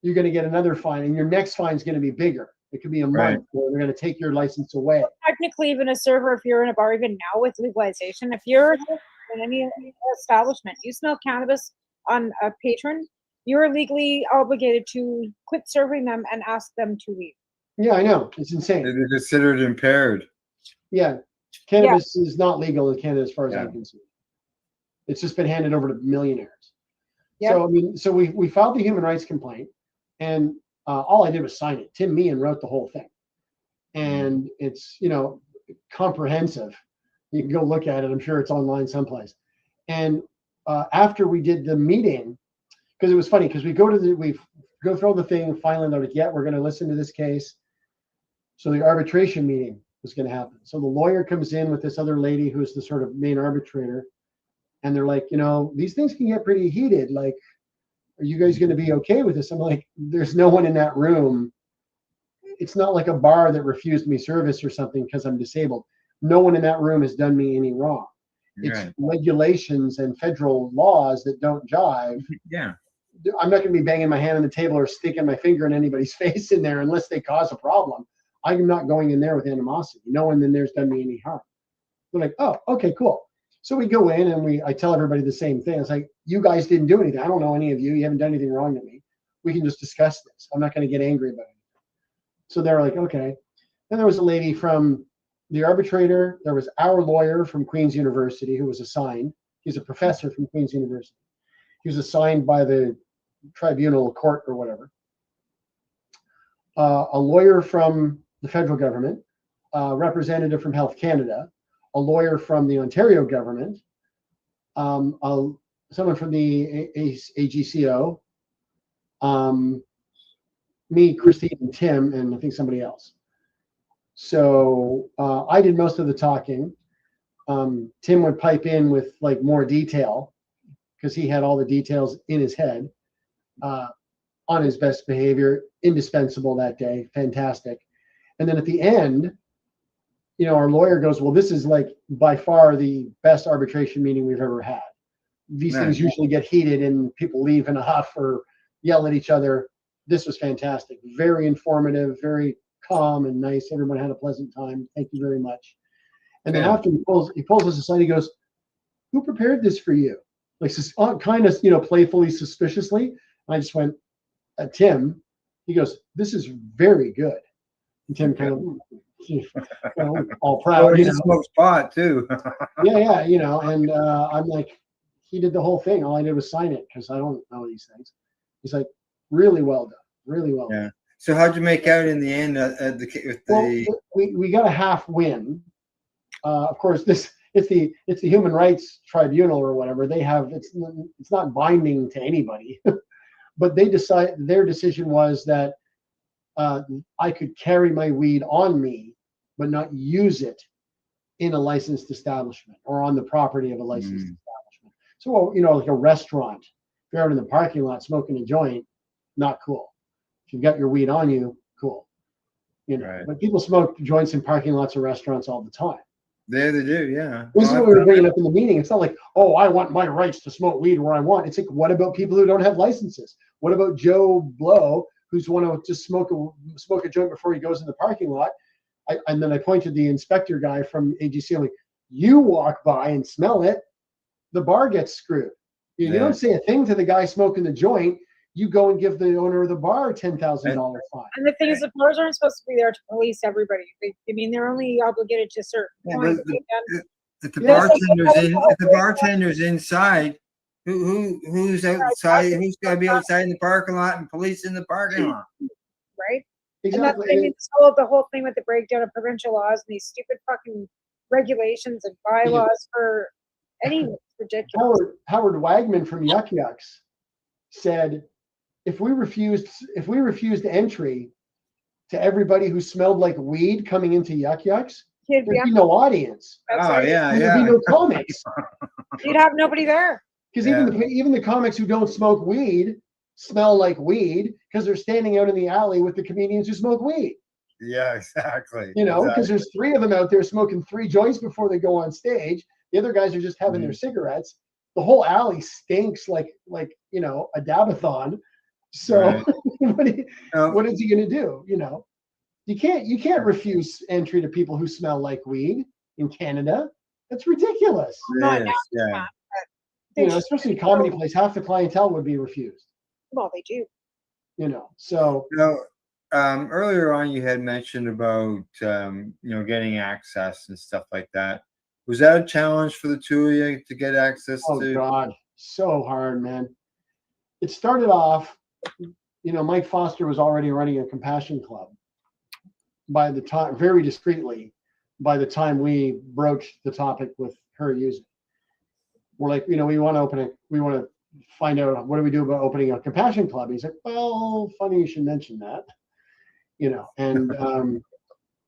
You're going to get another fine, and your next fine is going to be bigger. It could be a month where they're going to take your license away. Technically, even a server, if you're in a bar, even now with legalization, if you're in any establishment, you smell cannabis on a patron, you're legally obligated to quit serving them and ask them to leave. Yeah, I know. It's insane. They're considered impaired. Yeah. Cannabis is not legal in Canada as far as I'm concerned. It's just been handed over to millionaires. So, I mean, so we filed the human rights complaint, and all I did was sign it. Tim Meehan wrote the whole thing. And it's, comprehensive. You can go look at it. I'm sure it's online someplace. And after we did the meeting, because it was funny, because we go through all the thing, and finally they're like, we're going to listen to this case. So the arbitration meeting was going to happen. So the lawyer comes in with this other lady who's the sort of main arbitrator. And they're like, these things can get pretty heated. Like, are you guys going to be okay with this? I'm like, there's no one in that room. It's not like a bar that refused me service or something because I'm disabled. No one in that room has done me any wrong. It's regulations and federal laws that don't jive. Yeah. I'm not going to be banging my hand on the table or sticking my finger in anybody's face in there unless they cause a problem. I'm not going in there with animosity. No one in there's done me any harm. They're like, oh, okay, cool. So we go in and I tell everybody the same thing. It's like, you guys didn't do anything. I don't know any of you. You haven't done anything wrong to me. We can just discuss this. I'm not going to get angry about it. So they're like, okay. Then there was a lady from the arbitrator. There was our lawyer from Queen's University who was assigned. He's a professor from Queen's University. He was assigned by the tribunal court or whatever. A lawyer from the federal government, a representative from Health Canada, a lawyer from the Ontario government, someone from the AGCO, me, Christine, and Tim, and I think somebody else. So I did most of the talking. Tim would pipe in with like more detail because he had all the details in his head on his best behavior, indispensable that day, fantastic. And then at the end, you know, our lawyer goes, well, this is like by far the best arbitration meeting we've ever had. These things usually get heated and people leave in a huff or yell at each other. This was fantastic. Very informative, very calm and nice. Everyone had a pleasant time. Thank you very much. And then after he pulls us aside, he goes, who prepared this for you? Like kind of, you know, playfully, suspiciously. And I just went, Tim. He goes, this is very good. And Tim kind of, you know, all proud. Oh, he smokes pot too. yeah, you know, and I'm like, he did the whole thing. All I did was sign it because I don't know these things. He's like, really well done, really well done. So how'd you make out in the end? We got a half win. Of course, it's the Human Rights Tribunal or whatever. They have it's not binding to anybody, but their decision was that I could carry my weed on me, but not use it in a licensed establishment or on the property of a licensed establishment. So, you know, like a restaurant, if you're out in the parking lot smoking a joint, not cool. If you've got your weed on you, cool. You know, but people smoke joints in parking lots of restaurants all the time. There they do, yeah. This is what we were bringing up in the meeting. It's not like, oh, I want my rights to smoke weed where I want. It's like, what about people who don't have licenses? What about Joe Blow, who's want to just smoke a joint before he goes in the parking lot? And then I pointed the inspector guy from AGC. I'm like, you walk by and smell it, the bar gets screwed. You don't say a thing to the guy smoking the joint. You go and give the owner of the bar $10,000 fine. And the thing is, the bars aren't supposed to be there to police everybody. I mean, they're only obligated to certain points. If the bartender's inside, who's outside? Who's got to be outside in the parking lot and police in the parking lot? Right. Exactly. And that's the whole thing with the breakdown of provincial laws and these stupid fucking regulations and bylaws for anything. Ridiculous. Howard Wagman from Yuck Yucks said, if we refused entry to everybody who smelled like weed coming into Yuck Yucks, there'd be no audience. There'd be no comics. You'd have nobody there. Because even the comics who don't smoke weed smell like weed because they're standing out in the alley with the comedians who smoke weed. Yeah, exactly. You know, because there's 3 of them out there smoking 3 joints before they go on stage. The other guys are just having their cigarettes. The whole alley stinks like you know, a dabathon. So what is he going to do? You know, you can't refuse entry to people who smell like weed in Canada. That's ridiculous. You know, especially a comedy place, half the clientele would be refused. Well, they do. You know, so. Earlier on, you had mentioned about you know, getting access and stuff like that. Was that a challenge for the two of you to get access to? Oh God, so hard, man. It started off, you know, Mike Foster was already running a compassion club by the time, very discreetly, by the time we broached the topic with her using. We're like, you know, we want to find out, what do we do about opening a compassion club? He's like, well, funny you should mention that. You know,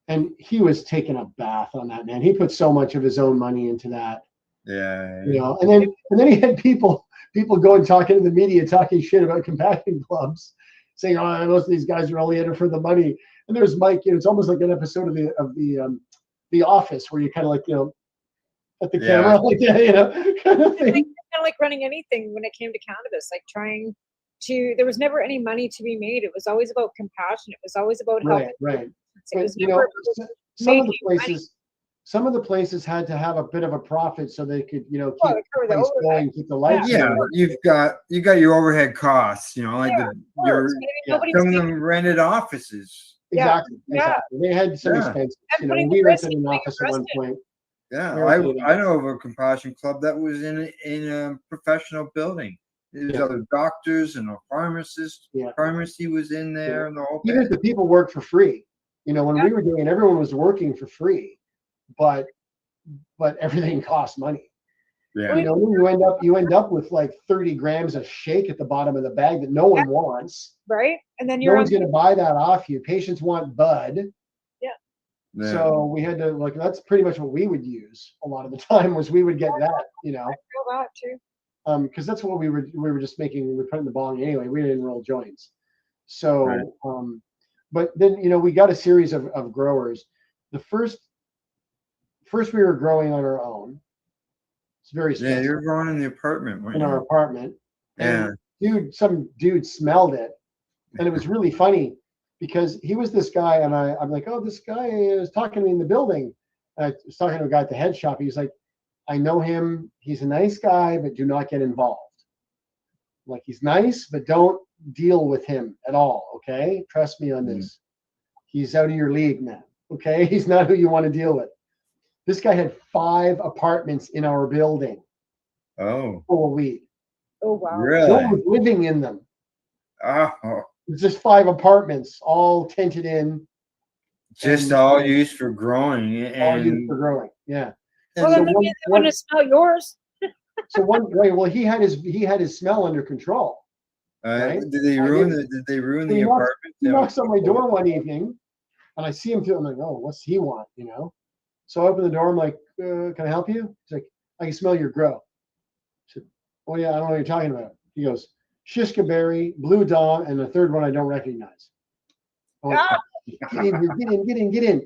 and he was taking a bath on that, man. He put so much of his own money into that. Yeah. You know, and then he had people going talking to the media, talking shit about compassion clubs, saying, "Oh, most of these guys are only in it for the money." And there's Mike. You know, it's almost like an episode of the Office where you kind of like, you know, at the camera like that, you know, kind of thing. Kind of like running anything when it came to cannabis, like trying there was never any money to be made. It was always about compassion. It was always about helping. Right. It was But, never some of the making money. places, some of the places had to have a bit of a profit so they could, keep Well, the they cover the place overhead. going, keep the lights Yeah, on. you got your overhead costs, like Yeah, of course. Maybe nobody's some of making- them rented offices. Exactly. Yeah. Exactly. They had some Yeah. expenses. And putting We the risk rented in an being office at one arrested. point. Yeah, We were doing I know of a compassion club that was in a professional building. There's Yeah. other doctors and a pharmacist. Yeah. Pharmacy was in there and the whole Even bit. if the people worked for free, when we were doing it, everyone was working for free, but everything costs money. Yeah. You end up with like 30 grams of shake at the bottom of the bag that no one wants. Right? And then No you're one's going to buy that off you. Patients want bud. Yeah. So we had to that's pretty much what we would use a lot of the time was we would get that, I feel that too. because that's what we were just making. We were putting the bong anyway. We didn't roll joints. So, Right. But then we got a series of growers. The first we were growing on our own. It's very Yeah, stressful you're growing in the apartment, weren't in our you? apartment. Yeah. And some dude smelled it, and it was really funny because he was this guy, and I'm like, oh, this guy is talking to me in the building. And I was talking to a guy at the head shop. He's like, I know him. He's a nice guy, but do not get involved. Like, he's nice, but don't deal with him at all. Okay, trust me on this. He's out of your league, man. Okay, he's not who you want to deal with. This guy had 5 apartments in our building Oh, full of weed. Oh wow. No really? one was living in them. Oh, It's just 5 apartments, all tented in, just And- all used for growing all used and for growing. Yeah. Well, so then maybe they want to smell yours. well, he had his smell under control. Right? did they ruin the He apartment? knocks on my door one evening, and I see him through. I'm like, oh, what's he want? So I open the door. I'm like, can I help you? He's like, I can smell your grow. I said, oh yeah, I don't know what you're talking about. He goes, Shishka berry, blue dawn, and the third one I don't recognize. I went, get in.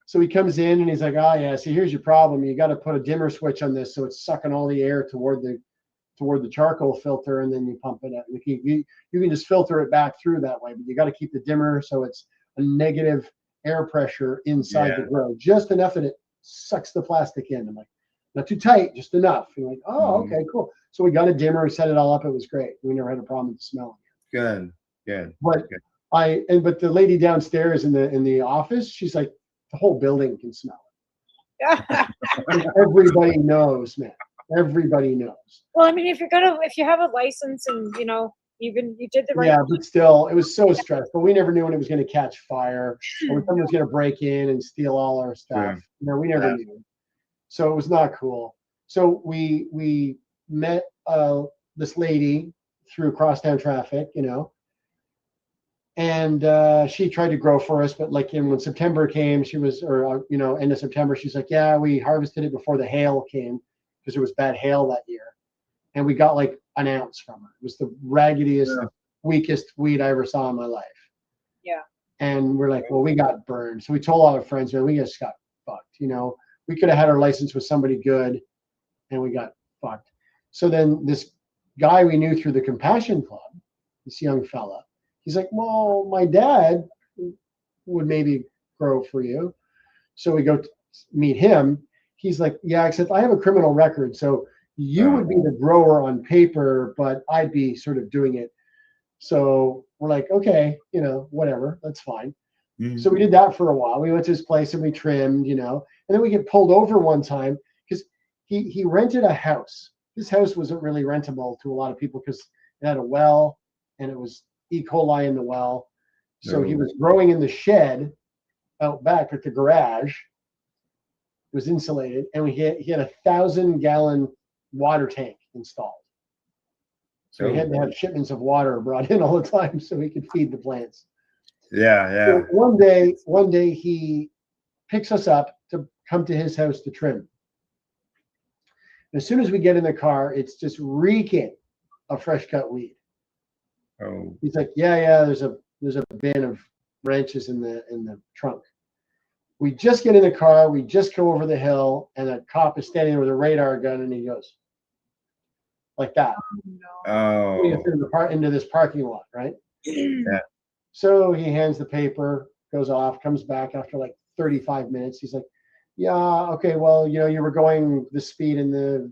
So he comes in and he's like, oh yeah, see, here's your problem. You got to put a dimmer switch on this so it's sucking all the air toward the charcoal filter, and then you pump it up. You can just filter it back through that way, but you got to keep the dimmer so it's a negative air pressure inside the grow, just enough that it sucks the plastic in. I'm like, not too tight, just enough. And like, oh, okay, cool. So we got a dimmer, we set it all up. It was great. We never had a problem with the smell. Good. But but the lady downstairs in the office, she's like, the whole building can smell it. Everybody knows, man. Everybody knows. Well, I mean, if you have a license and you did the right. Yeah, but still, it was so stressful. We never knew when it was going to catch fire, or when someone was going to break in and steal all our stuff. We never knew. So it was not cool. So we met this lady through crosstown traffic, and she tried to grow for us, but when September came, she was, end of September, she's like, yeah, we harvested it before the hail came because there was bad hail that year, and we got like an ounce from her. It was the raggediest, weakest weed I ever saw in my life. Yeah. And we're like, well, we got burned. So we told all our friends, man, we just got fucked. We could have had our license with somebody good, and we got fucked. So then this guy we knew through the Compassion Club, this young fella, he's like, well, my dad would maybe grow for you. So we go meet him. He's like, yeah, except I have a criminal record. So you would be the grower on paper, but I'd be sort of doing it. So we're like, okay, whatever, that's fine. Mm-hmm. So we did that for a while. We went to his place and we trimmed, and then we get pulled over one time because he rented a house. This house wasn't really rentable to a lot of people because it had a well and it was E. coli in the well. So he was growing in the shed out back at the garage. It was insulated, and he had 1,000-gallon water tank installed. So he had to have shipments of water brought in all the time so he could feed the plants. Yeah. So one day he picks us up to come to his house to trim. And as soon as we get in the car, it's just reeking of fresh cut weed. Oh. He's like, yeah, there's a bin of wrenches in the trunk. We just get in the car, we just go over the hill, and a cop is standing there with a radar gun, and he goes, like that. Oh. Into this parking lot, right? Yeah. So he hands the paper, goes off, comes back after like 35 minutes. He's like, yeah, okay, well, you were going the speed and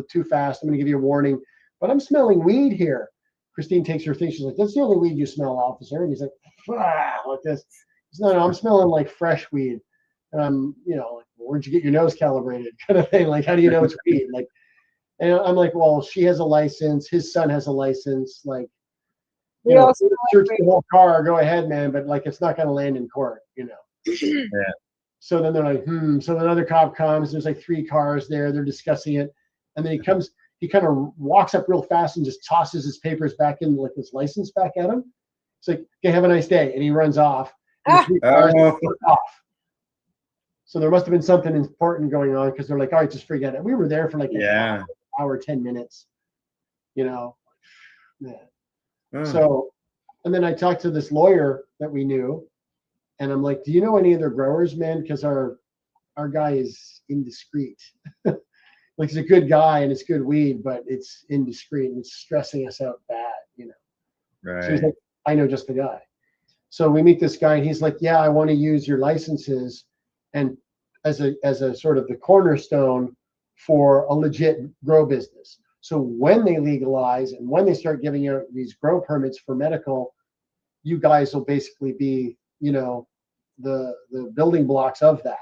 too fast. I'm gonna give you a warning, but I'm smelling weed here. Christine takes her thing. She's like, that's the only weed you smell, officer. And he's like, like this. He's no, I'm smelling like fresh weed. And I'm, like, where'd you get your nose calibrated? Kind of thing. Like, how do you know it's weed? Like, and I'm like, well, she has a license. His son has a license. Like, search the whole car. Go ahead, man. But like, it's not going to land in court, Yeah. So then they're like, So another cop comes. There's like 3 cars there. They're discussing it. And then he kind of walks up real fast and just tosses his papers back in, like his license back at him. It's like, okay, have a nice day. And he runs off. And the 3 cars off. So there must have been something important going on because they're like, all right, just forget it. We were there for like an hour, 10 minutes, Yeah. So, and then I talked to this lawyer that we knew, and I'm like, do you know any other growers, man? Because our guy is indiscreet. Like, he's a good guy and it's good weed, but it's indiscreet and it's stressing us out bad, Right. So he's like, I know just the guy. So we meet this guy and he's like, yeah, I want to use your licenses and as a sort of the cornerstone for a legit grow business. So when they legalize and when they start giving out these grow permits for medical, you guys will basically be, the building blocks of that.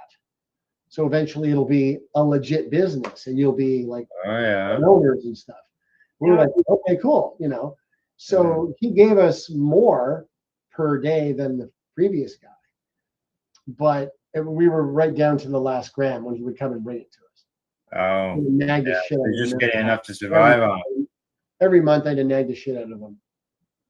So eventually it'll be a legit business and you'll be like owners and stuff. We're like, okay, cool, So he gave us more per day than the previous guy. But we were right down to the last gram when he would come and bring it to us. Oh. Nag the shit out of You're just him. getting enough to survive on. Every month I had to nag the shit out of him.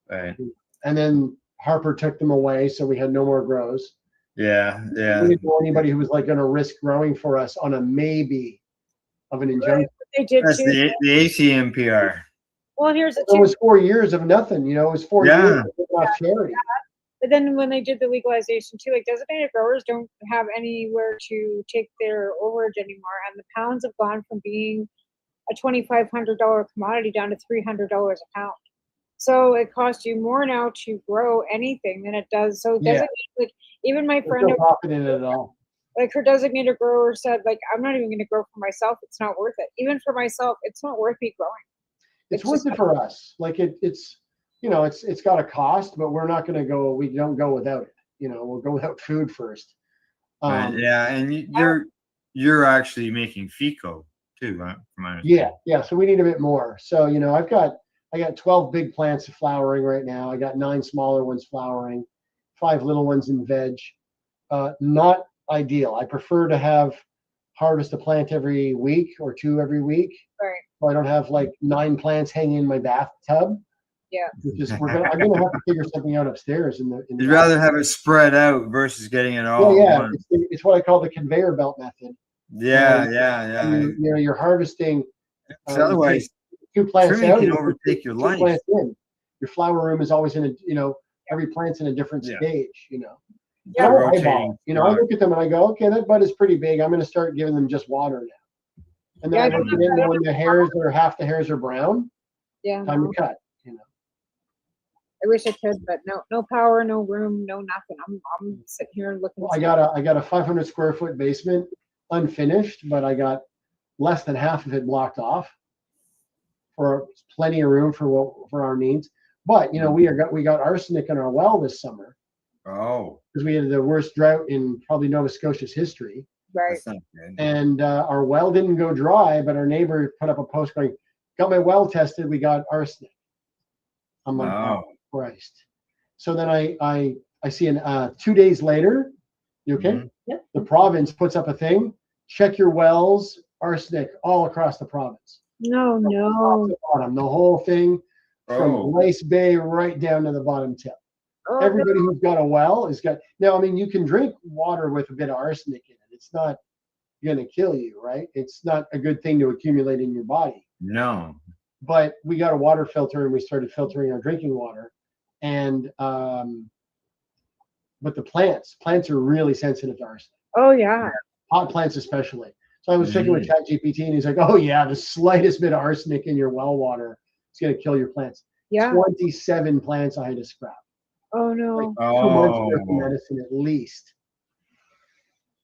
Right. And then Harper took them away, so we had no more grows. Yeah. We didn't know anybody who was like going to risk growing for us on a maybe of an injunction. They did That's too. the ACMPR. Well, here's the It was 4 years of nothing, it was 4 years of charity. But then when they did the legalization too, like designated growers don't have anywhere to take their overage anymore, and the pounds have gone from being a $2,500 commodity down to $300 a pound. So it costs you more now to grow anything than it does. So designated, like even my friend, no profit in it at all. Like her designated grower said, like I'm not even going to grow for myself. It's not worth it. Even for myself, it's not worth me growing. It's worth it for us. Like it's it's got a cost, but we're not going to go. We don't go without it. We'll go without food first. Yeah, and you're actually making FICO too, right? Yeah. So we need a bit more. So I got 12 big plants flowering right now. I got 9 smaller ones flowering, 5 little ones in veg. Not ideal. I prefer to harvest a plant every week or 2 every week. Right. So I don't have like 9 plants hanging in my bathtub. Yeah. I'm gonna have to figure something out upstairs You'd rather have it spread out versus getting it all. Yeah. It's what I call the conveyor belt method. Yeah. You're harvesting. Otherwise, 2 plants out, can overtake your life. Your flower room is always in every plant's in a different stage. Yeah, eyeball. I look at them and I go, okay, that bud is pretty big. I'm going to start giving them just water now. And then I look at it when the hairs or half the hairs are brown. Yeah. Time to cut. I wish I could, but no power, no room, no nothing. I'm sitting here looking. Well, I got a 500 square foot basement, unfinished, but I got less than half of it blocked off for plenty of room for our needs. But we got arsenic in our well this summer. Oh. Because we had the worst drought in probably Nova Scotia's history. Right. And our well didn't go dry, but our neighbor put up a post going, got my well tested, we got arsenic. I'm like, oh, Christ. So then I see 2 days later, you okay? Mm-hmm. Yep. The province puts up a thing, check your wells, arsenic all across the province. No. The bottom, the whole thing from Lace Bay right down to the bottom tip. Oh, Everybody who's got a well has got. Now, I mean, you can drink water with a bit of arsenic in it. It's not going to kill you, right? It's not a good thing to accumulate in your body. No. But we got a water filter and we started filtering our drinking water. And but the plants are really sensitive to arsenic. Oh yeah. Pot plants especially. So I was checking with ChatGPT, and he's like, "Oh yeah, the slightest bit of arsenic in your well water is going to kill your plants." Yeah. 27 plants I had to scrap. Oh no. 2 months worth of medicine at least.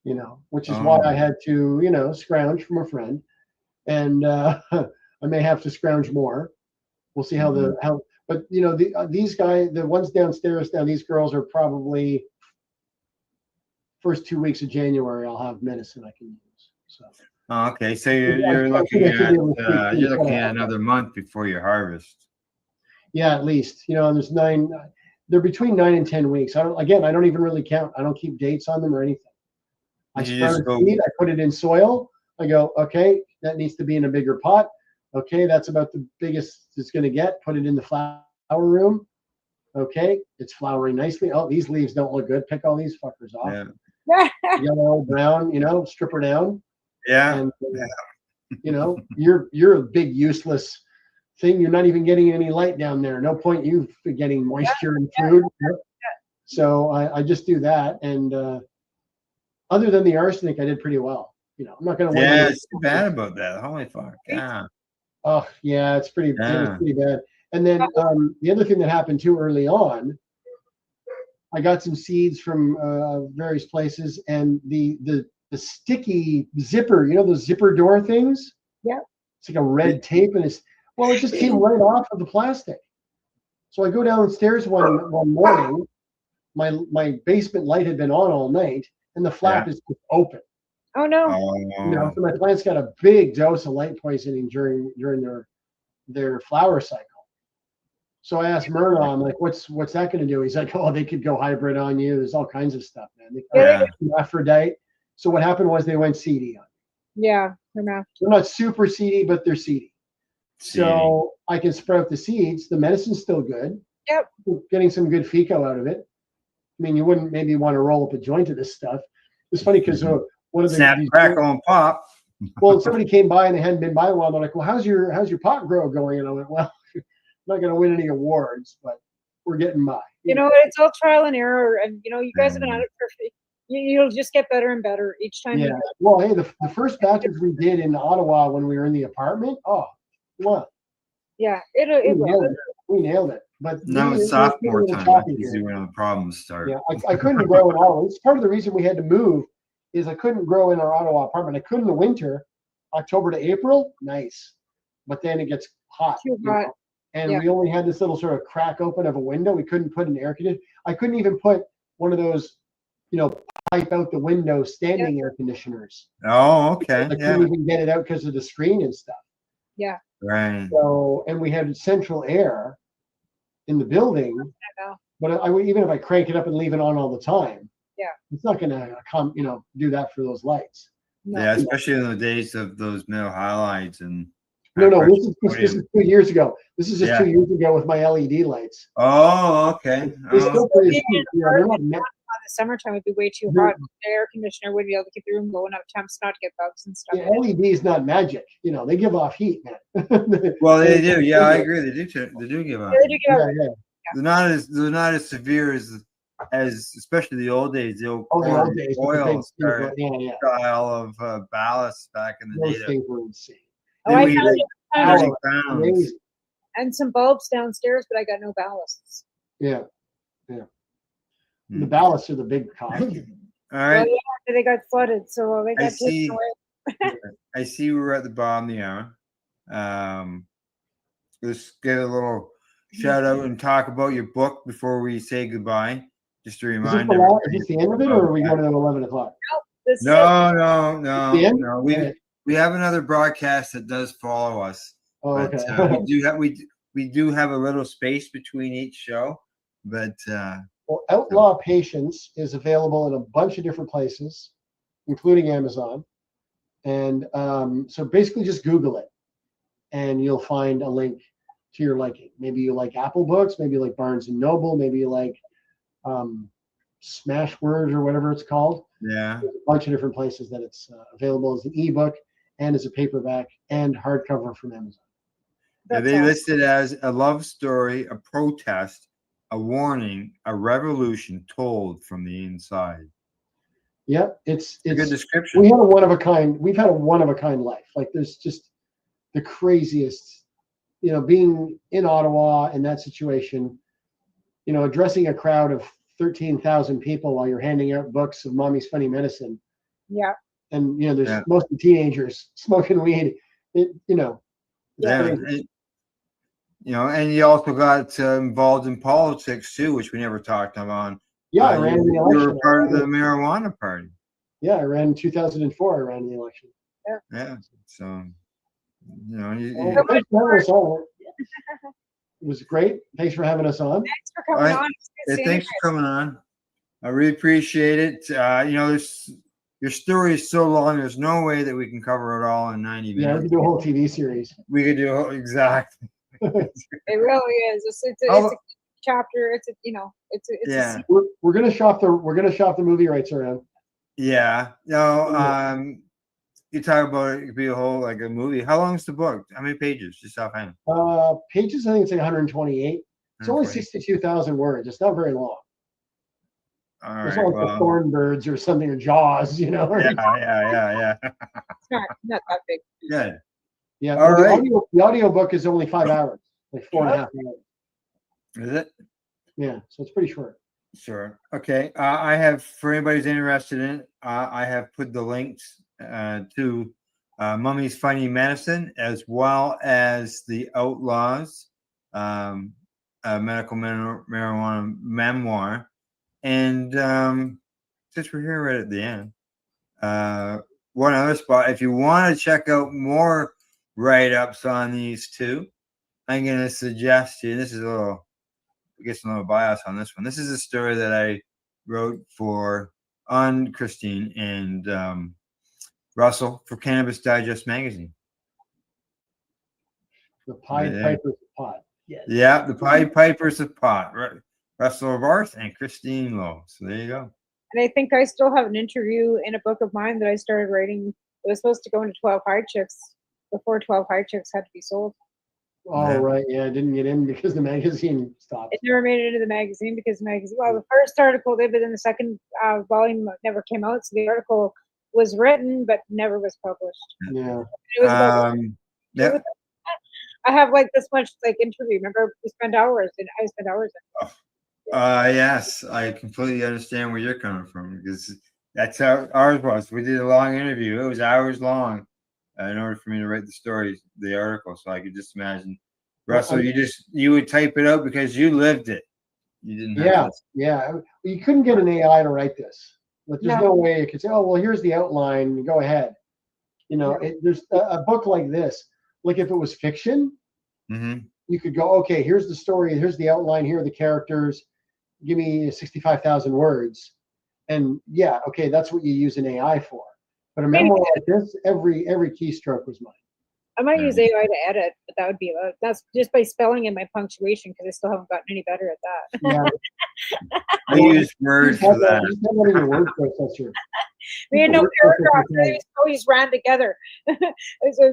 You know, which is why I had to, you know, scrounge from a friend, and I may have to scrounge more. We'll see how but you know, these guys, the ones downstairs now, these girls are probably first 2 weeks of January. I'll have medicine I can use. So. Okay, so I you're think looking I should at be able to speak you're pretty looking fast. at another month before you harvest. Yeah, at least. You know, there's 9. They're between 9 and 10 weeks. I don't even really count. I don't keep dates on them or anything. I You sprout just a go. seed, I put it in soil. I go, okay, that needs to be in a bigger pot. Okay, that's about the biggest it's going to get. Put it in the flower room. Okay, it's flowering nicely. Oh, these leaves don't look good. Pick all these fuckers off. Yeah. Yellow, brown, you know, strip her down. Yeah. And you know, you're a big useless thing. You're not even getting any light down there. No point you getting moisture and food. So I just do that, and other than the arsenic, I did pretty well. You know, I'm not going to win. Yeah, it's too bad about that. Holy fuck. Yeah. Oh yeah, it's pretty. It was Yeah. pretty bad. And then the other thing that happened too early on, I got some seeds from various places, and the sticky zipper, you know, those zipper door things. Yeah. It's like a red tape, and it just came right off of the plastic. So I go downstairs one morning. My basement light had been on all night, and the flap is just open. Oh no. You know, so my plants got a big dose of light poisoning during their flower cycle. So I asked Myrna, I'm like, what's that going to do? He's like, oh, they could go hybrid on you. There's all kinds of stuff, man. They Aphrodite. So what happened was they went seedy on me. Yeah. They're not super seedy, but they're seedy. So I can sprout the seeds. The medicine's still good. Yep. Getting some good FICO out of it. I mean, you wouldn't maybe want to roll up a joint of this stuff. It's funny because one of the Snap, crackle, and pop. Well, somebody came by and they hadn't been by a while. They're like, well, how's your pot grow going? And I went, well, I'm not going to win any awards, but we're getting by. You know, it's all trial and error, and you know, you guys have been at it for. You'll just get better and better each time. Yeah. Well, hey, the first batches we did in Ottawa when we were in the apartment, what? Yeah, it will. We nailed it. But Now it's sophomore time. That's usually when the problems start. Yeah, I couldn't grow in all. It's part of the reason we had to move is I couldn't grow in our Ottawa apartment. I could in the winter, October to April, nice. But then it gets hot. Too hot. Know? And we only had this little sort of crack open of a window. We couldn't put an air conditioner. I couldn't even put one of those, you know, pipe out the window standing air conditioners. Oh, okay. I couldn't even get it out because of the screen and stuff. Yeah. Right. So, and we had central air in the building. But even if I crank it up and leave it on all the time, it's not going to come, you know, do that for those lights. Yeah, especially in the days of those middle highlights and. No, this is 2 years ago. This is just 2 years ago with my LED lights. Oh, okay. It's still pretty In the summertime would be way too hot. The air conditioner would be able to keep the room low enough temps not to get bugs and stuff. Yeah, LED is not magic. You know, they give off heat, man. Well, they do. Yeah, I agree. They do give off. They do give off. They're not as severe as especially the old days. The old oil style of ballast back in the day. Those things were insane. Oh, I found it. And some bulbs downstairs, but I got no ballasts. Yeah. The ballasts are the big cost. All right. Well, yeah, they got flooded, so they got taken away. I see we're at the bottom of the hour. Let's get a little shout out and talk about your book before we say goodbye. Just a reminder. Is this the end of it, or are we going to 11 o'clock? No. We have another broadcast that does follow us. Oh, but, okay. we do have a little space between each show, but well, Outlaw Patience is available in a bunch of different places, including Amazon. And so basically just Google it and you'll find a link to your liking. Maybe you like Apple Books, maybe you like Barnes and Noble, maybe you like Smashwords or whatever it's called. Yeah. There's a bunch of different places that it's available as an ebook and as a paperback and hardcover from Amazon. They listed as a love story, a protest, a warning, a revolution told from the inside. Yep, It's a good it's description. we had a one of a kind. We've had a one of a kind life. Like there's just the craziest, being in Ottawa in that situation, addressing a crowd of 13,000 people while you're handing out books of Mommy's Funny Medicine, Yeah. and there's Yeah. mostly teenagers smoking weed. It's Yeah, crazy. and you also got involved in politics too, which we never talked about. Yeah, I ran in the You were election. part of the marijuana party. Yeah, I ran in 2004. I ran in the election. Yeah. Yeah. So, Well, thanks for having us on. It was great. Thanks for having us on. Thanks for coming on. It's good seeing you thanks for guys. coming on. I really appreciate it. Your story is so long. There's no way that we can cover it all in 90 minutes. Yeah, we could do a whole TV series. We could do exactly. It really is. It's a chapter. It's Yeah. We're gonna shop the movie rights around. Yeah. No. You talk about it could be a movie. How long is the book? How many pages? Just offhand. Pages, I think it's like 128. It's only 62,000 words. It's not very long. All It's right. not like the Thornbirds or something or Jaws, Yeah. It's not that big. Good. Yeah. All right. The audio book is only 5 hours, like 4.5 hours. Is it? Yeah. So it's pretty short. Sure. Okay. I have, for anybody who's interested in it, I have put the links to Mummy's Funny Medicine as well as the Outlaws medical marijuana memoir. And since we're here right at the end, one other spot, if you want to check out more write-ups on these two, I'm going to suggest to you, this is I guess a little bias on this one. This is a story that I wrote on Christine and Russell for Cannabis Digest magazine. The Pied Pipers of Pot. Yes. Yeah, the Pied Pipers of Pot. Russell Barth and Christine Lowe. So there you go. And I think I still have an interview in a book of mine that I started writing. It was supposed to go into 12 High Chicks before 12 High Chicks had to be sold. Oh, right. Yeah, it didn't get in because the magazine stopped. It never made it into the magazine because the first article did, but then the second volume never came out. So the article was written but never was published. Yeah. It was I have this much interview. Remember, we spent hours and I spent hours. Yes, I completely understand where you're coming from because that's how ours was. We did a long interview. It was hours long in order for me to write the article. So I could just imagine, Russell, you would type it out because you lived it. You didn't. Yeah. You couldn't get an AI to write this. There's no way you could say, "Oh, well, here's the outline. Go ahead." There's a book like this. Like if it was fiction, you could go, "Okay, here's the story. Here's the outline. Here are the characters. Give me 65,000 words." And yeah, okay, that's what you use an AI for. But a memoir like this, every keystroke was mine. I might use AI to edit, but that's just by spelling and my punctuation because I still haven't gotten any better at that. Yeah. I use Word for that. Just have that in your word processor. We had no paragraphs. They always ran together. So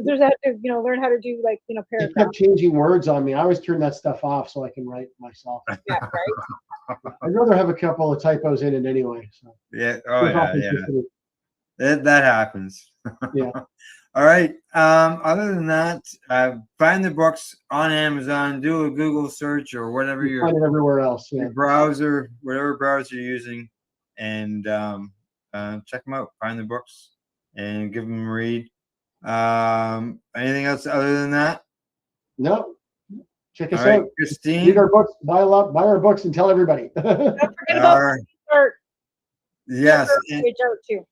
there's that to learn how to do It paragraphs. kept changing words on me. I always turn that stuff off so I can write myself. Yeah, right. I'd rather have a couple of typos in it anyway. So. Yeah. Oh, yeah. That happens. Yeah. All right. Other than that, find the books on Amazon. Do a Google search or whatever you find it everywhere else. Yeah. Your browser, whatever browser you're using, and check them out. Find the books and give them a read. Anything else other than that? No. Check us out, out. Christine. Read our books. Buy our books and tell everybody. Don't forget about art. Yes. Page art too.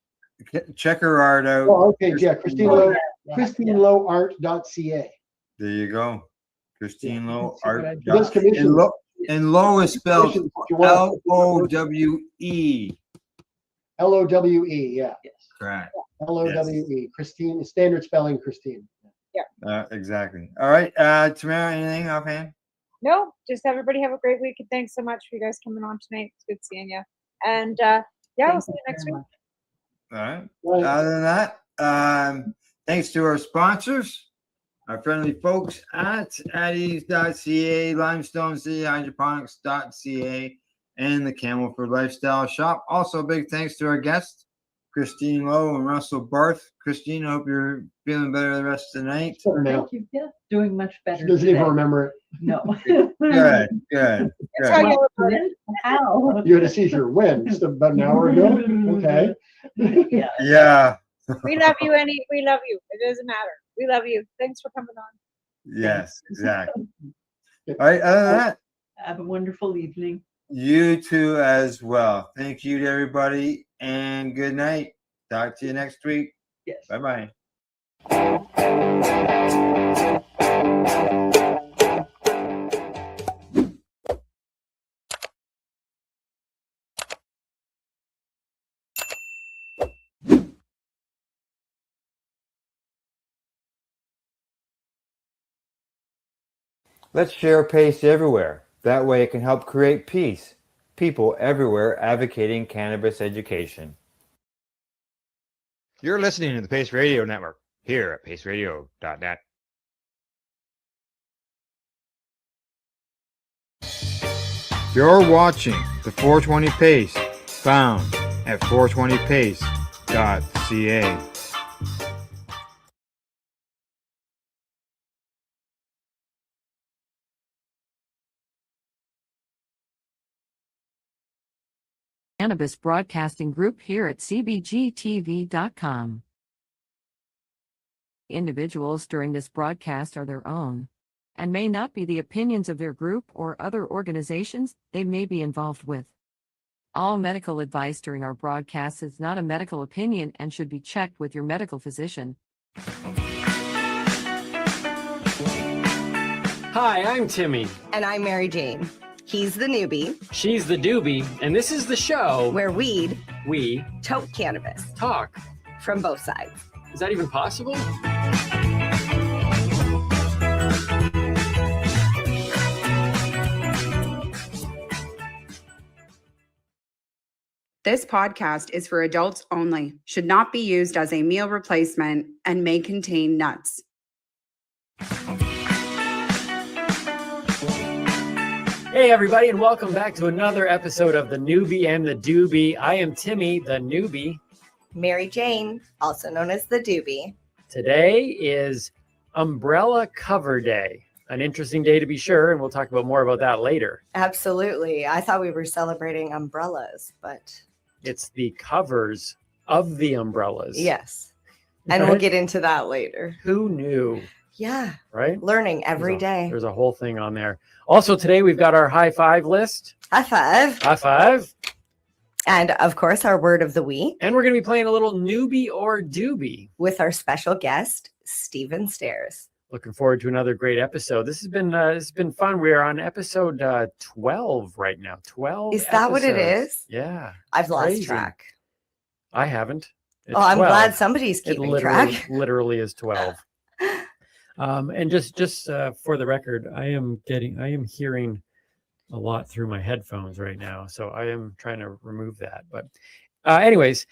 Check her art out. Oh, okay. Yeah. Christine Lowe. ChristineLoweArt.ca. There you go. Christine Lowe Art. And Lowe is spelled Lowe. LOWE. Yeah. Yes. Correct. LOWE. Christine. Standard spelling. Christine. Yeah. Exactly. All right. Tamara, anything offhand? No, just everybody have a great week and thanks so much for you guys coming on tonight. It's good seeing you. And we'll see you next week. All right. Other than that, thanks to our sponsors, our friendly folks at addies.ca, Limestone City Hydroponics.ca, and the Camelford Lifestyle Shop. Also, big thanks to our guest, Christine Lowe and Russell Barth. Christine, I hope you're feeling better the rest of the night. Better now. Thank you. Yeah, doing much better. She doesn't even today. remember it. No. Good, good, That's good. how you look at it. How? You had a seizure when? Just about an hour ago? Okay. Yeah. Yeah. We love you, Annie. We love you. It doesn't matter. We love you. Thanks for coming on. Yes, exactly. All right, other than that, Have a wonderful evening. you too as well. Thank you to everybody and good night. Talk to you next week. Yes. Bye-bye. Let's share PACE everywhere. That way it can help create peace. People everywhere advocating cannabis education. You're listening to the Pace Radio Network here at paceradio.net. You're watching the 420 Pace, found at 420pace.ca. Cannabis Broadcasting Group here at cbgtv.com. Individuals during this broadcast are their own and may not be the opinions of their group or other organizations they may be involved with. All medical advice during our broadcast is not a medical opinion and should be checked with your medical physician. Hi, I'm Timmy. And I'm Mary Jane. He's the newbie. She's the doobie, and this is the show where we toke cannabis talk from both sides. Is that even possible? This podcast is for adults only, should not be used as a meal replacement, and may contain nuts. Hey, everybody, and welcome back to another episode of The Newbie and the Doobie. I am Timmy, the newbie. Mary Jane, also known as the doobie. Today is Umbrella Cover Day. An interesting day to be sure, and we'll talk about more about that later. Absolutely. I thought we were celebrating umbrellas, but... It's the covers of the umbrellas. Yes. And Right? we'll get into that later. Who knew? Yeah. Right? Learning every day. There's a whole thing on there. Also, today we've got our high five list. High five. High five. And of course, our word of the week. And we're going to be playing a little newbie or doobie with our special guest, Stephen Stairs. Looking forward to another great episode. This has been fun. We are on episode 12 right now. 12. Is that what it episodes. is? Yeah. I've lost Crazy. track. I haven't. It's I'm 12. glad somebody's keeping track. Literally is 12. And just for the record, I am hearing a lot through my headphones right now, so I am trying to remove that. But anyways,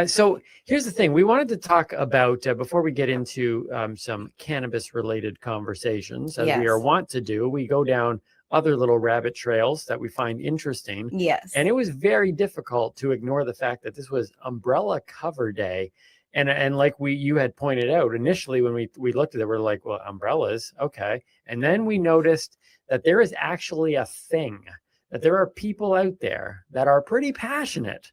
so here's the thing: we wanted to talk about before we get into some cannabis-related conversations, as we are wont to do. We go down other little rabbit trails that we find interesting. Yes, and it was very difficult to ignore the fact that this was Umbrella Cover Day. And like you had pointed out initially when we looked at it, we're like, well, umbrellas, okay. And then we noticed that there is actually a thing, that there are people out there that are pretty passionate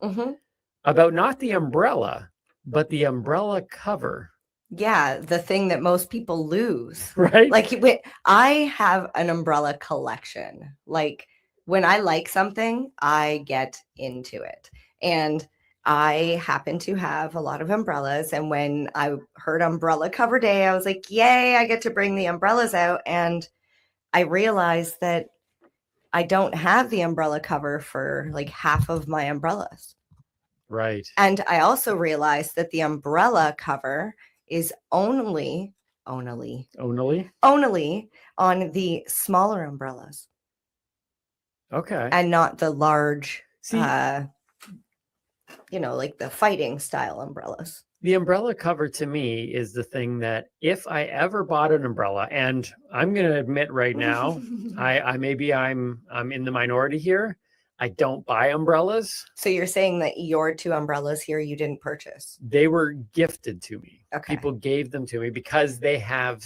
about not the umbrella, but the umbrella cover. Yeah, the thing that most people lose. Right. Like I have an umbrella collection. Like when I like something, I get into it. And I happen to have a lot of umbrellas. And when I heard Umbrella Cover Day, I was like, yay, I get to bring the umbrellas out. And I realized that I don't have the umbrella cover for like half of my umbrellas. Right. And I also realized that the umbrella cover is only on the smaller umbrellas. Okay. And not the large, like the fighting style umbrellas. The umbrella cover to me is the thing that if I ever bought an umbrella, and I'm going to admit right now, I'm in the minority here. I don't buy umbrellas. So you're saying that your 2 umbrellas here you didn't purchase? They were gifted to me. Okay. People gave them to me because they have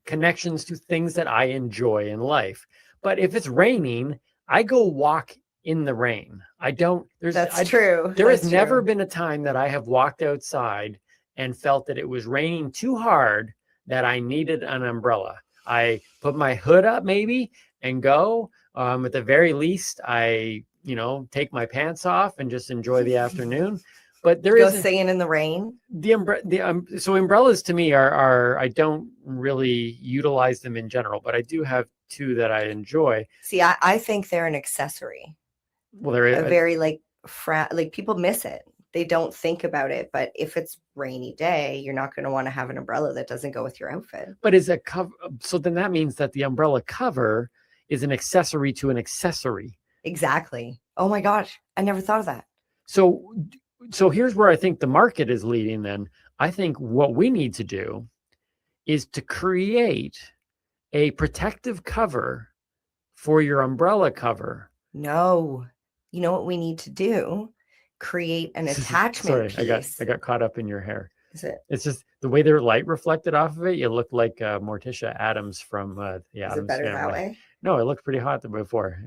connections to things that I enjoy in life. But if it's raining, I go walk in the rain. I don't. That's true. There has That's never true. been a time that I have walked outside and felt that it was raining too hard that I needed an umbrella. I put my hood up maybe and go. At the very least, I take my pants off and just enjoy the afternoon. But there Go is singing in the rain. So umbrellas to me are I don't really utilize them in general, but I do have 2 that I enjoy. See, I think they're an accessory. Well, they're a very like people miss it. They don't think about it. But if it's rainy day, you're not going to want to have an umbrella that doesn't go with your outfit. But is a cover? So then that means that the umbrella cover is an accessory to an accessory. Exactly. Oh my gosh, I never thought of that. So here's where I think the market is leading. Then I think what we need to do is to create a protective cover for your umbrella cover. No, you know what we need to do? Create an attachment Sorry, piece. I got caught up in your hair. Is it? It's just the way their light reflected off of it. You look like Morticia Adams from the Is Adams it better family. that way? No, it looked pretty hot before.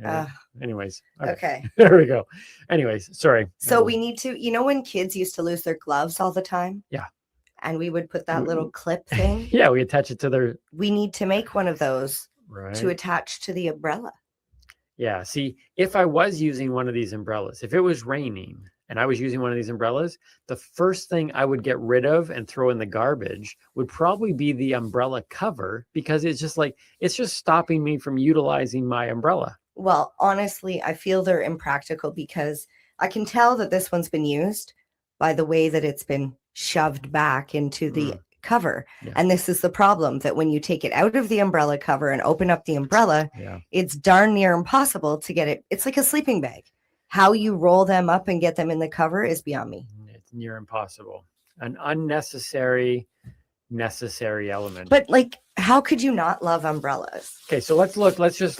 Anyways. Okay. There we go. Anyways, sorry. So we need to, when kids used to lose their gloves all the time? Yeah. And we would put that little clip thing. Yeah, we attach it to their. We need to make one of those Right. to attach to the umbrella. Yeah. See, if I was using one of these umbrellas, if it was raining and I was using one of these umbrellas, the first thing I would get rid of and throw in the garbage would probably be the umbrella cover, because it's just stopping me from utilizing my umbrella. Well, honestly, I feel they're impractical because I can tell that this one's been used by the way that it's been shoved back into the cover. Yeah. And this is the problem, that when you take it out of the umbrella cover and open up the umbrella, Yeah. it's darn near impossible to get it. It's like a sleeping bag. How you roll them up and get them in the cover is beyond me. It's near impossible. An unnecessary, necessary element. But how could you not love umbrellas? Okay, so let's look. Let's just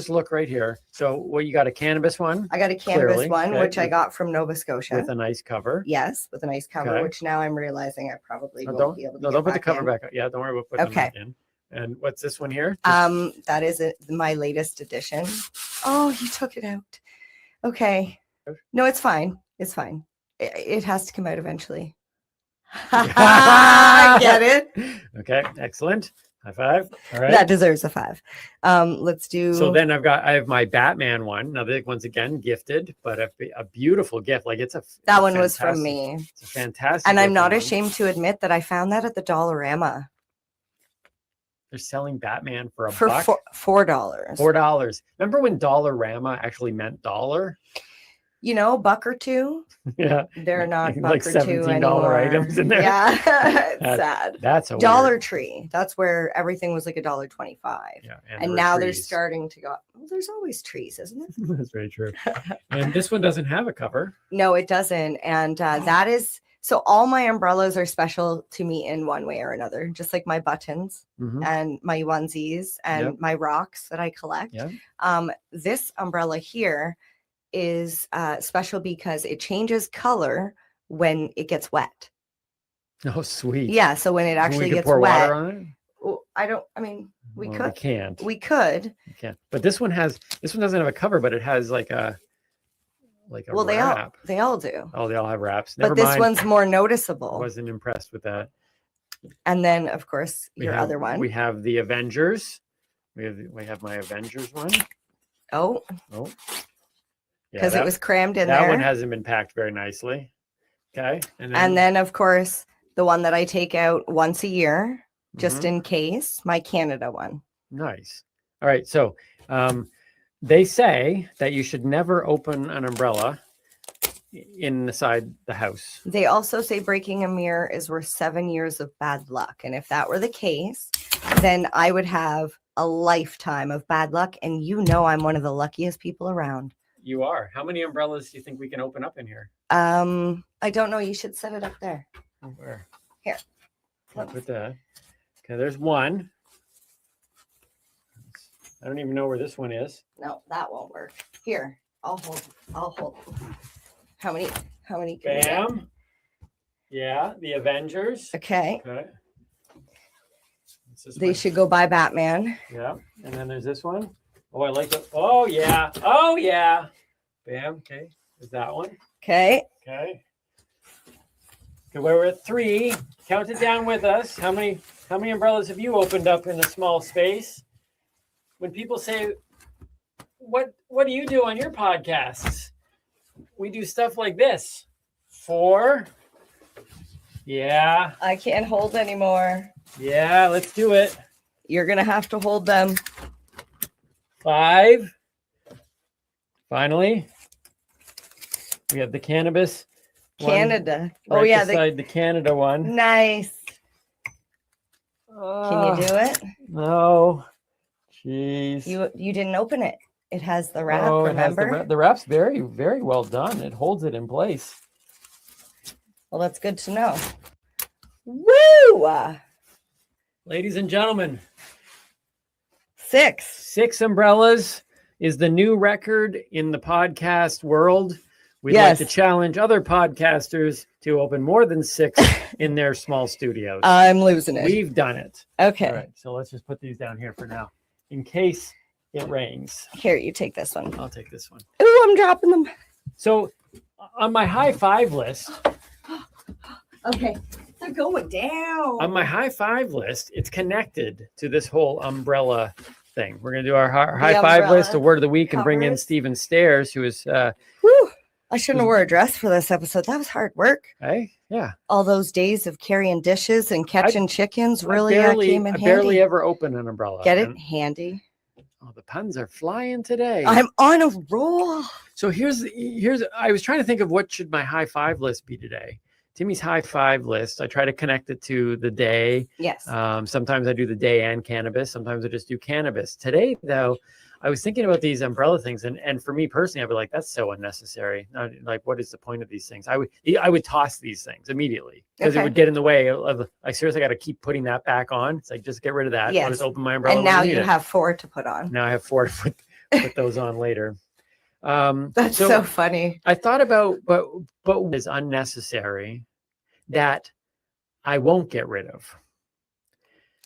look right here. So, what you got? A cannabis one? I got a cannabis Clearly, one, okay, which I got from Nova Scotia with a nice cover. Yes, with a nice cover, Okay. which now I'm realizing I probably No, won't be able to. don't put the cover back up. Yeah, don't worry about putting Okay. it in. And what's this one here? That is my latest edition. Oh, you took it out. Okay. No, it's fine. It's fine. It has to come out eventually. I get it. Okay, excellent. High five. All right. That deserves a 5. Let's do. So then I have my Batman one. Now, once again, gifted, but a beautiful gift. That one was from me. It's a fantastic. And I'm not looking one. ashamed to admit that I found that at the Dollarama They're selling Batman for for $1. $4. $4. Remember when Dollarama actually meant dollar? A buck or two. Yeah. They're not Like buck or two $17 anymore. items in there. Yeah, it's sad. That's a Dollar weird- Tree. That's where everything was like $1.25. Yeah, and there now were they're trees. starting to go. Well, there's always trees, isn't it? That's very true. And this one doesn't have a cover. No, it doesn't. And that is so. All my umbrellas are special to me in one way or another. Just like my buttons Mhm. and my onesies and Yep. my rocks that I collect. Yeah. This umbrella here is special because it changes color when it gets wet. Oh, sweet. Yeah, so when it We actually could gets pour wet, water on it? well, we Well, could. We can't. We could. You can't. But this one doesn't have a cover, but it has like a Well, wrap. they all do. Oh, they all have wraps. But Never this mind. one's more I noticeable. wasn't impressed with that. And then, of course, We your have- other one. We have the Avengers. We have my Avengers one. Oh, Oh. Yeah, because it that- was crammed in that there. one hasn't been packed very nicely. Okay. And then, of course, the one that I take out once a year, just Mhm. in case, my Canada one. Nice. All right. So they say that you should never open an umbrella inside the house. They also say breaking a mirror is worth 7 years of bad luck. And if that were the case, then I would have a lifetime of bad luck. And I'm one of the luckiest people around. You are. How many umbrellas do you think we can open up in here? I don't know. You should set it up there. Where? Here. I'll put that. Okay, there's one. I don't even know where this one is. No, that won't work. Here, I'll hold. How many can we get? Bam. Yeah, the Avengers. Okay. Okay. This is They my- should go buy Batman. Yeah, and then there's this one. Oh, I like it. Oh yeah. Oh yeah. Bam. Okay. There's that one. Okay. Okay. Okay, we're at 3. Count it down with us. How many umbrellas have you opened up in a small space? When people say, what do you do on your podcasts? We do stuff like this. 4. Yeah. I can't hold anymore. Yeah, let's do it. You're gonna have to hold them. 5. Finally, we have the cannabis. one Canada. Right Oh yeah, beside the Canada one. nice. Can you do it? No. Jeez. You didn't open it. It has the wrap. Oh, it has remember? the wrap's very, very well done. It holds it in place. Well, that's good to know. Woo! Ladies and gentlemen, 6. 6 umbrellas is the new record in the podcast world. We'd like to Yes. challenge other podcasters to open more than 6 in their small studios. I'm losing it. We've done it. Okay. All right, so let's just put these down here for now, in case it rains. Here, you take this one. I'll take this one. Ooh, I'm dropping them. So, on my high 5 list, Okay, they're going down. on my high 5 list, it's connected to this whole umbrella thing. We're gonna do our high 5 umbrella list, a word of the week, and bring in covers. Stephen Stairs, who is Whew. I shouldn't have wore a dress for this episode. That was hard work. hey, yeah. All those days of carrying dishes and catching chickens really I came in I handy. barely ever open an umbrella. Get it? and- Handy. oh, the puns are flying today. I'm on a roll. So here's I was trying to think of what should my high 5 list be today. Timmy's high 5 list. I try to connect it to the day. Yes. Sometimes I do the day and cannabis. Sometimes I just do cannabis. Today, though, I was thinking about these umbrella things, and for me personally, I'd be like, that's so unnecessary. Like, what is the point of these things? I would toss these things immediately because it Okay. would get in the way of. I seriously got to keep putting that back on. It's like, just get rid of that. I'll Yes. just open my umbrella. And when I now need you it. have 4 to put on. Now I have 4 to put those on later. That's so funny. I thought about, but is unnecessary that I won't get rid of.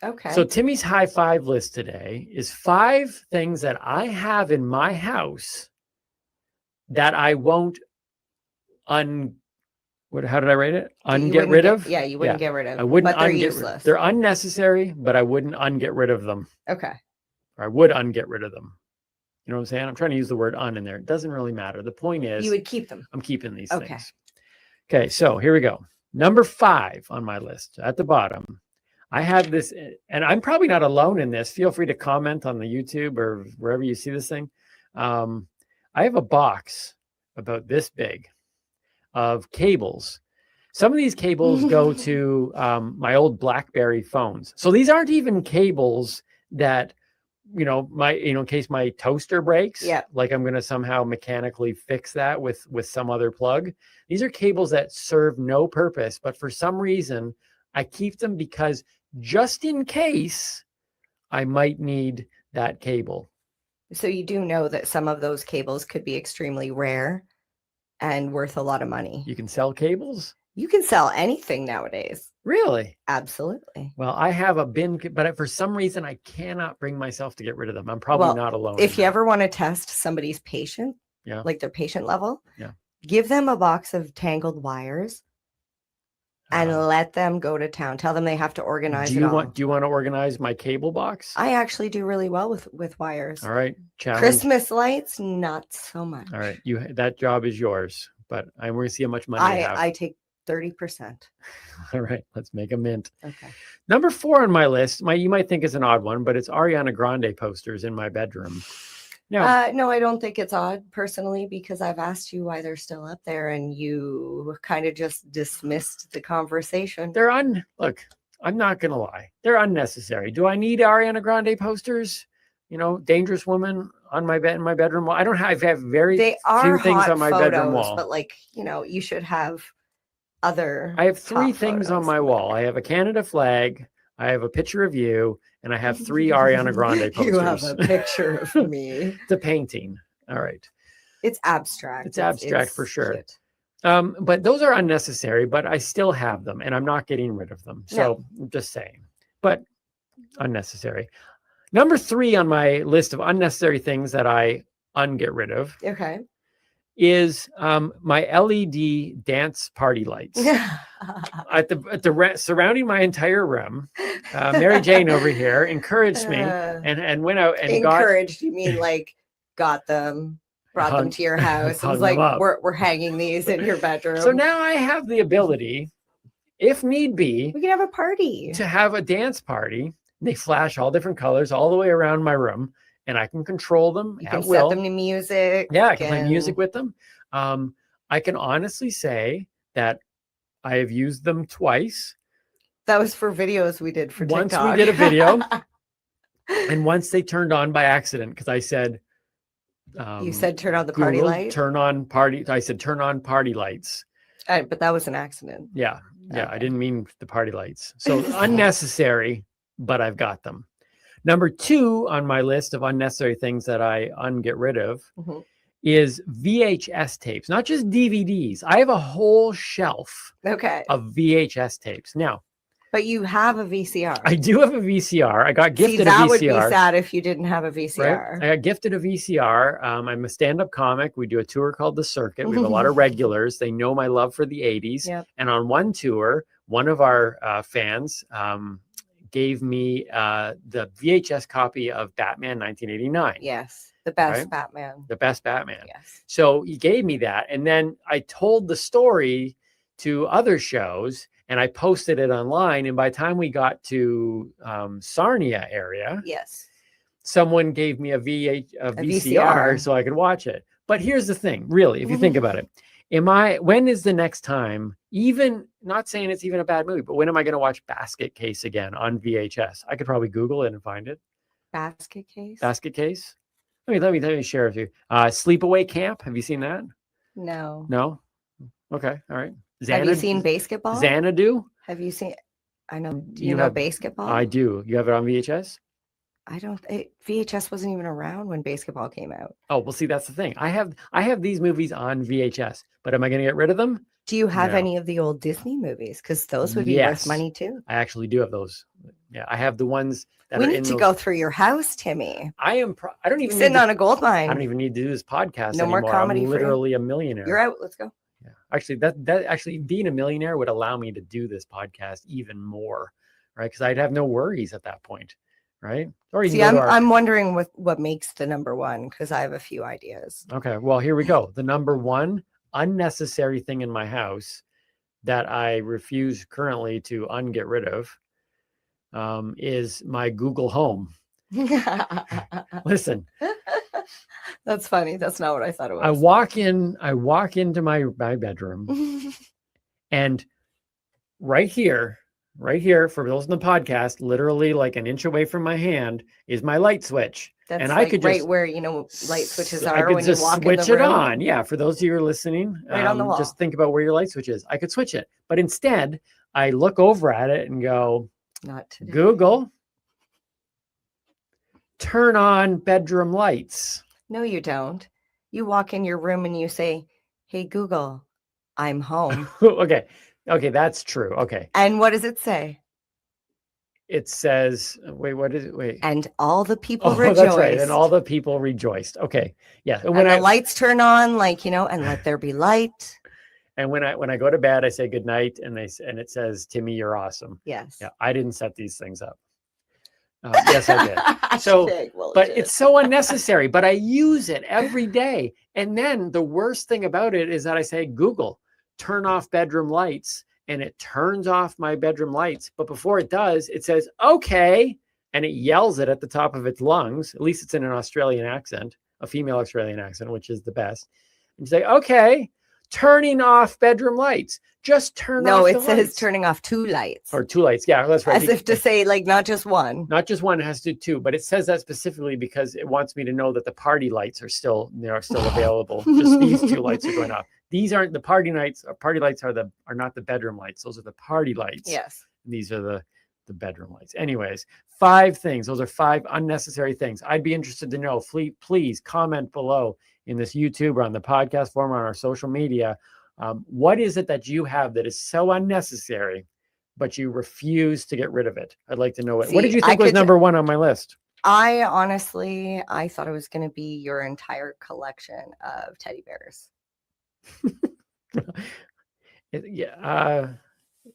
Okay. So Timmy's high 5 list today is 5 things that I have in my house that I won't how did I rate it? You Unget wouldn't rid get- of? yeah, you wouldn't get rid of, I wouldn't but they're unget rid- useless. They're unnecessary, but I wouldn't unget rid of them. Okay. Or I would unget rid of them. You know what I'm saying? I'm trying to use the word un in there. It doesn't really matter. The point is You would keep them. I'm keeping these Okay. things. Okay, so here we go. Number 5 on my list at the bottom. I have this, and I'm probably not alone in this. Feel free to comment on the YouTube or wherever you see this thing. I have a box about this big of cables. Some of these cables go to my old BlackBerry phones. So these aren't even cables that, in case my toaster breaks, Yeah. like I'm going to somehow mechanically fix that with some other plug. These are cables that serve no purpose, but for some reason I keep them because just in case I might need that cable. So you do know that some of those cables could be extremely rare and worth a lot of money. You can sell cables? You can sell anything nowadays. Really? Absolutely. Well, I have a bin, but for some reason I cannot bring myself to get rid of them. I'm probably Well, not alone. If in you that. ever want to test somebody's patient, Yeah. like their patient level, Yeah. give them a box of tangled wires and let them go to town. Tell them they have to organize Do it you all. want to organize my cable box? I actually do really well with wires. All right. Challenge. Christmas lights, not so much. All right. That job is yours, but I'm going to see how much money you have. I take 30%. All right. Let's make a mint. Okay. Number 4 on my list, you might think is an odd one, but it's Ariana Grande posters in my bedroom. Now, No, I don't think it's odd personally because I've asked you why they're still up there and you kind of just dismissed the conversation. look, I'm not going to lie. They're unnecessary. Do I need Ariana Grande posters? Dangerous Woman on my bed in my bedroom wall. I don't have very They are few things hot on my bedroom photos, wall. but you should have other. I have 3 hot things on photos. my wall. I have a Canada flag, I have a picture of you, and I have 3 Ariana Grande posters. You have a picture of me. It's a painting. All right. It's abstract. It's abstract it's for sure. cute. But those are unnecessary, but I still have them and I'm not getting rid of them. So I'm just saying, but unnecessary. Number 3 on my list of unnecessary things that I unget rid of Okay. is my LED dance party lights surrounding my entire room. Mary Jane over here encouraged me and went out and encouraged. You mean like got them, brought them to your house? It was like we're hanging these in your bedroom. So now I have the ability, if need be, we can have a party. To have a dance party. They flash all different colors all the way around my room, and I can control them. You can set them to music. Yeah, I can play music with them. I can honestly say that I have used them twice. That was for videos we did for TikTok. Once we did a video, and once they turned on by accident because I said, you said turn on the party Google, light. Turn on party. I said turn on party lights. But that was an accident. Yeah, yeah. Okay. I didn't mean the party lights. So unnecessary, but I've got them. Number 2 on my list of unnecessary things that I unget rid of is VHS tapes, not just DVDs. I have a whole shelf of VHS tapes. Now, but you have a VCR. I do have a VCR. I got gifted a VCR. That would be sad if you didn't have a VCR. Right? I got gifted a VCR. I'm a stand-up comic. We do a tour called The Circuit. We have a lot of regulars. They know my love for the 80s. Yep. And on one tour, one of our fans gave me the VHS copy of Batman 1989. Yes, the best Batman. The best Batman. Yes. So he gave me that. And then I told the story to other shows and I posted it online. And by the time we got to Sarnia area, someone gave me a VCR so I could watch it. But here's the thing, really, if you think about it, when is the next time, even not saying it's even a bad movie, but when am I going to watch Basket Case again on VHS? I could probably Google it and find it. Basket Case? Basket Case. Let me share with you. Sleepaway Camp. Have you seen that? No. No? Okay. All right. Have you seen Basketball? Xanadu? Have you seen? I know. Do you know Basketball? I do. You have it on VHS? I don't. VHS wasn't even around when Basketball came out. Oh, well, see, that's the thing. I have these movies on VHS, but am I going to get rid of them? Do you have any of the old Disney movies? Because those would be worth money too. I actually do have those. Yeah, I have the ones that we are need to go through your house, Timmy. I don't even sitting on a gold mine. I don't even need to do this podcast no anymore. more comedy. I'm literally a millionaire. You're out. Let's go. Yeah, actually, that actually being a millionaire would allow me to do this podcast even more, right? Because I'd have no worries at that point, right? Or see, I'm wondering what makes the number 1 because I have a few ideas. Okay, well, here we go. The number 1 unnecessary thing in my house that I refuse currently to unget rid of is my Google Home. Listen. That's funny. That's not what I thought it was. I walk into my bedroom and right here, for those in the podcast, literally like an inch away from my hand is my light switch. That's and like I could right just, where, light switches I are could when you just walk in switch the it room. on. Yeah. For those of you who are listening, Right on the wall. just think about where your light switch is. I could switch it, but instead I look over at it and go, not today. Google, turn on bedroom lights. No, you don't. You walk in your room and you say, hey, Google, I'm home. Okay, that's true. Okay. And what does it say? It says, wait, what is it? Wait. And all the people rejoiced. That's right. And all the people rejoiced. Okay. Yeah. And when the lights turn on, and let there be light. And when I go to bed, I say good night, and it says, Timmy, you're awesome. Yes. Yeah. I didn't set these things up. Yes, I did. So, but it's so unnecessary, but I use it every day. And then the worst thing about it is that I say, Google, turn off bedroom lights, and it turns off my bedroom lights. But before it does, it says, okay. And it yells it at the top of its lungs. At least it's in an Australian accent, a female Australian accent, which is the best. And you say, okay, turning off bedroom lights. Just turn off the lights. No, it says turning off 2 lights. Or 2 lights. Yeah, that's right. As if to say, not just one. Not just one, it has to do 2. But it says that specifically because it wants me to know that the party lights are still available. Just these 2 lights are going off. These aren't the party lights. Party lights are not the bedroom lights. Those are the party lights. Yes. These are the bedroom lights. Anyways, 5 things. Those are 5 unnecessary things. I'd be interested to know. Please comment below in this YouTube or on the podcast form or on our social media. What is it that you have that is so unnecessary, but you refuse to get rid of it? I'd like to know it. What did See, you think was number 1 on my list? I honestly, I thought it was going to be your entire collection of teddy bears.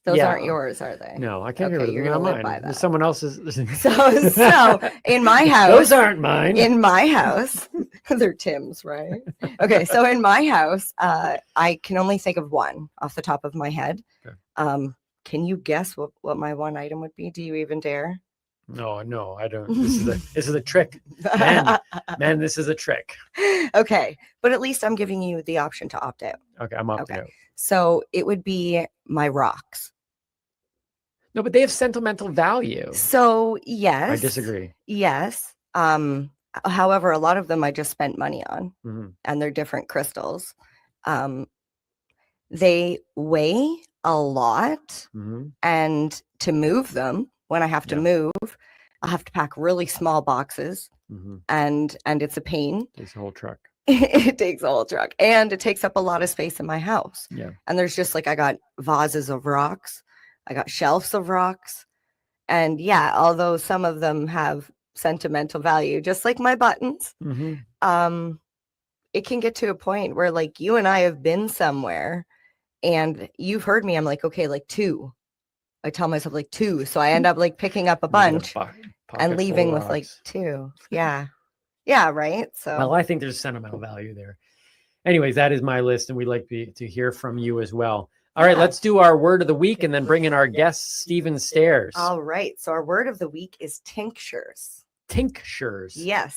Those aren't yours, are they? No, I can't Okay, get rid you're of them. gonna Not live by mine. that. Someone else's. So in my house, Those aren't mine. In my house, they're Tim's, right? Okay, so in my house, I can only think of one off the top of my head. Okay. Can you guess what my one item would be? Do you even dare? No, I don't. This is a trick, man. This is a trick. Okay, but at least I'm giving you the option to opt out. Okay, I'm opting out. So it would be my rocks. No, but they have sentimental value. So yes, I disagree. Yes. However, a lot of them I just spent money on, Mhm. and they're different crystals. They weigh a lot, Mhm. and to move them, when I have to move, I have to pack really small boxes, Mhm. and it's a pain. Takes a whole truck. It takes a whole truck, and it takes up a lot of space in my house. Yeah. And there's just like, I got vases of rocks, I got shelves of rocks, and yeah, although some of them have sentimental value, just like my buttons, Mhm. it can get to a point where, like, you and I have been somewhere and you've heard me, I'm like, okay, like 2. I tell myself like 2, so I end up like picking up a bunch pocket and full leaving of with like rocks. 2. Yeah. Yeah, right. So Well, I think there's sentimental value there. Anyways, that is my list, and we'd like to hear from you as well. All right, let's do our word of the week and then bring in our guest, Stephen Stairs. all right. So our word of the week is tinctures. Tinctures. Yes.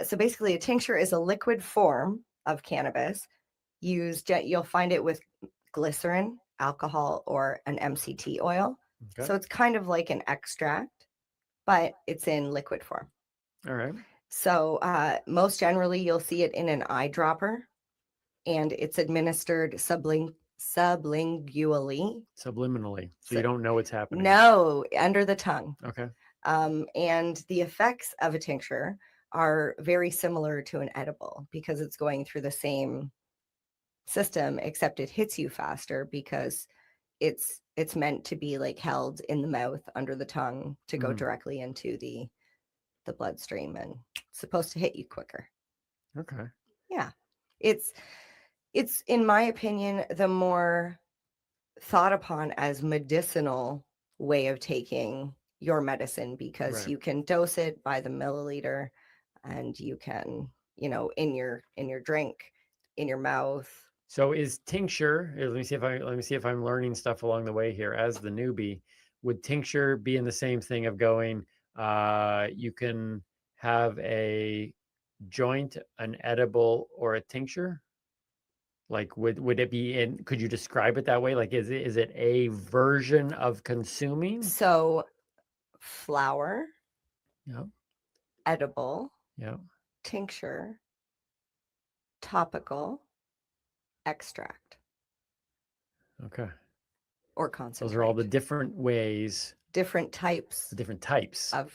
So basically, a tincture is a liquid form of cannabis used. You'll find it with glycerin, alcohol, or an MCT oil. Okay. So it's kind of like an extract, but it's in liquid form. All right. So most generally, you'll see it in an eyedropper, and it's administered sublingually. Subliminally. So you don't know what's happening. No, under the tongue. Okay. And the effects of a tincture are very similar to an edible because it's going through the same system, except it hits you faster because it's meant to be like held in the mouth under the tongue to go directly into the bloodstream, and it's supposed to hit you quicker. Okay. Yeah. It's in my opinion the more thought upon as medicinal way of taking your medicine, because you can dose it by the milliliter, and you can, in your drink, in your mouth. So is tincture, let me see if I'm learning stuff along the way here as the newbie. Would tincture be in the same thing of going, you can have a joint, an edible, or a tincture? Like, would it be in, could you describe it that way? Like, is it a version of consuming? So flower, edible, tincture, topical, extract. Okay. Or concentrate. Those are all the different ways. Different types. The different types. Of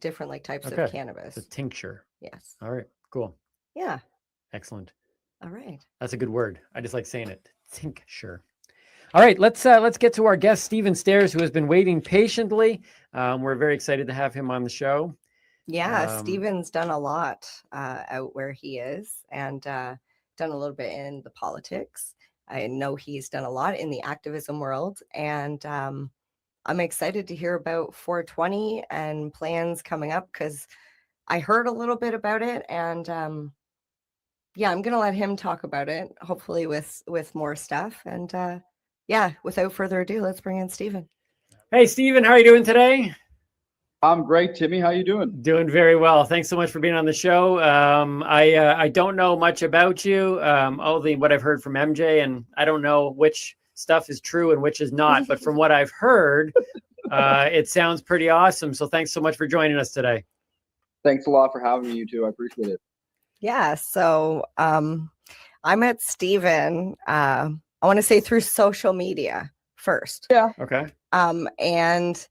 different types Okay. of cannabis. The tincture. Yes. All right. Cool. Yeah. Excellent. All right. That's a good word. I just like saying it. Tincture. All right, let's get to our guest, Stephen Stairs, who has been waiting patiently. We're very excited to have him on the show. Yeah, Stephen's done a lot out where he is, and done a little bit in the politics. I know he's done a lot in the activism world, and I'm excited to hear about 420 and plans coming up, because I heard a little bit about it, and yeah, I'm gonna let him talk about it, hopefully with more stuff. And yeah, without further ado, let's bring in Stephen. Hey, Stephen, how are you doing today? I'm great, Timmy. How you doing? Doing very well. Thanks so much for being on the show. I don't know much about you, only what I've heard from MJ, and I don't know which stuff is true and which is not. But from what I've heard, it sounds pretty awesome. So thanks so much for joining us today. Thanks a lot for having me, you two. I appreciate it. Yeah, so I met Stephen, I want to say through social media first. Yeah. Okay. And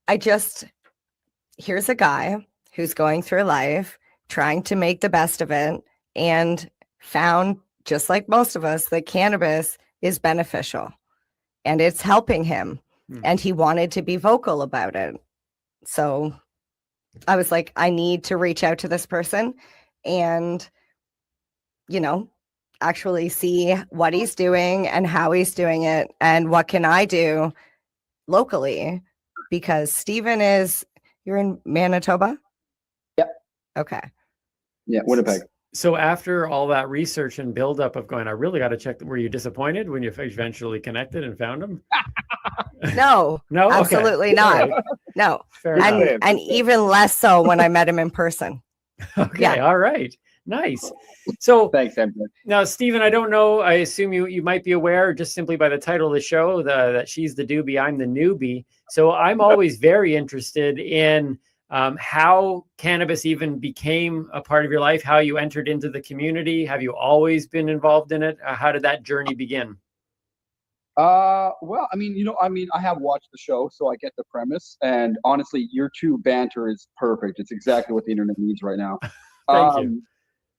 Here's a guy who's going through life trying to make the best of it and found, just like most of us, that cannabis is beneficial and it's helping him. And he wanted to be vocal about it. So I was like, I need to reach out to this person and, actually see what he's doing and how he's doing it and what can I do locally, because Stephen you're in Manitoba? Yep. Okay. Yeah, Winnipeg. So after all that research and buildup of going, I really got to check. Were you disappointed when you eventually connected and found him? No, No, okay. absolutely not. All right. No, Fair enough. and even less so when I met him in person. Okay, Yeah. all right, nice. So thanks, MJ. Now, Stephen, I don't know. I assume you might be aware, just simply by the title of the show, that she's the doobie, I'm the newbie. So I'm always very interested in how cannabis even became a part of your life, how you entered into the community. Have you always been involved in it? How did that journey begin? Well, I have watched the show, so I get the premise. And honestly, your two banter is perfect. It's exactly what the internet needs right now. Thank you.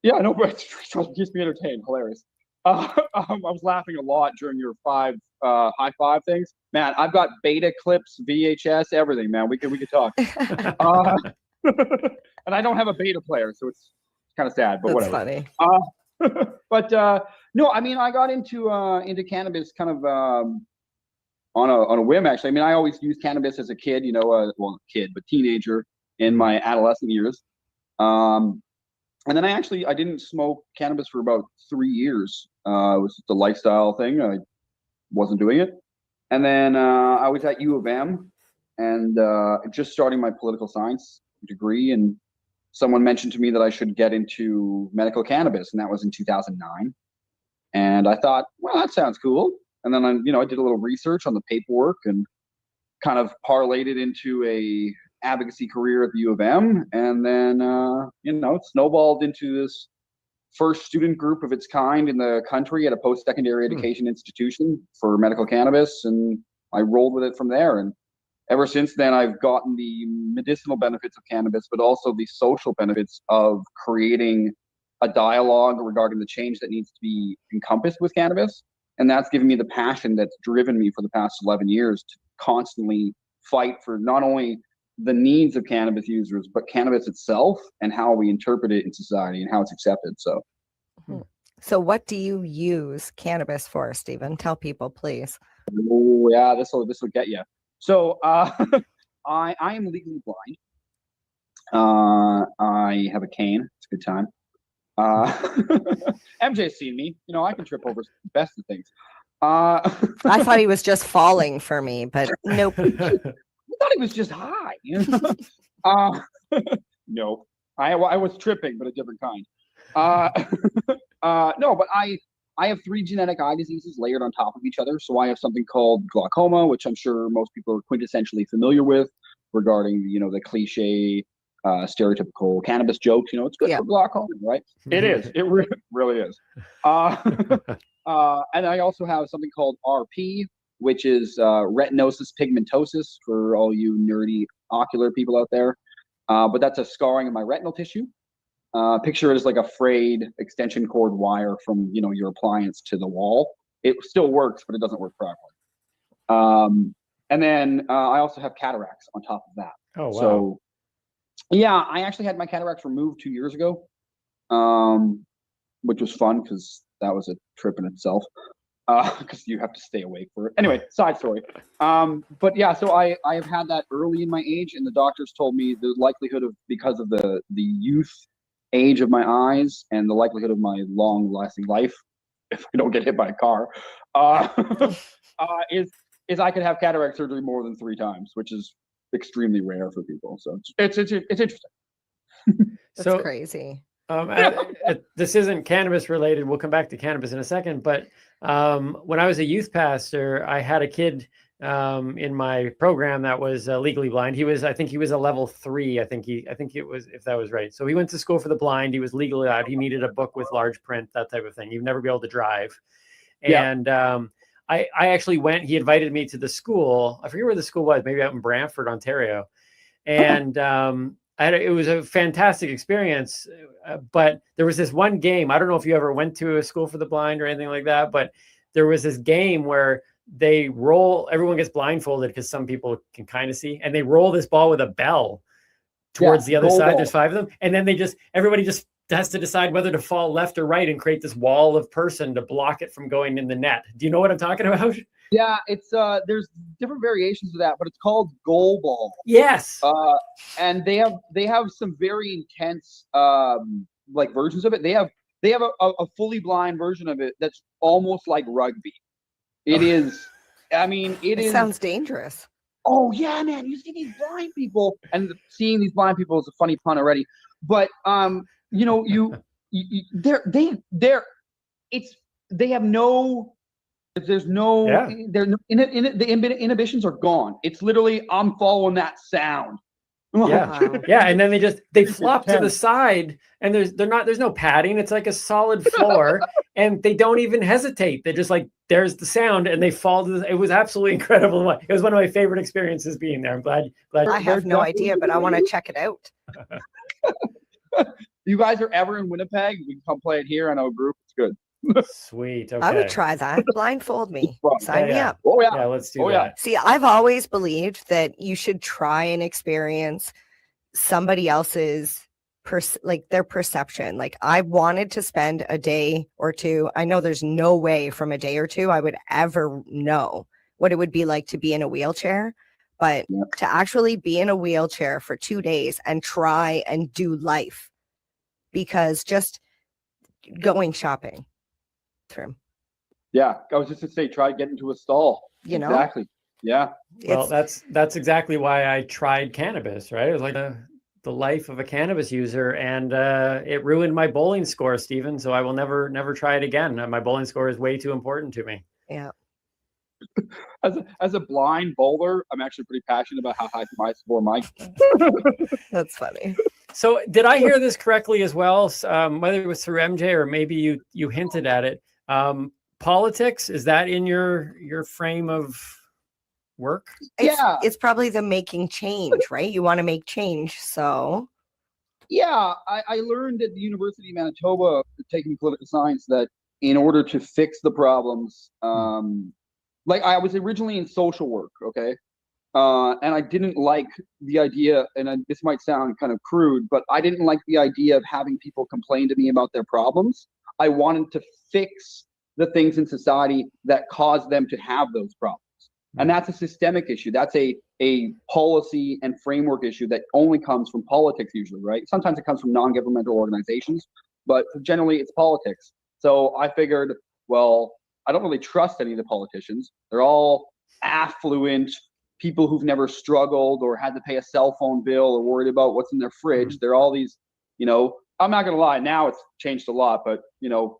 Yeah, no, but it keeps me entertained. Hilarious. I was laughing a lot during your high five things. Man, I've got beta clips, VHS, everything. Man, we could talk. And I don't have a beta player, so it's kind of sad, but That's whatever. funny. But no, I got into cannabis kind of on a whim, actually. I always used cannabis as a kid, but teenager in my adolescent years. And then I didn't smoke cannabis for about 3 years. It was just a lifestyle thing. I wasn't doing it. And then I was at U of M and just starting my political science degree. And someone mentioned to me that I should get into medical cannabis. And that was in 2009. And I thought, well, that sounds cool. And then I did a little research on the paperwork and kind of parlayed it into a advocacy career at the U of M, and then it snowballed into this first student group of its kind in the country at a post-secondary education institution for medical cannabis, and I rolled with it from there. And ever since then, I've gotten the medicinal benefits of cannabis, but also the social benefits of creating a dialogue regarding the change that needs to be encompassed with cannabis. And that's given me the passion that's driven me for the past 11 years to constantly fight for not only the needs of cannabis users, but cannabis itself and how we interpret it in society and how it's accepted. So what do you use cannabis for, Stephen? Tell people, please. Oh yeah, this will get you. So I am legally blind. I have a cane. It's a good time. MJ's seen me. I can trip over the best of things. I thought he was just falling for me, but nope. I thought he was just high. No, I was tripping, but a different kind. No, but I have 3 genetic eye diseases layered on top of each other. So I have something called glaucoma, which I'm sure most people are quintessentially familiar with, regarding the cliche, stereotypical cannabis jokes. It's good for glaucoma, right? It is. It really is. And I also have something called RP, which is retinosis pigmentosus for all you nerdy ocular people out there. But that's a scarring of my retinal tissue. Picture it as like a frayed extension cord wire from your appliance to the wall. It still works, but it doesn't work properly. And then I also have cataracts on top of that. Oh, wow. So yeah, I actually had my cataracts removed 2 years ago, which was fun because that was a trip in itself. Because you have to stay awake for it. Anyway, side story. But yeah, so I have had that early in my age, and the doctors told me the likelihood of, because of the youth age of my eyes and the likelihood of my long-lasting life, if I don't get hit by a car, is I could have cataract surgery more than 3 times, which is extremely rare for people. So it's interesting. That's crazy. This isn't cannabis related. We'll come back to cannabis in a second. But when I was a youth pastor, I had a kid in my program that was legally blind. I think he was a level 3. I think it was, if that was right. So he went to school for the blind. He was legally allowed. He needed a book with large print, that type of thing. You'd never be able to drive. Yeah. And I actually went, he invited me to the school. I forget where the school was, maybe out in Brantford, Ontario. And it was a fantastic experience. But there was this one game. I don't know if you ever went to a school for the blind or anything like that, but there was this game where they roll, everyone gets blindfolded because some people can kind of see, and they roll this ball with a bell towards the other goal side. ball. There's 5 of them. And then everybody just has to decide whether to fall left or right and create this wall of person to block it from going in the net. Do you know what I'm talking about? Yeah, it's there's different variations of that, but it's called goal ball. Yes. And they have some very intense like versions of it. They have a fully blind version of it that's almost like rugby. It is, I mean, It sounds dangerous. Oh yeah, man! You see these blind people, and seeing these blind people is a funny pun already. But you know, they have no. There's no. The inhibitions are gone. It's literally I'm following that sound. Yeah, and then they flop to the side, and there's no padding. It's like a solid floor, and they don't even hesitate. They're just like, there's the sound, and they fall to it was absolutely incredible. It was one of my favorite experiences being there. I'm glad. I have no idea, but I want to check it out. You guys are ever in Winnipeg? We can come play it here. I know a group. It's good. Sweet. Okay. I would try that. Blindfold me. Sign me up. Oh yeah. Yeah, let's do that. See, I've always believed that you should try and experience somebody else's their perception. Like I wanted to spend a day or two. I know there's no way from a day or two I would ever know what it would be like to be in a wheelchair, but to actually be in a wheelchair for 2 days and try and do life, because just going shopping through. Yeah, I was just to say, try to get into a stall. You know? Exactly. Yeah. Well, that's exactly why I tried cannabis, right? It was like the life of a cannabis user, and it ruined my bowling score, Stephen. So I will never try it again. My bowling score is way too important to me. Yeah. As a blind bowler, I'm actually pretty passionate about how high my score might. That's funny. So did I hear this correctly as well? Whether it was through MJ or maybe you hinted at it. Politics, is that in your frame of work? It's probably the making change, right? You want to make change, so. Yeah, I learned at the University of Manitoba, taking political science, that in order to fix the problems, like I was originally in social work, okay? And I didn't like the idea, and this might sound kind of crude, but I didn't like the idea of having people complain to me about their problems. I wanted to fix the things in society that cause them to have those problems. And that's a systemic issue. That's a policy and framework issue that only comes from politics usually, right? Sometimes it comes from non-governmental organizations, but generally it's politics. So I figured, well, I don't really trust any of the politicians. They're all affluent people who've never struggled or had to pay a cell phone bill or worried about what's in their fridge. They're all these, I'm not going to lie, now it's changed a lot, but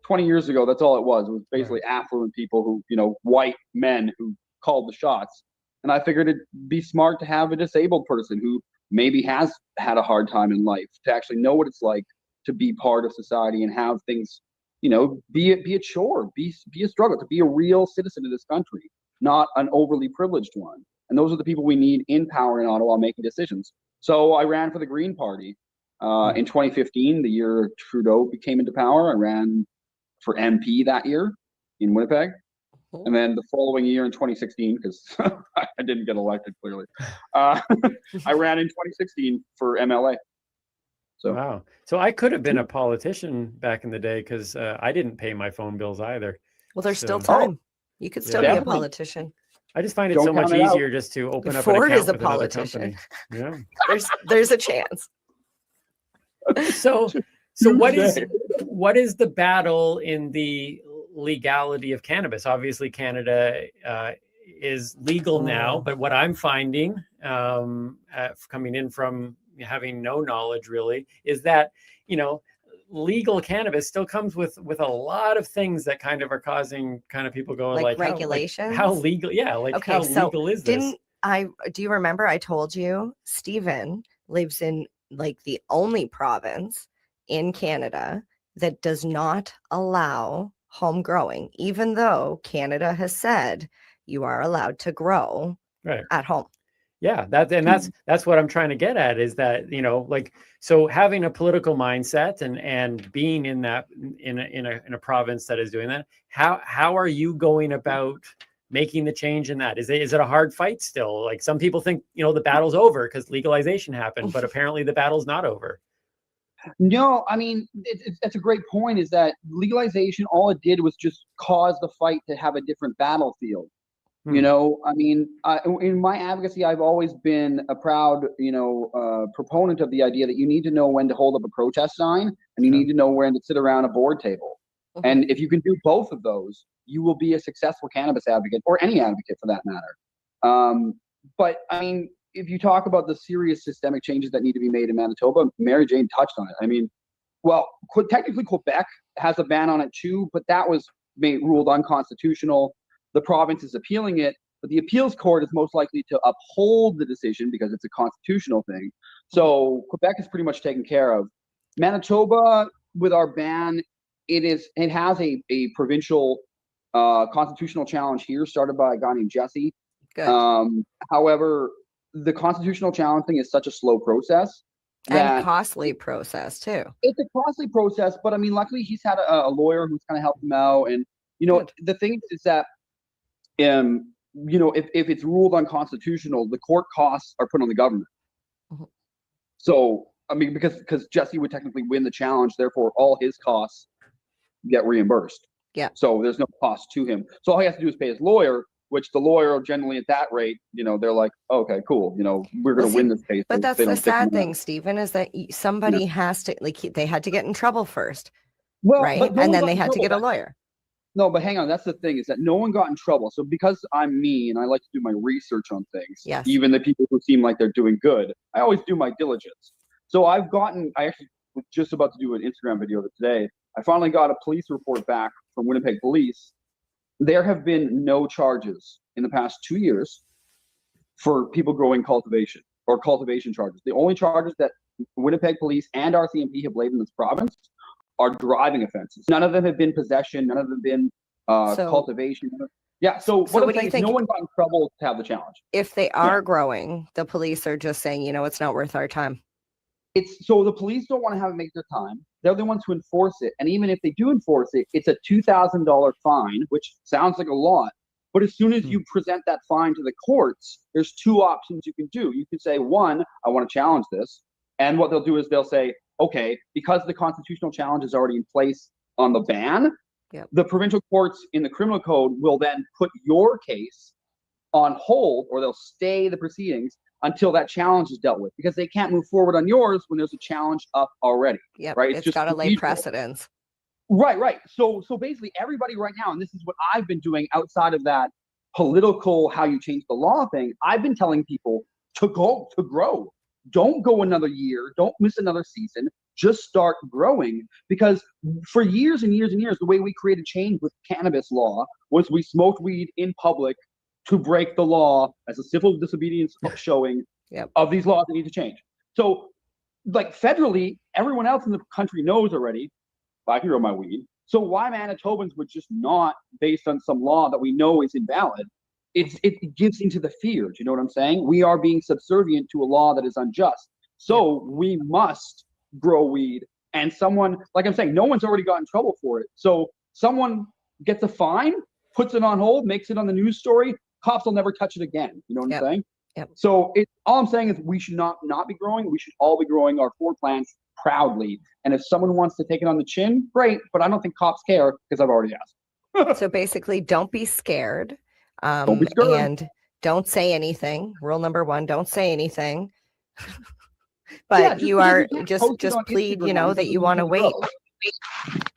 20 years ago, that's all it was. It was basically affluent people who, white men who called the shots. And I figured it'd be smart to have a disabled person who maybe has had a hard time in life to actually know what it's like to be part of society and have things, be a chore, be a struggle, to be a real citizen of this country, not an overly privileged one. And those are the people we need in power in Ottawa making decisions. So I ran for the Green Party. In 2015, the year Trudeau came into power, I ran for MP that year in Winnipeg. And then the following year in 2016, because I didn't get elected clearly, I ran in 2016 for MLA. So wow. So I could have been a politician back in the day because I didn't pay my phone bills either. Well, there's still time. You could still be a politician. I just find it so much easier just to open up an account with another company. Yeah. There's a chance. So what is the battle in the legality of cannabis? Obviously, Canada is legal now, but what I'm finding, coming in from having no knowledge really, is that legal cannabis still comes with a lot of things that kind of are causing kind of people going like regulations. How legal? Yeah, how legal is this? Do you remember I told you Stephen lives in the only province in Canada that does not allow home growing, even though Canada has said you are allowed to grow Right. at home. Yeah, that's what I'm trying to get at, is that, like, so having a political mindset and being in that in a province that is doing that, how are you going about making the change in that? Is it a hard fight still? Like, some people think, the battle's over because legalization happened, but apparently the battle's not over. No, I mean, that's a great point, is that legalization, all it did was just cause the fight to have a different battlefield. I mean, in my advocacy, I've always been a proud, proponent of the idea that you need to know when to hold up a protest sign, and you need to know when to sit around a board table. And if you can do both of those, you will be a successful cannabis advocate, or any advocate for that matter. But I mean, if you talk about the serious systemic changes that need to be made in Manitoba, Mary Jane touched on it. I mean, well, technically Quebec has a ban on it too, but that was ruled unconstitutional. The province is appealing it, but the appeals court is most likely to uphold the decision because it's a constitutional thing. So Quebec is pretty much taken care of. Manitoba, with our ban, it has a provincial constitutional challenge here, started by a guy named Jesse. Good. However, the constitutional challenge thing is such a slow process And costly process too. It's a costly process, but I mean, luckily he's had a lawyer who's kind of helped him out. And the thing is that if it's ruled unconstitutional, the court costs are put on the government. So I mean, because Jesse would technically win the challenge, therefore all his costs get reimbursed. Yeah. So there's no cost to him. So all he has to do is pay his lawyer, which the lawyer generally at that rate, they're like, okay, cool, we're going to win this case. But that's the sad thing, Stephen, is that somebody has to, like, they had to get in trouble first, right? And then they had to get a lawyer. No, but hang on. That's the thing, is that no one got in trouble. So because I'm me and I like to do my research on things, even the people who seem like they're doing good, I always do my diligence. So I actually was just about to do an Instagram video today. I finally got a police report back from Winnipeg Police. There have been no charges in the past 2 years for people growing cultivation or cultivation charges. The only charges that Winnipeg Police and RCMP have laid in this province are driving offenses. None of them have been possession. None of them have been cultivation. Yeah. So what I'm saying is no one got in trouble to have the challenge. If they are growing, the police are just saying, it's not worth our time. So the police don't want to have it make their time. They're the ones who enforce it. And even if they do enforce it, it's a $2,000 fine, which sounds like a lot. But as soon as you present that fine to the courts, there's two options you can do. You can say, one, I want to challenge this. And what they'll do is they'll say, okay, because the constitutional challenge is already in place on the ban, the provincial courts in the criminal code will then put your case on hold, or they'll stay the proceedings until that challenge is dealt with, because they can't move forward on yours when there's a challenge up already. Yeah, right? It's got to lay precedence. Right. So basically everybody right now, and this is what I've been doing outside of that political, how you change the law thing, I've been telling people to grow. Don't go another year. Don't miss another season. Just start growing, because for years and years and years, the way we created change with cannabis law was we smoked weed in public to break the law as a civil disobedience showing of these laws that need to change. So, like, federally, everyone else in the country knows already, I can grow my weed. So why Manitobans would just not, based on some law that we know is invalid, it gives into the fear. Do you know what I'm saying? We are being subservient to a law that is unjust. So we must grow weed. And someone, like I'm saying, no one's already got in trouble for it. So someone gets a fine, puts it on hold, makes it on the news story, cops will never touch it again. You know what I'm saying? So all I'm saying is we should not be growing. We should all be growing our 4 plants proudly. And if someone wants to take it on the chin, great. But I don't think cops care, because I've already asked. So basically, don't be scared. Don't be scared. And don't say anything. Rule number 1, don't say anything. But you are just plead, that you want to wait.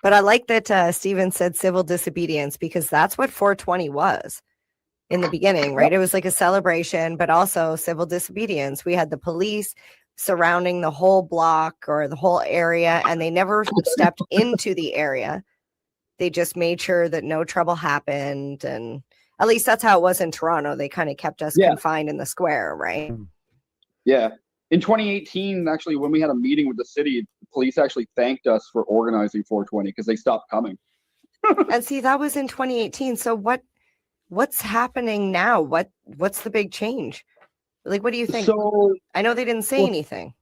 But I like that Stephen said civil disobedience, because that's what 420 was in the beginning, right? It was like a celebration, but also civil disobedience. We had the police surrounding the whole block or the whole area, and they never stepped into the area. They just made sure that no trouble happened. And at least that's how it was in Toronto. They kind of kept us confined in the square, right? Yeah. In 2018, actually, when we had a meeting with the city, the police actually thanked us for organizing 420, because they stopped coming. And see, that was in 2018. So what's happening now? What's the big change? Like, what do you think? So I know they didn't say anything.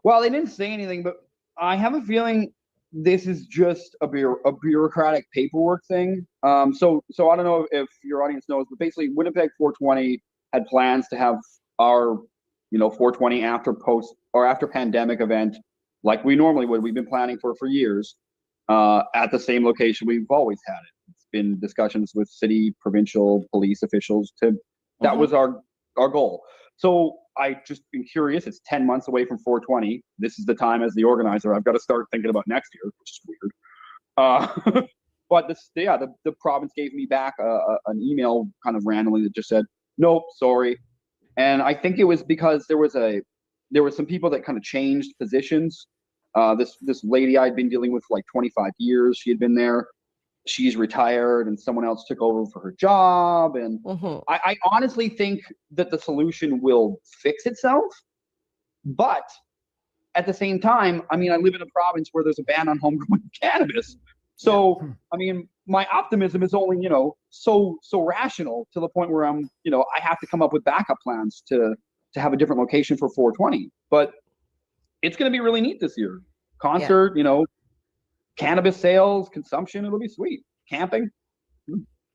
Well, they didn't say anything, but I have a feeling this is just a bureaucratic paperwork thing. So I don't know if your audience knows, but basically Winnipeg 420 had plans to have our, 420 after pandemic event, like we normally would. We've been planning for years, at the same location we've always had it. It's been discussions with city, provincial, police officials that was our goal. So I just been curious. It's 10 months away from 420. This is the time as the organizer. I've got to start thinking about next year, which is weird. But the province gave me back an email kind of randomly that just said, nope, sorry. And I think it was because there were some people that kind of changed positions. This lady I'd been dealing with for like 25 years. She had been there. She's retired and someone else took over for her job. And I honestly think that the solution will fix itself. But at the same time, I mean, I live in a province where there's a ban on homegrown cannabis. So, I mean, my optimism is only, so rational to the point where I have to come up with backup plans to have a different location for 420. But it's going to be really neat this year. Concert, cannabis sales, consumption, it'll be sweet. Camping.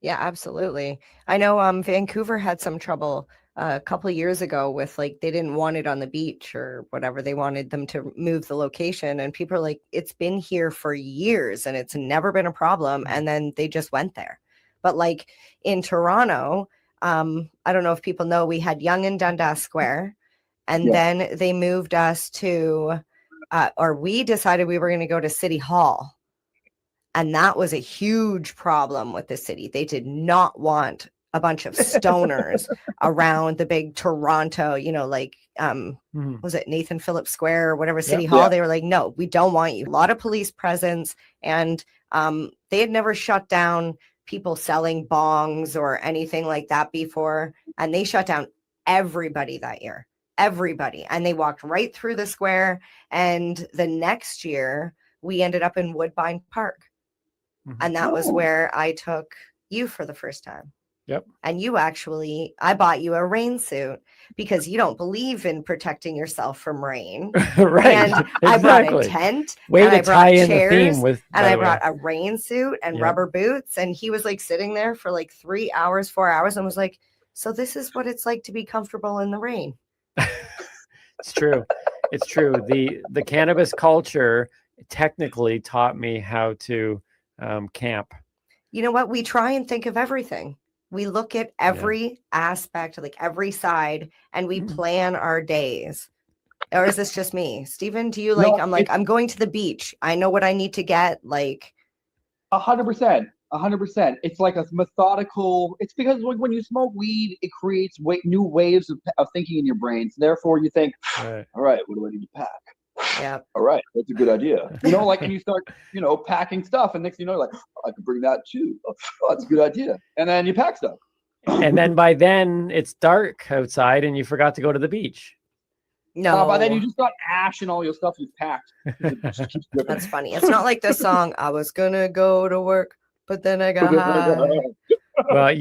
Yeah, absolutely. I know Vancouver had some trouble a couple of years ago with they didn't want it on the beach or whatever. They wanted them to move the location, and people are like, it's been here for years and it's never been a problem. And then they just went there. But in Toronto, I don't know if people know, we had Yonge and Dundas Square, and then they moved us to or we decided we were going to go to City Hall. And that was a huge problem with the city. They did not want a bunch of stoners around the big Toronto, was it Nathan Phillips Square or whatever, City Hall? Yeah. They were like, no, we don't want you. A lot of police presence. And they had never shut down people selling bongs or anything like that before. And they shut down everybody that year. Everybody. And they walked right through the square. And the next year, we ended up in Woodbine Park. And that was where I took you for the first time. Yep. And I bought you a rain suit because you don't believe in protecting yourself from rain. Right. And exactly. I brought a tent. Way and to I brought tie in chairs, the theme with. And I brought a rain suit and rubber boots. And he was sitting there for 3 hours, 4 hours, and was like, so this is what it's like to be comfortable in the rain. It's true. It's true. The cannabis culture technically taught me how to camp. You know what? We try and think of everything. We look at every aspect, every side, and we plan our days. Or is this just me? Steven, do you I'm going to the beach. I know what I need to get. 100%. 100%. It's like a methodical. It's because when you smoke weed, it creates new waves of thinking in your brain. So therefore, you think, all right, what do I need to pack? Yeah. All right, that's a good idea. And you start, packing stuff, and next thing you know, I could bring that too. Oh, that's a good idea. And then you pack stuff. And then by then it's dark outside, and you forgot to go to the beach. No. By then you just got ash in all your stuff you've packed. That's funny. It's not like the song, I was gonna go to work, but then I got high. Well,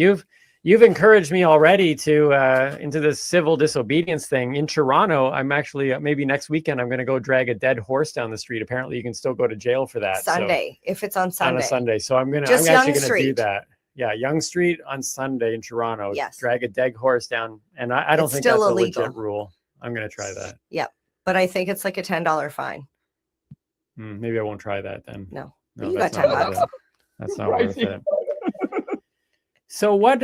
you've encouraged me already to into this civil disobedience thing in Toronto. I'm actually maybe next weekend I'm going to go drag a dead horse down the street. Apparently, you can still go to jail for that. Sunday, if it's on Sunday. On a Sunday, so I'm actually going to do that. Yeah, Yonge Street on Sunday in Toronto. Yes. Drag a dead horse down, and I don't think that's illegal. A legit rule. I'm going to try that. Yep, but I think it's a $10 fine. Maybe I won't try that then. No you got $10. That's not worth it. So what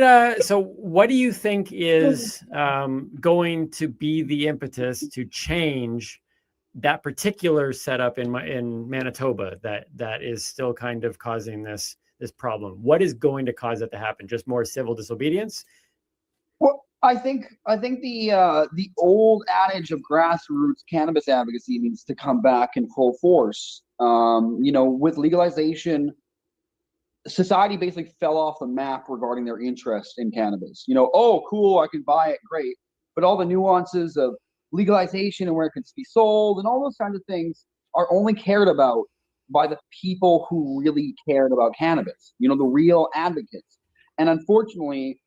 do you think is going to be the impetus to change that particular setup in Manitoba that is still kind of causing this problem? What is going to cause it to happen? Just more civil disobedience? Well, I think the old adage of grassroots cannabis advocacy needs to come back in full force. With legalization, society basically fell off the map regarding their interest in cannabis. Oh, cool, I can buy it, great. But all the nuances of legalization and where it can be sold and all those kinds of things are only cared about by the people who really cared about cannabis, you know, the real advocates. And unfortunately,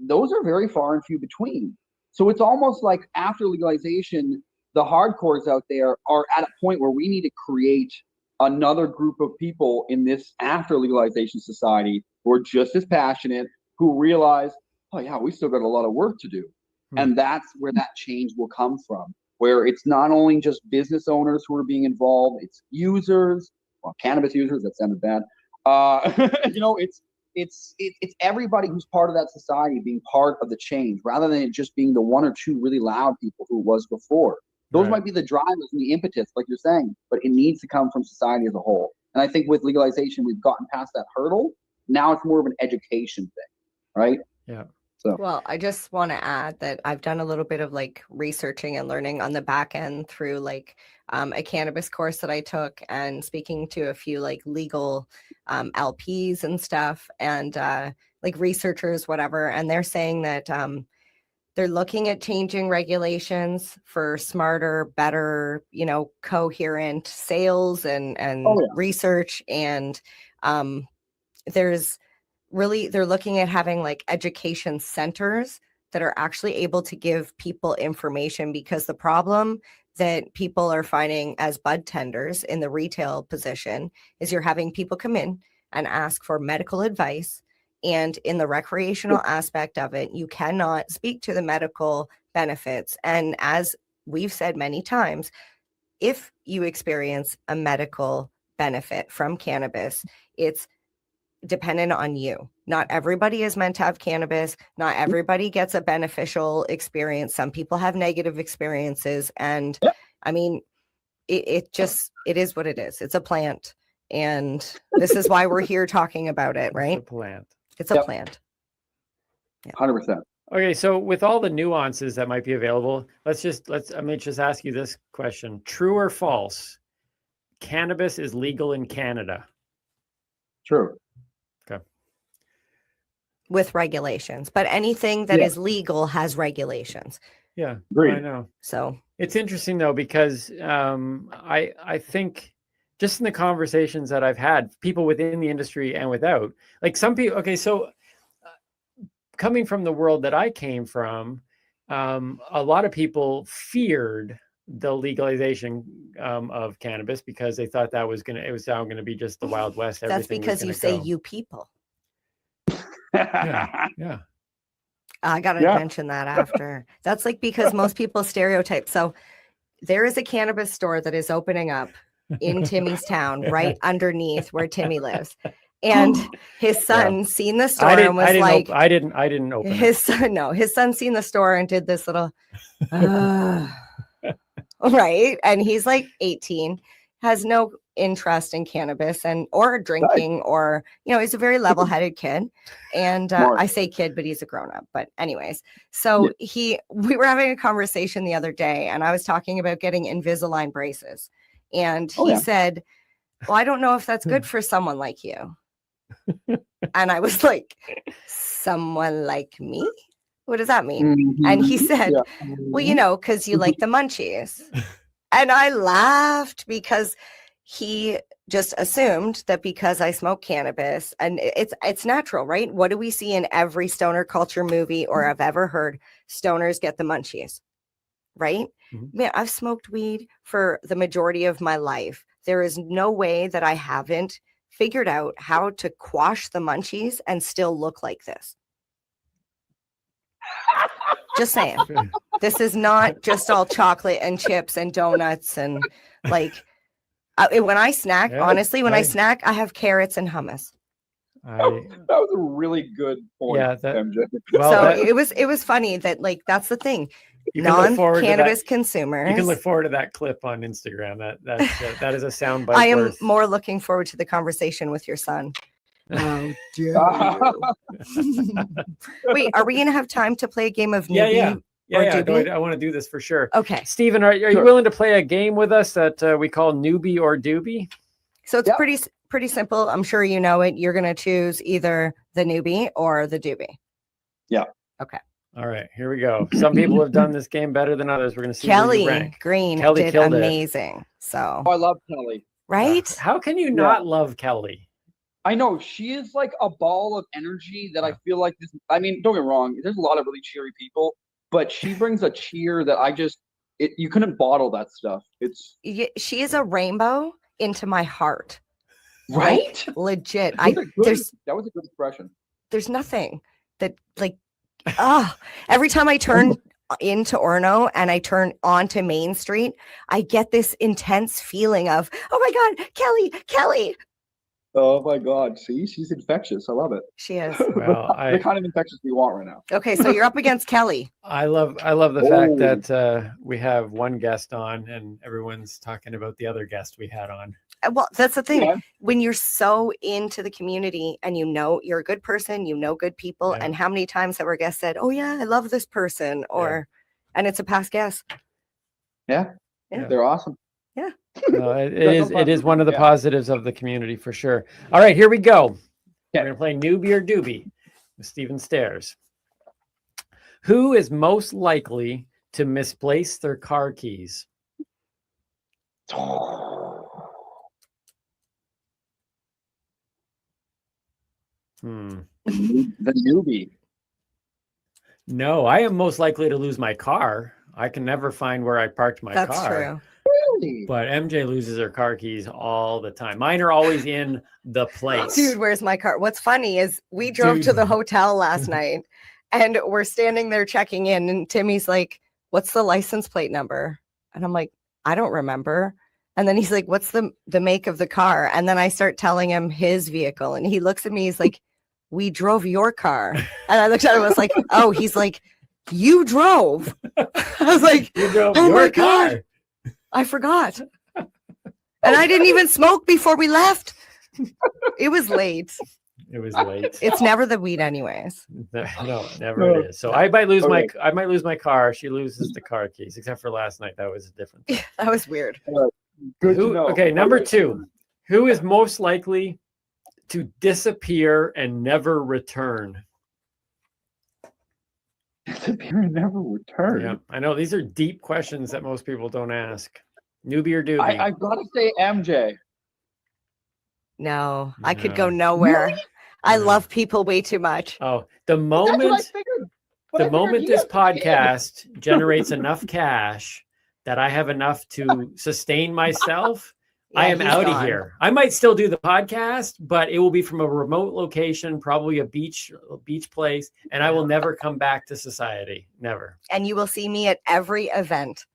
those are very far and few between. So it's almost like after legalization, the hardcores out there are at a point where we need to create another group of people in this after legalization society who are just as passionate, who realize, oh yeah, we still got a lot of work to do. And that's where that change will come from, where it's not only just business owners who are being involved, it's users, well, cannabis users, that sounded bad. You know, it's everybody who's part of that society being part of the change, rather than it just being the one or two really loud people who it was before. Those might be the drivers and the impetus, like you're saying, but it needs to come from society as a whole. And I think with legalization, we've gotten past that hurdle. Now it's more of an education thing, right? Yeah. So. Well, I just want to add that I've done a little bit of like researching and learning on the back end through like a cannabis course that I took, and speaking to a few like legal LPs and stuff, and like researchers, whatever. And they're saying that they're looking at changing regulations for smarter, better, you know, coherent sales and research. And they're looking at having like education centers that are actually able to give people information, because the problem that people are finding as bud tenders in the retail position is you're having people come in and ask for medical advice. And in the recreational aspect of it, you cannot speak to the medical benefits. And as we've said many times, if you experience a medical benefit from cannabis, it's dependent on you. Not everybody is meant to have cannabis. Not everybody gets a beneficial experience. Some people have negative experiences. And I mean, it is what it is. It's a plant. And this is why we're here talking about it, right? It's a plant. It's a plant. 100%. Okay, so with all the nuances that might be available, let me just ask you this question. True or false? Cannabis is legal in Canada. True. Okay. With regulations, but anything that is legal has regulations. Yeah, Agreed. I know. So it's interesting though, because I think just in the conversations that I've had, people within the industry and without, like some people, okay, so coming from the world that I came from, a lot of people feared the legalization of cannabis because they thought that it was now going to be just the Wild West. that's Everything because you say you people. Yeah. I got to mention that after. That's like because most people stereotype. So there is a cannabis store that is opening up in Timmy's town, right underneath where Timmy lives. And his son seen the store and was like, I didn't open his son. No, his son seen the store and did this little, right. And he's like 18, has no interest in cannabis or drinking, or, you know, he's a very level-headed kid. And I say kid, but he's a grown-up. But anyways, so we were having a conversation the other day, and I was talking about getting Invisalign braces. And he said, well, I don't know if that's good for someone like you. And I was like, someone like me? What does that mean? And he said, well, you know, because you like the munchies. And I laughed because he just assumed that because I smoke cannabis, and it's natural, right? What do we see in every stoner culture movie or I've ever heard? Stoners get the munchies, right? Man, I've smoked weed for the majority of my life. There is no way that I haven't figured out how to quash the munchies and still look like this. Just saying. This is not just all chocolate and chips and donuts and like when I snack, honestly, when I snack, I have carrots and hummus. That was a really good point, MJ. So it was funny that like that's the thing. Non-cannabis consumers. You can look forward to that clip on Instagram. That is a soundbite. I am more looking forward to the conversation with your son. Oh, dear. Wait, are we going to have time to play a game of newbie? No, I want to do this for sure. Okay. Stephen, are you willing to play a game with us that we call newbie or doobie? So it's pretty simple. I'm sure you know it. You're going to choose either the newbie or the doobie. Yeah. Okay. All right, here we go. Some people have done this game better than others. We're going to see Kelly where you rank. Green Kelly did killed amazing. So I love Kelly. right? How can you not love Kelly? I know she is like a ball of energy that I feel like this. I mean, don't get me wrong. There's a lot of really cheery people, but she brings a cheer that you couldn't bottle that stuff. She is a rainbow into my heart. Right? Like, legit. That was a good expression. There's nothing that every time I turn into Orno and I turn onto Main Street, I get this intense feeling of, oh my God, Kelly. Oh my God. See, she's infectious. I love it. She is. Well, the kind of infectious we want right now. Okay, so you're up against Kelly. I love the fact that we have one guest on and everyone's talking about the other guest we had on. Well, that's the thing. Yeah. When you're so into the community and you're a good person, good people, and how many times have our guests said, "Oh yeah, I love this person," and it's a past guest. Yeah, they're awesome. Yeah, it is one of the positives of the community for sure. All right, here we go. We're gonna play Newbie or Doobie with Stephen Stairs. Who is most likely to misplace their car keys? The newbie. No, I am most likely to lose my car. I can never find where I parked my car. That's true. Really? But MJ loses her car keys all the time. Mine are always in the place. Dude, where's my car? What's funny is we drove to the hotel last night and we're standing there checking in and Timmy's like, "What's the license plate number?" And I'm like, "I don't remember." And then he's like, "What's the make of the car?" And then I start telling him his vehicle and he looks at me, he's like, "We drove your car." And I looked at him, I was like, "Oh," he's like, "You drove." I was like, "Oh my God, I forgot." And I didn't even smoke before we left. It was late. It was late. It's never the weed anyways. No, never it is. So I might lose my car. She loses the car keys, except for last night. That was a different thing. That was weird. Good to know. Okay, number 2. Who is most likely to disappear and never return? Disappear and never return. Yeah, I know these are deep questions that most people don't ask. Newbie or doobie? I've got to say MJ. No, I could go nowhere. Really? I love people way too much. Oh, the moment this podcast generates enough cash that I have enough to sustain myself, I am out of here. I might still do the podcast, but it will be from a remote location, probably a beach place, and I will never come back to society. Never. And you will see me at every event.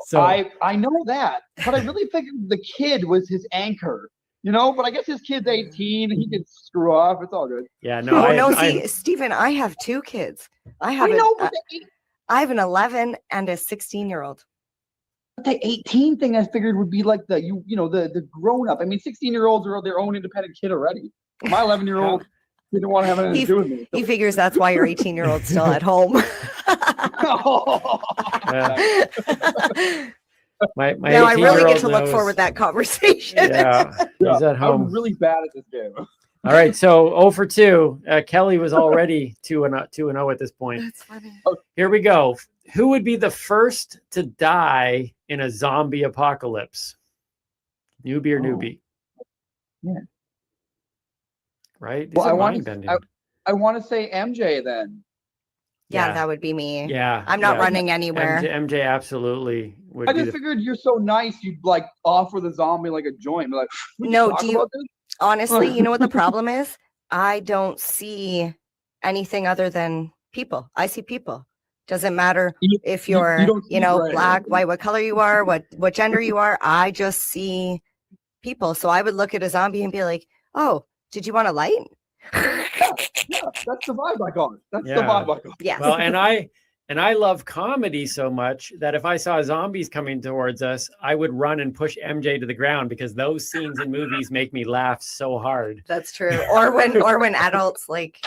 So I know that, but I really figured the kid was his anchor, but I guess his kid's 18. He can screw off. It's all good. Yeah, no. Stephen, I have 2 kids. I have an 11 and a 16-year-old. The 18 thing I figured would be like the grown up. I mean, 16-year-olds are their own independent kid already. My 11-year-old didn't want to have anything to do with me. He figures that's why your 18-year-old's still at home. My now I really get to look forward to that conversation. Yeah, he's at home. I'm really bad at this game. All right, so 0 for 2. Kelly was already 2-0 at this point. That's funny. Here we go. Who would be the first to die in a zombie apocalypse? Newbie or newbie? Yeah. Right? Well, I want to say MJ then. Yeah, that would be me. Yeah. I'm not running anywhere. MJ absolutely would. I just figured you're so nice, you'd like offer the zombie like a joint. Like, no, honestly, you know what the problem is? I don't see anything other than people. I see people. Doesn't matter if you're, black, white, what color you are, what gender you are. I just see people. So I would look at a zombie and be like, "Oh, did you want a light?" Yeah, that's the vibe I got. That's the vibe I got. Yeah. Well, and I love comedy so much that if I saw zombies coming towards us, I would run and push MJ to the ground because those scenes in movies make me laugh so hard. That's true. Or when adults make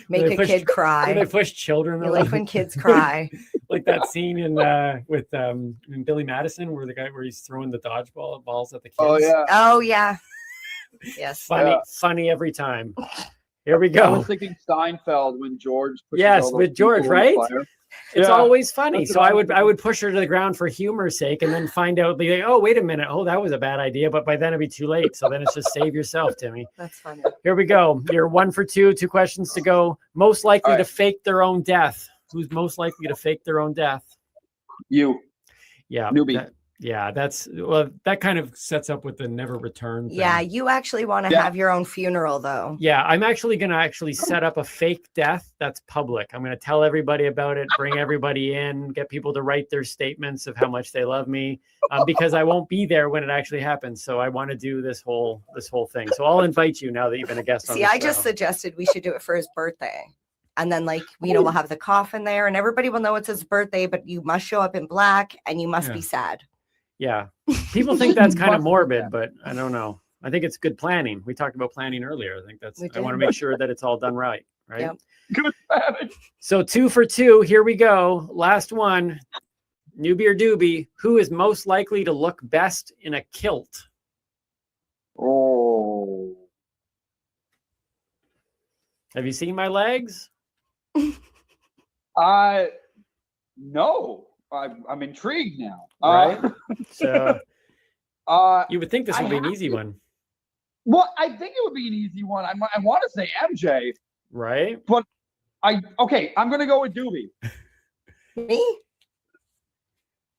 a kid cry. They push children. You like when kids cry. Like that scene in Billy Madison where he's throwing the dodgeball balls at the kids. Oh yeah. Oh yeah. Yes. Funny every time. Here we go. I was thinking Seinfeld when George. Yes, with George, right? It's Yeah, always funny. that's So what I I'm would thinking. push her to the ground for humor's sake, and then find out like, oh, wait a minute, oh, that was a bad idea. But by then it'd be too late. So then it's just save yourself, Timmy. That's funny. Here we go. You're 1 for 2. 2 questions to go. Most likely to fake their own death. Who's most likely to fake their own death? You. Yeah. Newbie. That kind of sets up with the never return thing. Yeah, you actually want to have your own funeral, though. Yeah, I'm actually going to set up a fake death that's public. I'm going to tell everybody about it, bring everybody in, get people to write their statements of how much they love me, because I won't be there when it actually happens. So I want to do this whole thing. So I'll invite you now that you've been a guest on the show. I just suggested we should do it for his birthday. And then, we'll have the coffin there, and everybody will know it's his birthday, but you must show up in black, and you must be sad. Yeah. People think that's kind of morbid, but I don't know. I think it's good planning. We talked about planning earlier. I think I want to make sure that it's all done right. Yep. Good planning. So 2 for 2. Here we go. Last one. Newbie or doobie, who is most likely to look best in a kilt? Oh. Have you seen my legs? No. I'm intrigued now. Right? So you would think this would be an easy one. Well, I think it would be an easy one. I want to say MJ. Right? But I'm going to go with Doobie. Me?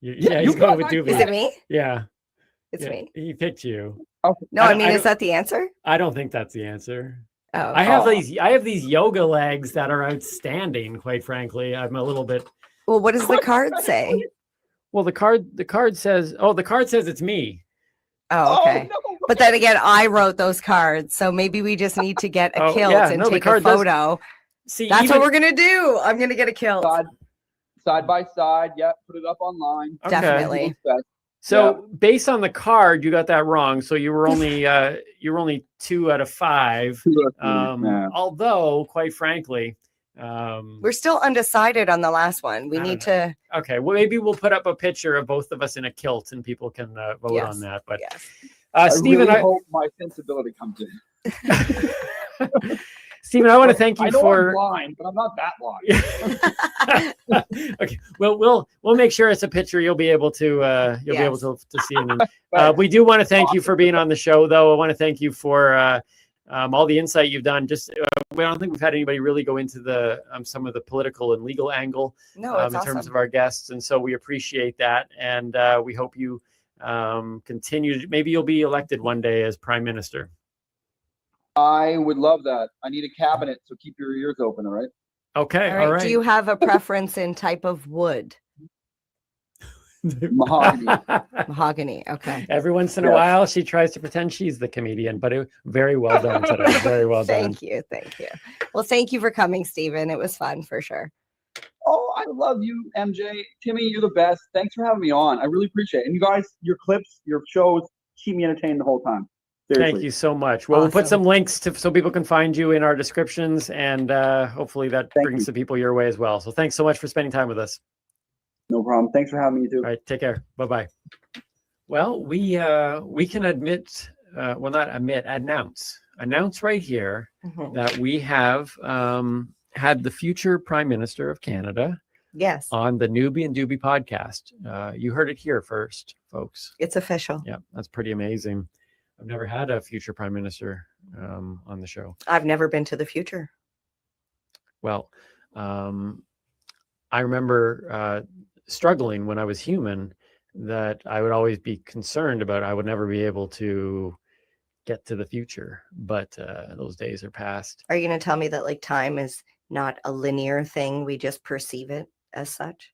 He's going with Doobie. Is it me? Yeah. It's me. He picked you. Okay. No, is that the answer? I don't think that's the answer. Oh. I have these yoga legs that are outstanding, quite frankly. I'm a little bit. Well, what does the card say? Well, the card says it's me. Oh, okay. No. But then again, I wrote those cards, so maybe we just need to get a kilt and take a photo. See, that's what we're gonna do. I'm gonna get a kilt. Side by side, put it up online. Okay. Definitely. So based on the card, you got that wrong. So you were only 2 out of 5. Although, quite frankly, we're still undecided on the last one. We need to. Okay, well, maybe we'll put up a picture of both of us in a kilt, and people can vote on that. But Stephen, I hope my sensibility comes in. Stephen, I want to thank you for. I'm blind, but I'm not that blind. Okay, well, we'll make sure it's a picture you'll be able to be able to see. We do want to thank you for being on the show, though. I want to thank you for all the insight you've done. Just I don't think we've had anybody really go into the some of the political and legal angle in terms of our guests, and so we appreciate that, and we hope you continue. Maybe you'll be elected one day as prime minister. I would love that. I need a cabinet, so keep your ears open, all right? Okay, all right. Do you have a preference in type of wood? Mahogany. Mahogany. Okay. Every once in a while, she tries to pretend she's the comedian, but very well done today. Very well done. Thank you. Well, thank you for coming, Stephen. It was fun for sure. Oh, I love you, MJ. Timmy, you're the best. Thanks for having me on. I really appreciate it. And you guys, your clips, your shows keep me entertained the whole time. Seriously. Thank you so much. Well, we'll put some links so people can find you in our descriptions, and hopefully that brings the people your way as well. So thanks so much for spending time with us. No problem. Thanks for having me too. All right, take care. Bye-bye. Well, we can announce right here that we have had the future Prime Minister of Canada. Yes. On the Newbie and Doobie podcast. You heard it here first, folks. It's official. Yeah, that's pretty amazing. I've never had a future prime minister on the show. I've never been to the future. Well, I remember struggling when I was human that I would always be concerned about I would never be able to get to the future. But those days are past. Are you going to tell me that time is not a linear thing? We just perceive it as such?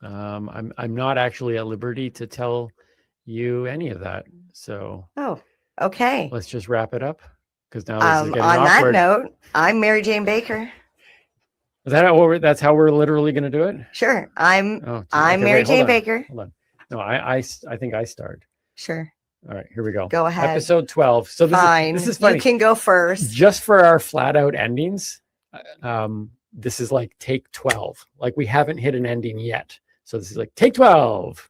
I'm not actually at liberty to tell you any of that. So okay, let's just wrap it up because now this is getting on awkward. That note, I'm Mary Jane Baker. Is that that's how we're literally going to do it? Sure. I'm Mary Jane Baker. Hold on. No, I think I start. Sure. All right, here we go. Go ahead. Episode 12. So this is funny. You can go first. Just for our flat out endings, this is like take 12. Like we haven't hit an ending yet. So this is like take 12.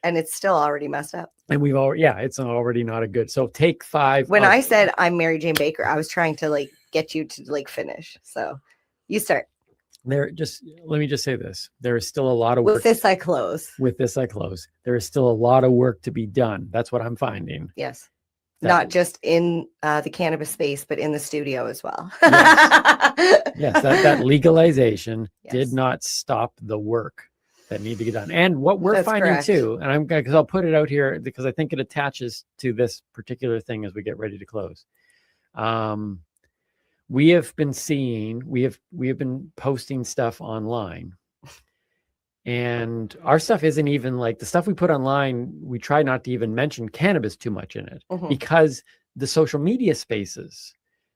And it's still already messed up. And it's already not a good. So take 5. When I said I'm Mary Jane Baker, I was trying to get you to finish. So you start. Let me just say this. There is still a lot of work. With this, I close. With this, I close. There is still a lot of work to be done. That's what I'm finding. Yes. Not just in the cannabis space, but in the studio as well. Yes, that legalization did not stop the work that needed to get done. And what we're That's finding correct. too, and I'm because I'll put it out here because I think it attaches to this particular thing as we get ready to close. We have been seeing, we have been posting stuff online. And our stuff isn't even like the stuff we put online. We try not to even mention cannabis too much in it because the social media spaces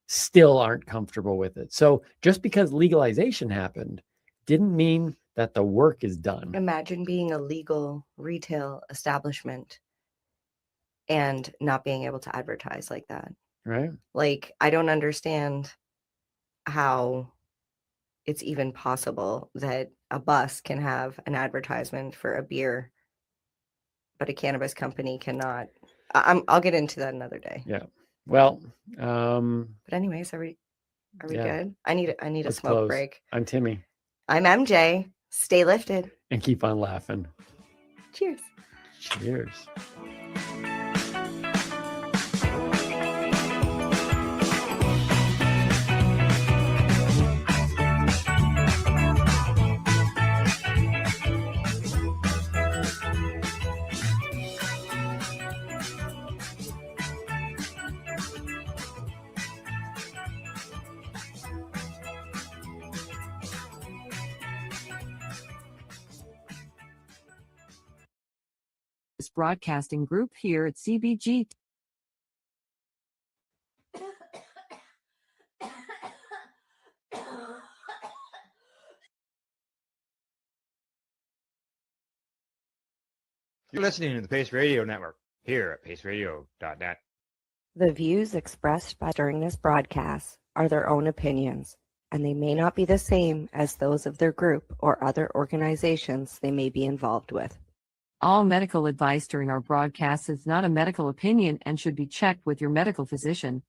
still aren't comfortable with it. So just because legalization happened didn't mean that the work is done. Imagine being a legal retail establishment and not being able to advertise like that. Right. Like, I don't understand how it's even possible that a bus can have an advertisement for a beer, but a cannabis company cannot. I'll get into that another day. Yeah. Well, but anyways, are we good? I need a let's smoke close. break. I'm Timmy. I'm MJ. Stay lifted. And keep on laughing. Cheers. Cheers. This broadcasting group here at CBG. You're listening to the Pace Radio Network here at paceradio.net. The views expressed during this broadcast are their own opinions, and they may not be the same as those of their group or other organizations they may be involved with. All medical advice during our broadcast is not a medical opinion and should be checked with your medical physician.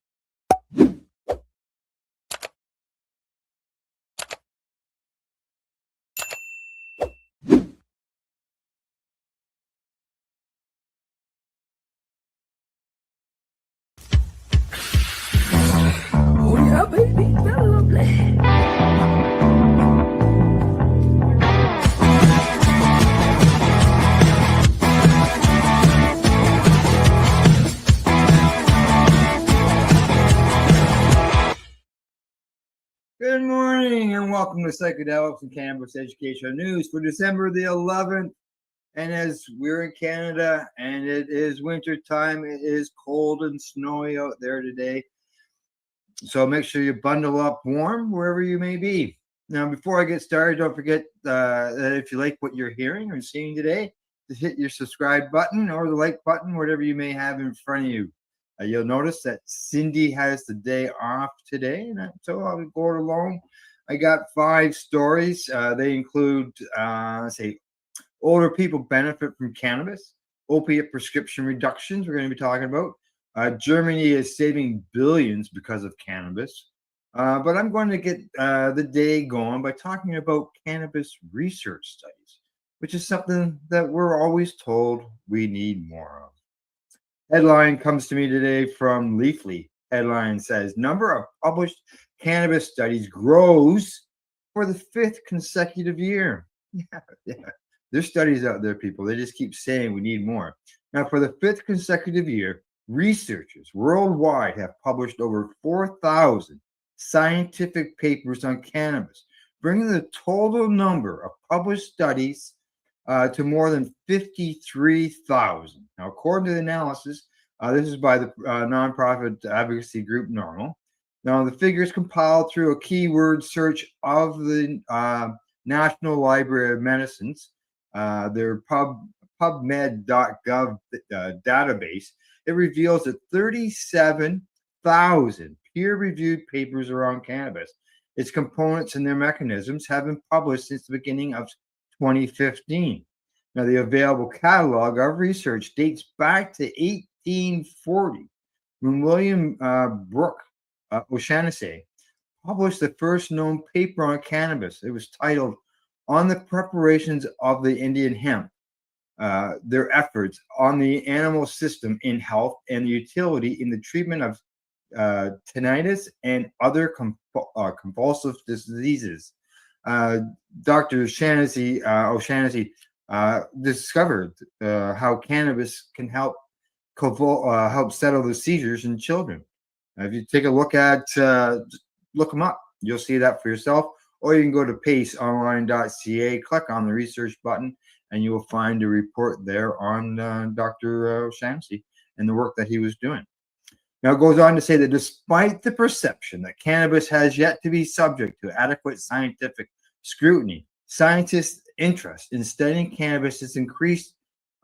Oh yeah, baby, that's lovely. Good morning and welcome to Psychedelics and Cannabis Educational News for December the 11th. And as we're in Canada and it is winter time, it is cold and snowy out there today. So make sure you bundle up warm wherever you may be. Now, before I get started, don't forget that if you like what you're hearing or seeing today, to hit your subscribe button or the like button, whatever you may have in front of you. You'll notice that Cindy has the day off today, and so I'll go along. I got 5 stories. They include, older people benefit from cannabis, opiate prescription reductions, we're going to be talking about. Germany is saving billions because of cannabis. But I'm going to get the day going by talking about cannabis research studies, which is something that we're always told we need more of. Headline comes to me today from Leafly. Headline says, number of published cannabis studies grows for the 5th consecutive year. Yeah. There's studies out there, people. They just keep saying we need more. Now, for the 5th consecutive year, researchers worldwide have published over 4,000 scientific papers on cannabis, bringing the total number of published studies to more than 53,000. Now, according to the analysis, this is by the nonprofit advocacy group NORML. Now, the figures compiled through a keyword search of the National Library of Medicine's, their PubMed.gov database. It reveals that 37,000 peer-reviewed papers around cannabis, its components and their mechanisms have been published since the beginning of 2015. Now, the available catalog of research dates back to 1840, when William Brooke O'Shaughnessy published the first known paper on cannabis. It was titled "On the Preparations of the Indian Hemp, Their Efforts on the Animal System in Health and the Utility in the Treatment of Tinnitus and Other Convulsive Diseases." Dr. O'Shaughnessy discovered how cannabis can help settle the seizures in children. If you take a look at, look them up, you'll see that for yourself. Or you can go to paceonline.ca, click on the research button, and you will find a report there on Dr. O'Shaughnessy and the work that he was doing. Now, it goes on to say that despite the perception that cannabis has yet to be subject to adequate scientific scrutiny, scientists' interest in studying cannabis has increased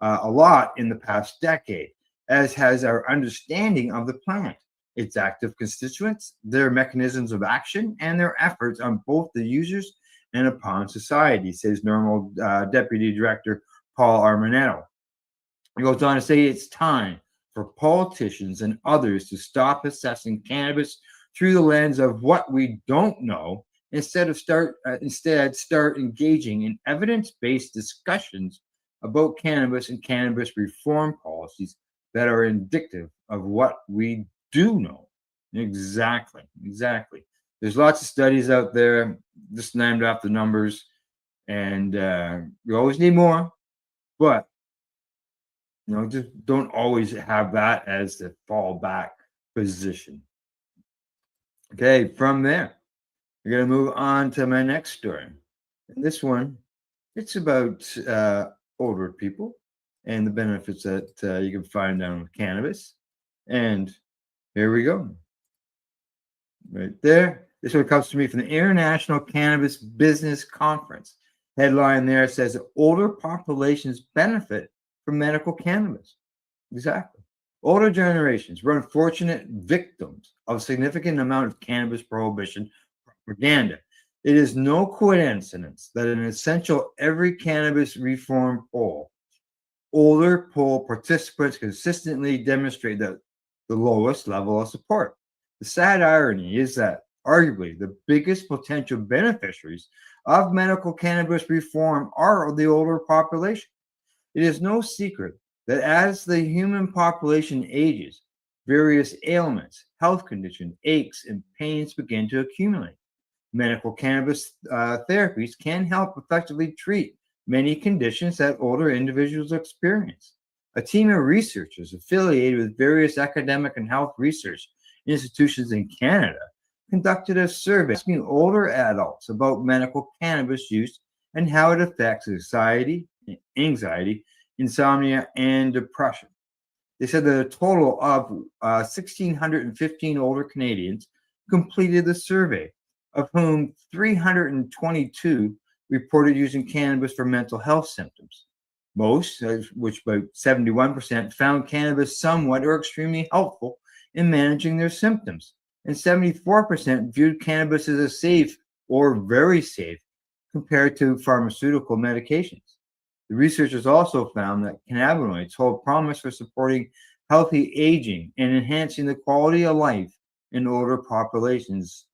a lot in the past decade, as has our understanding of the plant, its active constituents, their mechanisms of action, and their efforts on both the users and upon society, says Normal Deputy Director Paul Armanetto. He goes on to say it's time for politicians and others to stop assessing cannabis through the lens of what we don't know, instead start engaging in evidence-based discussions about cannabis and cannabis reform policies that are indicative of what we do know. Exactly. There's lots of studies out there just named after numbers, and you always need more, but just don't always have that as the fallback position. Okay, from there, we're going to move on to my next story. And this one, it's about older people and the benefits that you can find down with cannabis. And here we go. Right there. This one comes to me from the International Cannabis Business Conference. Headline there says older populations benefit from medical cannabis. Exactly. Older generations were unfortunate victims of a significant amount of cannabis prohibition propaganda. It is no coincidence that in an essential every cannabis reform poll, older poll participants consistently demonstrate the lowest level of support. The sad irony is that arguably the biggest potential beneficiaries of medical cannabis reform are the older population. It is no secret that as the human population ages, various ailments, health conditions, aches, and pains begin to accumulate. Medical cannabis therapies can help effectively treat many conditions that older individuals experience. A team of researchers affiliated with various academic and health research institutions in Canada conducted a survey asking older adults about medical cannabis use and how it affects anxiety, insomnia, and depression. They said that a total of 1,615 older Canadians completed the survey, of whom 322 reported using cannabis for mental health symptoms. Most, which about 71%, found cannabis somewhat or extremely helpful in managing their symptoms, and 74% viewed cannabis as a safe or very safe compared to pharmaceutical medications. The researchers also found that cannabinoids hold promise for supporting healthy aging and enhancing the quality of life in older populations,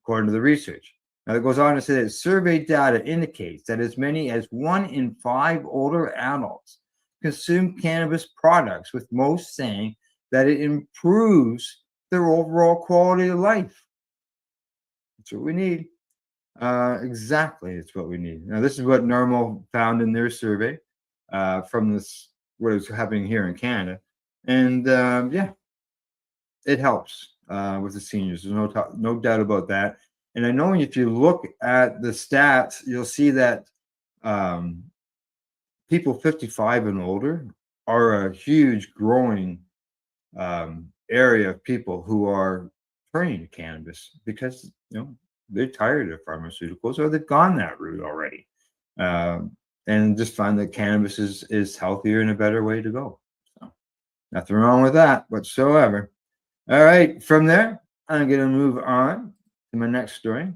according to the research. Now, it goes on to say that survey data indicates that as many as 1 in 5 older adults consume cannabis products, with most saying that it improves their overall quality of life. That's what we need. Exactly, it's what we need. Now, this is what Normal found in their survey from this, what is happening here in Canada. And yeah, it helps with the seniors. There's no doubt about that. And I know if you look at the stats, you'll see that people 55 and older are a huge growing area of people who are turning to cannabis because they're tired of pharmaceuticals or they've gone that route already, and just find that cannabis is healthier and a better way to go. So nothing wrong with that whatsoever. All right, from there I'm going to move on to my next story,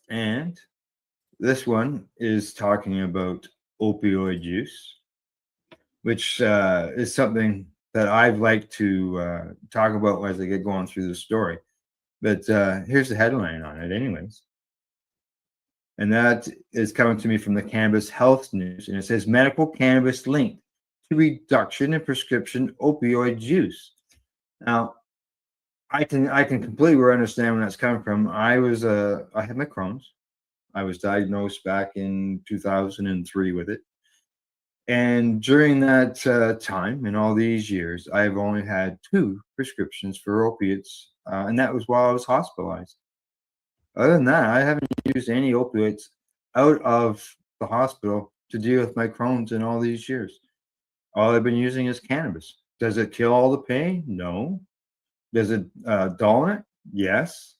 and this one is talking about opioid use, which is something that I've liked to talk about as I get going through the story. But here's the headline on it, anyways. And that is coming to me from the Cannabis Health News. And it says medical cannabis linked to reduction in prescription opioid use. Now, I can completely understand where that's coming from. I had my Crohn's. I was diagnosed back in 2003 with it. And during that time, in all these years, I've only had 2 prescriptions for opiates, and that was while I was hospitalized. Other than that, I haven't used any opioids out of the hospital to deal with my Crohn's in all these years. All I've been using is cannabis. Does it kill all the pain? No. Does it dull it? Yes.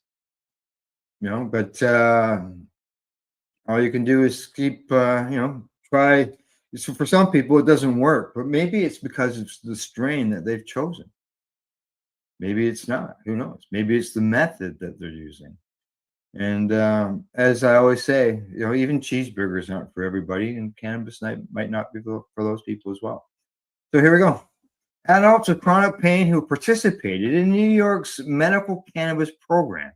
But all you can do is keep, try. So for some people, it doesn't work, but maybe it's because it's the strain that they've chosen. Maybe it's not. Who knows? Maybe it's the method that they're using. And as I always say, even cheeseburgers aren't for everybody, and cannabis might not be for those people as well. So here we go. Adults with chronic pain who participated in New York's medical cannabis program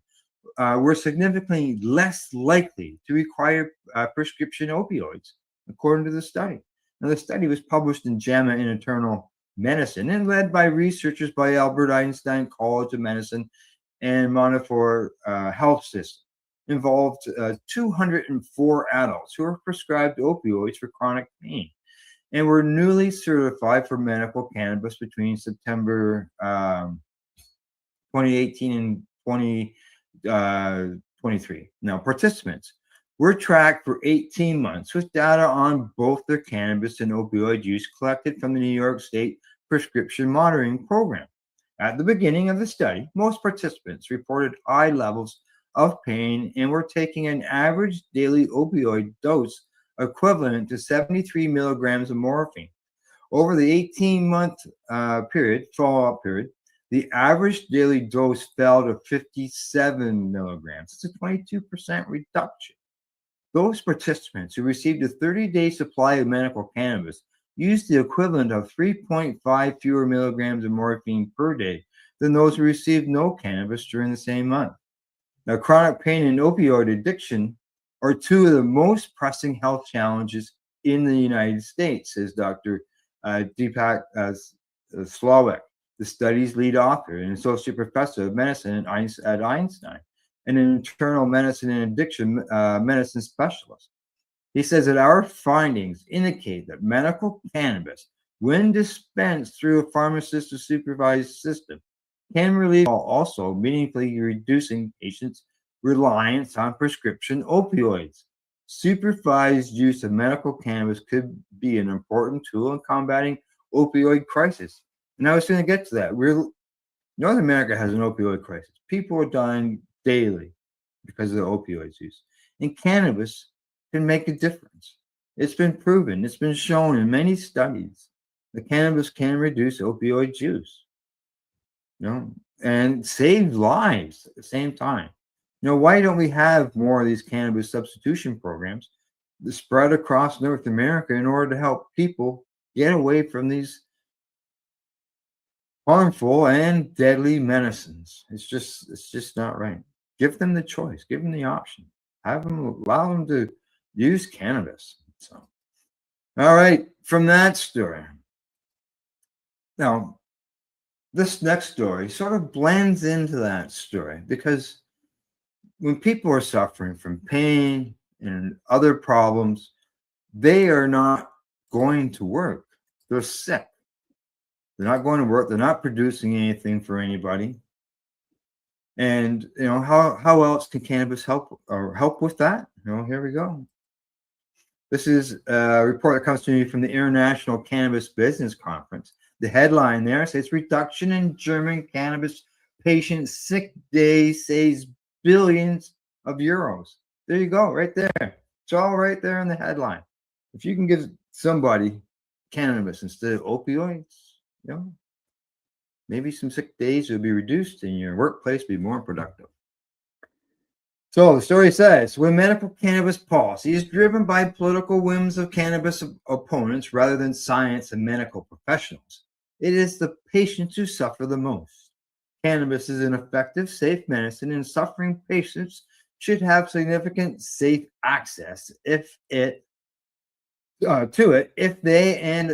were significantly less likely to require prescription opioids, according to the study. Now, the study was published in JAMA in Internal Medicine and led by researchers by Albert Einstein College of Medicine and Montefiore Health System. Involved 204 adults who were prescribed opioids for chronic pain and were newly certified for medical cannabis between September 2018 and 2023. Now, participants were tracked for 18 months with data on both their cannabis and opioid use collected from the New York State Prescription Monitoring Program. At the beginning of the study, most participants reported high levels of pain and were taking an average daily opioid dose equivalent to 73 milligrams of morphine. Over the 18-month follow-up period, the average daily dose fell to 57 milligrams. It's a 22% reduction. Those participants who received a 30-day supply of medical cannabis used the equivalent of 3.5 fewer milligrams of morphine per day than those who received no cannabis during the same month. Now, chronic pain and opioid addiction are 2 of the most pressing health challenges in the United States, says Dr. Deepak Slawik, the study's lead author and associate professor of medicine at Einstein, and an internal medicine and addiction medicine specialist. He says that our findings indicate that medical cannabis, when dispensed through a pharmacist supervised system, can relieve while also meaningfully reducing patients' reliance on prescription opioids. Supervised use of medical cannabis could be an important tool in combating opioid crisis. And I was going to get to that. North America has an opioid crisis. People are dying daily because of the opioids use. And cannabis can make a difference. It's been proven. It's been shown in many studies that cannabis can reduce opioid use. And save lives at the same time. Why don't we have more of these cannabis substitution programs that spread across North America in order to help people get away from these harmful and deadly medicines? It's just not right. Give them the choice. Give them the option. Allow them to use cannabis. So, all right, from that story. Now, this next story sort of blends into that story because when people are suffering from pain and other problems, they are not going to work. They're sick. They're not going to work. They're not producing anything for anybody. And how else can cannabis help with that? Here we go. This is a report that comes to me from the International Cannabis Business Conference. The headline there says reduction in German cannabis patient sick days saves billions of euros. There you go, right there. It's all right there in the headline. If you can give somebody cannabis instead of opioids, maybe some sick days will be reduced and your workplace will be more productive. So the story says, when medical cannabis policy is driven by political whims of cannabis opponents rather than science and medical professionals, it is the patients who suffer the most. Cannabis is an effective, safe medicine, and suffering patients should have significant safe access to it if they and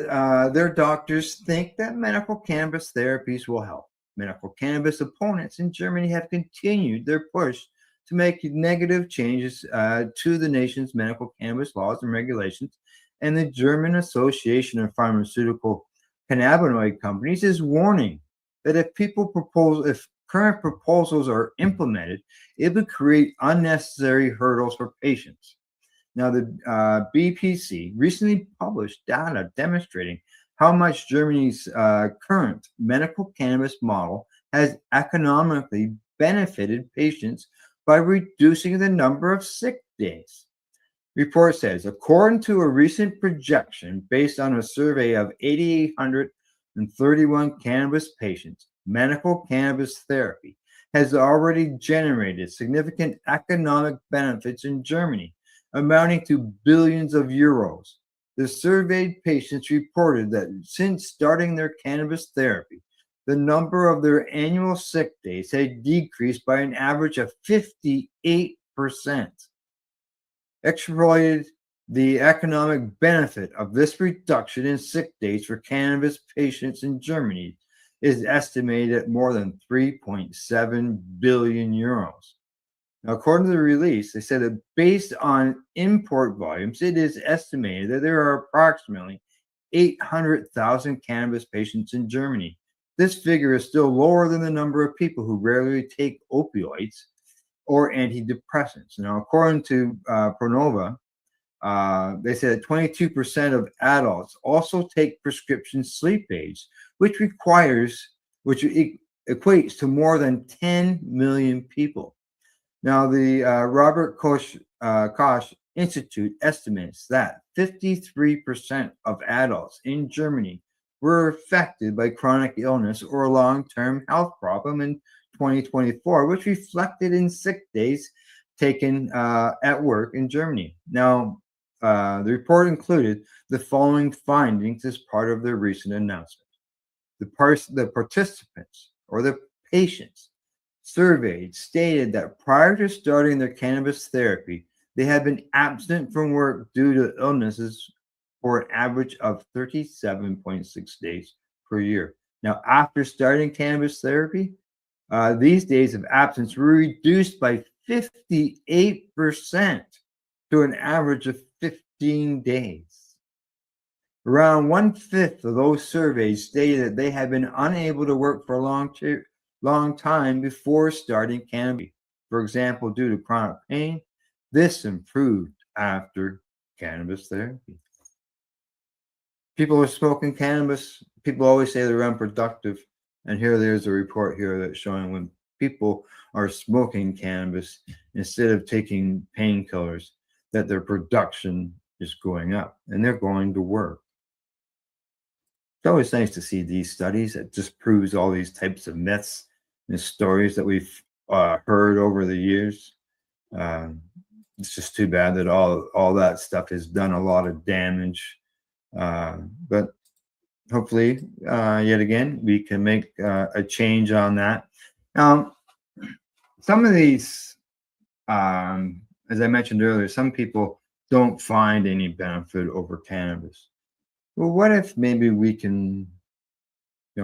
their doctors think that medical cannabis therapies will help. Medical cannabis opponents in Germany have continued their push to make negative changes to the nation's medical cannabis laws and regulations, and the German Association of Pharmaceutical Cannabinoid Companies is warning that if current proposals are implemented, it would create unnecessary hurdles for patients. Now, the BPC recently published data demonstrating how much Germany's current medical cannabis model has economically benefited patients by reducing the number of sick days. Report says, according to a recent projection based on a survey of 8,831 cannabis patients, medical cannabis therapy has already generated significant economic benefits in Germany, amounting to billions of euros. The surveyed patients reported that since starting their cannabis therapy, the number of their annual sick days had decreased by an average of 58%. Extrapolated, the economic benefit of this reduction in sick days for cannabis patients in Germany is estimated at more than 3.7 billion euros. Now, according to the release, they said that based on import volumes, it is estimated that there are approximately 800,000 cannabis patients in Germany. This figure is still lower than the number of people who regularly take opioids or antidepressants. Now, according to Pronova, they said that 22% of adults also take prescription sleep aids, which equates to more than 10 million people. Now, the Robert Koch Institute estimates that 53% of adults in Germany were affected by chronic illness or a long-term health problem in 2024, which reflected in sick days taken at work in Germany. Now, the report included the following findings as part of their recent announcement. The participants or the patients surveyed stated that prior to starting their cannabis therapy, they had been absent from work due to illnesses for an average of 37.6 days per year. Now, after starting cannabis therapy, these days of absence were reduced by 58% to an average of 15 days. Around 1/5 of those surveys stated that they had been unable to work for a long time before starting cannabis. For example, due to chronic pain, this improved after cannabis therapy. People are smoking cannabis. People always say they're unproductive. And there's a report here that's showing when people are smoking cannabis instead of taking painkillers, that their production is going up and they're going to work. It's always nice to see these studies. It just proves all these types of myths and stories that we've heard over the years. It's just too bad that all that stuff has done a lot of damage. But hopefully, yet again, we can make a change on that. Some of these, as I mentioned earlier, some people don't find any benefit over cannabis. Well, what if maybe we can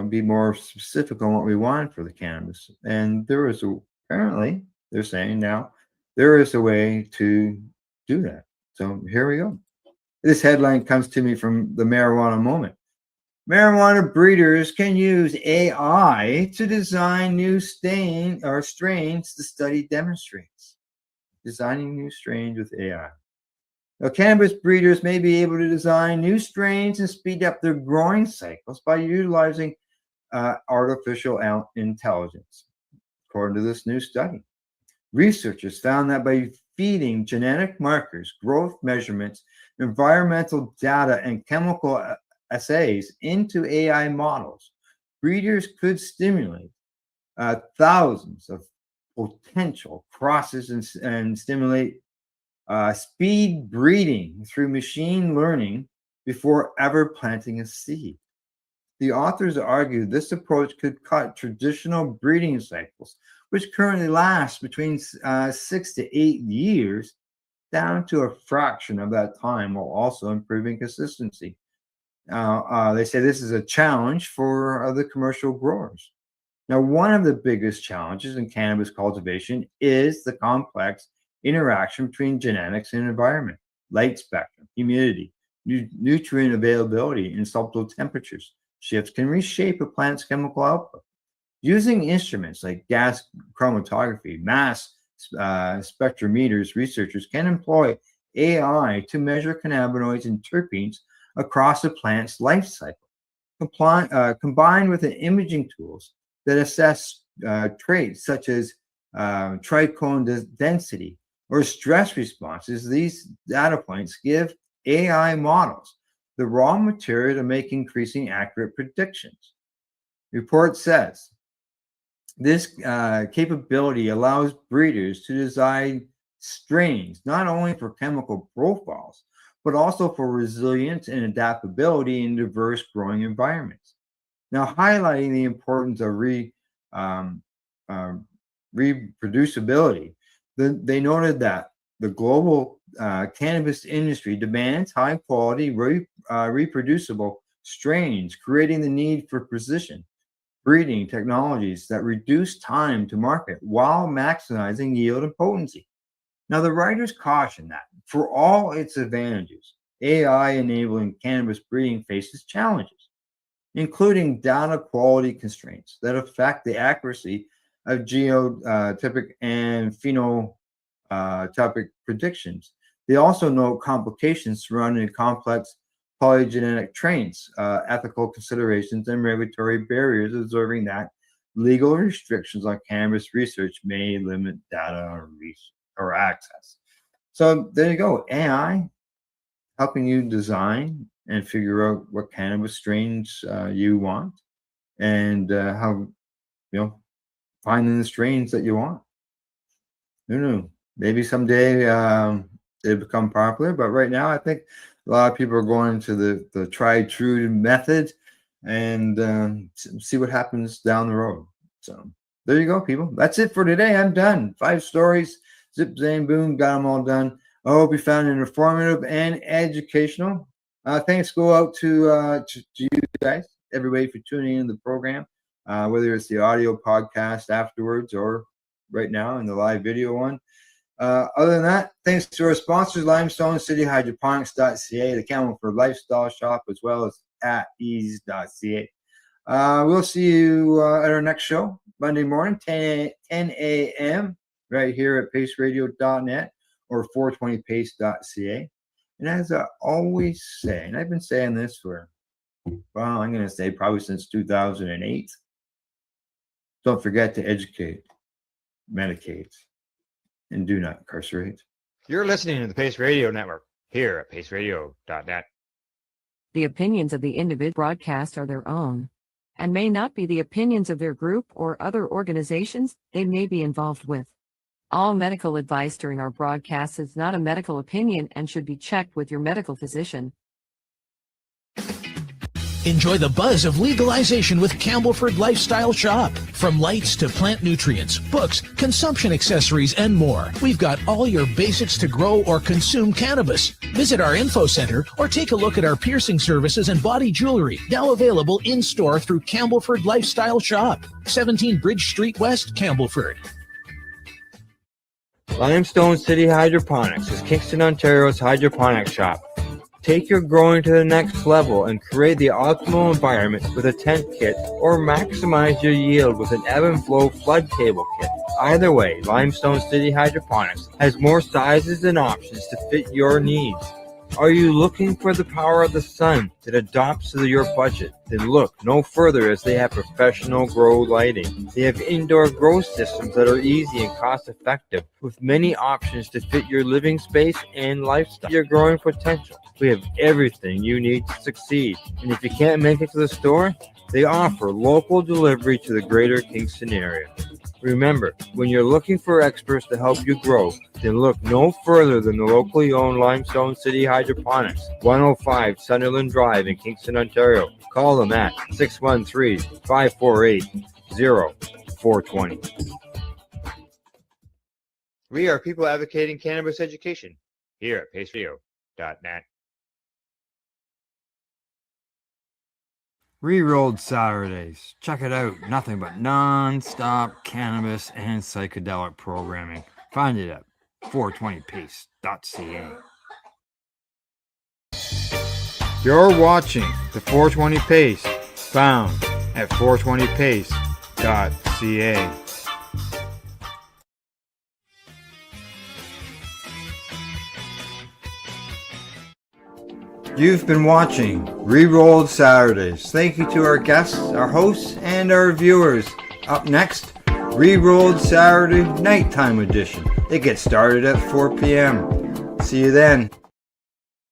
be more specific on what we want for the cannabis? And apparently, they're saying now, there is a way to do that. So here we go. This headline comes to me from the Marijuana Moment. Marijuana breeders can use AI to design new strains, the study demonstrates. Designing new strains with AI. Now, cannabis breeders may be able to design new strains and speed up their growing cycles by utilizing artificial intelligence, according to this new study. Researchers found that by feeding genetic markers, growth measurements, environmental data, and chemical assays into AI models, breeders could stimulate thousands of potential crosses and stimulate speed breeding through machine learning before ever planting a seed. The authors argue this approach could cut traditional breeding cycles, which currently last between 6 to 8 years, down to a fraction of that time, while also improving consistency. They say this is a challenge for other commercial growers. Now, one of the biggest challenges in cannabis cultivation is the complex interaction between genetics and environment, light spectrum, humidity, nutrient availability, and subtle temperatures. Shifts can reshape a plant's chemical output. Using instruments like gas chromatography, mass spectrometers, researchers can employ AI to measure cannabinoids and terpenes across a plant's life cycle. Combined with the imaging tools that assess traits such as trichome density or stress responses, these data points give AI models the raw material to make increasing accurate predictions. Report says this capability allows breeders to design strains not only for chemical profiles, but also for resilience and adaptability in diverse growing environments. Now, highlighting the importance of reproducibility, they noted that the global cannabis industry demands high quality, reproducible strains, creating the need for precision breeding technologies that reduce time to market while maximizing yield and potency. Now, the writers caution that for all its advantages, AI enabling cannabis breeding faces challenges, including data quality constraints that affect the accuracy of genotypic and phenotypic predictions. They also note complications surrounding complex polygenetic traits, ethical considerations, and regulatory barriers, observing that legal restrictions on cannabis research may limit data or access. So there you go, AI helping you design and figure out what cannabis strains you want, and how finding the strains that you want. Who knew? Maybe someday they become popular, but right now I think a lot of people are going to the tried true method and see what happens down the road. So there you go, people. That's it for today. I'm done. 5 stories, zip, zang, boom, got them all done. I hope you found it informative and educational. Thanks go out to you guys, everybody, for tuning in to the program, whether it's the audio podcast afterwards or right now in the live video one. Other than that, thanks to our sponsors, Limestone City Hydroponics.ca, the Campbellford Lifestyle Shop, as well as at ease.ca. We'll see you at our next show, Monday morning, 10 a.m., right here at paceradio.net or 420pace.ca. And as I always say, and I've been saying this for, well, I'm going to say probably since 2008, don't forget to educate, medicate, and do not incarcerate. You're listening to the Pace Radio Network here at paceradio.net. The opinions of the individual broadcast are their own and may not be the opinions of their group or other organizations they may be involved with. All medical advice during our broadcast is not a medical opinion and should be checked with your medical physician. Enjoy the buzz of legalization with Campbellford Lifestyle Shop. From lights to plant nutrients, books, consumption accessories, and more, we've got all your basics to grow or consume cannabis. Visit our info center or take a look at our piercing services and body jewelry, now available in-store through Campbellford Lifestyle Shop, 17 Bridge Street West, Campbellford. Limestone City Hydroponics is Kingston, Ontario's hydroponics shop. Take your growing to the next level and create the optimal environment with a tent kit, or maximize your yield with an ebb and flow flood table kit. Either way, Limestone City Hydroponics has more sizes and options to fit your needs. Are you looking for the power of the sun that adapts to your budget? Then look no further, as they have professional grow lighting. They have indoor grow systems that are easy and cost effective, with many options to fit your living space and lifestyle. Your growing potential. We have everything you need to succeed. And if you can't make it to the store, they offer local delivery to the greater Kingston area. Remember, when you're looking for experts to help you grow, then look no further than the locally owned Limestone City Hydroponics, 105 Sunderland Drive in Kingston, Ontario. Call them at 613-548-0420. We are people advocating cannabis education here at paceradio.net. Rerolled Saturdays. Check it out. Nothing but non-stop cannabis and psychedelic programming. Find it at 420pace.ca. You're watching the 420 Pace, found at 420pace.ca. You've been watching Rerolled Saturdays. Thank you to our guests, our hosts, and our viewers. Up next, Rerolled Saturday Nighttime Edition. It gets started at 4 p.m. See you then.